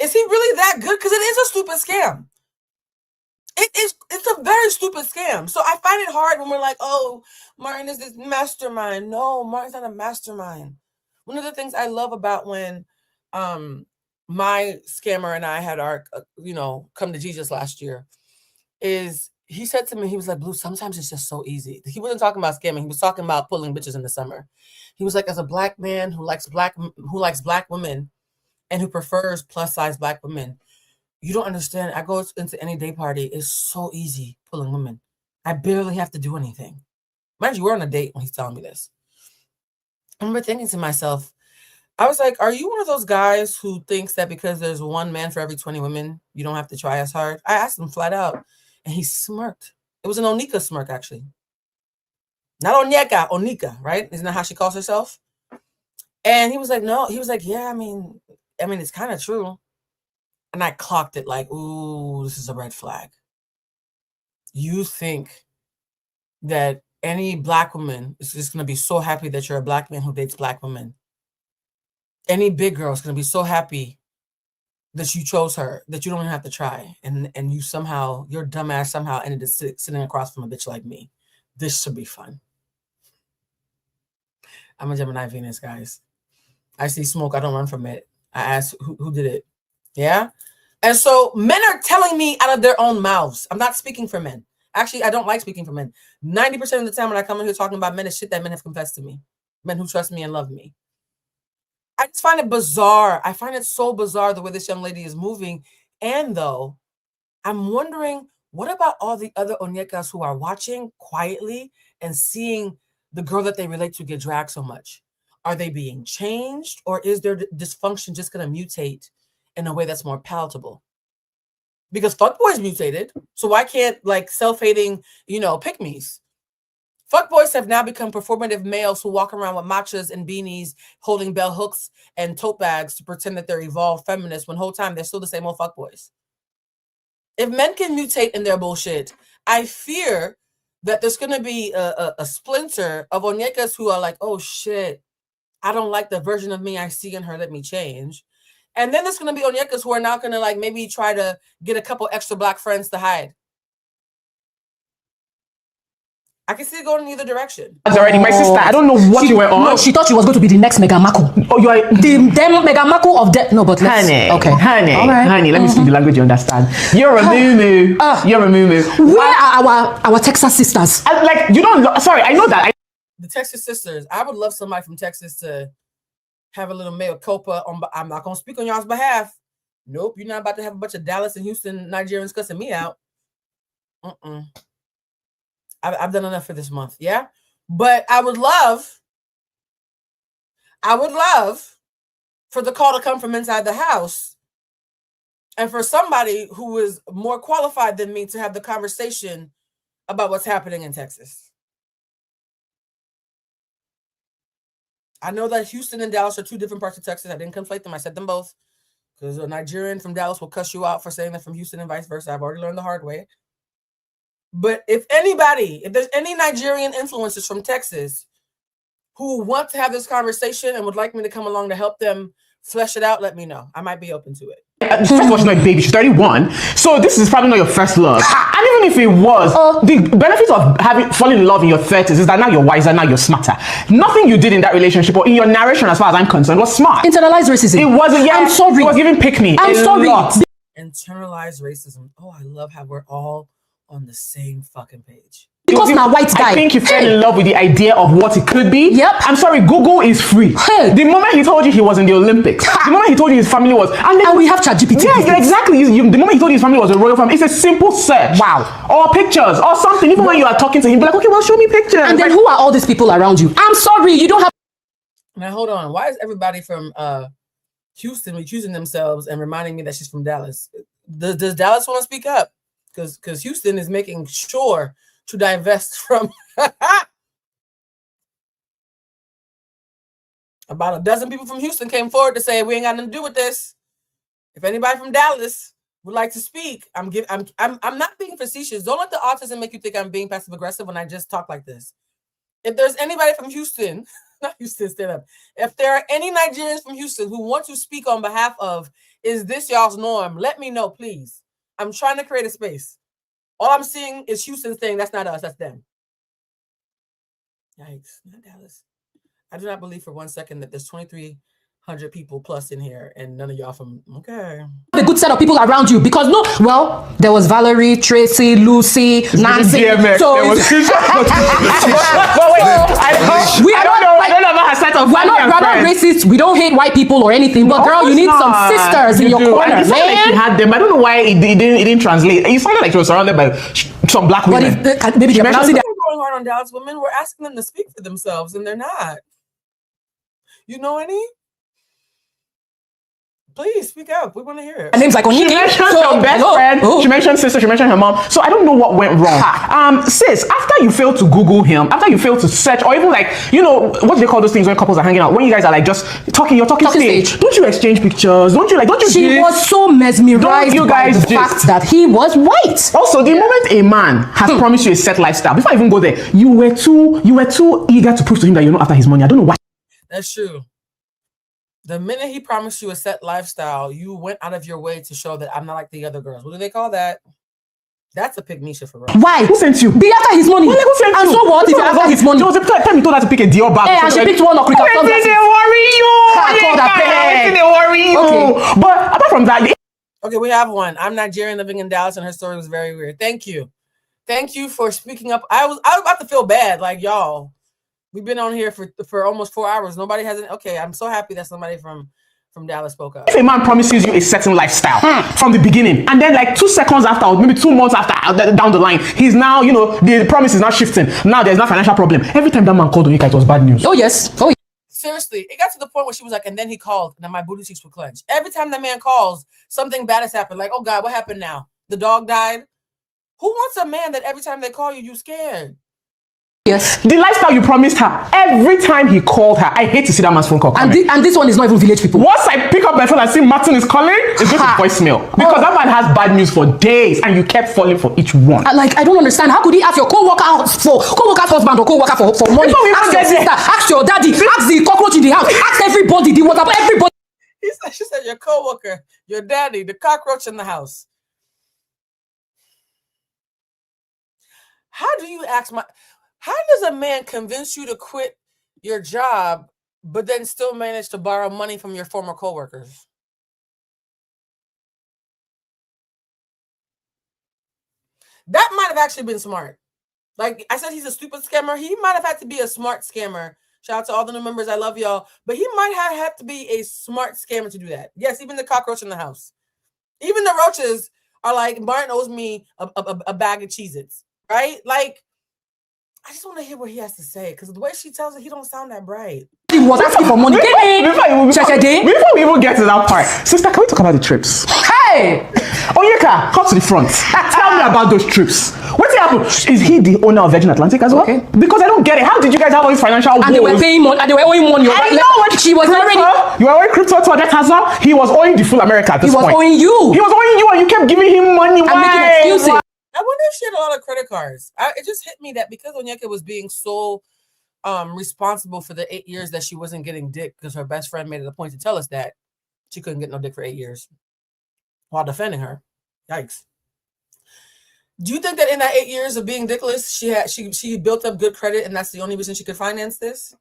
Is he really that good? Because it is a stupid scam. It's a very stupid scam. So I find it hard when we're like, oh, Martin is this mastermind. No, Martin's not a mastermind. One of the things I love about when my scammer and I had our, come to Jesus last year, is he said to me, he was like, Blue, sometimes it's just so easy. He wasn't talking about scamming. He was talking about pulling bitches in the summer. He was like, as a black man who likes black women and who prefers plus size black women, you don't understand. I go into any day party. It's so easy pulling women. I barely have to do anything. Mind you, we're on a date when he's telling me this. I remember thinking to myself, I was like, are you one of those guys who thinks that because there's one man for every 20 women, you don't have to try as hard? I asked him flat out, and he smirked. It was an Onika smirk, actually. Not Onyeka, Onika, right? Isn't that how she calls herself? And he was like, no. He was like, yeah, I mean, it's kind of true. And I clocked it like, ooh, this is a red flag. You think that any black woman is just going to be so happy that you're a black man who dates black women. Any big girl is going to be so happy that you chose her, that you don't even have to try. And you somehow, your dumbass somehow ended up sitting across from a bitch like me. This should be fun. I'm a Gemini Venus, guys. I see smoke. I don't run from it. I ask who did it. Yeah. And so men are telling me out of their own mouths. I'm not speaking for men. Actually, I don't like speaking for men. 90% of the time when I come in here talking about men, it's shit that men have confessed to me. Men who trust me and love me. I just find it bizarre. I find it so bizarre the way this young lady is moving. And though, I'm wondering, what about all the other Onyekas who are watching quietly and seeing the girl that they relate to get dragged so much? Are they being changed, or is their dysfunction just going to mutate in a way that's more palatable? Because fuckboys mutated, so why can't like self-hating, pick-me's? Fuckboys have now become performative males who walk around with matchas and beanies, holding bell hooks and tote bags to pretend that they're evolved feminists when the whole time they're still the same old fuckboys. If men can mutate in their bullshit, I fear that there's going to be a splinter of Onyekas who are like, oh shit, I don't like the version of me I see in her, let me change. And then there's going to be Onyekas who are now going to like maybe try to get a couple extra black friends to hide. I can see it going in either direction. Already, my sister, I don't know what you were on. No, she thought she was going to be the next Meghan Markle. Oh, you are the Meghan Markle of death. No, but let's, honey, okay, honey, all right. honey. Let me speak the language you understand. You're a moo-moo. You're a moo-moo. Where are our Texas sisters? You don't. Sorry, I know that. The Texas sisters. I would love somebody from Texas to have a little mea culpa. I'm not gonna speak on y'all's behalf. Nope, you're not about to have a bunch of Dallas and Houston Nigerians cussing me out. I've done enough for this month, yeah? But I would love for the call to come from inside the house and for somebody who is more qualified than me to have the conversation about what's happening in Texas. I know that Houston and Dallas are two different parts of Texas. I didn't conflate them. I said them both because a Nigerian from Dallas will cuss you out for saying that from Houston and vice versa. I've already learned the hard way. But if there's any Nigerian influencers from Texas who want to have this conversation and would like me to come along to help them flesh it out, let me know. I might be open to it. First of all, she's not a baby. She's 31. So this is probably not your first love. And even if it was, the benefit of falling in love in your 30s is that now you're wiser, now you're smarter. Nothing you did in that relationship or in your narration, as far as I'm concerned, was smart. Internalized racism. It wasn't. Yeah, I'm sorry. It was giving pick me. I'm sorry. Internalized racism. Oh, I love how we're all on the same fucking page. Because now white guy. I think you fell in love with the idea of what it could be. Yep. I'm sorry, Google is free. Hey. The moment he told you he was in the Olympics, the moment he told you his family was, and we have ChatGPT. Yeah, exactly. The moment he told you his family was a royal family, it's a simple search. Wow. Or pictures or something. Even when you are talking to him, be like, okay, well, show me pictures. And then who are all these people around you? I'm sorry, you don't have. Now hold on. Why is everybody from Houston recusing themselves and reminding me that she's from Dallas? Does Dallas want to speak up? Because Houston is making sure to divest from about a dozen people from Houston came forward to say we ain't got nothing to do with this. If anybody from Dallas would like to speak, I'm not being facetious. Don't let the autism make you think I'm being passive aggressive when I just talk like this. If there's anybody from Houston, not Houston, stand up. If there are any Nigerians from Houston who want to speak on behalf of, is this y'all's norm? Let me know, please. I'm trying to create a space. All I'm seeing is Houston saying that's not us, that's them. Yikes, not Dallas. I do not believe for 1 second that there's 2,300 people plus in here and none of y'all from, okay. A good set of people around you because there was Valerie, Tracy, Lucy, Nancy. So we're not racist. We don't hate white people or anything. But girl, you need some sisters in your corner, man. Like she had them. I don't know why it didn't translate. It sounded like she was surrounded by some black women. But maybe they're pronouncing that. Going hard on Dallas women. We're asking them to speak for themselves, and they're not. You know any? Please speak up. We want to hear it. Her name's like Onyeka. She mentioned her best friend. She mentioned sister. She mentioned her mom. So I don't know what went wrong. Sis, after you failed to Google him, after you failed to search, or even like, you know, what do they call those things when couples are hanging out? When you guys are like just talking, you're talking stage. Don't you exchange pictures? Don't you She was so mesmerized by the fact that he was white. Also, the moment a man has promised you a set lifestyle, before I even go there, you were too eager to prove to him that you're not after his money. I don't know why. That's true. The minute he promised you a set lifestyle, you went out of your way to show that I'm not like the other girls. What do they call that? That's a pick Misha for real. Why? Who sent you? Be after his money. Who sent and you? so what if you're after his money? There was a time you told her to pick a Dior bag. Yeah, and she picked one of Cricket. They worry you. They worry you. Okay. But apart from that, okay, we have one. I'm Nigerian living in Dallas, and her story was very weird. Thank you for speaking up. I was about to feel bad, like y'all. We've been on here for almost 4 hours. Nobody hasn't. Okay, I'm so happy that somebody from Dallas spoke up. if a man promises you a certain lifestyle from the beginning, and then like 2 seconds after, or maybe 2 months after, down the line, he's now, you know, the promise is now shifting. Now there's no financial problem. Every time that man called Onyeka, it was bad news. Oh yes. Oh yes. Seriously, it got to the point where she was like, and then he called, and then my booty cheeks would clench. Every time that man calls, something bad has happened. Like, oh God, what happened now? The dog died? Who wants a man that every time they call you, you scared? Yes. The lifestyle you promised her, every time he called her, I hate to see that man's phone call coming. And this one is not even village people. Once I pick up my phone and see Martin is calling, it's going to voicemail. Because that man has bad news for days, and you kept falling for each one. I don't understand. How could he ask your co-worker's husband or co-worker for money? Ask your sister, ask your daddy, ask the cockroach in the house, ask everybody, everybody. She said your co-worker, your daddy, the cockroach in the house. How do you ask how does a man convince you to quit your job, but then still manage to borrow money from your former coworkers? That might have actually been smart. Like I said, he's a stupid scammer. He might have had to be a smart scammer. Shout out to all the new members. I love y'all. But he might have had to be a smart scammer to do that. Yes, even the cockroach in the house. Even the roaches are like, Martin owes me a bag of Cheez-Its. Right? Like, I just want to hear what he has to say, because the way she tells it, he don't sound that bright. He was asking for money. Before we even get to that part, sister, can we talk about the trips? Hey! Onyeka, come to the front. Tell me about those trips. What's happened? Is he the owner of Virgin Atlantic as well? Okay. Because I don't get it. How did you guys have all these financial woes? And they were paying money, and they were owing money. I know. She was already. You were owing crypto to Odette Hazard. He was owing the full America at this point. He was owing you. He was owing you, and you kept giving him money. I'm making excuses. I wonder if she had a lot of credit cards. It just hit me that because Onyeka was being so responsible for the 8 years that she wasn't getting dick, because her best friend made it a point to tell us that she couldn't get no dick for 8 years while defending her. Yikes. Do you think that in that 8 years of being dickless, she built up good credit, and that's the only reason she could finance this?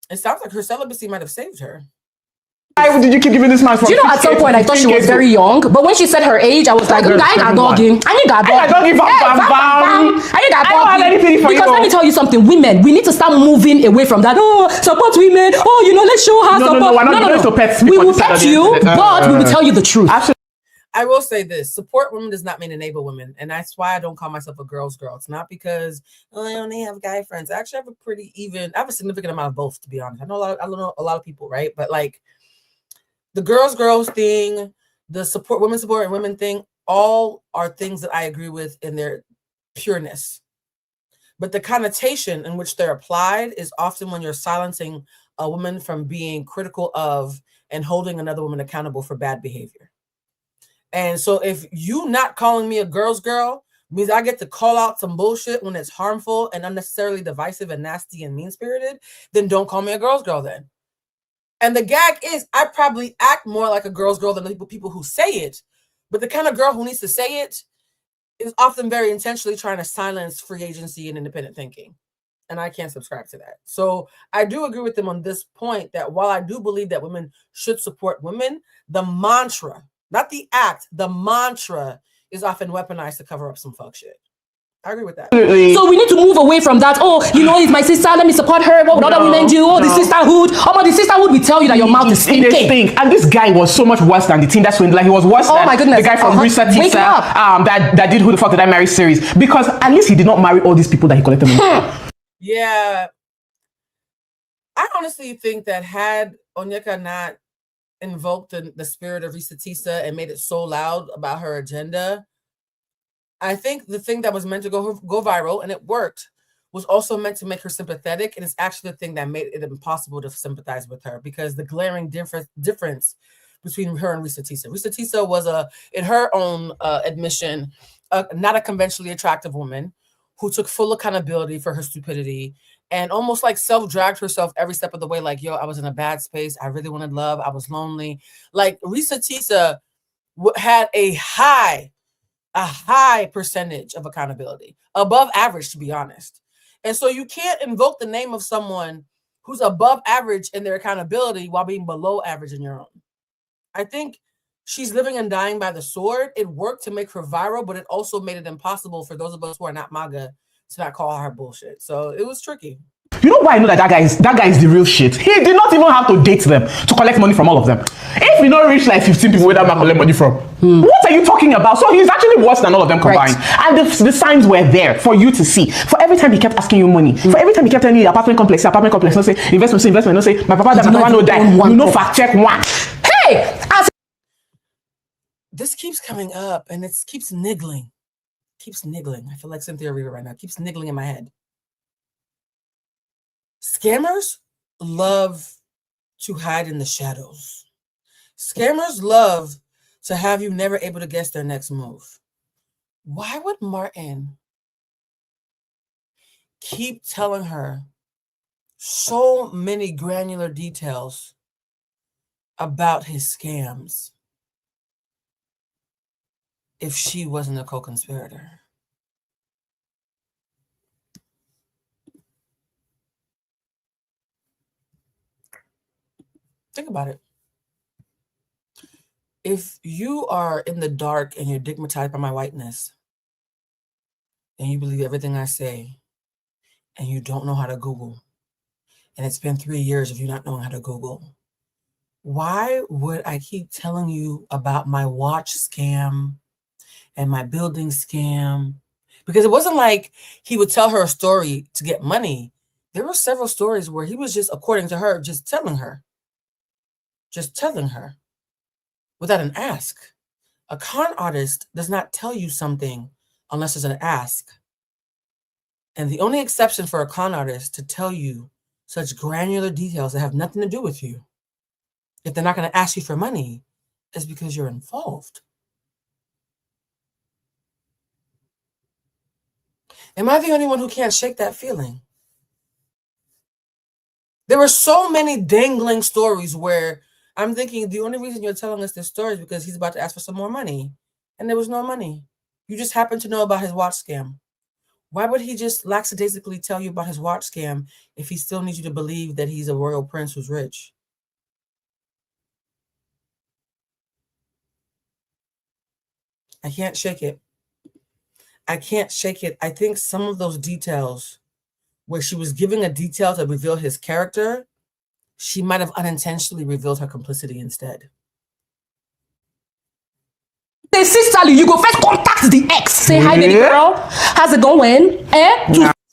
It sounds like her celibacy might have saved her. Why did you keep giving this man from? You know, at some point I thought she was very young, but when she said her age, I was like, I got dogging. I ain't got dogging. Because let me tell you something, women, we need to start moving away from that. Oh, support women. Oh, you know, let's show her support. No. We will pet you, but we will tell you the truth. I will say this: support women does not mean enable women, and that's why I don't call myself a girl's girl. It's not because I only have guy friends. I actually have a significant amount of both, to be honest. I know a lot of people, right? But like, the girls thing, the women support and women thing, all are things that I agree with in their pureness. But the connotation in which they're applied is often when you're silencing a woman from being critical of and holding another woman accountable for bad behavior. And so if you not calling me a girl's girl means I get to call out some bullshit when it's harmful and unnecessarily divisive and nasty and mean-spirited, then don't call me a girl's girl then. And the gag is I probably act more like a girl's girl than the people who say it. But the kind of girl who needs to say it is often very intentionally trying to silence free agency and independent thinking. And I can't subscribe to that. So I do agree with them on this point that while I do believe that women should support women, the mantra, not the act, the mantra is often weaponized to cover up some fuck shit. I agree with that. So we need to move away from that. Oh, you know, it's my sister. Let me support her. What would other women do? Oh, the sisterhood. Oh, the sisterhood will tell you that your mouth is stinking. And this guy was so much worse than the Tinder swindler. He was worse than my goodness. The guy from Reset Teaser that did Who the Fuck Did I Marry series. Because at least he did not marry all these people that he collected money from. Yeah. I honestly think that had Onyeka not invoked the spirit of Risa Tisa and made it so loud about her agenda, I think the thing that was meant to go viral, and it worked, was also meant to make her sympathetic. And it's actually the thing that made it impossible to sympathize with her, because the glaring difference between her and Risa Tisa. Risa Tisa was, in her own admission, not a conventionally attractive woman who took full accountability for her stupidity and almost like self-dragged herself every step of the way. Like, yo, I was in a bad space. I really wanted love. I was lonely. Like, Risa Tisa had a high percentage of accountability, above average, to be honest. And so you can't invoke the name of someone who's above average in their accountability while being below average in your own. I think she's living and dying by the sword. It worked to make her viral, but it also made it impossible for those of us who are not MAGA to not call her bullshit. So it was tricky. You know why I know that guy is the real shit? He did not even have to date them to collect money from all of them. If you don't reach like 15 people where that man collect money from, what are you talking about? So he's actually worse than all of them combined. Right. And the signs were there for you to see. For every time he kept asking you money, for every time he kept telling you apartment complex, no say investment, no say my papa no die. You know, fact check one. Hey, this keeps coming up and it keeps niggling. I feel like Cynthia Erivo right now. It keeps niggling in my head. Scammers love to hide in the shadows. Scammers love to have you never able to guess their next move. Why would Martin keep telling her so many granular details about his scams if she wasn't a co-conspirator? Think about it. If you are in the dark and you're stigmatized by my whiteness, and you believe everything I say, and you don't know how to Google, and it's been 3 years of you not knowing how to Google, why would I keep telling you about my watch scam and my building scam? Because it wasn't like he would tell her a story to get money. There were several stories where he was just, according to her, just telling her without an ask. A con artist does not tell you something unless there's an ask. And the only exception for a con artist to tell you such granular details that have nothing to do with you, if they're not going to ask you for money, is because you're involved. Am I the only one who can't shake that feeling? There were so many dangling stories where I'm thinking the only reason you're telling us this story is because he's about to ask for some more money. And there was no money. You just happened to know about his watch scam. Why would he just lackadaisically tell you about his watch scam if he still needs you to believe that he's a royal prince who's rich? I can't shake it. I think some of those details where she was giving a detail to reveal his character, she might have unintentionally revealed her complicity instead. Hey, sisterly, you go first contact the ex. Say hi, baby girl. How's it going?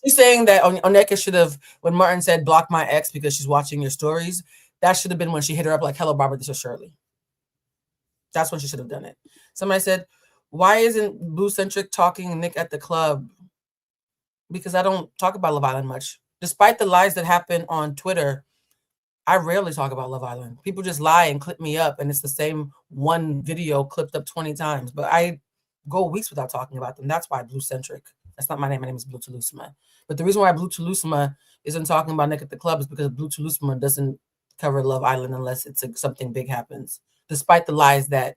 She's saying that Onyeka should have, when Martin said block my ex because she's watching your stories, that should have been when she hit her up like, hello, Barbara, this is Shirley. That's when she should have done it. Somebody said, why isn't Bluecentric talking Nick at the club? Because I don't talk about Love Island much. Despite the lies that happen on Twitter, I rarely talk about Love Island. People just lie and clip me up, and it's the same one video clipped up 20 times. But I go weeks without talking about them. That's why Bluecentric. That's not my name. My name is Blue Toulousema. But the reason why Blue Toulousema isn't talking about Nick at the club is because Blue Toulousema doesn't cover Love Island unless it's something big happens. Despite the lies that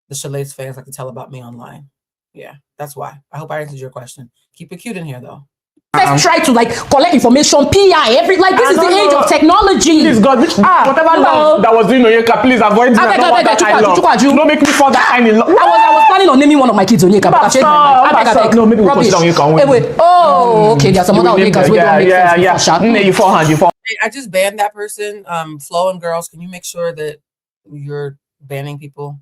the Chalet's fans like to tell about me online. Yeah, that's why. I hope I answered your question. Keep it cute in here, though. Let's try to collect information, PI, this is the age of technology. Please God, whatever love that was doing Onyeka, please avoid that. Don't make me fall that kind in love. I was planning on naming one of my kids Onyeka, but I changed my mind. No, maybe we'll consider Onyeka. Wait. Oh, okay. There's some other Onyekas. I just banned that person. Flo and girls, can you make sure that you're banning people?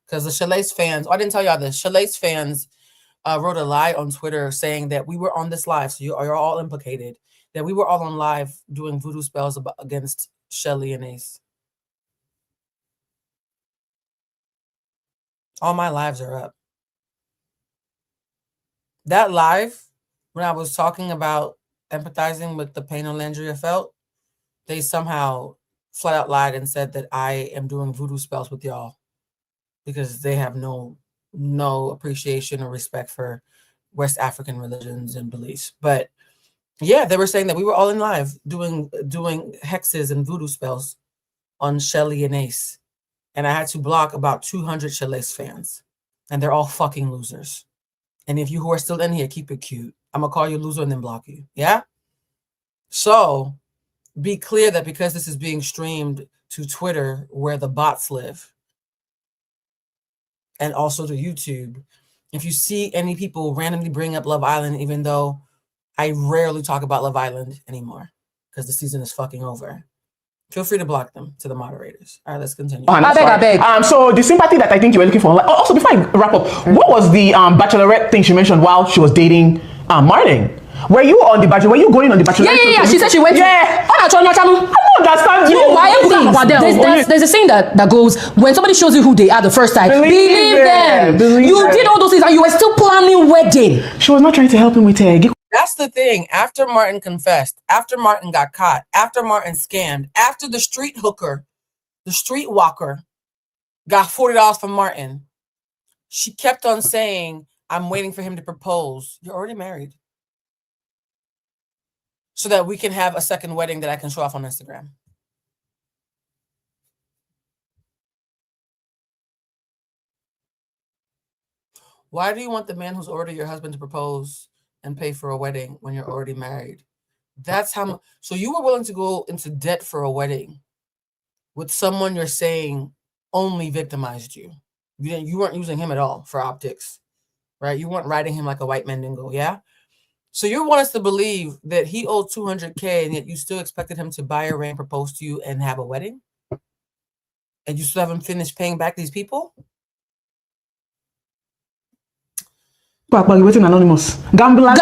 Because the Chalet's fans, I didn't tell y'all this. Chalet's fans wrote a lie on Twitter saying that we were on this live, so you're all implicated, that we were all on live doing voodoo spells against Shelly and Ace. All my lives are up. That live, when I was talking about empathizing with the pain Olandria felt, they somehow flat out lied and said that I am doing voodoo spells with y'all because they have no appreciation or respect for West African religions and beliefs. But yeah, they were saying that we were all in live doing hexes and voodoo spells on Shelly and Ace. And I had to block about 200 Shelley's fans. And they're all fucking losers. And if you who are still in here, keep it cute. I'm going to call you a loser and then block you. Yeah? So be clear that because this is being streamed to Twitter where the bots live and also to YouTube, if you see any people randomly bring up Love Island, even though I rarely talk about Love Island anymore because the season is fucking over, feel free to block them to the moderators. All right, let's continue. I beg. So the sympathy that I think you were looking for. Also, before I wrap up, what was the bachelorette thing she mentioned while she was dating Martin? Were you on the bachelor? Were you going on the bachelorette? Yeah. She said she went. Yeah. I don't understand you. There's a saying that goes, when somebody shows you who they are the first time, believe them. You did all those things and you were still planning wedding. She was not trying to help him with her. That's the thing. After Martin confessed, after Martin got caught, after Martin scammed, after the street hooker, the street walker got $40 from Martin, she kept on saying, I'm waiting for him to propose. You're already married. So that we can have a second wedding that I can show off on Instagram. Why do you want the man who's already your husband to propose and pay for a wedding when you're already married? That's how. So you were willing to go into debt for a wedding with someone you're saying only victimized you. You weren't using him at all for optics, right? You weren't riding him like a white mandingo, yeah? So you want us to believe that he owed $200K and yet you still expected him to buy a ring, propose to you, and have a wedding? And you still haven't finished paying back these people? Papa, you waiting anonymous. Gambler. He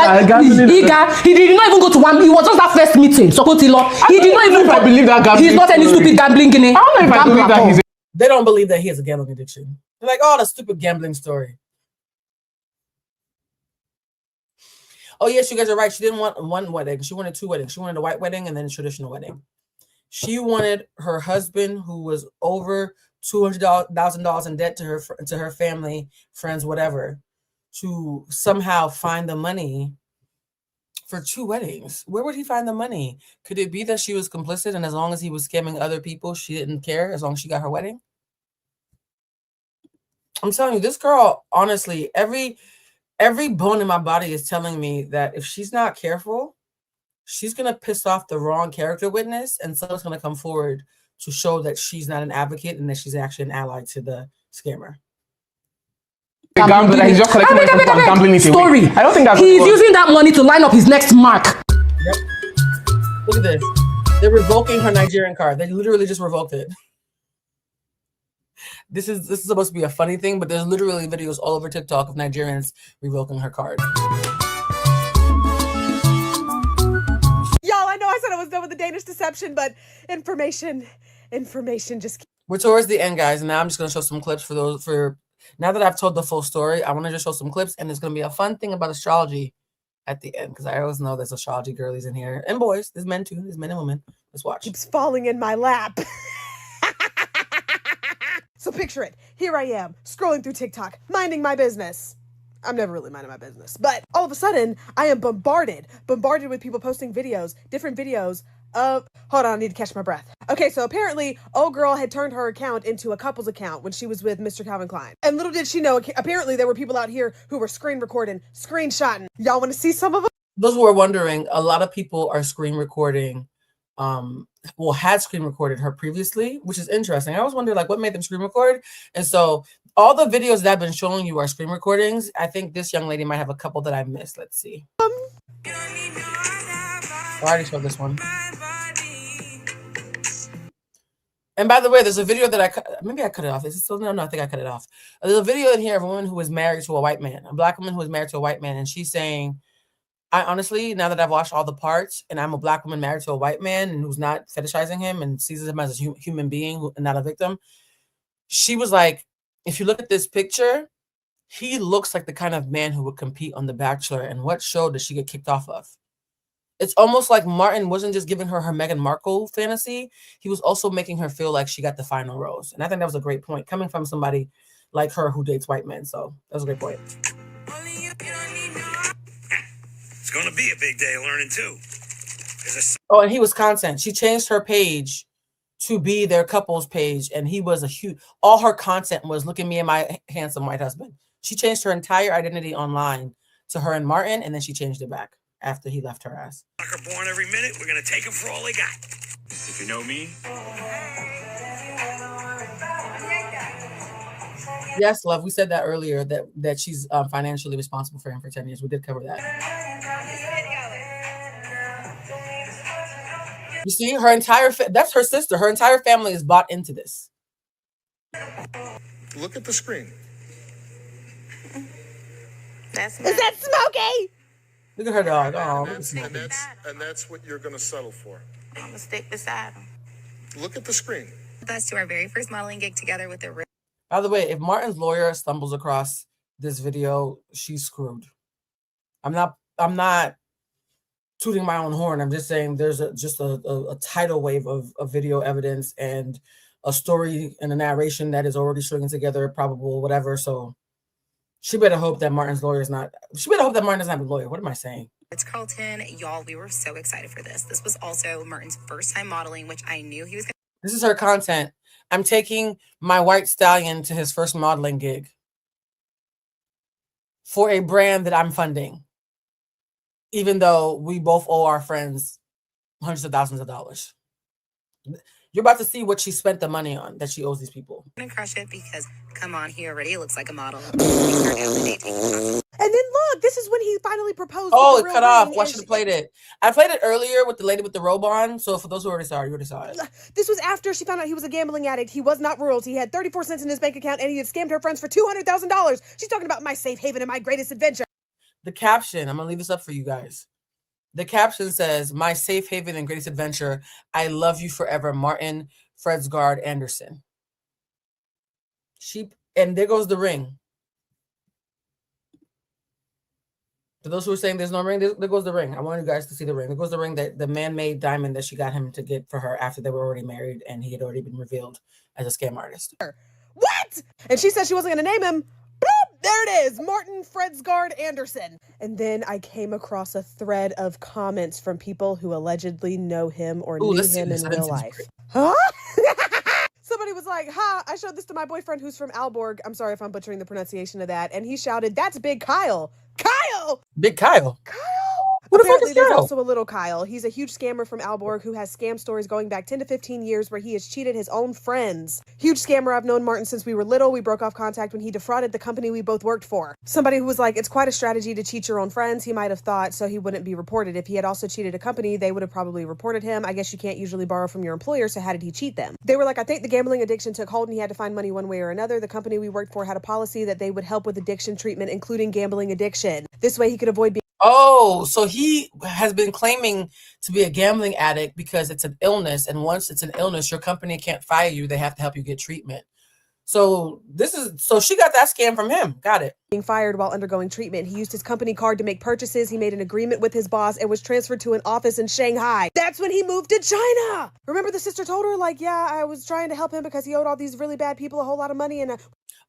did not even go to one. It was just that first meeting. So he did not even. If I believe that gambling. He's not any stupid gambling guinea. I don't know if I believe that he's. They don't believe that he has a gambling addiction. They're like, oh, the stupid gambling story. Oh, yes, you guys are right. She didn't want one wedding. She wanted two weddings. She wanted a white wedding and then a traditional wedding. She wanted her husband, who was over $200,000 in debt to her family, friends, whatever, to somehow find the money for two weddings. Where would he find the money? Could it be that she was complicit and as long as he was scamming other people, she didn't care as long as she got her wedding? I'm telling you, this girl, honestly, every bone in my body is telling me that if she's not careful, she's going to piss off the wrong character witness and someone's going to come forward to show that she's not an advocate and that she's actually an ally to the scammer. The gambler that he's just collecting money from gambling it away. I don't think that's he's using that money to line up his next mark. Yep. Look at this. They're revoking her Nigerian card. They literally just revoked it. This is supposed to be a funny thing, but there's literally videos all over TikTok of Nigerians revoking her card. Y'all, I know I said I was done with the Danish deception, but information just. We're towards the end, guys, and now I'm just gonna show some clips for now that I've told the full story. I want to just show some clips, and there's gonna be a fun thing about astrology at the end because I always know there's astrology girlies in here and boys. There's men too. There's men and women. Let's watch. Keeps falling in my lap. So picture it. Here I am, scrolling through TikTok, minding my business. I'm never really minding my business. But all of a sudden, I am bombarded with people posting videos, different videos of... Hold on, I need to catch my breath. Okay, so apparently, old girl had turned her account into a couple's account when she was with Mr. Calvin Klein. And little did she know, apparently there were people out here who were screen recording, screenshotting. Y'all want to see some of them? Those who are wondering, a lot of people are screen recording had screen recorded her previously, which is interesting. I always wonder like what made them screen record. And so all the videos that I've been showing you are screen recordings. I think this young lady might have a couple that I missed. Let's see. I already showed this one. And by the way, there's a video that I cut it off. Is it still no? I think I cut it off. There's a video in here of a woman who was married to a white man, a black woman who was married to a white man, and she's saying, I honestly, now that I've watched all the parts and I'm a black woman married to a white man and who's not fetishizing him and sees him as a human being and not a victim, she was like, if you look at this picture, he looks like the kind of man who would compete on The Bachelor. And what show did she get kicked off of? It's almost like Martin wasn't just giving her Meghan Markle fantasy. He was also making her feel like she got the final rose. And I think that was a great point coming from somebody like her who dates white men. So that was a great point. It's going to be a big day of learning too. Oh, and he was content. She changed her page to be their couples page. And he was a huge, all her content was look at me and my handsome white husband. She changed her entire identity online to her and Martin. And then she changed it back after he left her ass. Sucker born every minute. We're going to take them for all they got. If you know me. Yes, love. We said that earlier that she's financially responsible for him for 10 years. We did cover that. You see, her entire that's her sister. Her entire family is bought into this. Look at the screen. Is that Smokey? Look at her dog. Oh, look at Smokey. And that's what you're going to settle for. I'm gonna stick beside him. Look at the screen. With us to our very first modeling gig together with a. By the way, if Martin's lawyer stumbles across this video, she's screwed. I'm not tooting my own horn. I'm just saying there's just a tidal wave of video evidence and a story and a narration that is already stringing together, probable, whatever. So she better hope that Martin's lawyer is not. She better hope that Martin doesn't have a lawyer. What am I saying? It's Carlton, y'all. We were so excited for this. This was also Martin's first time modeling, which I knew he was gonna. This is her content. I'm taking my white stallion to his first modeling gig for a brand that I'm funding, even though we both owe our friends hundreds of thousands of dollars. You're about to see what she spent the money on that she owes these people. I'm gonna crush it because, come on, he already looks like a model. And then look, this is when he finally proposed. Oh, it cut off. Well, I should have played it. I played it earlier with the lady with the robe on. So for those who already saw it, you already saw it. This was after she found out he was a gambling addict. He was not royalty. He had 34 cents in his bank account, and he had scammed her friends for $200,000. She's talking about my safe haven and my greatest adventure. The caption, I'm going to leave this up for you guys. The caption says, my safe haven and greatest adventure. I love you forever, Martin Fredsgard Anderson. And there goes the ring. For those who are saying there's no ring, there goes the ring. I want you guys to see the ring. There goes the ring, that the man-made diamond that she got him to get for her after they were already married and he had already been revealed as a scam artist. What? And she said she wasn't going to name him. Boop! There it is, Martin Fredsgard Anderson. And then I came across a thread of comments from people who allegedly know him or knew him in real life. Huh? Somebody was like, I showed this to my boyfriend who's from Aalborg. I'm sorry if I'm butchering the pronunciation of that. And he shouted, that's Big Kyle. Kyle! Big Kyle? Kyle! What the fuck Apparently, is there's Kyle? also a little Kyle. He's a huge scammer from Aalborg who has scam stories going back 10 to 15 years where he has cheated his own friends. Huge scammer. I've known Martin since we were little. We broke off contact when he defrauded the company we both worked for. Somebody who was like, it's quite a strategy to cheat your own friends. He might have thought so he wouldn't be reported. If he had also cheated a company, they would have probably reported him. I guess you can't usually borrow from your employer, so how did he cheat them? They were like, I think the gambling addiction took hold and he had to find money one way or another. The company we worked for had a policy that they would help with addiction treatment, including gambling addiction. This way he could avoid being. Oh, so he has been claiming to be a gambling addict because it's an illness. And once it's an illness, your company can't fire you. They have to help you get treatment. So she got that scam from him. Got it. Being fired while undergoing treatment. He used his company card to make purchases. He made an agreement with his boss and was transferred to an office in Shanghai. That's when he moved to China. Remember the sister told her, like, yeah, I was trying to help him because he owed all these really bad people a whole lot of money. And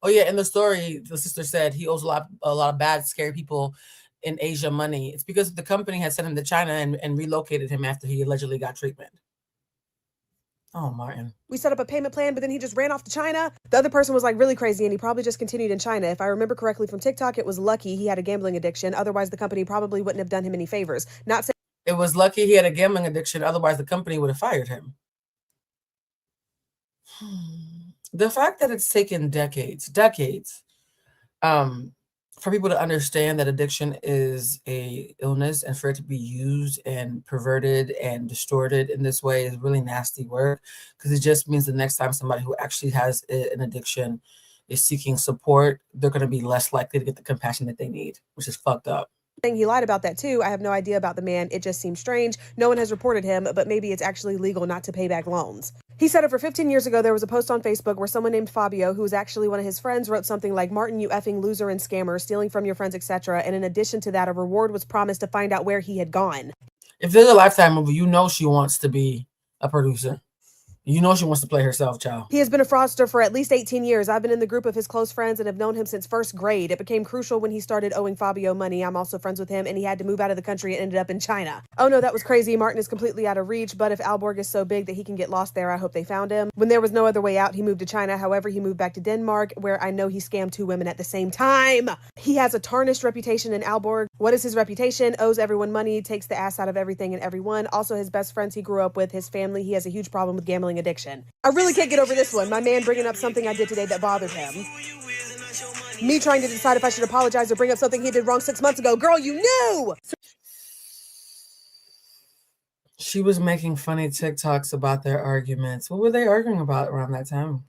oh yeah, in the story, the sister said he owes a lot of bad, scary people in Asia money. It's because the company had sent him to China and relocated him after he allegedly got treatment. Oh, Martin. We set up a payment plan, but then he just ran off to China. The other person was like really crazy, and he probably just continued in China. If I remember correctly from TikTok, it was lucky he had a gambling addiction. Otherwise, the company probably wouldn't have done him any favors. Not saying it was lucky he had a gambling addiction. Otherwise, the company would have fired him. The fact that it's taken decades, for people to understand that addiction is a illness and for it to be used and perverted and distorted in this way is really nasty work, because it just means the next time somebody who actually has an addiction is seeking support, they're going to be less likely to get the compassion that they need, which is fucked up. He lied about that too. I have no idea about the man. It just seems strange. No one has reported him, but maybe it's actually legal not to pay back loans. He said over 15 years ago, there was a post on Facebook where someone named Fabio, who was actually one of his friends, wrote something like, "Martin, you effing loser and scammer, stealing from your friends, etc." And in addition to that, a reward was promised to find out where he had gone. If there's a Lifetime movie, you know she wants to be a producer. You know she wants to play herself, child. He has been a fraudster for at least 18 years. I've been in the group of his close friends and have known him since first grade. It became crucial when he started owing Fabio money. I'm also friends with him, and he had to move out of the country and ended up in China. Oh no, that was crazy. Martin is completely out of reach, but if Aalborg is so big that he can get lost there, I hope they found him. When there was no other way out, he moved to China. However, he moved back to Denmark, where I know he scammed 2 women at the same time. He has a tarnished reputation in Aalborg. What is his reputation? Owes everyone money, takes the ass out of everything and everyone. Also, his best friends he grew up with, his family, he has a huge problem with gambling addiction. I really can't get over this one. My man bringing up something I did today that bothered him. Me trying to decide if I should apologize or bring up something he did wrong 6 months ago. Girl, you knew! She was making funny TikToks about their arguments. What were they arguing about around that time?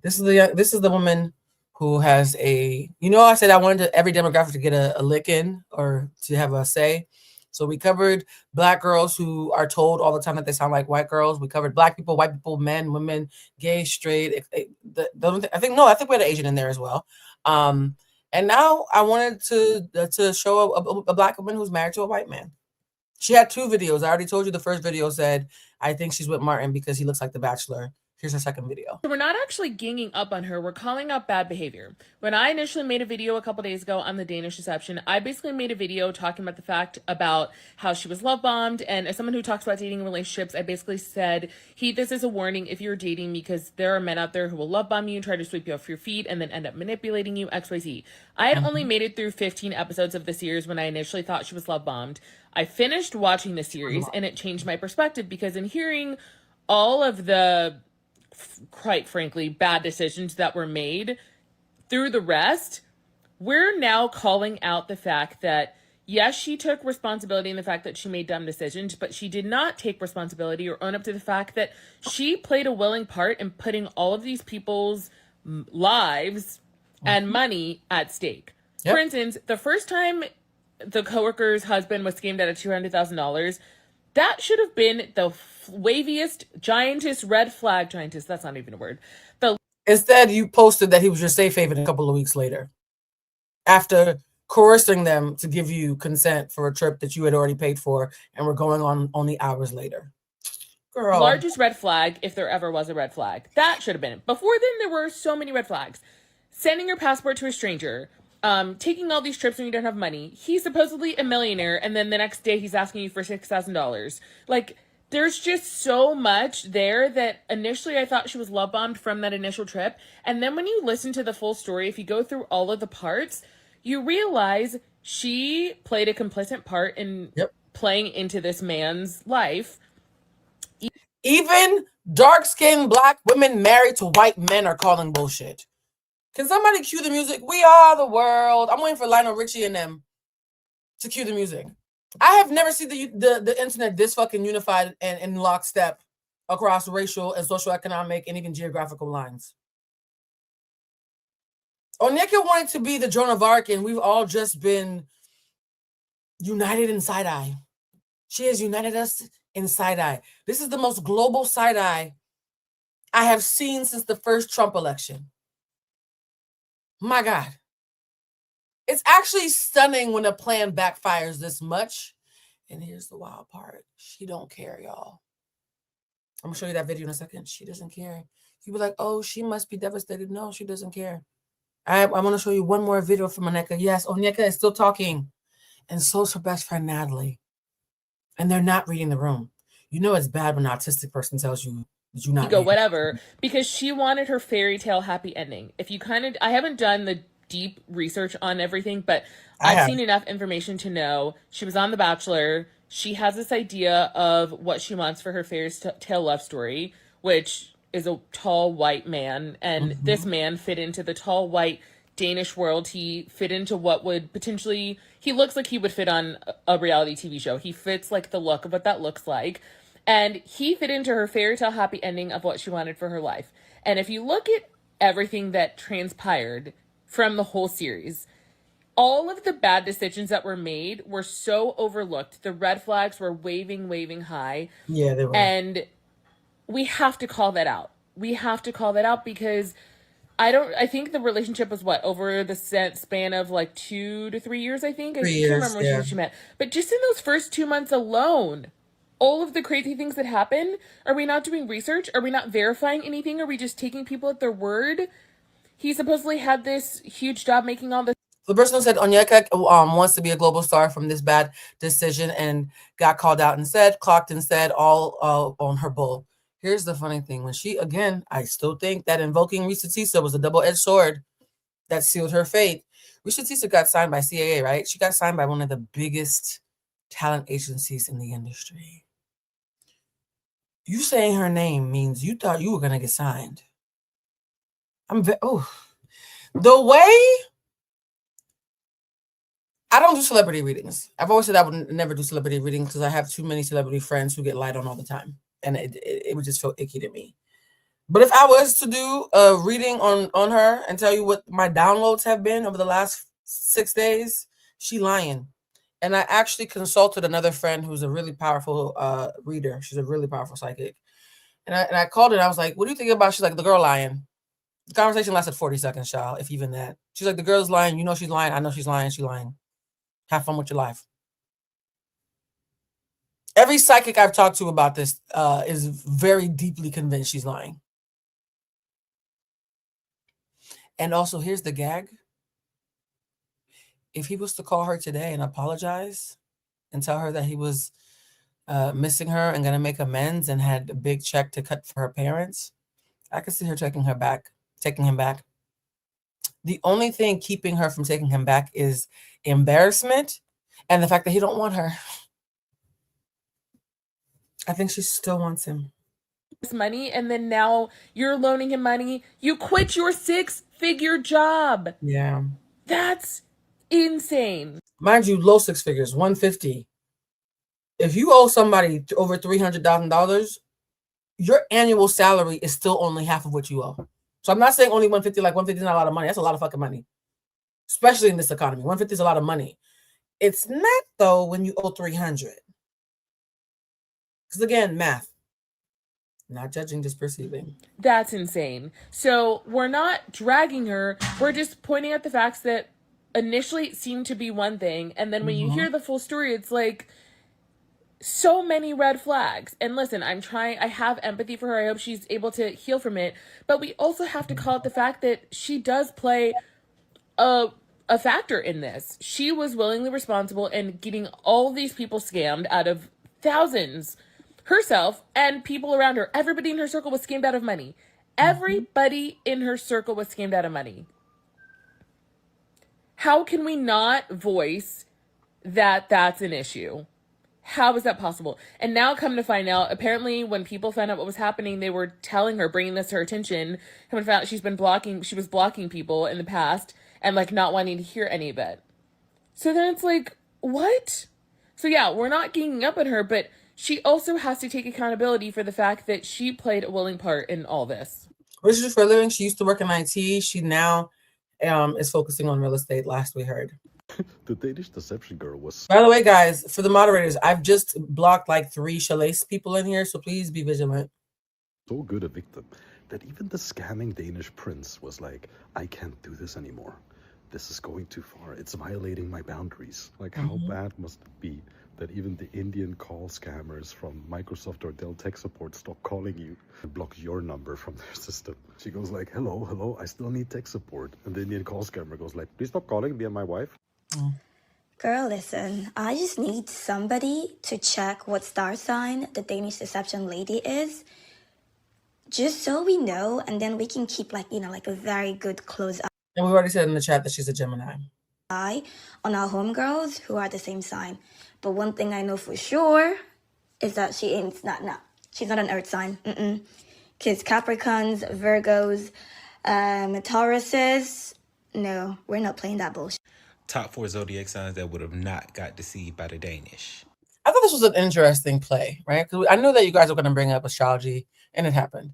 This is the woman who has a, I said I wanted every demographic to get a lick in or to have a say. So we covered Black girls who are told all the time that they sound like white girls. We covered Black people, white people, men, women, gay, straight. I think we had an Asian in there as well. And now I wanted to show a Black woman who's married to a white man. She had 2 videos. I already told you the first video said, I think she's with Martin because he looks like The Bachelor. Here's her second video. So we're not actually ganging up on her. We're calling out bad behavior. When I initially made a video a couple days ago on the Danish deception, I basically made a video talking about the fact about how she was love bombed. And as someone who talks about dating relationships, I basically said, this is a warning if you're dating, because there are men out there who will love bomb you and try to sweep you off your feet and then end up manipulating you, XYZ. I had only made it through 15 episodes of the series when I initially thought she was love bombed. I finished watching the series and it changed my perspective, because in hearing all of the, quite frankly, bad decisions that were made through the rest, we're now calling out the fact that, yes, she took responsibility in the fact that she made dumb decisions, but she did not take responsibility or own up to the fact that she played a willing part in putting all of these people's lives and money at stake. Yep. For instance, the first time the coworker's husband was scammed out of $200,000, that should have been the waviest, giantest red flag. Giantest, that's not even a word. Instead, you posted that he was your safe haven a couple of weeks later, after coercing them to give you consent for a trip that you had already paid for and were going on only hours later. Girl. Largest red flag, if there ever was a red flag. That should have been it. Before then, there were so many red flags. Sending your passport to a stranger. Taking all these trips when you don't have money. He's supposedly a millionaire, and then the next day he's asking you for $6,000. Like, there's just so much there that initially I thought she was love bombed from that initial trip. And then when you listen to the full story, if you go through all of the parts, you realize she played a complicit part in playing into this man's life. Even dark-skinned Black women married to white men are calling bullshit. Can somebody cue the music? We are the world. I'm waiting for Lionel Richie and them to cue the music. I have never seen the internet this fucking unified and in lockstep across racial and socioeconomic and even geographical lines. Onyeka wanted to be the Joan of Arc, and we've all just been united in side-eye. She has united us in side-eye. This is the most global side-eye I have seen since the first Trump election. My God. It's actually stunning when a plan backfires this much. And here's the wild part. She don't care, y'all. I'm going to show you that video in a second. She doesn't care. You be like, oh, she must be devastated. No, she doesn't care. I'm going to show you one more video from Onyeka. Yes, Onyeka is still talking. And so is her best friend, Natalie. And they're not reading the room. You know it's bad when an autistic person tells you you not go whatever, because she wanted her fairy tale happy ending. If you I haven't done the deep research on everything, but I've seen enough information to know she was on The Bachelor. She has this idea of what she wants for her fairy tale love story, which is a tall white man, and this man fit into the tall white Danish world. He fit into what would potentially, he looks like he would fit on a reality TV show. He fits like the look of what that looks like. And he fit into her fairy tale happy ending of what she wanted for her life. And if you look at everything that transpired from the whole series, all of the bad decisions that were made were so overlooked. The red flags were waving high. Yeah, they were. And we have to call that out. We have to call that out because I think the relationship was what, over the span of like 2 to 3 years, I think. I 3 can't years, remember yeah. when she met. But just in those first 2 months alone, all of the crazy things that happen, are we not doing research? Are we not verifying anything? Are we just taking people at their word? He supposedly had this huge job making all this. The person who said Onyeka wants to be a global star from this bad decision and got called out and said, clocked and said, all on her bull. Here's the funny thing. When she, again, I still think that invoking Risa Tisa was a double-edged sword that sealed her fate. Risa Tisa got signed by CAA, right? She got signed by one of the biggest talent agencies in the industry. You saying her name means you thought you were going to get signed. The way... I don't do celebrity readings. I've always said I would never do celebrity readings because I have too many celebrity friends who get lied on all the time. And it would just feel icky to me. But if I was to do a reading on her and tell you what my downloads have been over the last 6 days, she lying. And I actually consulted another friend who's a really powerful reader. She's a really powerful psychic. And I called her and I was like, what do you think about? She's like, the girl lying. The conversation lasted 40 seconds, child, if even that. She's like, the girl's lying. You know she's lying. I know she's lying. She's lying. Have fun with your life. Every psychic I've talked to about this is very deeply convinced she's lying. And also, here's the gag. If he was to call her today and apologize and tell her that he was missing her and going to make amends and had a big check to cut for her parents, I could see her taking him back. The only thing keeping her from taking him back is embarrassment and the fact that he don't want her. I think she still wants him. Money, and then now you're loaning him money. You quit your 6-figure job. Yeah. That's insane. Mind you, low 6 figures, 150. If you owe somebody over $300,000, your annual salary is still only half of what you owe. So I'm not saying only 150, like 150 is not a lot of money. That's a lot of fucking money, especially in this economy. 150 is a lot of money. It's not, though, when you owe 300. Because again, math. Not judging, just perceiving. That's insane. So we're not dragging her. We're just pointing out the facts that initially seemed to be one thing. And then when you hear the full story, it's like so many red flags. And listen, I have empathy for her. I hope she's able to heal from it. But we also have to call out the fact that she does play a factor in this. She was willingly responsible in getting all these people scammed out of thousands. Herself and people around her. Everybody in her circle was scammed out of money. Everybody in her circle was scammed out of money. How can we not voice that that's an issue? How is that possible? And now come to find out, apparently when people found out what was happening, they were telling her, bringing this to her attention. Come to find out she was blocking people in the past and like not wanting to hear any of it. So then it's like, what? So yeah, we're not ganging up on her, but she also has to take accountability for the fact that she played a willing part in all this. What does she do for a living? She used to work in IT. She now is focusing on real estate, last we heard. The Danish deception girl was... By the way, guys, for the moderators, I've just blocked like 3 Chalace people in here, so please be vigilant. So good a victim that even the scamming Danish prince was like, I can't do this anymore. This is going too far. It's violating my boundaries. Like, how bad must it be that even the Indian call scammers from Microsoft or Dell tech support stop calling you and block your number from their system? She goes like, hello, I still need tech support. And the Indian call scammer goes like, please stop calling me and my wife. Girl, listen, I just need somebody to check what star sign the Danish deception lady is. Just so we know, and then we can keep like a very good close eye. And we've already said in the chat that she's a Gemini. On our homegirls who are the same sign. But one thing I know for sure is that she's not an earth sign. Because Capricorns, Virgos, Tauruses, no, we're not playing that bullshit. Top 4 zodiac signs that would have not got deceived by the Danish. I thought this was an interesting play, right? Because I knew that you guys were going to bring up astrology, and it happened.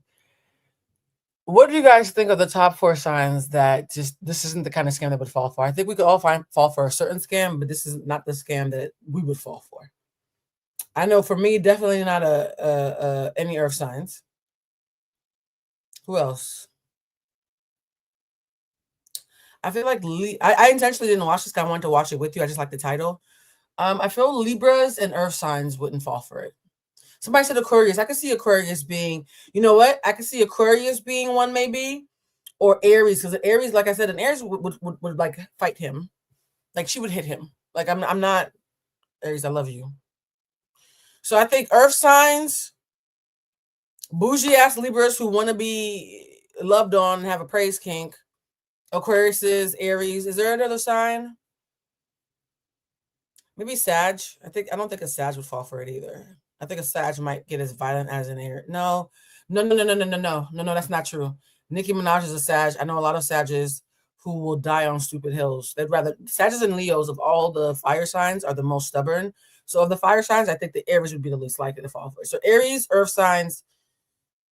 What do you guys think of the top 4 signs that this isn't the kind of scam that would fall for? I think we could all fall for a certain scam, but this is not the scam that we would fall for. I know for me, definitely not any earth signs. Who else? I feel like I intentionally didn't watch this because I wanted to watch it with you. I just like the title. I feel Libras and Earth signs wouldn't fall for it. Somebody said Aquarius. I could see Aquarius being, you know what? I could see Aquarius being one maybe, or Aries, because Aries, like I said, an Aries would like fight him, like she would hit him. Like I'm not Aries. I love you. So I think Earth signs, bougie ass Libras who want to be loved on and have a praise kink. Aquarius, Aries. Is there another sign? Maybe Sag. I don't think a Sag would fall for it either. I think a Sag might get as violent as an Aries. No, that's not true. Nicki Minaj is a Sag. I know a lot of Sages who will die on stupid hills. They'd rather Sages and Leos of all the fire signs are the most stubborn. So of the fire signs, I think the Aries would be the least likely to fall for it. So Aries, Earth signs,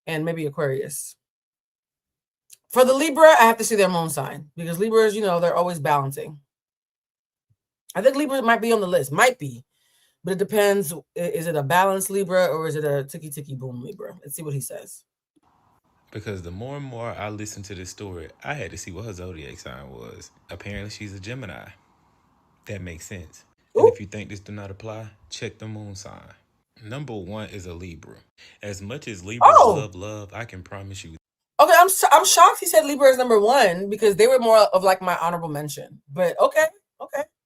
and maybe Aquarius. For the Libra, I have to see their moon sign because Libras, they're always balancing. I think Libra might be on the list. Might be. But it depends. Is it a balanced Libra or is it a ticky boom Libra? Let's see what he says. Because the more and more I listened to this story, I had to see what her zodiac sign was. Apparently, she's a Gemini. That makes sense. And if you think this do not apply, check the moon sign. Number 1 is a Libra. As much as Libras love, I can promise you. Okay, I'm shocked he said Libra is number 1 because they were more of like my honorable mention. But okay.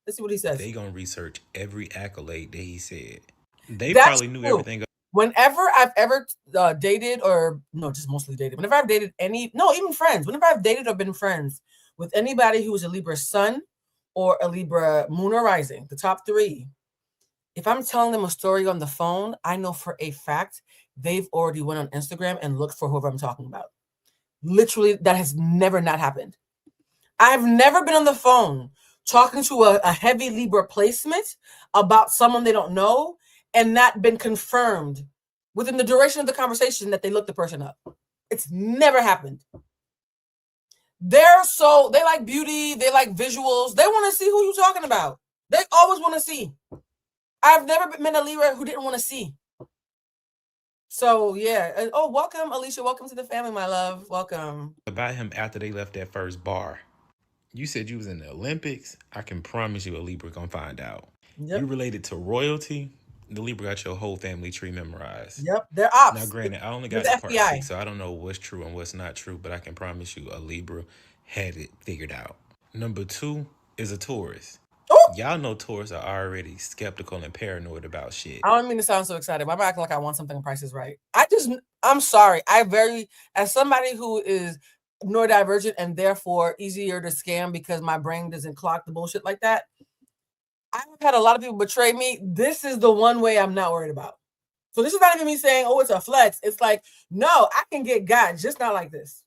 Let's see what he says. They gonna research every accolade that he said. They probably knew everything. Whenever I've ever dated, or no, just mostly dated. Whenever I've dated even friends. Whenever I've dated or been friends with anybody who was a Libra sun or a Libra moon or rising, the top 3. If I'm telling them a story on the phone, I know for a fact they've already went on Instagram and looked for whoever I'm talking about. Literally, that has never not happened. I've never been on the phone talking to a heavy Libra placement about someone they don't know and not been confirmed within the duration of the conversation that they looked the person up. It's never happened. They like beauty, they like visuals. They want to see who you're talking about. They always want to see. I've never met a Libra who didn't want to see. So yeah. Oh, welcome, Alicia. Welcome to the family, my love. Welcome. About him after they left that first bar. You said you was in the Olympics. I can promise you a Libra gonna find out. Yep. You related to royalty. The Libra got your whole family tree memorized. Yep, they're ops. Now, granted, I only got to part 6, so I don't know what's true and what's not true, but I can promise you a Libra had it figured out. Number 2 is a Taurus. Y'all know Taurus are already skeptical and paranoid about shit. I don't mean to sound so excited, but I'm acting like I want something. Price is Right. I'm sorry. As somebody who is neurodivergent and therefore easier to scam because my brain doesn't clock the bullshit like that. I've had a lot of people betray me. This is the one way I'm not worried about. So this is not even me saying, oh, it's a flex. It's like, no, I can get got, just not like this.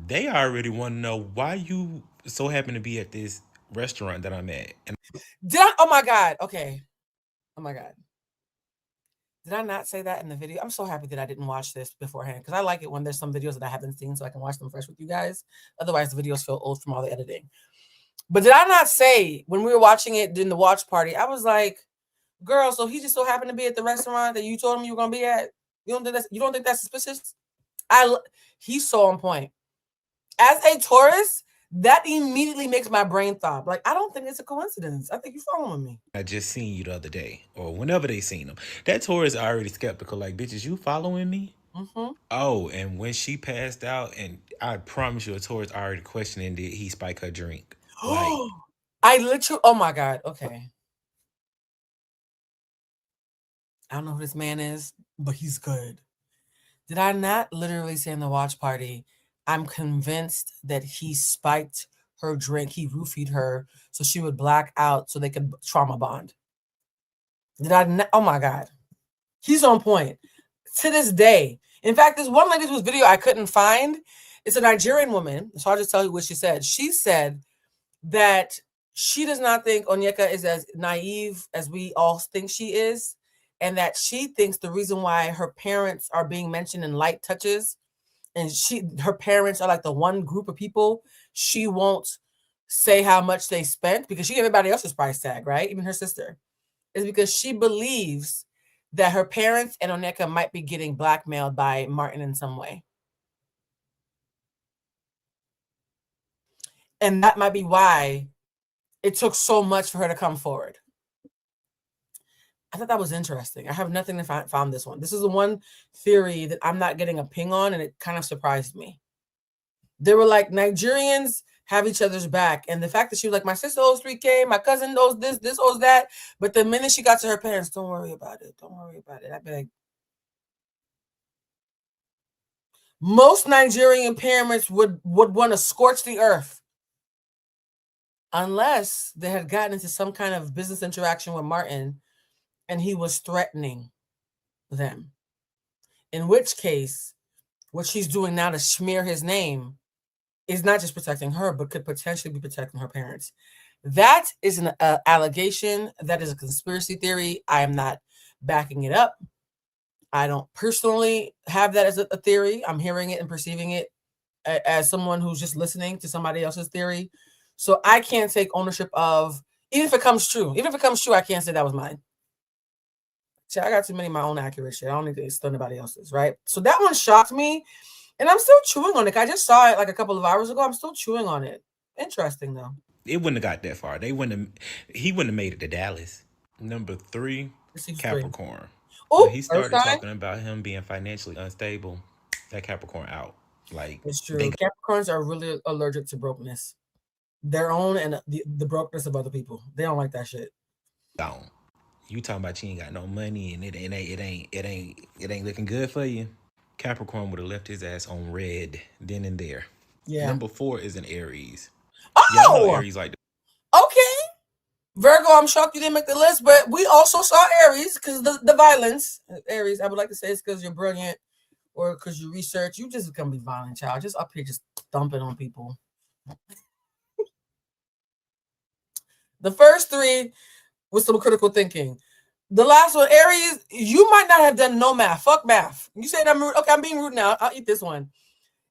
They already want to know why you so happen to be at this restaurant that I'm at. And oh my God. Okay. Oh my God. Did I not say that in the video? I'm so happy that I didn't watch this beforehand because I like it when there's some videos that I haven't seen so I can watch them fresh with you guys. Otherwise, the videos feel old from all the editing. But did I not say when we were watching it in the watch party, I was like, girl, so he just so happened to be at the restaurant that you told him you were going to be at? You don't think that's suspicious? He's so on point. As a Taurus, that immediately makes my brain throb. Like, I don't think it's a coincidence. I think you're following me. I just seen you the other day, or whenever they seen him. That Taurus already skeptical. Like, bitch, is you following me? Mm-hmm. Oh, and when she passed out, and I promise you, a Taurus already questioning did he spike her drink. Like, oh my God. Okay. I don't know who this man is, but he's good. Did I not literally say in the watch party, I'm convinced that he spiked her drink. He roofied her so she would black out so they could trauma bond. Did I not? Oh my God. He's on point. To this day. In fact, there's one lady whose video I couldn't find. It's a Nigerian woman. So I'll just tell you what she said. She said that she does not think Onyeka is as naive as we all think she is. And that she thinks the reason why her parents are being mentioned in light touches and her parents are like the one group of people she won't say how much they spent because she gave everybody else's price tag, right? Even her sister. Is because she believes that her parents and Onyeka might be getting blackmailed by Martin in some way. And that might be why it took so much for her to come forward. I thought that was interesting. I have nothing to found this one. This is the one theory that I'm not getting a ping on, and it kind of surprised me. They were like, Nigerians have each other's back. And the fact that she was like, my sister owes 3K, my cousin owes this owes that. But the minute she got to her parents, don't worry about it. Don't worry about it. I beg. Most Nigerian parents would want to scorch the earth unless they had gotten into some kind of business interaction with Martin and he was threatening them. In which case, what she's doing now to smear his name is not just protecting her, but could potentially be protecting her parents. That is an allegation. That is a conspiracy theory. I am not backing it up. I don't personally have that as a theory. I'm hearing it and perceiving it as someone who's just listening to somebody else's theory. So I can't take ownership of, even if it comes true. Even if it comes true, I can't say that was mine. See, I got too many of my own accurate shit. I don't need to steal anybody else's, right? So that one shocked me. And I'm still chewing on it. I just saw it like a couple of hours ago. I'm still chewing on it. Interesting, though. It wouldn't have got that far. He wouldn't have made it to Dallas. Number 3, Capricorn. Oh, he started talking about him being financially unstable. That Capricorn out. Like, it's true. Capricorns are really allergic to brokenness. Their own and the brokenness of other people. They don't like that shit. Don't. You talking about you ain't got no money and it ain't looking good for you. Capricorn would have left his ass on red then and there. Yeah. Number 4 is an Aries. Oh, y'all know Aries like that. Okay. Virgo, I'm shocked you didn't make the list, but we also saw Aries because the violence. Aries, I would like to say it's because you're brilliant or because you research. You just gonna be violent, child. Just up here, just dumping on people. The first 3 was some critical thinking. The last one, Aries, you might not have done no math. Fuck math. You said I'm rude. Okay, I'm being rude now. I'll eat this one.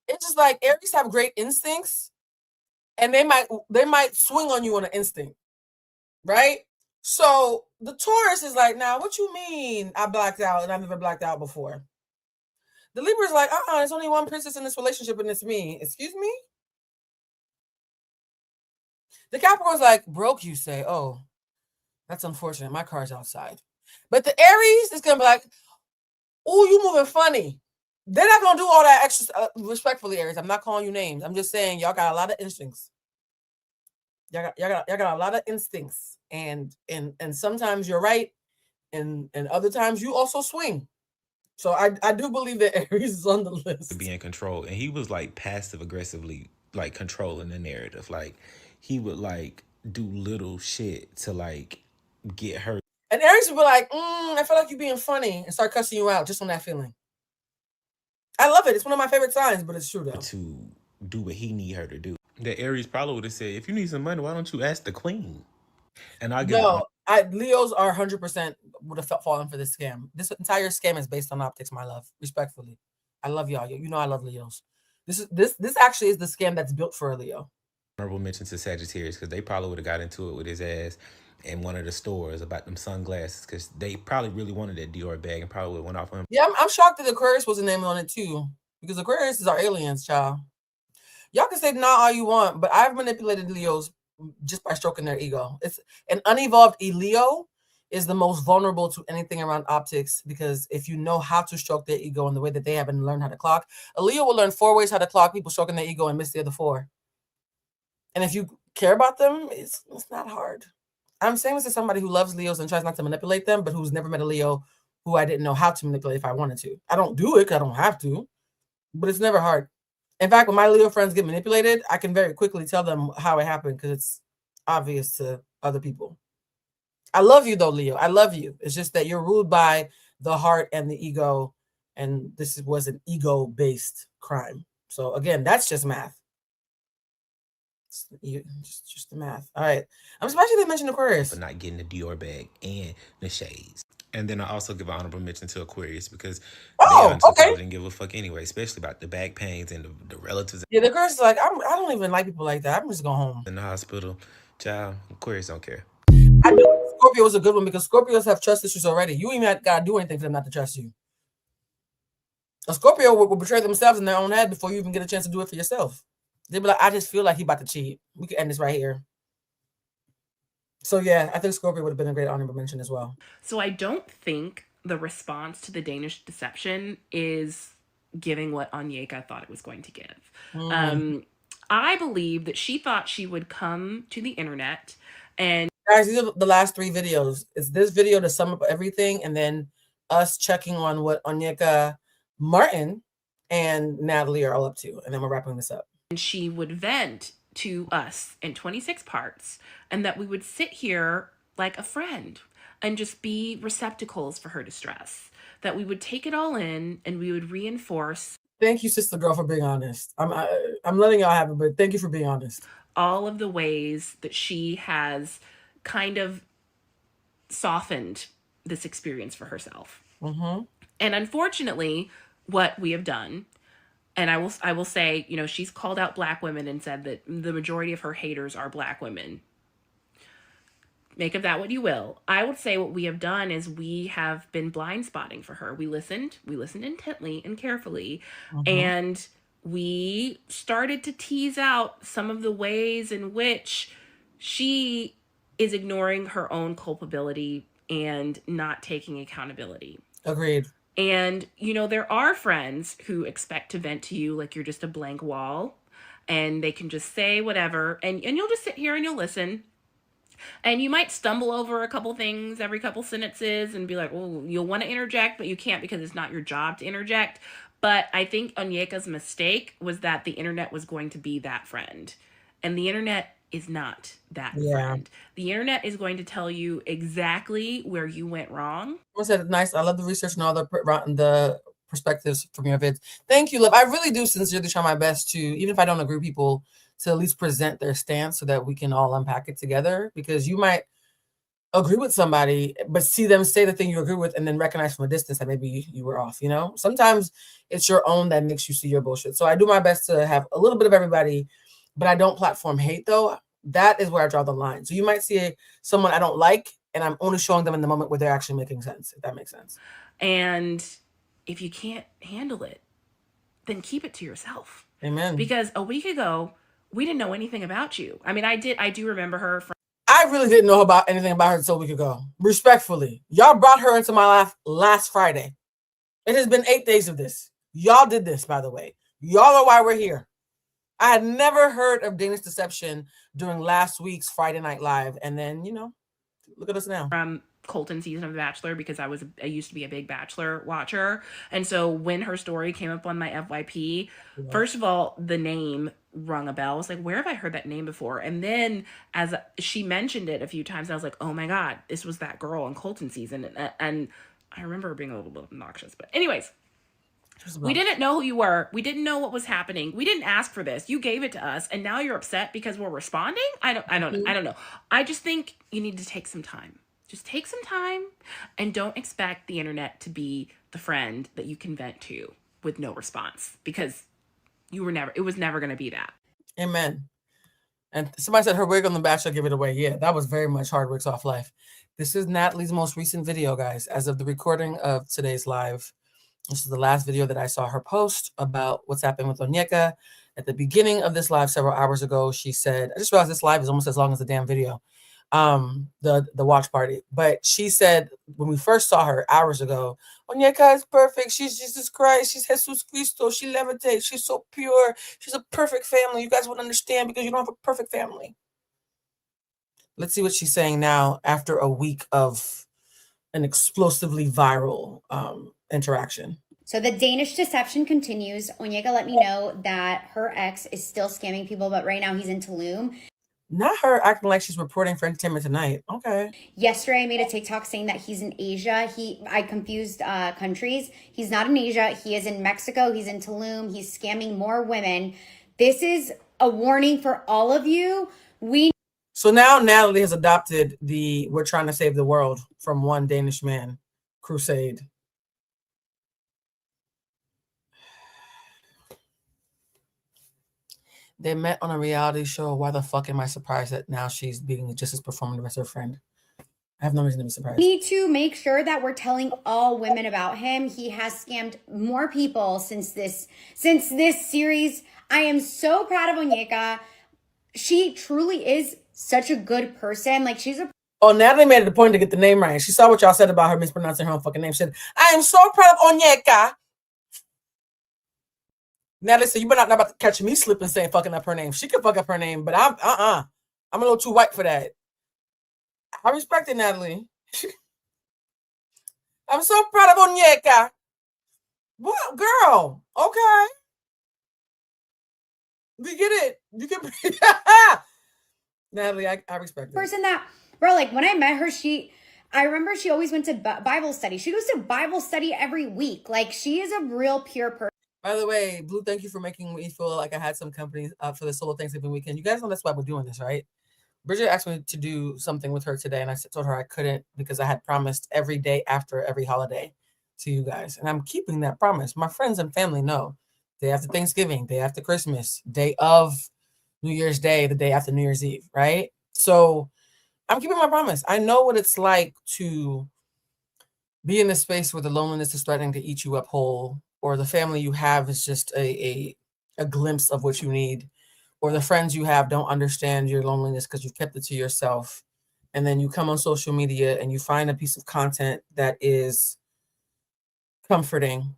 It's just like Aries have great instincts, and they might swing on you on an instinct, right? So the Taurus is like, now what you mean I blacked out and I've never blacked out before? The Libra is like, there's only one princess in this relationship and it's me. Excuse me? The Capricorn's like, broke, you say. Oh, that's unfortunate. My car's outside. But the Aries is going to be like, oh, you moving funny. They're not going to do all that extra, respectfully, Aries. I'm not calling you names. I'm just saying y'all got a lot of instincts. Y'all got a lot of instincts. And sometimes you're right. And other times you also swing. So I do believe that Aries is on the list. To be in control. And he was like passive aggressively like controlling the narrative. Like he would like do little shit to like get hurt. And Aries would be like, I feel like you're being funny and start cussing you out just on that feeling. I love it. It's one of my favorite signs, but it's true though. To do what he need her to do. The Aries probably would have said, if you need some money, why don't you ask the queen? And Leos are 100% would have fallen for this scam. This entire scam is based on optics, my love. Respectfully, I love y'all. You know I love Leos. This actually is the scam that's built for a Leo. Honorable mention to Sagittarius because they probably would have got into it with his ass in one of the stores about them sunglasses because they probably really wanted that Dior bag and probably would have went off on him. Yeah, I'm shocked that Aquarius wasn't named on it too because Aquarius is our aliens, child. Y'all can say nah all you want, but I've manipulated Leos just by stroking their ego. It's an unevolved Leo is the most vulnerable to anything around optics because if you know how to stroke their ego in the way that they haven't learned how to clock, a Leo will learn 4 ways how to clock people stroking their ego and miss the other 4. And if you care about them, it's not hard. I'm saying this to somebody who loves Leos and tries not to manipulate them, but who's never met a Leo who I didn't know how to manipulate if I wanted to. I don't do it because I don't have to, but it's never hard. In fact, when my Leo friends get manipulated, I can very quickly tell them how it happened because it's obvious to other people. I love you though, Leo. I love you. It's just that you're ruled by the heart and the ego, and this was an ego-based crime. So again, that's just math. Just the math. All right. I'm surprised you didn't mention Aquarius. For not getting the Dior bag and the shades. And then I also give honorable mention to Aquarius because they didn't give a fuck anyway, especially about the back pains and the relatives. Yeah, the Aquarius is like, I don't even like people like that. I'm just going home. In the hospital. Child, Aquarius don't care. I knew Scorpio was a good one because Scorpios have trust issues already. You even got to do anything for them not to trust you. A Scorpio will betray themselves in their own head before you even get a chance to do it for yourself. They'd be like, I just feel like he about to cheat. We could end this right here. So yeah, I think Scorpio would have been a great honorable mention as well. So I don't think the response to the Danish deception is giving what Onyeka thought it was going to give. I believe that she thought she would come to the internet and... Guys, these are the last 3 videos. It's this video to sum up everything, and then us checking on what Onyeka, Martin, and Natalie are all up to. And then we're wrapping this up. And she would vent to us in 26 parts, and that we would sit here like a friend and just be receptacles for her distress. That we would take it all in and we would reinforce. Thank you, sister girl, for being honest. I'm letting y'all have it, but thank you for being honest. All of the ways that she has kind of softened this experience for herself. And unfortunately, what we have done, and I will say, you know, she's called out Black women and said that the majority of her haters are Black women. Make of that what you will. I would say what we have done is we have been blind spotting for her. We listened intently and carefully, and we started to tease out some of the ways in which she is ignoring her own culpability and not taking accountability. Agreed. And, you know, there are friends who expect to vent to you like you're just a blank wall, and they can just say whatever, and you'll just sit here and you'll listen. And you might stumble over a couple things every couple sentences and be like, oh, you'll want to interject, but you can't because it's not your job to interject. But I think Onyeka's mistake was that the internet was going to be that friend. And the internet is not that friend. The internet is going to tell you exactly where you went wrong. I said nice. I love the research and all the perspectives from your vids. Thank you, love. I really do sincerely try my best to, even if I don't agree with people, to at least present their stance so that we can all unpack it together. Because you might agree with somebody, but see them say the thing you agree with and then recognize from a distance that maybe you were off, you know? Sometimes it's your own that makes you see your bullshit. So I do my best to have a little bit of everybody, but I don't platform hate though. That is where I draw the line. So you might see someone I don't like, and I'm only showing them in the moment where they're actually making sense, if that makes sense. And if you can't handle it, then keep it to yourself. Amen. Because a week ago, we didn't know anything about you. I mean, I do remember her from... I really didn't know about anything about her until a week ago. Respectfully. Y'all brought her into my life last Friday. It has been 8 days of this. Y'all did this, by the way. Y'all are why we're here. I had never heard of Danish deception during last week's Friday Night Live. And then, you know, look at us now. From Colton season of The Bachelor, because I used to be a big Bachelor watcher. And so when her story came up on my FYP, first of all, the name rung a bell. I was like, where have I heard that name before? And then as she mentioned it a few times, I was like, oh my God, this was that girl on Colton season. And I remember her being a little bit obnoxious. But anyways, we didn't know who you were. We didn't know what was happening. We didn't ask for this. You gave it to us, and now you're upset because we're responding? I don't know. I just think you need to take some time. Just take some time and don't expect the internet to be the friend that you can vent to with no response, because it was never going to be that. Amen. And somebody said her wig on The Bachelor gave it away. Yeah, that was very much Hard Wigs Off Life. This is Natalie's most recent video, guys, as of the recording of today's live. This is the last video that I saw her post about what's happened with Onyeka. At the beginning of this live several hours ago, she said, I just realized this live is almost as long as the damn video. The watch party. But she said when we first saw her hours ago, Onyeka is perfect. She's Jesus Christ. She's Jesus Cristo. She levitates. She's so pure. She's a perfect family. You guys wouldn't understand because you don't have a perfect family. Let's see what she's saying now after a week of an explosively viral interaction. So the Danish deception continues. Onyeka let me know that her ex is still scamming people, but right now he's in Tulum. Not her acting like she's reporting for Entertainment Tonight. Okay. Yesterday, I made a TikTok saying that he's in Asia. I confused countries. He's not in Asia. He is in Mexico. He's in Tulum. He's scamming more women. This is a warning for all of you. So now Natalie has adopted the "we're trying to save the world" from one Danish man crusade. They met on a reality show. Why the fuck am I surprised that now she's being just as performative as her friend? I have no reason to be surprised. We need to make sure that we're telling all women about him. He has scammed more people since this series. I am so proud of Onyeka. She truly is such a good person. Like, she's a... Oh, Natalie made it a point to get the name right. She saw what y'all said about her mispronouncing her own fucking name. She said, I am so proud of Onyeka. Natalie said, you better not about to catch me slipping saying fucking up her name. She can fuck up her name, but I'm a little too white for that. I respect it, Natalie. I'm so proud of Onyeka. What, girl? Okay. We get it. You can... Natalie, I respect it. Person that, bro, like, when I met her, I remember she always went to Bible study. She goes to Bible study every week. Like, she is a real pure person. By the way, Blue, thank you for making me feel like I had some company for the solo Thanksgiving weekend. You guys know that's why we're doing this, right? Bridget asked me to do something with her today, and I told her I couldn't because I had promised every day after every holiday to you guys. And I'm keeping that promise. My friends and family know. Day after Thanksgiving, day after Christmas, day of New Year's Day, the day after New Year's Eve, right? So I'm keeping my promise. I know what it's like to be in a space where the loneliness is threatening to eat you up whole, or the family you have is just a glimpse of what you need, or the friends you have don't understand your loneliness because you've kept it to yourself. And then you come on social media and you find a piece of content that is comforting,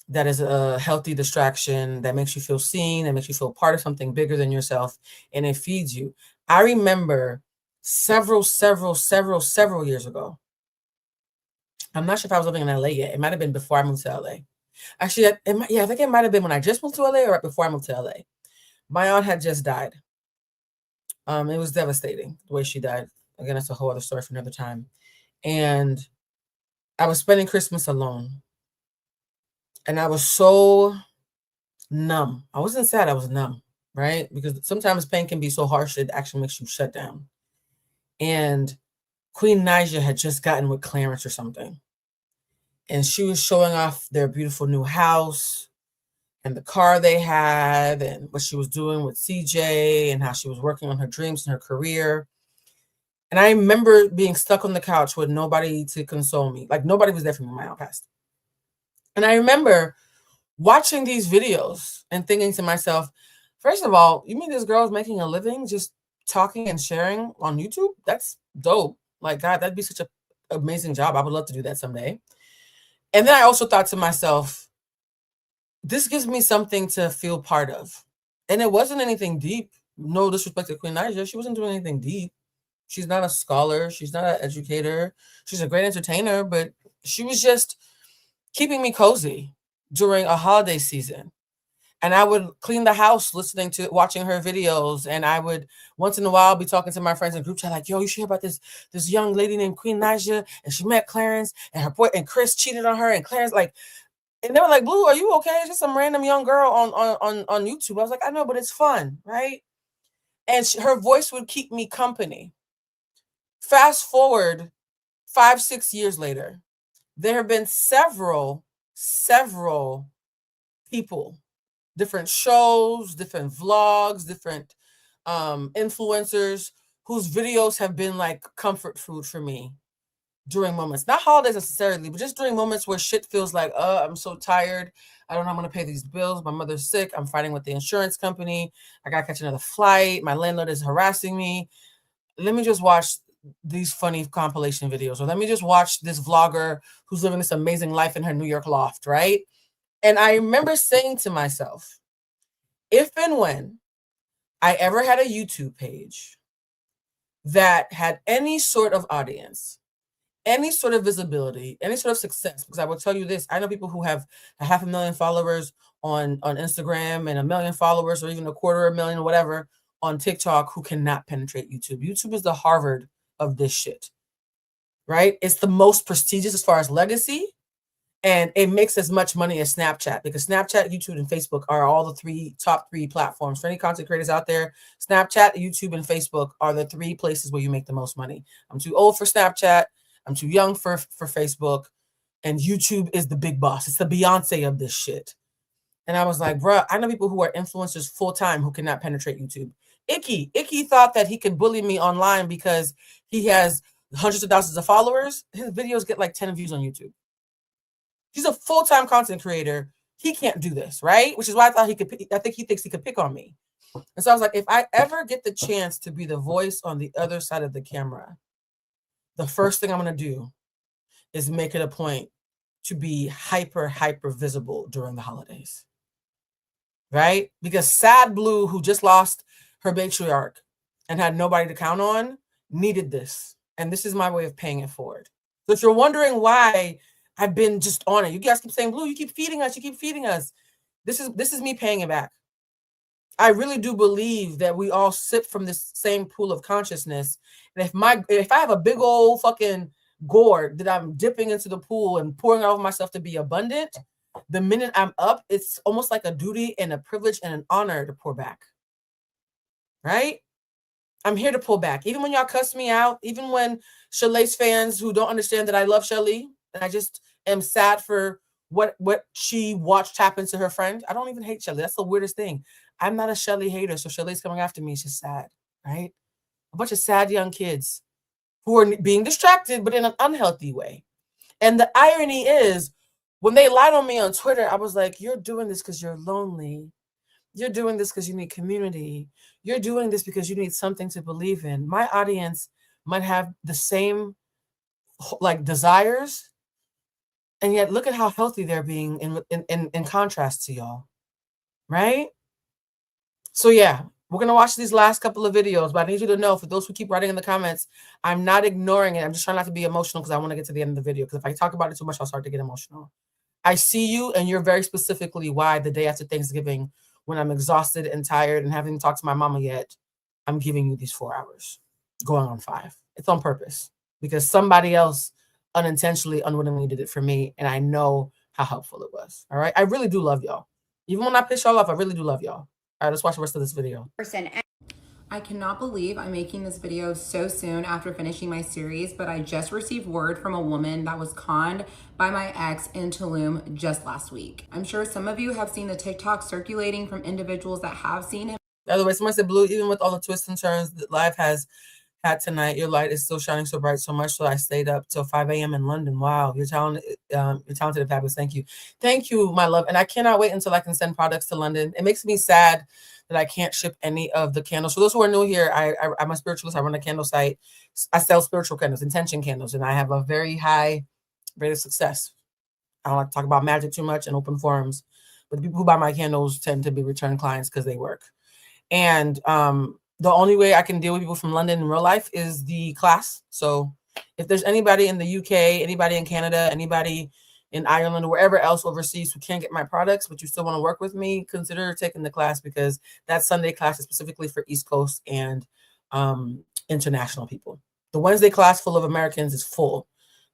that is a healthy distraction, that makes you feel seen, that makes you feel part of something bigger than yourself, and it feeds you. I remember several years ago. I'm not sure if I was living in LA yet. It might have been before I moved to LA. Actually, I think it might have been when I just moved to LA or right before I moved to LA. My aunt had just died. It was devastating the way she died. Again, that's a whole other story for another time. And I was spending Christmas alone. And I was so numb. I wasn't sad, I was numb, right? Because sometimes pain can be so harsh it actually makes you shut down. And Queen Naija had just gotten with Clarence or something. And she was showing off their beautiful new house and the car they had and what she was doing with CJ and how she was working on her dreams and her career. And I remember being stuck on the couch with nobody to console me. Like, nobody was there for me when my aunt passed. And I remember watching these videos and thinking to myself, first of all, you mean this girl's making a living just talking and sharing on YouTube? That's dope. Like, God, that'd be such an amazing job. I would love to do that someday. And then I also thought to myself, this gives me something to feel part of. And it wasn't anything deep. No disrespect to Queen Naija. She wasn't doing anything deep. She's not a scholar. She's not an educator. She's a great entertainer, but she was just keeping me cozy during a holiday season. And I would clean the house watching her videos. And I would once in a while be talking to my friends in group chat, like, yo, you should hear about this young lady named Queen Naija, and she met Clarence, and her boy and Chris cheated on her, and Clarence, like, and they were like, Blue, are you okay? It's just some random young girl on YouTube. I was like, I know, but it's fun, right? And her voice would keep me company. Fast forward 5-6 years later, there have been several people, different shows, different vlogs, different influencers whose videos have been like comfort food for me during moments, not holidays necessarily, but just during moments where shit feels like, I'm so tired. I don't know I'm going to pay these bills. My mother's sick. I'm fighting with the insurance company. I got to catch another flight. My landlord is harassing me. Let me just watch these funny compilation videos, or let me just watch this vlogger who's living this amazing life in her New York loft, right? And I remember saying to myself, if and when I ever had a YouTube page that had any sort of audience, any sort of visibility, any sort of success, because I will tell you this, I know people who have 500,000 followers on Instagram and 1 million followers, or even 250,000 or whatever on TikTok, who cannot penetrate YouTube. YouTube is the Harvard of this shit, right? It's the most prestigious as far as legacy, and it makes as much money as Snapchat, because Snapchat, YouTube, and Facebook are all the top three platforms. For any content creators out there, Snapchat, YouTube, and Facebook are the 3 places where you make the most money. I'm too old for Snapchat. I'm too young for Facebook. And YouTube is the big boss. It's the Beyonce of this shit. And I was like, bruh, I know people who are influencers full-time who cannot penetrate YouTube. Icky thought that he could bully me online because he has hundreds of thousands of followers. His videos get like 10 views on YouTube. He's a full-time content creator he can't do this, right? Which is why I thought he could. I think he thinks he could pick on me. And so I was like, if I ever get the chance to be the voice on the other side of the camera, the first thing I'm going to do is make it a point to be hyper visible during the holidays. Right? Because Sad Blue, who just lost her matriarch and had nobody to count on, needed this. And this is my way of paying it forward. So if you're wondering why I've been just on it, you guys keep saying, Blue, you keep feeding us, you keep feeding us. This is me paying it back. I really do believe that we all sip from this same pool of consciousness. And if I have a big old fucking gourd that I'm dipping into the pool and pouring out of myself to be abundant, the minute I'm up, it's almost like a duty and a privilege and an honor to pour back. Right? I'm here to pull back. Even when y'all cuss me out, even when Shalee's fans who don't understand that I love Shalee, and I just am sad for what she watched happen to her friend. I don't even hate Shalee. That's the weirdest thing. I'm not a Shalee hater, so Shalee's coming after me. It's just sad, right? A bunch of sad young kids who are being distracted, but in an unhealthy way. And the irony is, when they lied on me on Twitter, I was like, you're doing this because you're lonely. You're doing this because you need community. You're doing this because you need something to believe in. My audience might have the same like desires, and yet look at how healthy they're being in contrast to y'all, right? So yeah, we're going to watch these last couple of videos, but I need you to know, for those who keep writing in the comments, I'm not ignoring it. I'm just trying not to be emotional because I want to get to the end of the video, because if I talk about it too much, I'll start to get emotional. I see you, and you're very specifically why the day after Thanksgiving, when I'm exhausted and tired and haven't talked to my mama yet, I'm giving you these 4 hours, going on 5. It's on purpose because somebody else unintentionally, unwittingly did it for me, and I know how helpful it was. All right? I really do love y'all. Even when I piss y'all off, I really do love y'all. All right, let's watch the rest of this video. I cannot believe I'm making this video so soon after finishing my series, but I just received word from a woman that was conned by my ex in Tulum just last week. I'm sure some of you have seen the TikTok circulating from individuals that have seen him. By the way, someone said, Blue, even with all the twists and turns that life has had tonight, your light is still shining so bright, so much so I stayed up till 5 a.m. in London. Wow, you're talented and fabulous. Thank you. Thank you, my love. And I cannot wait until I can send products to London. It makes me sad that I can't ship any of the candles. For those who are new here, I'm a spiritualist. I run a candle site. I sell spiritual candles, intention candles, and I have a very high rate of success. I don't like to talk about magic too much in open forums, but the people who buy my candles tend to be return clients because they work. And the only way I can deal with people from London in real life is the class. So if there's anybody in the UK, anybody in Canada, anybody in Ireland or wherever else overseas who can't get my products, but you still want to work with me, consider taking the class, because that Sunday class is specifically for East Coast and international people. The Wednesday class full of Americans is full,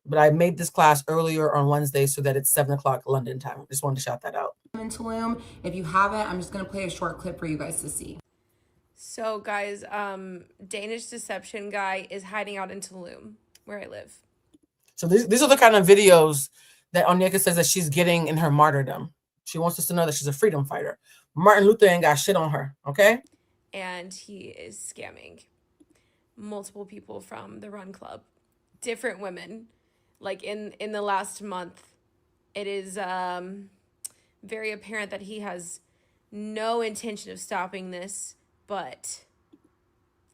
but I made this class earlier on Wednesday so that it's 7 o'clock London time. Just wanted to shout that out. In Tulum. If you haven't, I'm just going to play a short clip for you guys to see. So guys, Danish deception guy is hiding out in Tulum, where I live. So these are the kind of videos that Onyeka says that she's getting in her martyrdom. She wants us to know that she's a freedom fighter. Martin Luther ain't got shit on her, okay? And he is scamming multiple people from the Run Club. Different women. Like in the last month, it is very apparent that he has no intention of stopping this, but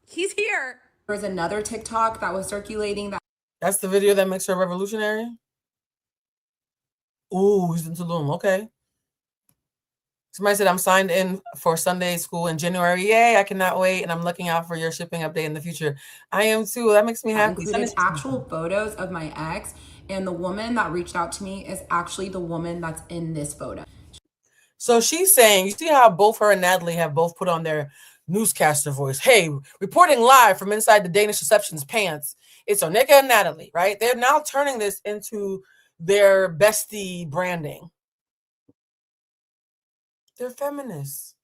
he's here. There's another TikTok that was circulating. That's the video that makes her revolutionary? Ooh, he's in Tulum. Okay. Somebody said, I'm signed in for Sunday school in January. Yay, I cannot wait. And I'm looking out for your shipping update in the future. I am too. That makes me happy. Included actual photos of my ex, and the woman that reached out to me is actually the woman that's in this photo. So she's saying, you see how both her and Natalie have both put on their newscaster voice. Hey, reporting live from inside the Danish Deception's pants. It's Onyeka and Natalie, right? They're now turning this into their bestie branding. They're feminists.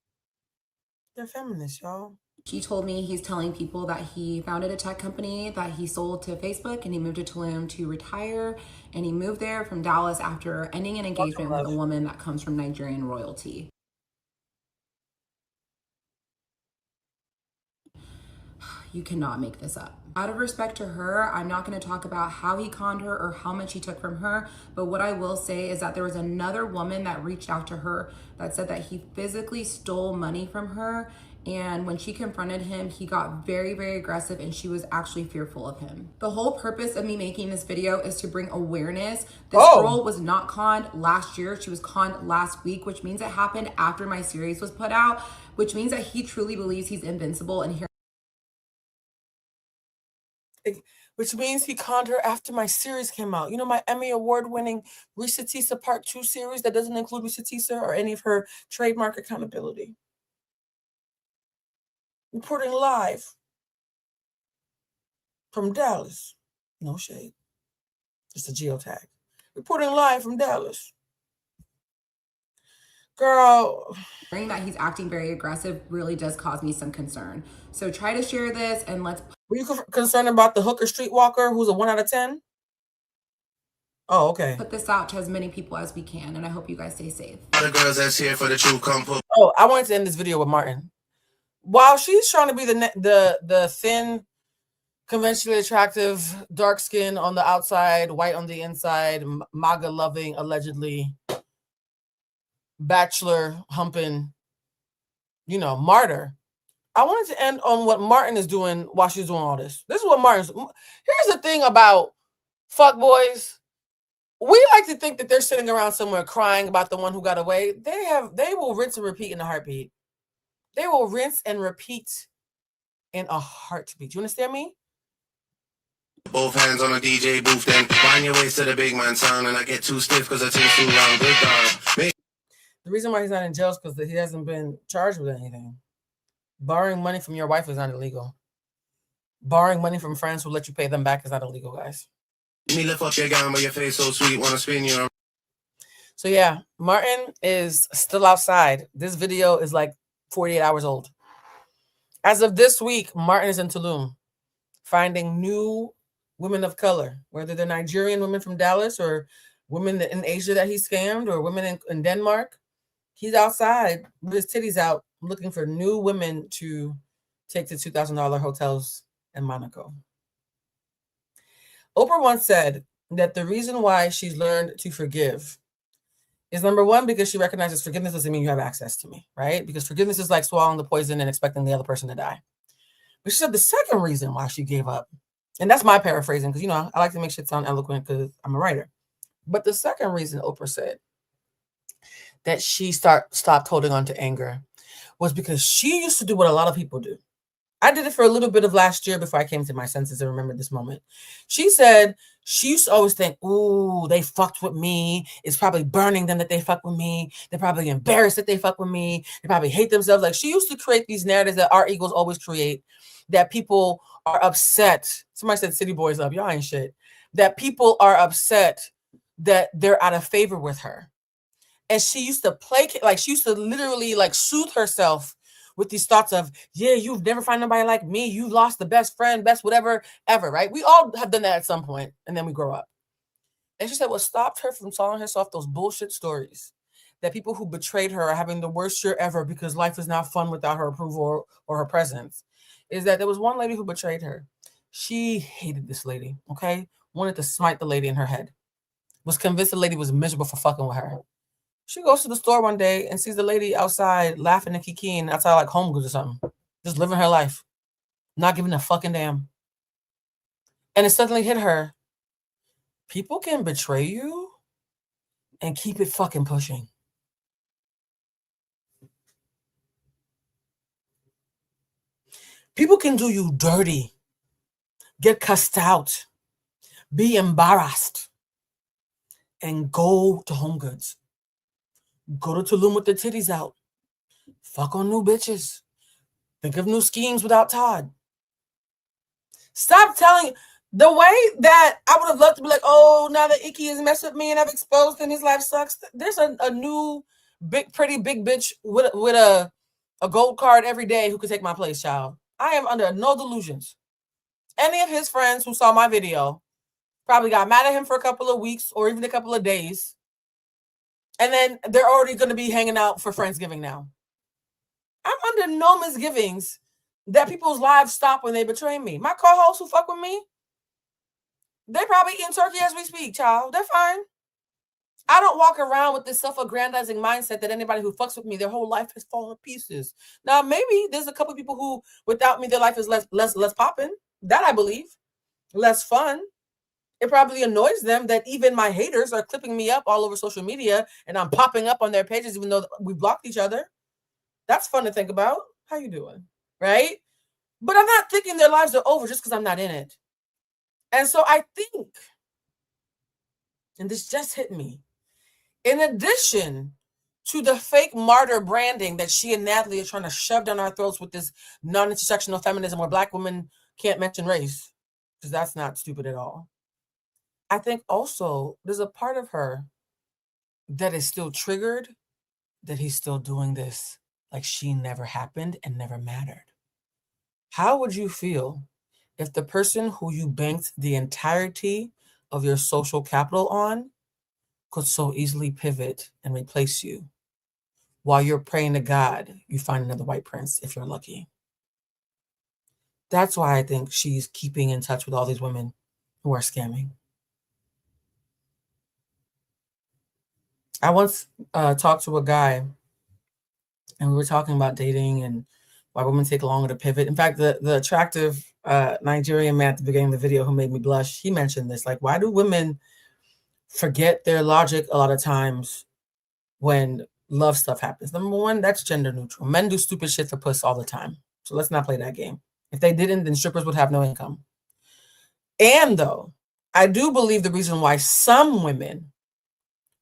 They're feminists, y'all. She told me he's telling people that he founded a tech company that he sold to Facebook, and he moved to Tulum to retire. And he moved there from Dallas after ending an engagement with a woman that comes from Nigerian royalty. You cannot make this up. Out of respect to her, I'm not going to talk about how he conned her or how much he took from her, but what I will say is that there was another woman that reached out to her that said that he physically stole money from her, and when she confronted him, he got very, very aggressive and she was actually fearful of him. The whole purpose of me making this video is to bring awareness. This girl was not conned last year. She was conned last week, which means it happened after my series was put out, which means that he truly believes he's invincible. And here, which means he conned her after my series came out. You know, my Emmy award-winning Risa Tisa Part 2 series that doesn't include Risa Tisa or any of her trademark accountability. Reporting live from Dallas. No shade. Just a geotag. Reporting live from Dallas. Girl. hearing that he's acting very aggressive really does cause me some concern. So try to share this and let's... Were you concerned about the hooker streetwalker who's a 1 out of 10? Oh, okay. Put this out to as many people as we can, and I hope you guys stay safe. All the girls that's here for the true compo. Oh, I wanted to end this video with Martin. While she's trying to be the thin, conventionally attractive, dark skin on the outside, white on the inside, MAGA loving, allegedly bachelor humping, you know, martyr. I wanted to end on what Martin is doing while she's doing all this. This is what Martin's. Here's the thing about fuckboys. We like to think that they're sitting around somewhere crying about the one who got away. They will rinse and repeat in a heartbeat. They will rinse and repeat in a heartbeat. You understand me? Both hands on a DJ booth, then wind your waist to the big man sound, and I get too stiff because I take too long. Good dog. The reason why he's not in jail is because he hasn't been charged with anything. Borrowing money from your wife is not illegal. Borrowing money from friends who let you pay them back is not illegal, guys. Me lift up your gown, but your face so sweet, wanna spin you. So yeah, Martin is still outside. This video is like 48 hours old. As of this week, Martin is in Tulum, finding new women of color, whether they're Nigerian women from Dallas or women in Asia that he scammed or women in Denmark. He's outside with his titties out, looking for new women to take to $2,000 hotels in Monaco. Oprah once said that the reason why she's learned to forgive is, number one, because she recognizes forgiveness doesn't mean you have access to me, right? Because forgiveness is like swallowing the poison and expecting the other person to die. But she said the second reason why she gave up, and that's my paraphrasing because, you know, I like to make shit sound eloquent because I'm a writer. But the second reason Oprah said that she stopped holding on to anger was because she used to do what a lot of people do. I did it for a little bit of last year before I came to my senses and remembered this moment. She said she used to always think, ooh, they fucked with me. It's probably burning them that they fucked with me. They're probably embarrassed that they fucked with me. They probably hate themselves. Like, she used to create these narratives that our egos always create, that people are upset. Somebody said city boys up. Y'all ain't shit. That people are upset that they're out of favor with her. And she used to placate, like she used to literally like soothe herself with these thoughts of, yeah, you've never find nobody like me. You lost the best friend, best whatever ever, right? We all have done that at some point, and then we grow up. And she said what stopped her from telling herself those bullshit stories, that people who betrayed her are having the worst year ever because life is not fun without her approval or her presence, is that there was one lady who betrayed her. She hated this lady, okay? Wanted to smite the lady in her head. Was convinced the lady was miserable for fucking with her. She goes to the store one day and sees the lady outside laughing and kikiing outside like Home Goods or something. Just living her life. Not giving a fucking damn. And it suddenly hit her. People can betray you and keep it fucking pushing. People can do you dirty. Get cussed out. Be embarrassed. And go to Home Goods. Go to Tulum with their titties out. Fuck on new bitches. Think of new schemes without Todd. Stop telling the way that I would have loved to be like, oh, now that Icky has messed with me and I've exposed and his life sucks. There's a new big, pretty big bitch with a gold card every day who could take my place, child. I am under no delusions. Any of his friends who saw my video probably got mad at him for a couple of weeks or even a couple of days. And then they're already going to be hanging out for Friendsgiving now. I'm under no misgivings that people's lives stop when they betray me. My co-hosts who fuck with me, they probably eating turkey as we speak, child. They're fine. I don't walk around with this self-aggrandizing mindset that anybody who fucks with me, their whole life has fallen to pieces. Now, maybe there's a couple people who, without me, their life is less popping. That I believe. Less fun. It probably annoys them that even my haters are clipping me up all over social media and I'm popping up on their pages even though we blocked each other. That's fun to think about. How you doing? Right? But I'm not thinking their lives are over just because I'm not in it. And so I think, and this just hit me, in addition to the fake martyr branding that she and Natalie are trying to shove down our throats with this non-intersectional feminism where Black women can't mention race, because that's not stupid at all. I think also there's a part of her that is still triggered that he's still doing this like she never happened and never mattered. How would you feel if the person who you banked the entirety of your social capital on could so easily pivot and replace you while you're praying to God you find another white prince if you're lucky? That's why I think she's keeping in touch with all these women who are scamming. I once talked to a guy and we were talking about dating and why women take longer to pivot. In fact, the attractive Nigerian man at the beginning of the video who made me blush, he mentioned this, like, why do women forget their logic a lot of times when love stuff happens? Number one, that's gender neutral. Men do stupid shit for puss all the time. So let's not play that game. If they didn't, then strippers would have no income. And though, I do believe the reason why some women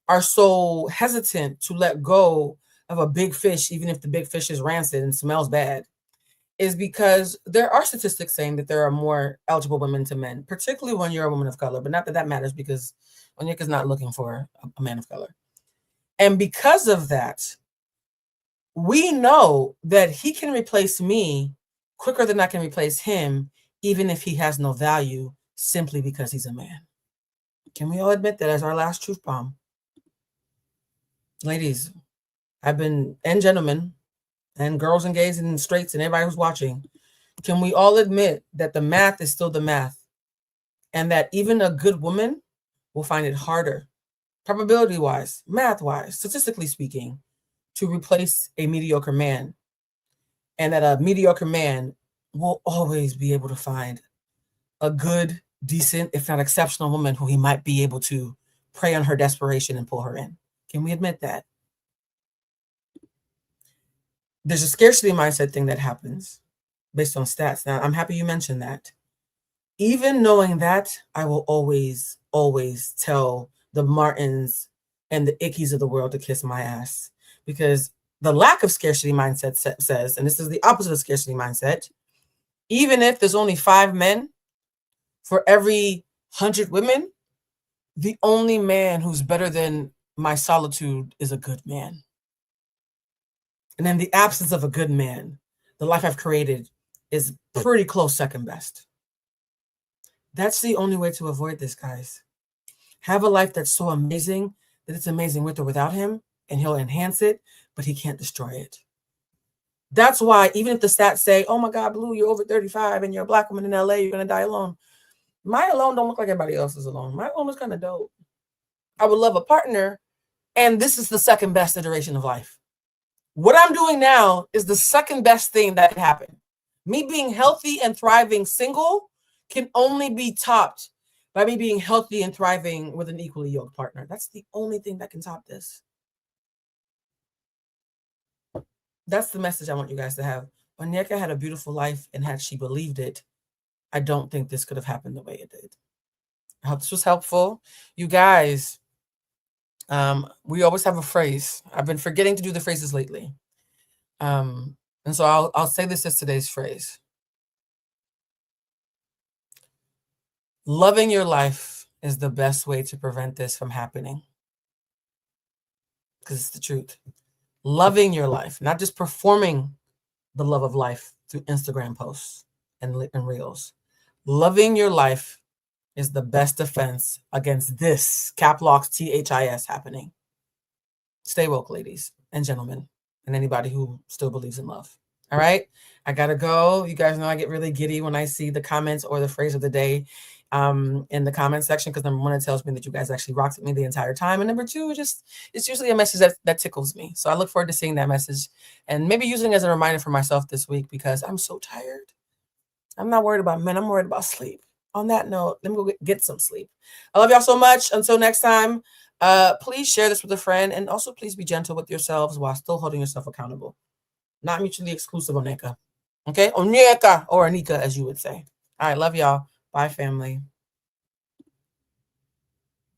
are so hesitant to let go of a big fish, even if the big fish is rancid and smells bad, is because there are statistics saying that there are more eligible women to men, particularly when you're a woman of color. But not that that matters, because Onyeka's not looking for a man of color. And because of that, we know that he can replace me quicker than I can replace him, even if he has no value, simply because he's a man. Can we all admit that as our last truth bomb? Ladies, and gentlemen, and girls and gays and straights and everybody who's watching, can we all admit that the math is still the math, and that even a good woman will find it harder, probability-wise, math-wise, statistically speaking, to replace a mediocre man, and that a mediocre man will always be able to find a good, decent, if not exceptional woman who he might be able to prey on her desperation and pull her in? Can we admit that? There's a scarcity mindset thing that happens based on stats. Now, I'm happy you mentioned that. Even knowing that, I will always, always tell the Martins and the Ickies of the world to kiss my ass. Because the lack of scarcity mindset says, and this is the opposite of scarcity mindset, even if there's only 5 men for every 100 women, the only man who's better than my solitude is a good man. And in the absence of a good man, the life I've created is pretty close second best. That's the only way to avoid this, guys. Have a life that's so amazing that it's amazing with or without him, and he'll enhance it, but he can't destroy it. That's why even if the stats say, oh my God, Blue, you're over 35 and you're a Black woman in LA, you're going to die alone. My alone don't look like everybody else's alone. My alone is kind of dope. I would love a partner, and this is the second best iteration of life. What I'm doing now is the second best thing that can happen. Me being healthy and thriving single can only be topped by me being healthy and thriving with an equally yoked partner. That's the only thing that can top this. That's the message I want you guys to have. Onyeka had a beautiful life, and had she believed it, I don't think this could have happened the way it did. I hope this was helpful. You guys, we always have a phrase. I've been forgetting to do the phrases lately. And so I'll say this as today's phrase. Loving your life is the best way to prevent this from happening. Because it's the truth. Loving your life, not just performing the love of life through Instagram posts and reels. Loving your life is the best defense against this, cap locks THIS, happening. Stay woke, ladies and gentlemen, and anybody who still believes in love. All right. I gotta go. You guys know I get really giddy when I see the comments or the phrase of the day in the comment section, because number one, it tells me that you guys actually rocked with me the entire time, and number two, it's usually a message that tickles me. So I look forward to seeing that message and maybe using it as a reminder for myself this week, because I'm so tired. I'm not worried about men. I'm worried about sleep. On that note, let me go get some sleep. I love y'all so much. Until next time, please share this with a friend, and also please be gentle with yourselves while still holding yourself accountable. Not mutually exclusive, Oneka. Okay? Oneka, or Anika, as you would say. All right, love y'all. Bye, family.